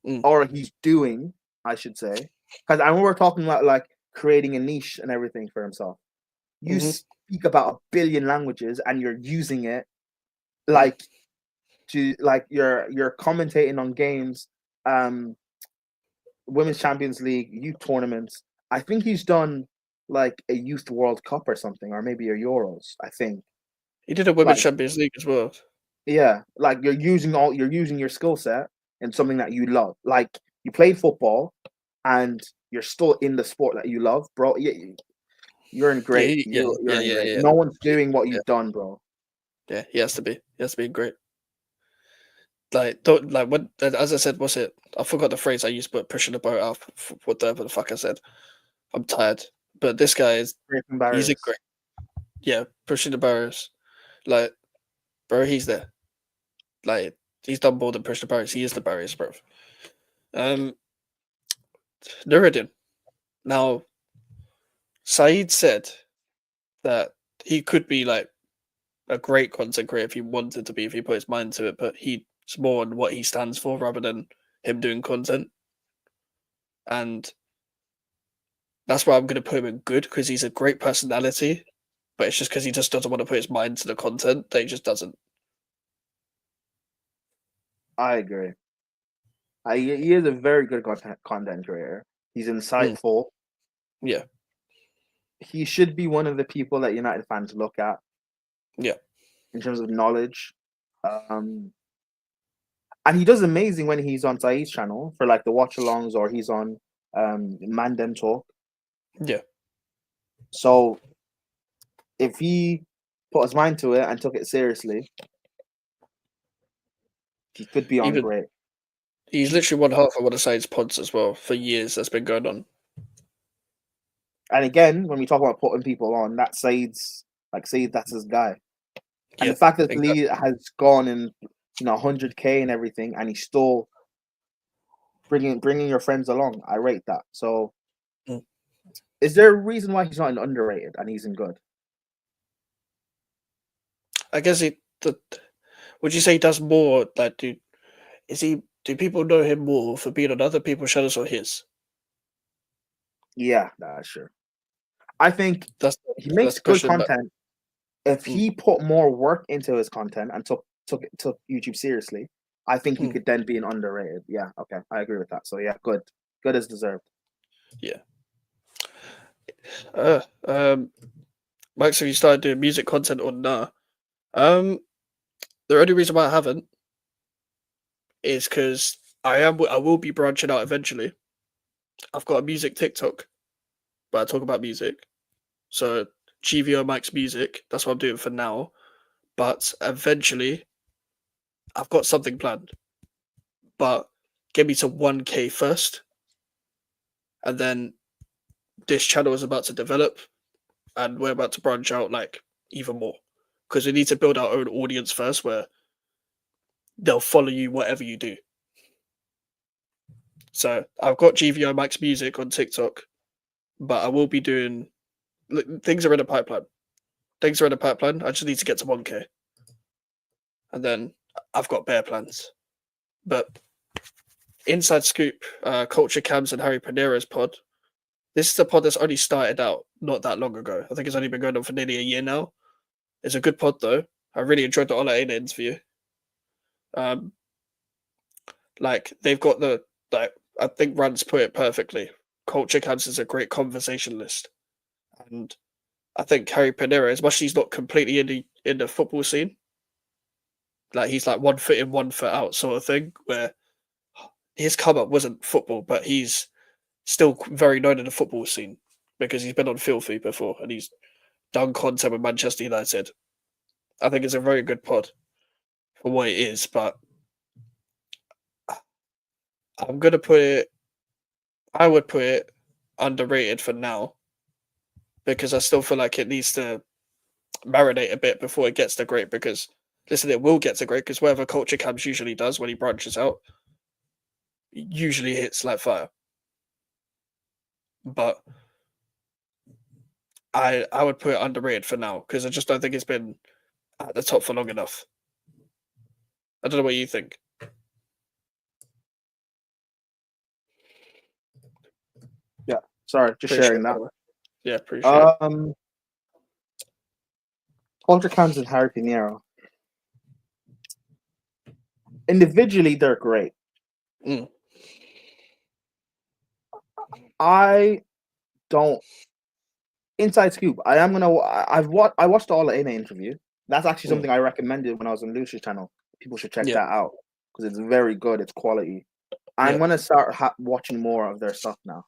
Speaker 1: Mm,
Speaker 2: or he's doing, I should say. Because I remember talking about like creating a niche and everything for himself. You
Speaker 1: hmm
Speaker 2: speak about a billion languages and you're using it
Speaker 1: mm.
Speaker 2: like to like you're commentating on games, um, Women's Champions League, youth tournaments. I think he's done like a Youth World Cup or something, or maybe a Euros. I think
Speaker 1: He did a Women's
Speaker 2: like
Speaker 1: Champions League as well.
Speaker 2: yeah, like you're using your skill set in something that you love. Like you played football and you're still in the sport that you love, bro. Yeah, you're in
Speaker 1: Yeah,
Speaker 2: great.
Speaker 1: yeah,
Speaker 2: You're
Speaker 1: yeah,
Speaker 2: in
Speaker 1: yeah,
Speaker 2: great.
Speaker 1: yeah,
Speaker 2: No one's
Speaker 1: yeah,
Speaker 2: doing what
Speaker 1: yeah.
Speaker 2: you've done, bro.
Speaker 1: Yeah, he has to be. He has to be great. Like, don't like when as I said, what's it? I forgot the phrase I used, but pushing the boat up. Whatever the fuck I said. I'm tired. But this guy is.
Speaker 2: Breaking
Speaker 1: He's a
Speaker 2: barriers.
Speaker 1: great. Yeah, pushing the barriers. Like, bro, he's there. Like, he's done more than push the barriers. He is the barriers, bro. Um, Nuruddin. Now, Saeed said that he could be like a great content creator if he wanted to be, if he put his mind to it, but he's more on what he stands for rather than him doing content. And that's why I'm going to put him in good because he's a great personality, but it's just because he just doesn't want to put his mind to the content that he just doesn't.
Speaker 2: I agree. He is a very good content creator. He's insightful.
Speaker 1: Yeah,
Speaker 2: He should be one of the people that United fans look at
Speaker 1: yeah.
Speaker 2: in terms of knowledge. Um, and he does amazing when he's on Saeed's channel for like the watch alongs, or he's on Mandem Talk.
Speaker 1: Yeah.
Speaker 2: So if he put his mind to it and took it seriously, he could be on
Speaker 1: Even
Speaker 2: great.
Speaker 1: he's literally one half of one of Saeed's pods as well for years. That's been going on.
Speaker 2: And again, when we talk about putting people on, that's Saeed's Saeed, that's his guy. And
Speaker 1: Yeah,
Speaker 2: the fact that
Speaker 1: exactly.
Speaker 2: Lee has gone in, 100K and everything, and he's still bringing your friends along, I rate that. So,
Speaker 1: Mm.
Speaker 2: is there a reason why he's not in underrated and he's in good?
Speaker 1: I guess would you say he does more? Like, do people know him more for being on other people's channels or his?
Speaker 2: Yeah, that's sure. I think
Speaker 1: That's
Speaker 2: he
Speaker 1: that's
Speaker 2: makes
Speaker 1: the
Speaker 2: good
Speaker 1: question. That
Speaker 2: content. If
Speaker 1: mm,
Speaker 2: he put more work into his content and took YouTube seriously, I think he
Speaker 1: mm,
Speaker 2: could then be an underrated. Yeah, okay, I agree with that. So yeah, good as deserved.
Speaker 1: yeah. Uh, um, Max, have you started doing music content or nah? Um, the only reason why I haven't is because I will be branching out eventually. I've got a music TikTok, but I talk about music. So GVO Max Music, that's what I'm doing for now. But eventually, I've got something planned. But get me to 1K first, and then this channel is about to develop, and we're about to branch out like even more because we need to build our own audience first, where they'll follow you whatever you do. So I've got GVO Max Music on TikTok, but I will be doing things are in the pipeline. Things are in the pipeline. I just need to get to 1K, and then I've got bare plans. But Inside Scoop, Culture Cams, and Harry Panera's pod. This is a pod that's only started out not that long ago. I think it's only been going on for nearly a year now. It's a good pod though. I really enjoyed the Ola Aina interview. Um, like they've got like I think Rants put it perfectly. Culture Cams is a great conversationalist, and I think Harry Panera, as much as he's not completely in the football scene, like he's like 1 foot in, 1 foot out sort of thing, where his come up wasn't football, but he's still very known in the football scene because he's been on Filthy before and he's done content with Manchester United. I think it's a very good pod for what it is, but I'm gonna put it. I would put it underrated for now because I still feel like it needs to marinate a bit before it gets to great. Because listen, it will get to great because whatever Culture Camps usually does when he branches out, usually hits like fire. But I would put it underrated for now because I just don't think it's been at the top for long enough. I don't know what you think.
Speaker 2: Yeah, sorry, just
Speaker 1: Appreciate
Speaker 2: sharing
Speaker 1: it, by
Speaker 2: that.
Speaker 1: the way. Yeah, appreciate it.
Speaker 2: Culture Cams and Harry Pinero. Individually, they're great.
Speaker 1: Mm.
Speaker 2: I don't. Inside Scoop. I watched the All In interview. That's actually
Speaker 1: Mm.
Speaker 2: something I recommended when I was on Lucia's channel. People should check
Speaker 1: Yeah,
Speaker 2: that out because it's very good. It's quality. I'm
Speaker 1: yeah,
Speaker 2: gonna start watching more of their stuff now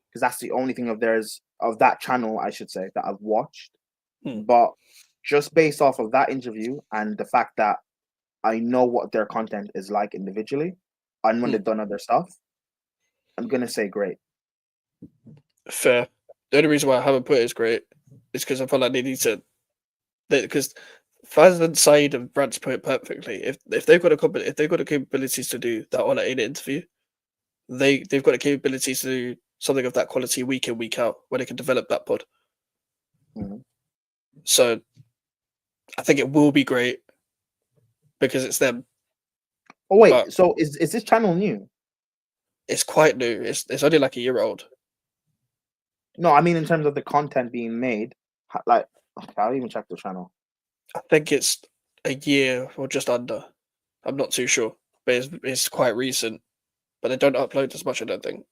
Speaker 2: because that's the only thing of theirs of that channel I should say that I've watched.
Speaker 1: mm.
Speaker 2: But just based off of that interview and the fact that I know what their content is like individually, and when
Speaker 1: Mm.
Speaker 2: they've done other stuff, I'm gonna say great.
Speaker 1: Fair. The only reason why I haven't put it as great is because I feel like they need to. Because Faz and Saeed and Rants put it perfectly. If they've got if they've got the capabilities to do that on an interview, they've got the capabilities to do something of that quality week in week out where they can develop that pod.
Speaker 2: Mhm.
Speaker 1: So I think it will be great because it's them.
Speaker 2: Oh wait,
Speaker 1: But
Speaker 2: so is this channel new?
Speaker 1: it's quite new. It's only like a year old.
Speaker 2: No, I mean in terms of the content being made. Like, I'll even check the channel.
Speaker 1: I think it's a year or just under. I'm not too sure, but it's quite recent. but they don't upload as much, I don't think.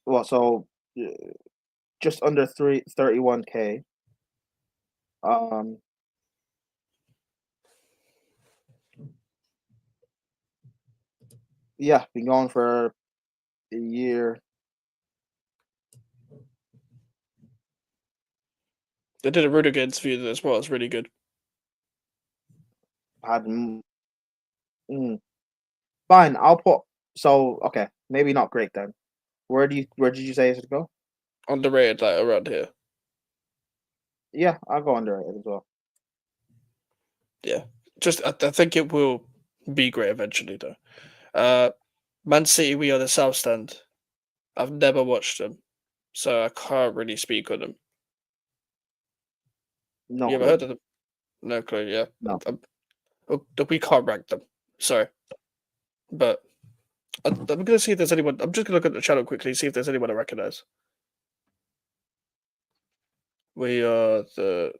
Speaker 2: Well, so just under 31K. Yeah, been going for a year.
Speaker 1: They did a Rudiger interview as well. It's really good.
Speaker 2: Had fine. I'll put okay. Maybe not great then. Where did you say it should go?
Speaker 1: Underrated, like around here.
Speaker 2: Yeah, I'll go under it as well.
Speaker 1: Yeah, just I think it will be great eventually, though. Man City, we are the South Stand. I've never watched them, so I can't really speak on them.
Speaker 2: No
Speaker 1: You ever
Speaker 2: clue.
Speaker 1: heard of them? No clue. Yeah,
Speaker 2: No.
Speaker 1: we can't rank them. Sorry, but I'm gonna see if there's anyone. I'm just gonna look at the channel quickly, see if there's anyone I recognize. We are the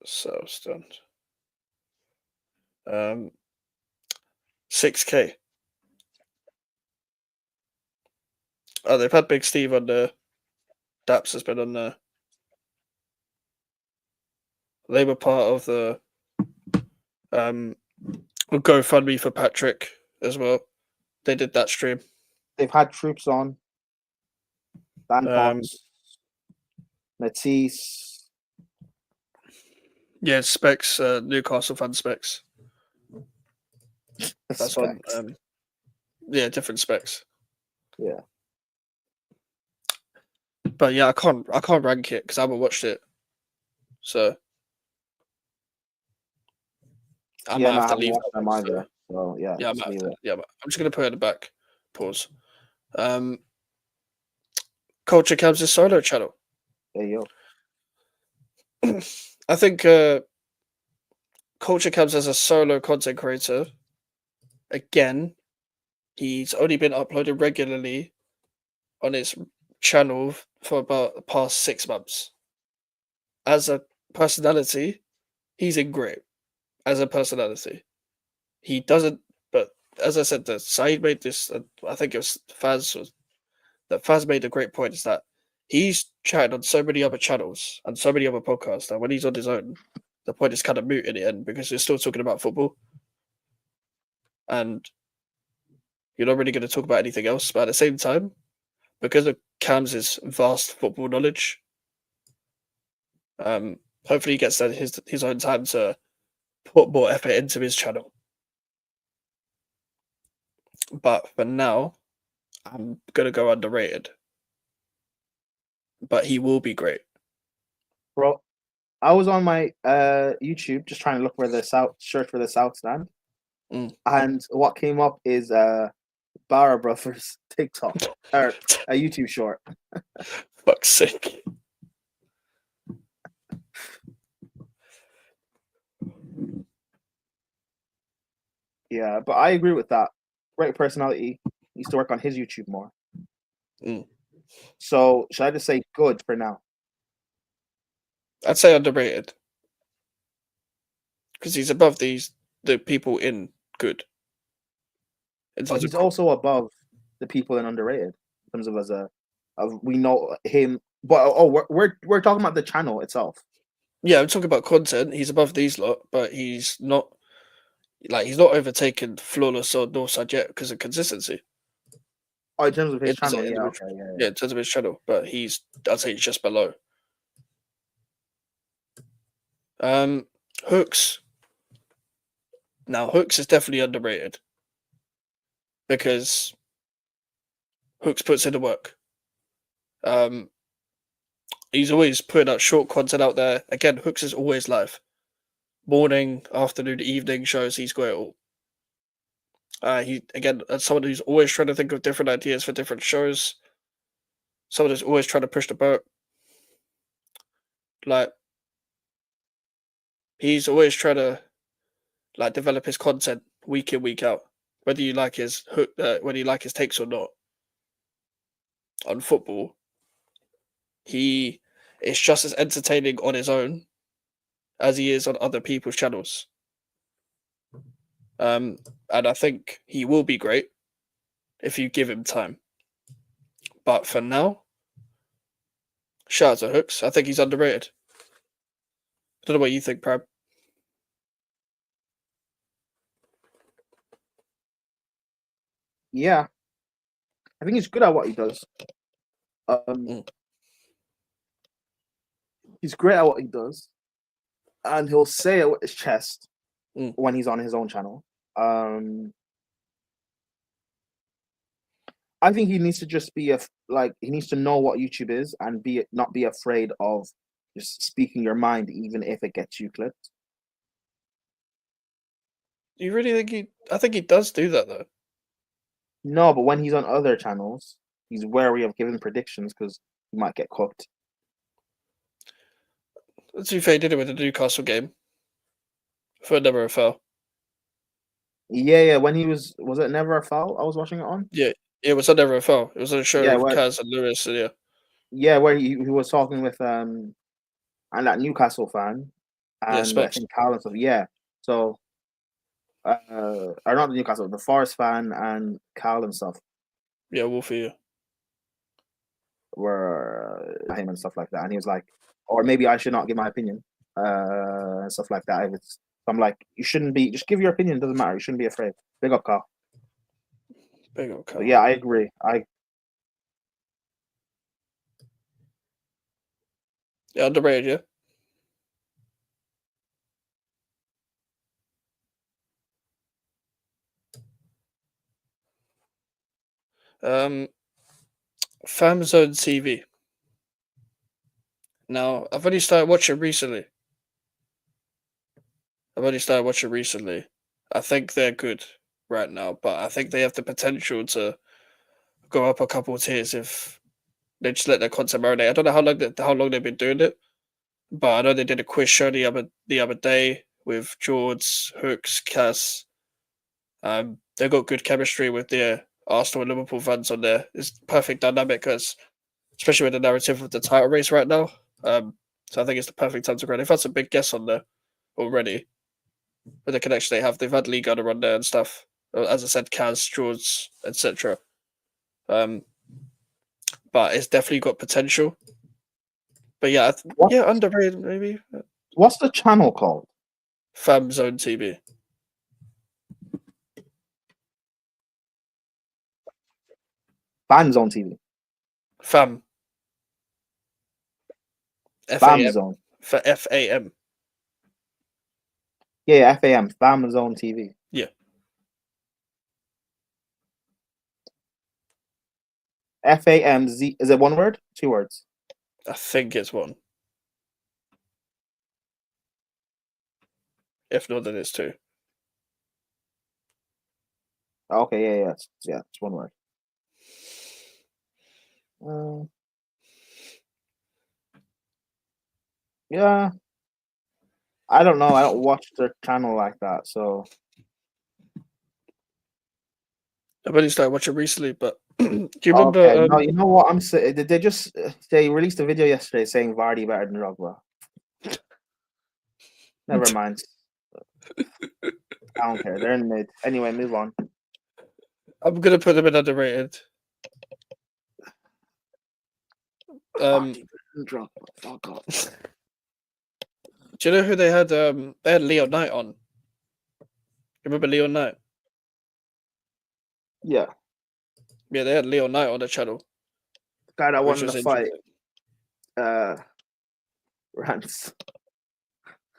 Speaker 1: South Stand. 6K. Oh, they've had Big Steve on there. Daps has been on there. They were part of the GoFundMe for Patrick as well. They did that stream.
Speaker 2: They've had Troopz on. Dan
Speaker 1: Um,
Speaker 2: Potts, Matisse.
Speaker 1: Yeah, Specs, Newcastle fan Specs. That's on. Yeah, different Specs.
Speaker 2: Yeah.
Speaker 1: But yeah, I can't rank it because I haven't watched it. So I might have to leave that
Speaker 2: them
Speaker 1: one,
Speaker 2: either. So yeah,
Speaker 1: yeah, I'm just gonna put it in the back. Pause. Culture Cabs' solo channel.
Speaker 2: There you
Speaker 1: go. I think Culture Cabs as a solo content creator, again, he's only been uploading regularly on his channel for about the past 6 months. As a personality, he's in great. As a personality, he doesn't. But as I said, that Saeed made this. I think it was Faz. That Faz made a great point. Is that he's chatted on so many other channels and so many other podcasts that when he's on his own, the point is kind of moot in the end because you're still talking about football, and you're not really going to talk about anything else. But at the same time, because of Cam's vast football knowledge, hopefully he gets his own time to put more effort into his channel. But for now, I'm gonna go underrated. But he will be great.
Speaker 2: Bro, I was on my YouTube just trying to look for the search for the South Stand. And what came up is Barra Brothers TikTok or a YouTube short.
Speaker 1: Fuck's sake.
Speaker 2: Yeah, but I agree with that. Great personality. Needs to work on his YouTube more. So should I just say good for now?
Speaker 1: I'd say underrated. Because he's above the people in good.
Speaker 2: But he's also above the people in underrated in terms of we know him. But we're talking about the channel itself.
Speaker 1: Yeah, I'm talking about content. He's above these lot, but he's not overtaken Flawless or Northside yet because of consistency.
Speaker 2: Oh, in terms of his channel, yeah,
Speaker 1: in terms of his channel, but I'd say he's just below. Hooks. Now, Hooks is definitely underrated because Hooks puts in the work. He's always putting out short content out there. Again, Hooks is always live. Morning, afternoon, evening shows, he's got it all. As someone who's always trying to think of different ideas for different shows. Someone who's always trying to push the boat. Like, he's always trying to develop his content week in, week out. Whether you like his whether you like his takes or not on football, he is just as entertaining on his own as he is on other people's channels. And I think he will be great if you give him time. But for now, shout out to Hooks. I think he's underrated. I don't know what you think, Prab.
Speaker 2: Yeah, I think he's good at what he does.
Speaker 1: Mm.
Speaker 2: He's great at what he does, and he'll say it with his chest
Speaker 1: Mm.
Speaker 2: when he's on his own channel. I think he needs to just be he needs to know what YouTube is and not be afraid of just speaking your mind, even if it gets you clipped.
Speaker 1: Do you really think he? I think he does do that though.
Speaker 2: No, but when he's on other channels, he's wary of giving predictions because he might get cooked.
Speaker 1: To be fair, he did it with the Newcastle game for Never a Foul.
Speaker 2: Yeah. When he was it Never a Foul? I was watching it on.
Speaker 1: Yeah, it was a Never a Foul. It was on a show
Speaker 2: Yeah,
Speaker 1: with Kaz and Lewis. So yeah.
Speaker 2: Yeah, where he was talking with and that Newcastle fan
Speaker 1: Yeah,
Speaker 2: and I
Speaker 1: Specs.
Speaker 2: think Cal and stuff. Yeah, so or not the Newcastle, the Forest fan and Cal and stuff
Speaker 1: Yeah, Wolfie. Yeah.
Speaker 2: were him and stuff like that, and he was like, or maybe I should not give my opinion, and stuff like that. I'm like, you shouldn't be. Just give your opinion. It doesn't matter. You shouldn't be afraid. Big up, Cal.
Speaker 1: Big up, Cal.
Speaker 2: But yeah, I agree.
Speaker 1: Yeah, underrated. Yeah. Fam Zone TV. Now, I've only started watching recently. I think they're good right now, but I think they have the potential to go up a couple of tiers if they just let their content marinate. I don't know how long they've been doing it, but I know they did a quiz show the other day with George, Hooks, Cass. They got good chemistry with their Arsenal and Liverpool fans on there. It's perfect dynamic, especially with the narrative of the title race right now. So I think it's the perfect time to grow. They've had some big guests on there already with the connection they have. They've had Lee Gunner on there and stuff. As I said, Kaz, George, etc. But it's definitely got potential. But yeah, underrated maybe.
Speaker 2: What's the channel called?
Speaker 1: Fam Zone TV.
Speaker 2: Fan Zone TV.
Speaker 1: Fam.
Speaker 2: Fam Zone.
Speaker 1: For FAM.
Speaker 2: Yeah, FAM. Fam Zone TV.
Speaker 1: Yeah.
Speaker 2: FAMZ. Is it one word? 2 words?
Speaker 1: I think it's one. If not, then it's 2.
Speaker 2: Okay, yeah, it's 1 word. Yeah, I don't know. I don't watch their channel like that, so
Speaker 1: I've only started watching recently, but do you remember?
Speaker 2: okay. No, you know what I'm saying? They released a video yesterday saying Vardy better than Drogba. Never mind. I don't care. They're in mid. Anyway, move on.
Speaker 1: I'm gonna put them in underrated.
Speaker 2: Vardy better than Drogba. Fuck off.
Speaker 1: Do you know who they had? They had Leo Knight on. You remember Leo Knight?
Speaker 2: Yeah,
Speaker 1: Yeah, they had Leo Knight on the channel.
Speaker 2: the guy that
Speaker 1: which
Speaker 2: won
Speaker 1: was
Speaker 2: the fight.
Speaker 1: interesting.
Speaker 2: Rants.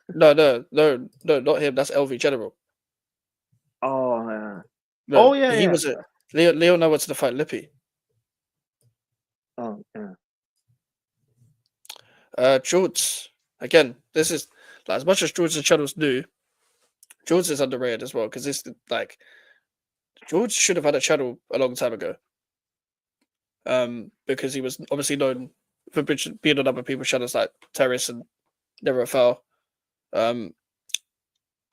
Speaker 1: No, not him. That's LV General.
Speaker 2: Oh yeah.
Speaker 1: No,
Speaker 2: Oh yeah,
Speaker 1: he
Speaker 2: yeah.
Speaker 1: was it. Leo Knight went to the fight Lippy.
Speaker 2: Oh yeah.
Speaker 1: George. Again, this is like, as much as George's channel's new, George is underrated as well because this like George should have had a channel a long time ago. Because he was obviously known for being on other people's channels like Terrace and Never a Foul. I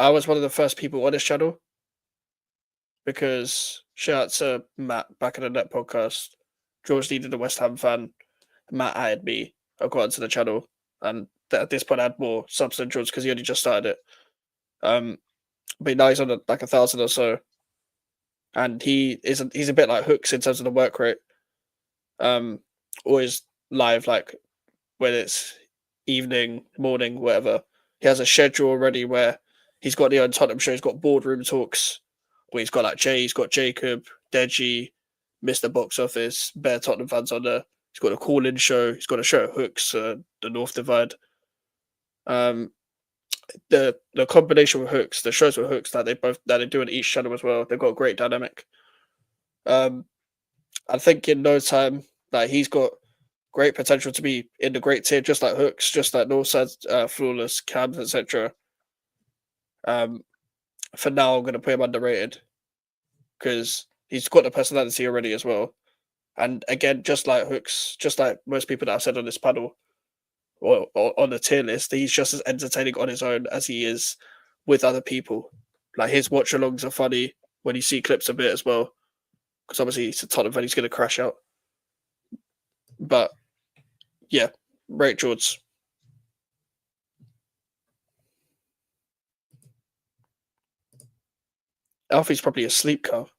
Speaker 1: was one of the first people on his channel because shout out to Matt back in the Net podcast. George needed a West Ham fan. Matt added me, have got onto the channel, and at this point I had more subs than Troopz because he only just started it. But now he's on like 1,000 or so, and he's a bit like Hooks in terms of the work rate. Always live like when it's evening, morning, whatever. He has a schedule already where he's got the own Tottenham show. He's got boardroom talks where he's got like Jay, he's got Jacob, Deji, Mr. Box Office, Bear Tottenham fans on there. He's got a call-in show. He's got a show at Hooks, the North Divide. Um, the combination with Hooks, the shows with Hooks that they do on each channel as well. They've got a great dynamic. I think in no time, like he's got great potential to be in the great tier, just like Hooks, just like Northside, Flawless, Cams, etc. For now, I'm going to put him underrated because he's got the personality already as well. And again, just like Hooks, just like most people that I've said on this panel or on the tier list, he's just as entertaining on his own as he is with other people. Like his watch alongs are funny when you see clips of it as well, because obviously it's a ton of fun. He's going to crash out. But yeah, rate George. Alfie's probably asleep, Carl.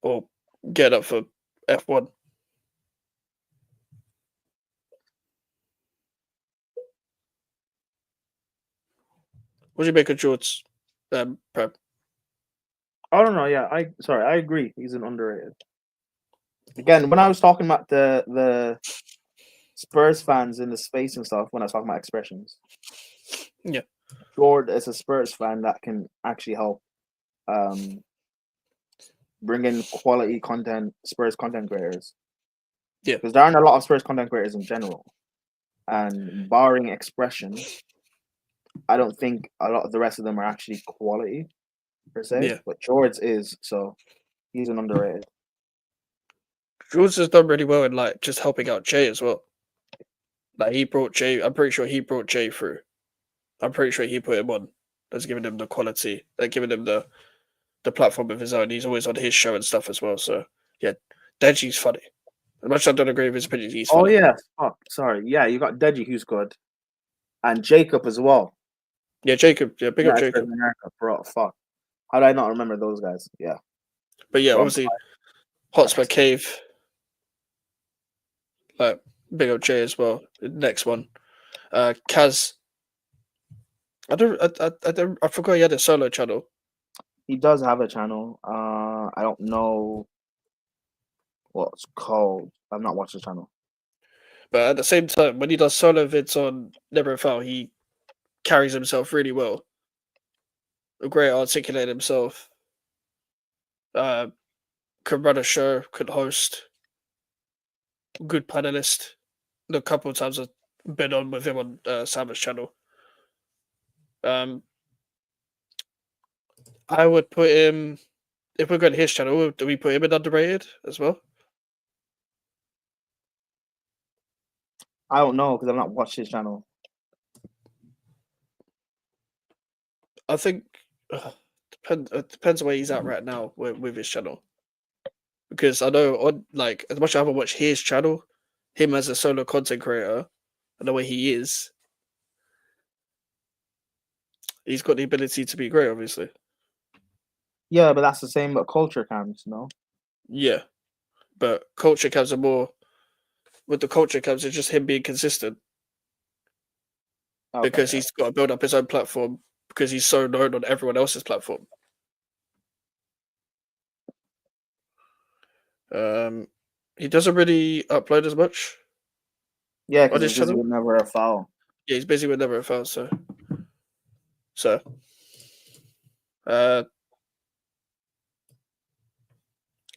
Speaker 1: Or get up for F1. What do you make of George prep?
Speaker 2: I don't know. Yeah, I agree. He's an underrated. Again, when I was talking about the Spurs fans in the space and stuff, when I was talking about expressions,
Speaker 1: Yeah,
Speaker 2: George is a Spurs fan that can actually help bring in quality content, Spurs content creators.
Speaker 1: Yeah.
Speaker 2: Because there aren't a lot of Spurs content creators in general. And barring expression, I don't think a lot of the rest of them are actually quality per se.
Speaker 1: Yeah.
Speaker 2: But George is, so he's an underrated.
Speaker 1: George has done really well in like just helping out Jay as well. Like he brought Jay. I'm pretty sure he brought Jay through. I'm pretty sure he put him on. That's giving him the quality. Like giving him the platform of his own. He's always on his show and stuff as well. So yeah, Deji's funny. As much as I don't agree with his opinion, he's funny.
Speaker 2: Oh yeah, fuck. Sorry. Yeah, you got Deji who's good. And Jacob as well.
Speaker 1: Yeah, Jacob. Yeah, big up Jacob.
Speaker 2: America, bro. Fuck. How did I not remember those guys? Yeah.
Speaker 1: But yeah,
Speaker 2: Wrong
Speaker 1: obviously Hotspur Cave. Like big up Jay as well. Next one. Kaz. I forgot he had a solo channel.
Speaker 2: He does have a channel. I don't know what it's called. I've not watched the channel.
Speaker 1: But at the same time, when he does solo vids on Never Foul, he carries himself really well. A great articulate himself. Could run a show, could host. Good panelist. The couple of times I've been on with him on Sam's channel. I would put him, if we're going to his channel, do we put him in underrated as well?
Speaker 2: I don't know because I've not watched his channel.
Speaker 1: I think it depends on where he's at right now with his channel. Because I know on like as much as I haven't watched his channel, him as a solo content creator, and the way he is, he's got the ability to be great, obviously.
Speaker 2: Yeah, but that's the same with culture cams, no?
Speaker 1: Yeah. But culture cams are more with the culture cams, it's just him being consistent.
Speaker 2: Okay,
Speaker 1: Because he's got to build up his own platform because he's so known on everyone else's platform. He doesn't really upload as much.
Speaker 2: yeah, because he's busy with Never a Foul.
Speaker 1: Yeah, he's busy with Never a Foul, so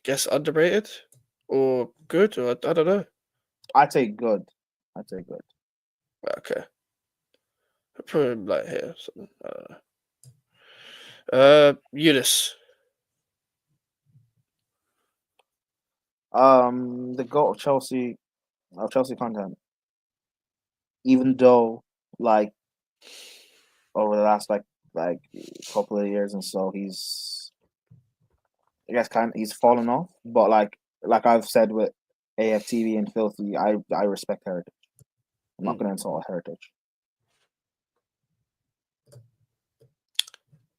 Speaker 1: guess underrated or good, or I don't know.
Speaker 2: I'd say good.
Speaker 1: Okay. I'll put him like here. Something. I don't know. Eunice.
Speaker 2: The goal of Chelsea content. Even though, like, over the last like couple of years and so, he's fallen off. But like I've said with AFTV and Filthy, I respect Heritage. I'm not going to insult a heritage.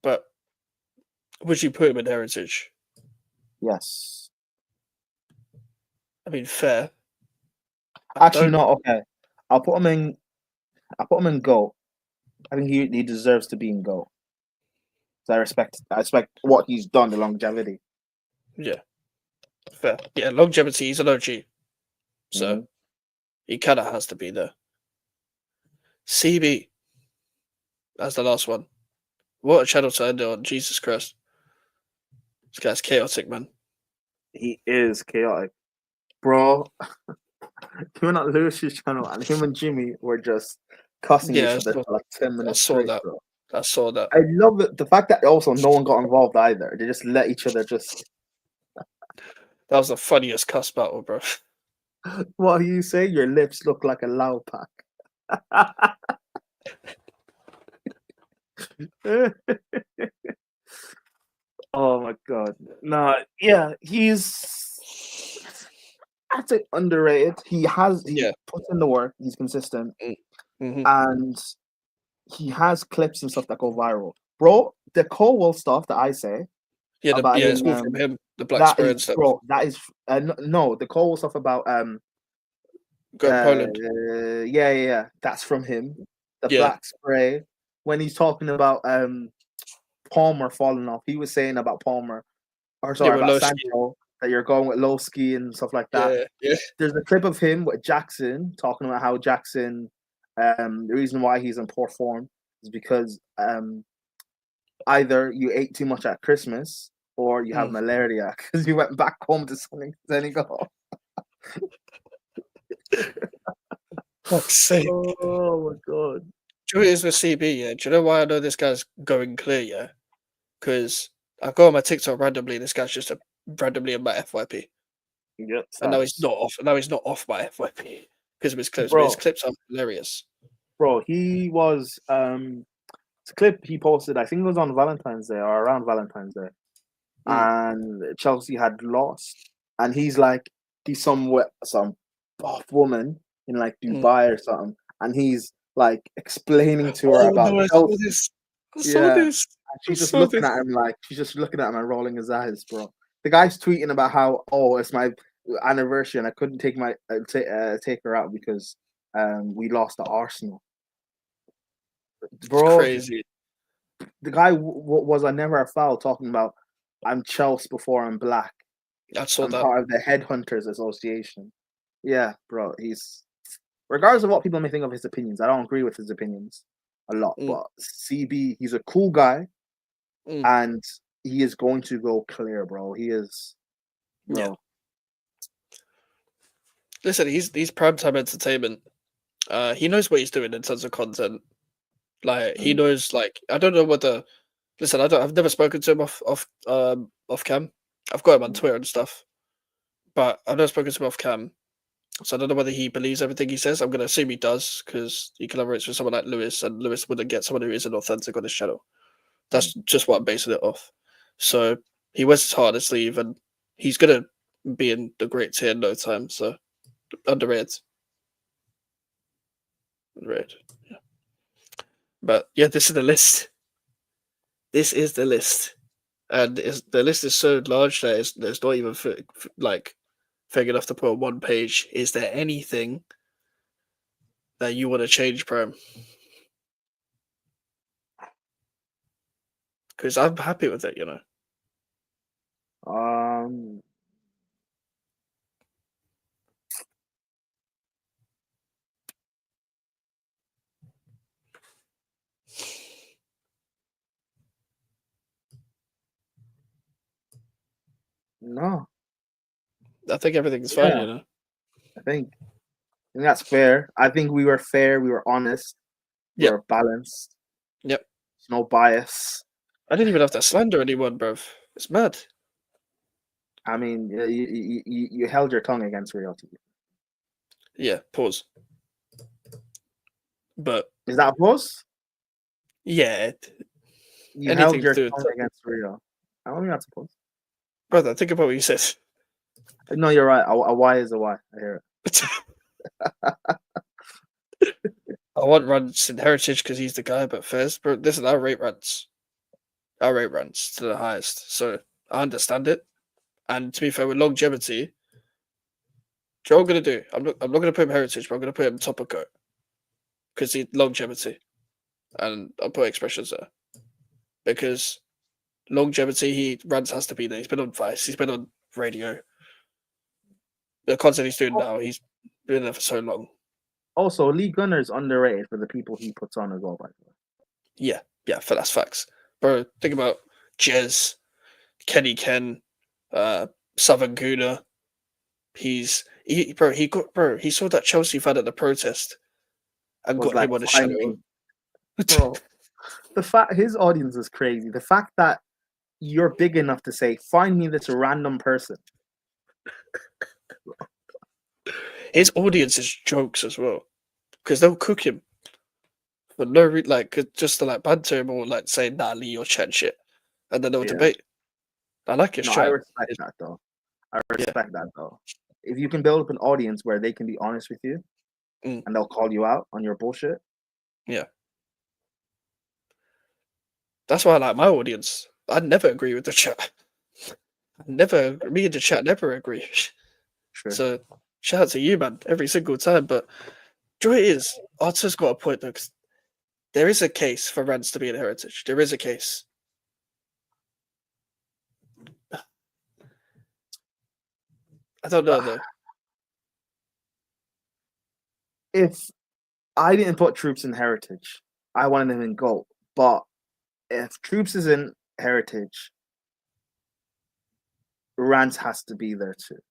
Speaker 1: But would you put him in heritage?
Speaker 2: Yes.
Speaker 1: I mean, fair.
Speaker 2: Actually, no. Okay, I'll put him in. I'll put him in GOAT. I think he deserves to be in GOAT. So I respect what he's done, the longevity.
Speaker 1: Yeah, fair. Yeah, longevity. He's an OG, so he kind of has to be there. CB. That's the last one. What a channel to end it on. Jesus Christ. This guy's chaotic, man.
Speaker 2: He is chaotic, bro. Him and Lewis's channel, and him and Jimmy were just cussing
Speaker 1: Yeah,
Speaker 2: each other for like 10 minutes
Speaker 1: saw
Speaker 2: straight,
Speaker 1: that.
Speaker 2: bro.
Speaker 1: I saw that.
Speaker 2: I love it. The fact that also no one got involved either. They just let each other just.
Speaker 1: That was the funniest cuss battle, bro.
Speaker 2: What you say? Your lips look like a Lao pack. Oh my god. No, yeah, he's I'd say underrated. He
Speaker 1: Yeah.
Speaker 2: puts in the work, he's consistent,
Speaker 1: Mm-hmm.
Speaker 2: and he has clips and stuff that go viral. Bro, the Colwell stuff that I say
Speaker 1: Yeah,
Speaker 2: about
Speaker 1: it's
Speaker 2: him,
Speaker 1: all from him. The black
Speaker 2: that
Speaker 1: spray
Speaker 2: is
Speaker 1: and stuff.
Speaker 2: bro, that is no, the Colwell stuff about
Speaker 1: Go Poland.
Speaker 2: yeah, that's from him. The
Speaker 1: Yeah.
Speaker 2: black spray when he's talking about Palmer falling off. He was saying about Palmer, or
Speaker 1: Yeah,
Speaker 2: sorry,
Speaker 1: with
Speaker 2: about
Speaker 1: low ski.
Speaker 2: Sancho, that you're going with low ski and stuff like that.
Speaker 1: Yeah.
Speaker 2: There's a clip of him with Jackson talking about how Jackson, the reason why he's in poor form is because either you ate too much at Christmas or you have malaria because you went back home to Senegal.
Speaker 1: Fuck's sake.
Speaker 2: Oh my god.
Speaker 1: Do you know what it is with CB, yeah? Do you know why I know this guy's going clear, yeah? Because I go on my TikTok randomly, this guy's just randomly in my FYP.
Speaker 2: Yep,
Speaker 1: And now he's
Speaker 2: facts.
Speaker 1: not off. Now he's not off my FYP because of his clips. But his
Speaker 2: Bro,
Speaker 1: clips are hilarious.
Speaker 2: he was it's a clip he posted, I think it was on Valentine's Day or around Valentine's Day. And Chelsea had lost. And he's like he's some buff woman in like Dubai or something. And he's like explaining to her
Speaker 1: Oh
Speaker 2: about
Speaker 1: no, I saw
Speaker 2: Chelsea.
Speaker 1: this. I saw
Speaker 2: Yeah.
Speaker 1: this.
Speaker 2: And
Speaker 1: I
Speaker 2: she's just
Speaker 1: saw
Speaker 2: looking
Speaker 1: this.
Speaker 2: at him like she's just looking at him and rolling his eyes, bro. The guy's tweeting about how it's my anniversary and I couldn't take take her out because we lost to Arsenal,
Speaker 1: It's
Speaker 2: bro.
Speaker 1: crazy.
Speaker 2: The guy was a never a foul talking about I'm Chelsea before I'm black.
Speaker 1: I saw
Speaker 2: I'm
Speaker 1: that.
Speaker 2: part of the Headhunters Association. Yeah, bro. He's regardless of what people may think of his opinions. I don't agree with his opinions a lot, but CB, he's a cool guy, and he is going to go clear, bro. He is, bro.
Speaker 1: Yeah. Listen, he's primetime entertainment. He knows what he's doing in terms of content. Like he knows. Like I don't know what the. Listen, I've never spoken to him off cam. I've got him on Twitter and stuff, but I've never spoken to him off cam. So I don't know whether he believes everything he says. I'm going to assume he does because he collaborates with someone like Lewis, and Lewis wouldn't get someone who isn't authentic on his channel. That's just what I'm basing it off. So he wears his heart on his sleeve, and he's going to be in the great tier in no time. So underrated. Underrated. Yeah. But yeah, this is the list. This is the list. And the list is so large that there's not even like thing enough to put on one page. Is there anything that you want to change, Prem? Because I'm happy with it, you know.
Speaker 2: No,
Speaker 1: I think everything's fine, you know.
Speaker 2: I think that's fair. I think we were fair. We were honest. We
Speaker 1: Yep.
Speaker 2: were balanced.
Speaker 1: Yep.
Speaker 2: No bias.
Speaker 1: I didn't even have to slander anyone, bruv. It's mad.
Speaker 2: I mean, you held your tongue against reality.
Speaker 1: Yeah, pause. But
Speaker 2: is that a pause?
Speaker 1: Yeah.
Speaker 2: You held your tongue against real. I don't think that's a pause.
Speaker 1: Brother, think about what you said.
Speaker 2: No, you're right. A Y is a Y. I hear it.
Speaker 1: I want Rants in Heritage because he's the guy, but Fez, bro, listen, I rate Rants. I rate Rants to the highest, so I understand it. And to be fair, with longevity, do you know what I'm gonna do? I'm not gonna put him Heritage, but I'm gonna put him top of GOAT because he longevity, and I'll put expressions there because longevity. Rants has to be there. He's been on Vice. He's been on radio. The content he's doing now, he's been there for so long.
Speaker 2: Also, Lee Gunner's underrated for the people he puts on as well, by the way.
Speaker 1: Yeah, for that's facts. Bro, think about Jez, Kenny Ken, Southern Guna. He saw that Chelsea fan at the protest and
Speaker 2: Was
Speaker 1: got
Speaker 2: like
Speaker 1: him on the show.
Speaker 2: finding, bro. The fact his audience is crazy. The fact that you're big enough to say, "Find me this random person."
Speaker 1: His audience is jokes as well because they'll cook him for no reason, just to banter him or say nah, Lee, you're chat shit, and then they'll
Speaker 2: Yeah.
Speaker 1: debate. I like his
Speaker 2: No, I
Speaker 1: chat.
Speaker 2: respect that though. I respect that though. If you can build up an audience where they can be honest with you
Speaker 1: Mm.
Speaker 2: and they'll call you out on your bullshit.
Speaker 1: Yeah. That's why I like my audience. I never agree with the chat. Me and the chat never agree.
Speaker 2: Sure.
Speaker 1: So shout out to you, man, every single time. But joy is Arta's got a point though, 'cause there is a case for Rants to be in Heritage. There is a case. I don't know though.
Speaker 2: If I didn't put Troopz in Heritage, I wanted him in GOAT. But if Troopz is in Heritage, Rants has to be there too.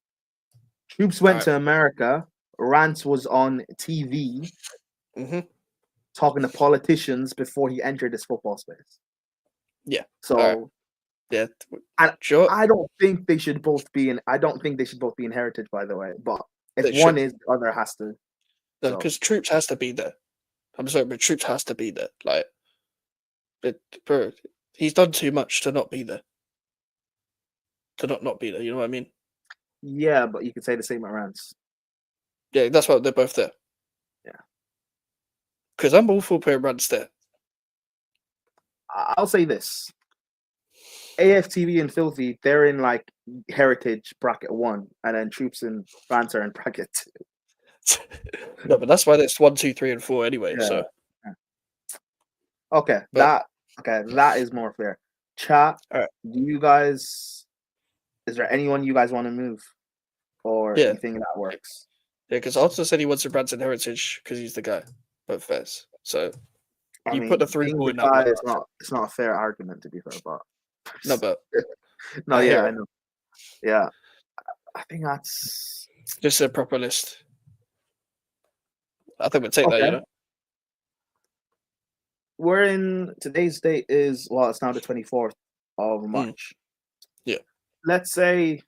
Speaker 2: Troopz went to America. Rants was on TV talking to politicians before he entered this football space.
Speaker 1: Yeah.
Speaker 2: So
Speaker 1: yeah,
Speaker 2: I don't think they should both be in. I don't think they should both be in Heritage, by the way. But if one is, the other has to.
Speaker 1: No, because Troopz has to be there. I'm sorry, but Troopz has to be there. Bro, he's done too much to not be there. To not be there, you know what I mean?
Speaker 2: Yeah, but you could say the same about Rants.
Speaker 1: Yeah, that's why they're both there.
Speaker 2: Yeah.
Speaker 1: Because I'm all for putting Rants there.
Speaker 2: I'll say this. AFTV and Filthy, they're in Heritage bracket 1, and then Troopz and Rants are in bracket 2.
Speaker 1: No, but that's why there's 1, 2, 3, and 4 anyway.
Speaker 2: Yeah.
Speaker 1: So
Speaker 2: okay, that is more fair. Chat.
Speaker 1: Right.
Speaker 2: Is there anyone you guys want to move, or you think that works?
Speaker 1: Yeah, because Arthur said he wants to Rants in Heritage because he's the guy, but Fez. So put the 3 ball in that one.
Speaker 2: It's not a fair argument, to be fair, but
Speaker 1: no, but
Speaker 2: no, I know. Yeah, I think that's
Speaker 1: just a proper list. I think we'll take that. You know,
Speaker 2: we're in today's date is it's now the 24th of March.
Speaker 1: Yeah,
Speaker 2: let's say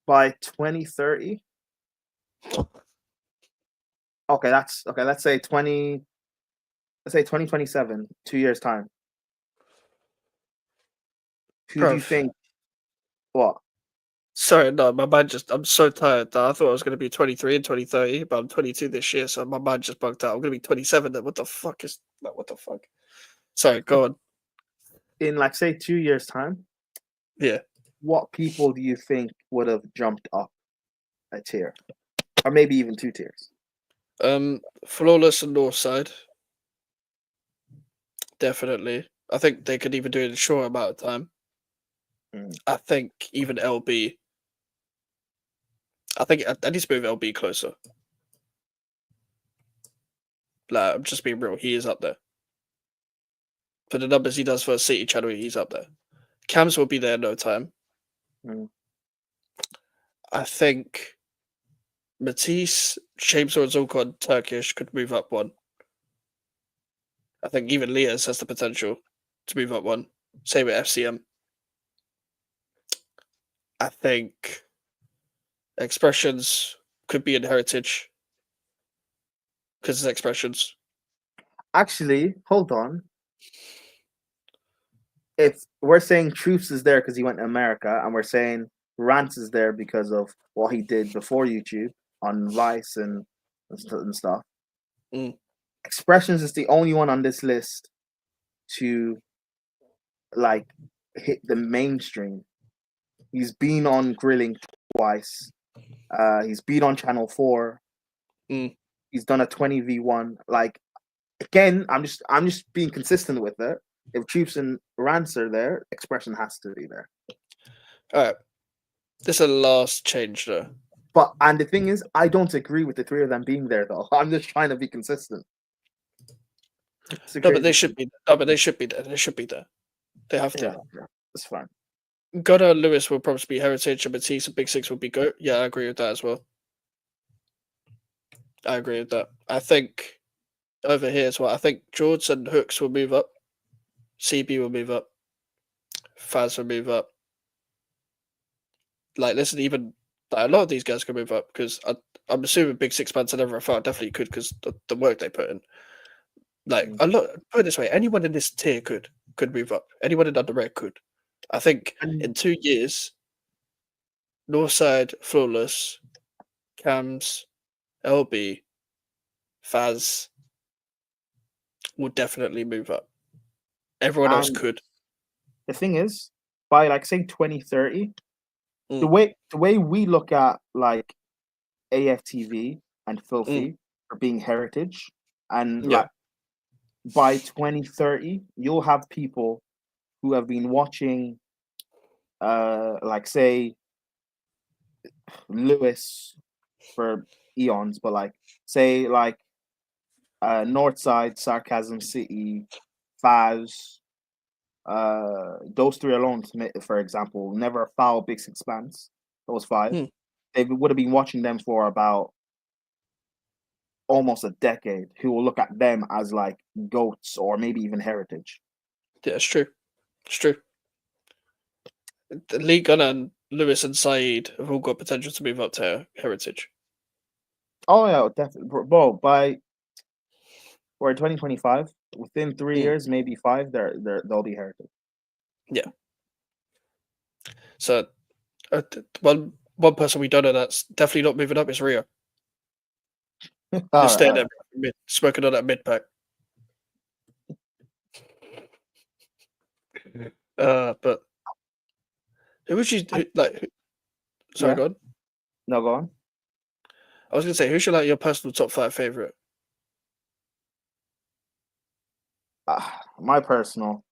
Speaker 2: by 2030. Okay, let's say 2027, 2 years time. Who do you think? What?
Speaker 1: Sorry, no, my mind I'm so tired that I thought I was going to be 23 in 2030, but I'm 22 this year, so my mind just bugged out. I'm going to be 27 then. What the fuck? Sorry, go on.
Speaker 2: In say 2 years time?
Speaker 1: Yeah.
Speaker 2: What people do you think would have jumped up a tier? Or maybe even 2 tiers?
Speaker 1: Flawless and Northside. Definitely. I think they could even do it in a short amount of time. I think even LB. I think I need to move LB closer. I'm just being real. He is up there. For the numbers he does for a City channel, he's up there. Cams will be there in no time. I think Matisse, James or Zulkon, Turkish could move up one. I think even Lias has the potential to move up one. Same with FCM. I think Expressions could be in Heritage because it's Expressions.
Speaker 2: Actually, hold on. If we're saying Troopz is there because he went to America, and we're saying Rants is there because of what he did before YouTube on Vice and and stuff.
Speaker 1: Mm.
Speaker 2: Expressions is the only one on this list to like hit the mainstream. He's been on grilling twice. He's been on Channel 4.
Speaker 1: Mm.
Speaker 2: He's done a 20v1. Like again, I'm just being consistent with it. If Troopz and Rants are there, Expression has to be there.
Speaker 1: All right. This is a last change though.
Speaker 2: And the thing is, I don't agree with the three of them being there though. I'm just trying to be consistent.
Speaker 1: No, but they should be. No, but they should be there. They should be there. They have to.
Speaker 2: Yeah, that's fine.
Speaker 1: Gunnar and Lewis will probably be heritage, and Matisse and Big Six will be GOAT. Yeah, I agree with that as well. I agree with that. I think over here as well. I think George and Hooks will move up. CB will move up. Faz will move up. Like, listen, even like, a lot of these guys can move up because I'm assuming Big Six Pants and everyone definitely could because the work they put in. Like a lot. Put it this way: anyone in this tier could move up. Anyone in under red could. I think in 2 years, Northside, Flawless, Cams, LB, Faz will definitely move up. Everyone else could.
Speaker 2: The thing is, by like say 2030, the way we look at like AFTV and Filthy for being heritage, and like by 2030, you'll have people who have been watching, like say Lewis for eons, but like say like Northside, Sarcasm City, Faz, those three alone, for example, never foul Big Six Pants. Those five, they would have been watching them for about almost a decade. Who will look at them as like goats or maybe even heritage.
Speaker 1: Yeah, it's true. It's true. Lee Gunner and Lewis and Saeed have all got potential to move up to heritage.
Speaker 2: Oh yeah, definitely, bro. By we're 2025. Within 3 years, maybe 5, they'll be heritage.
Speaker 1: Yeah. So, one person we don't know that's definitely not moving up is Rio. Just staying there, smoking on that mid pack. But who would you like? Sorry, go on.
Speaker 2: No, go on.
Speaker 1: I was gonna say, who's your like your personal top 5 favorite?
Speaker 2: My personal.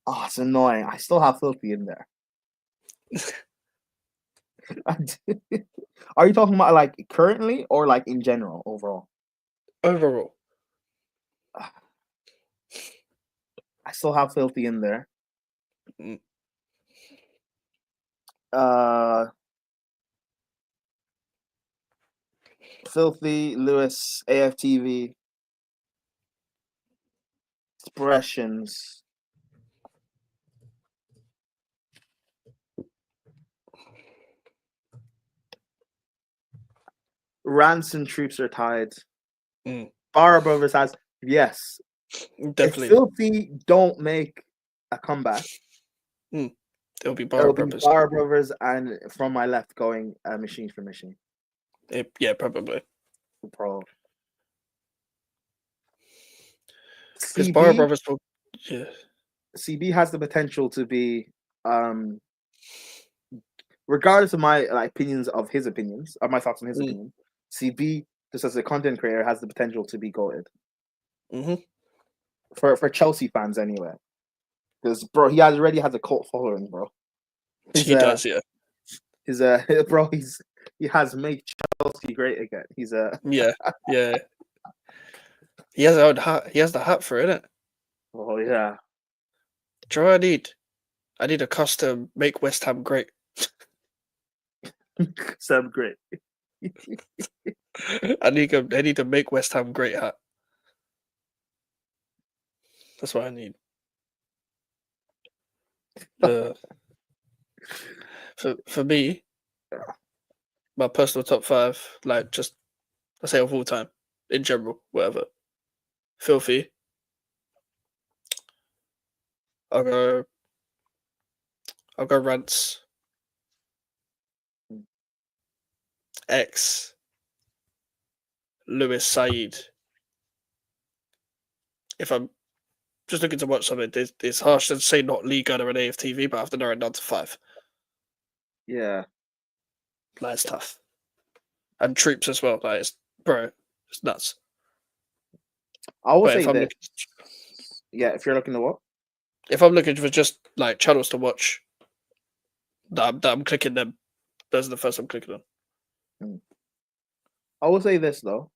Speaker 2: Oh, it's annoying. I still have Filthy in there. Are you talking about like currently or like in general, overall?
Speaker 1: Overall.
Speaker 2: I still have Filthy in there. Filthy, Lewis, AFTV, Expressions. Rants and Troopz are tied. Barra Brothers has yes.
Speaker 1: Definitely.
Speaker 2: If Filthy don't make a comeback,
Speaker 1: it'll be Barra Brothers.
Speaker 2: Barra Brothers and from my left going Machine for Machine.
Speaker 1: Yeah, probably.
Speaker 2: Pro.
Speaker 1: Because Barra Brothers will, yeah.
Speaker 2: CB has the potential to be, regardless of my opinions of his opinions, or my thoughts on his opinion, CB, just as a content creator, has the potential to be goated. For Chelsea fans, anyway. Because, bro, he already has a cult following, bro.
Speaker 1: He does, yeah.
Speaker 2: He's bro, he has made Chelsea great again. He's a
Speaker 1: yeah. He has a hat. He has the hat for it.
Speaker 2: Oh yeah.
Speaker 1: Do you know what I need? I need a custom make West Ham great.
Speaker 2: Sam great.
Speaker 1: I need to make West Ham great hat. That's what I need. For me, my personal top 5, like just I say of all time, in general, whatever. Filthy. I'll go Rants. X Lewis Saeed. If I'm just looking to watch something, it's harsh to say not League Gunner and AFTV, but I have to narrow it down to 5.
Speaker 2: Yeah.
Speaker 1: That's tough. And Troopz as well. Like, it's nuts.
Speaker 2: I will
Speaker 1: But
Speaker 2: say
Speaker 1: if I'm
Speaker 2: this.
Speaker 1: looking,
Speaker 2: Yeah, if you're looking to what?
Speaker 1: if I'm looking for just like channels to watch, that I'm clicking them. Those are the first I'm clicking on.
Speaker 2: I will say this though.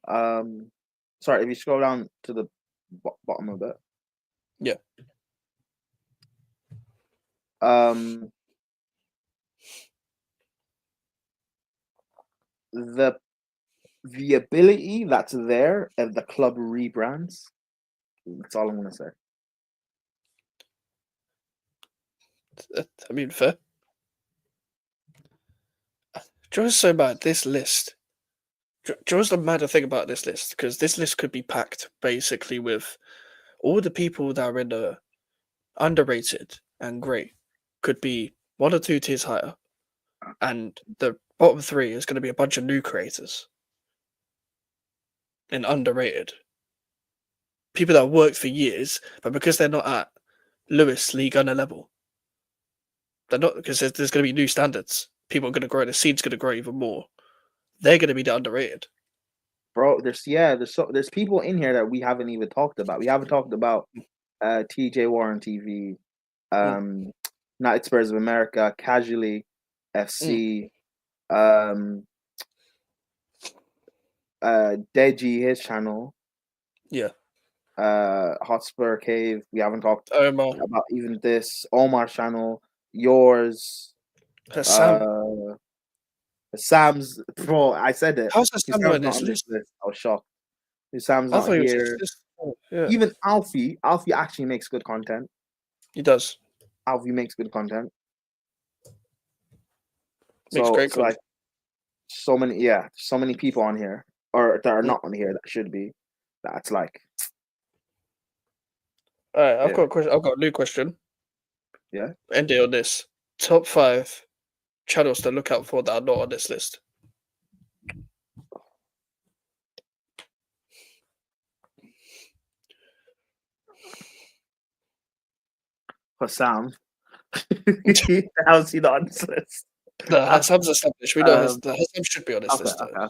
Speaker 2: Sorry, if you scroll down to the bottom of it.
Speaker 1: Yeah.
Speaker 2: The ability that's there if the club rebrands. That's all I'm gonna say.
Speaker 1: I mean, fair. Do you know what's so bad? This list. Do you know what's the matter thing about this list? Because this list could be packed basically with all the people that are in the underrated and great could be 1 or 2 tiers higher, and the bottom 3 is going to be a bunch of new creators and underrated people that worked for years, but because they're not at Lewis League Gunner level, they're not, because there's going to be new standards. People are going to grow. The seed's going to grow even more. They're going to be the underrated.
Speaker 2: Bro, there's people in here that we haven't even talked about. We haven't talked about TJ Warren TV, United Spurs of America, Casually FC, Deji, his channel.
Speaker 1: Yeah.
Speaker 2: Hotspur Cave. We haven't talked
Speaker 1: Omar.
Speaker 2: about even this. Omar's channel, yours,
Speaker 1: Sam.
Speaker 2: Sam's. Bro, I said it.
Speaker 1: How's Sam
Speaker 2: Sam's
Speaker 1: on
Speaker 2: not
Speaker 1: this
Speaker 2: on this
Speaker 1: list?
Speaker 2: list. I was shocked. Sam's
Speaker 1: I
Speaker 2: not
Speaker 1: thought he was
Speaker 2: here.
Speaker 1: just yeah.
Speaker 2: Even Alfie actually makes good content.
Speaker 1: He does.
Speaker 2: Alfie makes good content.
Speaker 1: Makes great content.
Speaker 2: Like so many people on here, or that are not on here that should be. That's like.
Speaker 1: All right, I've got a question. I've got a new question.
Speaker 2: Yeah.
Speaker 1: End it on this. Top 5 channels to look out for that are not on this list.
Speaker 2: For Sam, how's he not on this list?
Speaker 1: No, Hassam's established. We know Hassam should be on this list.
Speaker 2: Okay.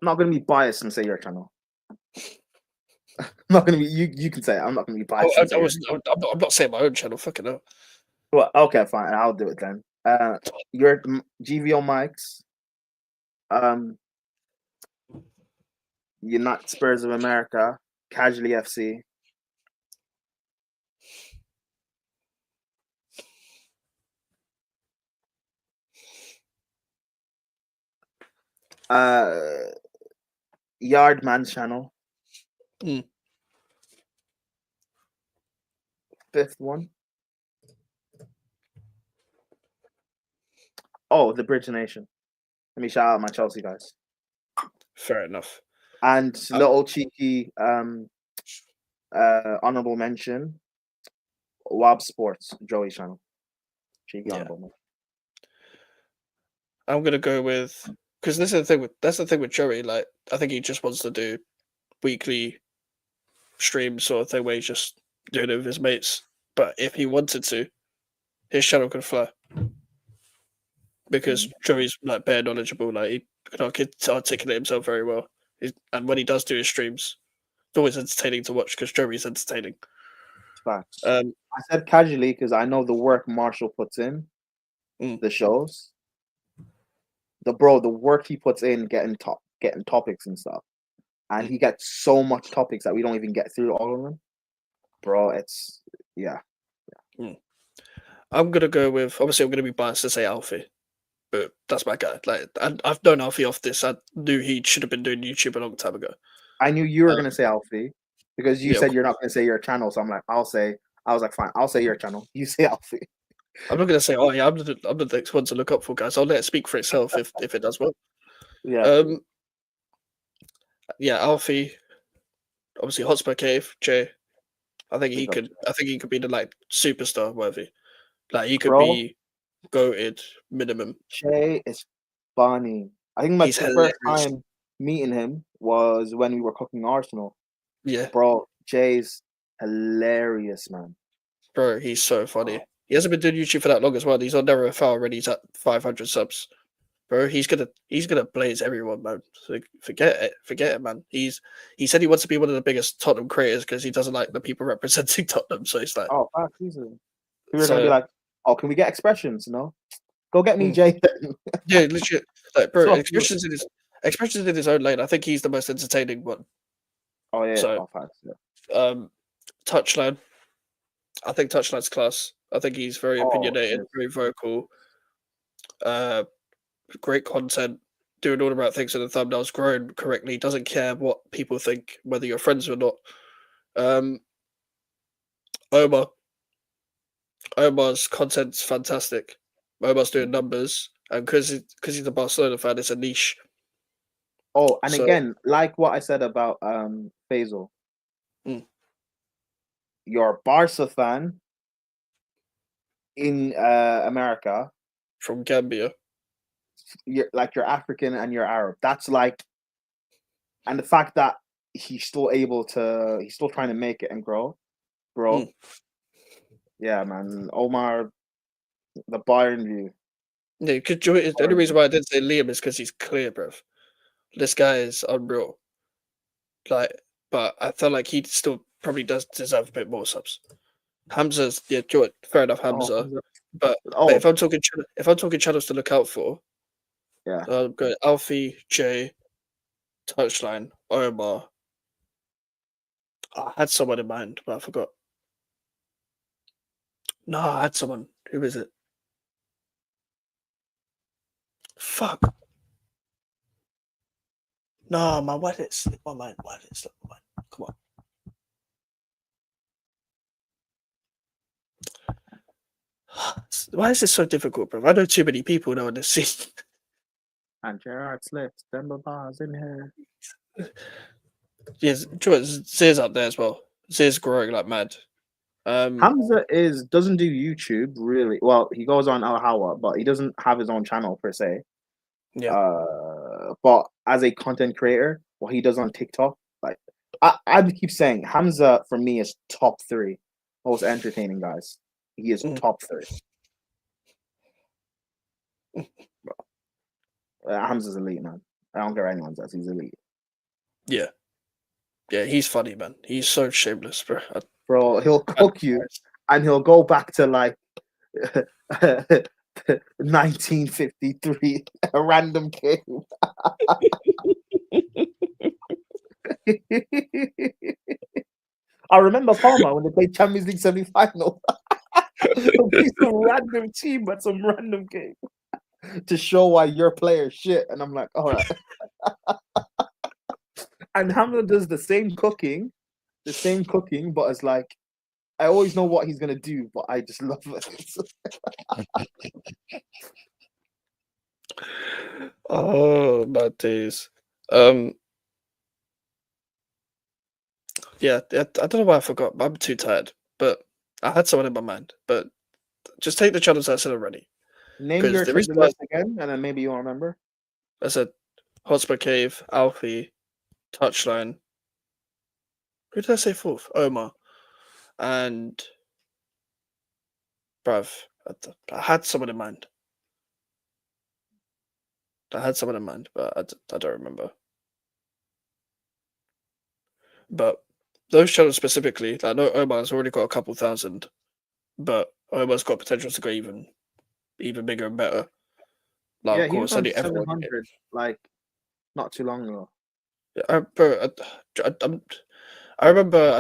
Speaker 2: I'm not gonna be biased and say your channel. I'm not gonna be. You can say it. I'm not gonna be biased.
Speaker 1: I'm not saying my own channel. Fucking hell.
Speaker 2: Well, okay, fine. I'll do it then. Your GVO mics. United Spurs of America, Casually FC. Yardman's channel. 5th one. Oh, the Bridge Nation. Let me shout out my Chelsea guys.
Speaker 1: Fair enough.
Speaker 2: And little cheeky honorable mention. Wob Sports, Joey channel. Cheeky honorable mention.
Speaker 1: I'm gonna go with, because that's the thing with Joey. Like, I think he just wants to do weekly streams sort of thing where he's just doing it with his mates. But if he wanted to, his channel could fly. Because Joey's like bare knowledgeable, like he can articulate himself very well. And when he does do his streams, it's always entertaining to watch because Joey's entertaining.
Speaker 2: Facts. I said casually because I know the work Marshall puts in the shows. The work he puts in getting topics and stuff, and he gets so much topics that we don't even get through all of them. Bro, it's
Speaker 1: I'm gonna go with, obviously I'm gonna be biased to say Alfie, but that's my guy. Like, I've known Alfie off this. I knew he should have been doing YouTube a long time ago.
Speaker 2: I knew you were gonna say Alfie because you said you're not gonna say your channel, so I'm like, I was like, fine, I'll say your channel. You say Alfie.
Speaker 1: I'm not gonna say, oh yeah, I'm the next one to look up for, guys. I'll let it speak for itself if it does well.
Speaker 2: Yeah.
Speaker 1: Yeah, Alfie. Obviously, Hotspur Cave, Jay. I think he
Speaker 2: Big up,
Speaker 1: could. I think he could be the like superstar worthy. Like he could
Speaker 2: bro.
Speaker 1: be goated minimum.
Speaker 2: Jay is funny. I think
Speaker 1: He's
Speaker 2: the first
Speaker 1: hilarious.
Speaker 2: time meeting him was when we were cooking Arsenal.
Speaker 1: Yeah,
Speaker 2: Bro, Jay's hilarious, man.
Speaker 1: bro, he's so funny.
Speaker 2: Oh,
Speaker 1: He hasn't been doing YouTube for that long as well. He's on Never FL already. He's at 500 subs. Bro, he's gonna blaze everyone, man. So forget it, man. He said he wants to be one of the biggest Tottenham creators because he doesn't like the people representing Tottenham. So it's like,
Speaker 2: oh, facts, easily. People are gonna be
Speaker 1: so
Speaker 2: like, "Oh, can we get expressions?" No, go get me
Speaker 1: mm,
Speaker 2: Jay. Then.
Speaker 1: yeah, legit, like, bro,
Speaker 2: So,
Speaker 1: expressions in his own lane. I think he's the most entertaining one.
Speaker 2: oh yeah,
Speaker 1: So,
Speaker 2: oh facts, yeah.
Speaker 1: um, touchline. I think touchline's class. I think he's very
Speaker 2: Oh,
Speaker 1: opinionated,
Speaker 2: yes.
Speaker 1: very vocal. Uh, great content, doing all the right things in the thumbnails, growing correctly, doesn't care what people think, whether you're friends or not. Um, Omar, Omar's content's fantastic. Omar's doing numbers, and because he's a Barcelona fan, it's a niche.
Speaker 2: Oh, and
Speaker 1: So
Speaker 2: again, like what I said about Faisal,
Speaker 1: mm,
Speaker 2: you're a Barca fan in America.
Speaker 1: from Gambia,
Speaker 2: You're African and you're Arab. That's like, and the fact that he's still trying to make it and grow, bro.
Speaker 1: mm.
Speaker 2: Yeah, man. Omar, the Bayern view.
Speaker 1: Yeah, the only
Speaker 2: Bayern
Speaker 1: reason
Speaker 2: view.
Speaker 1: why I didn't say Liam is because he's clear, bro. This guy is unreal. Like, but I feel like he still probably does deserve a bit more subs. Hamza's yeah, fair enough,
Speaker 2: Oh,
Speaker 1: Hamza.
Speaker 2: Hamza.
Speaker 1: But
Speaker 2: Oh,
Speaker 1: if I'm talking channels to look out for,
Speaker 2: yeah.
Speaker 1: I'm going Alfie, Jay, Touchline, Omar. I had someone in mind, but I forgot. No, I had someone. Who is it? Fuck. No, man, why did it slip my mind? Why did it slip my mind? Come on. Why is this so difficult, bro? I know too many people now in this scene.
Speaker 2: And Gerard slips. Denver bars in here.
Speaker 1: Yes, Ziz's up there as well. Ziz's growing like mad.
Speaker 2: Hamza doesn't do YouTube really. Well, he goes on Al Hawa, but he doesn't have his own channel per se.
Speaker 1: Yeah.
Speaker 2: But as a content creator, what he does on TikTok, like I keep saying, Hamza for me is top three most entertaining guys. He is
Speaker 1: Mm.
Speaker 2: top three. Hamza's elite, man. I don't care what anyone says. He's elite,
Speaker 1: Yeah. Yeah, he's funny, man. He's so shameless, bro.
Speaker 2: bro. He'll
Speaker 1: I
Speaker 2: cook you, and he'll go back to like 1953, a random game. I remember Palmer when they played Champions League semi-final. It'll be some random team at some random game to show why your player shit. And I'm like, all right. And Hamza does the same cooking, but it's like I always know what he's gonna do, but I just love it.
Speaker 1: Oh, my days. Yeah, I don't know why I forgot. I'm too tired, but I had someone in my mind. But just take the channels I said already,
Speaker 2: Name
Speaker 1: because
Speaker 2: your
Speaker 1: the
Speaker 2: check
Speaker 1: reason
Speaker 2: the
Speaker 1: why
Speaker 2: list again, and then maybe you'll remember.
Speaker 1: I said Hotspur Cave, Alfie, Touchline. Who did I say fourth? Omar and bruv. I had someone in mind. But I don't remember. But those channels specifically, I know Omar's already got a couple thousand, but Omar's got potential to go even bigger and better. Like,
Speaker 2: Yeah,
Speaker 1: of
Speaker 2: he was
Speaker 1: course, I
Speaker 2: on
Speaker 1: knew everyone.
Speaker 2: 700 like not too long ago.
Speaker 1: Bro, I remember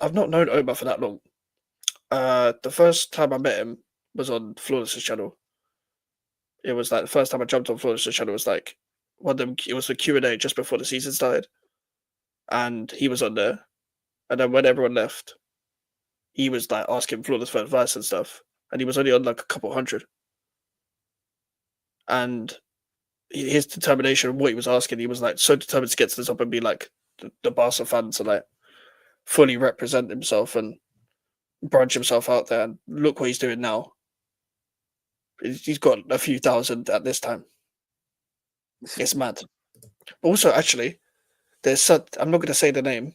Speaker 1: I've not known Omar for that long. The first time I met him was on Flawless's channel. It was like the first time I jumped on Flawless's channel was like one of them. It was the Q&A just before the season started, and he was on there. And then when everyone left, he was like asking Flawless for advice and stuff, and he was only on like a couple hundred. And his determination, what he was asking, he was like so determined to get to the top and be like the Barca fan to like fully represent himself and branch himself out there. And look what he's doing now. He's got a few thousand at this time. It's mad. Also, actually, I'm not going to say the name,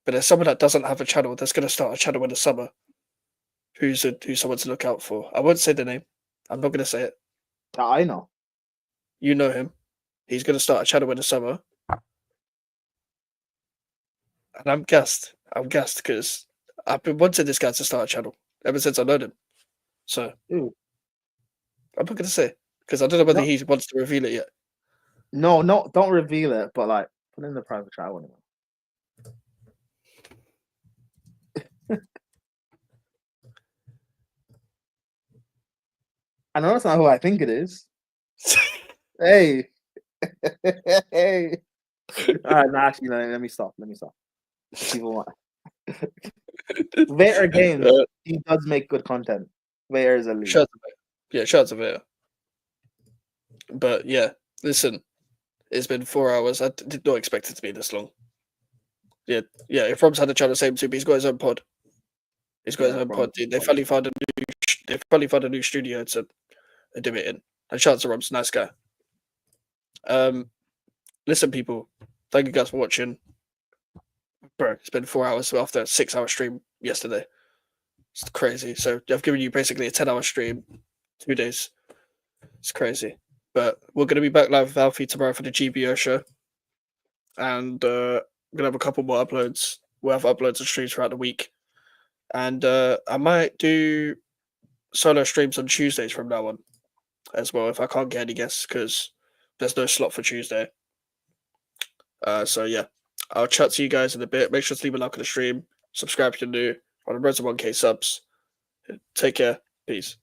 Speaker 1: but there's someone that doesn't have a channel that's going to start a channel in the summer. Who's someone to look out for? I won't say the name. I'm not going to say it.
Speaker 2: I know.
Speaker 1: You know him. He's going to start a channel in the summer. And I'm gassed. I'm gassed because I've been wanting this guy to start a channel ever since I known him. So
Speaker 2: Ooh.
Speaker 1: I'm not going to say because I don't know whether
Speaker 2: No.
Speaker 1: he wants to reveal it yet.
Speaker 2: No, don't reveal it, but like put it in the private chat. I want to know. I know that's not who I think it is. Hey. Hey. All right, nah, actually, no, let me stop. People want Vader Games. He does make good content. Vader is a lead.
Speaker 1: Shout out to Vader. But yeah, listen, it's been 4 hours. I did not expect it to be this long. Yeah. If Rob's had a channel, same too, but he's got his own pod. He's got his own pod. They finally found a new studio to do it in. And shout out to Rob's, nice guy. Listen, people, thank you guys for watching. Bro, it's been 4 hours after a 6-hour stream yesterday. It's crazy. So I've given you basically a 10-hour stream, 2 days. It's crazy. But we're going to be back live with Alfie tomorrow for the GBO show. And we're going to have a couple more uploads. We'll have uploads and streams throughout the week. And I might do solo streams on Tuesdays from now on as well, if I can't get any guests, because there's no slot for Tuesday. So yeah, I'll chat to you guys in a bit. Make sure to leave a like on the stream. Subscribe if you're new. On the road to 1K subs. Take care. Peace.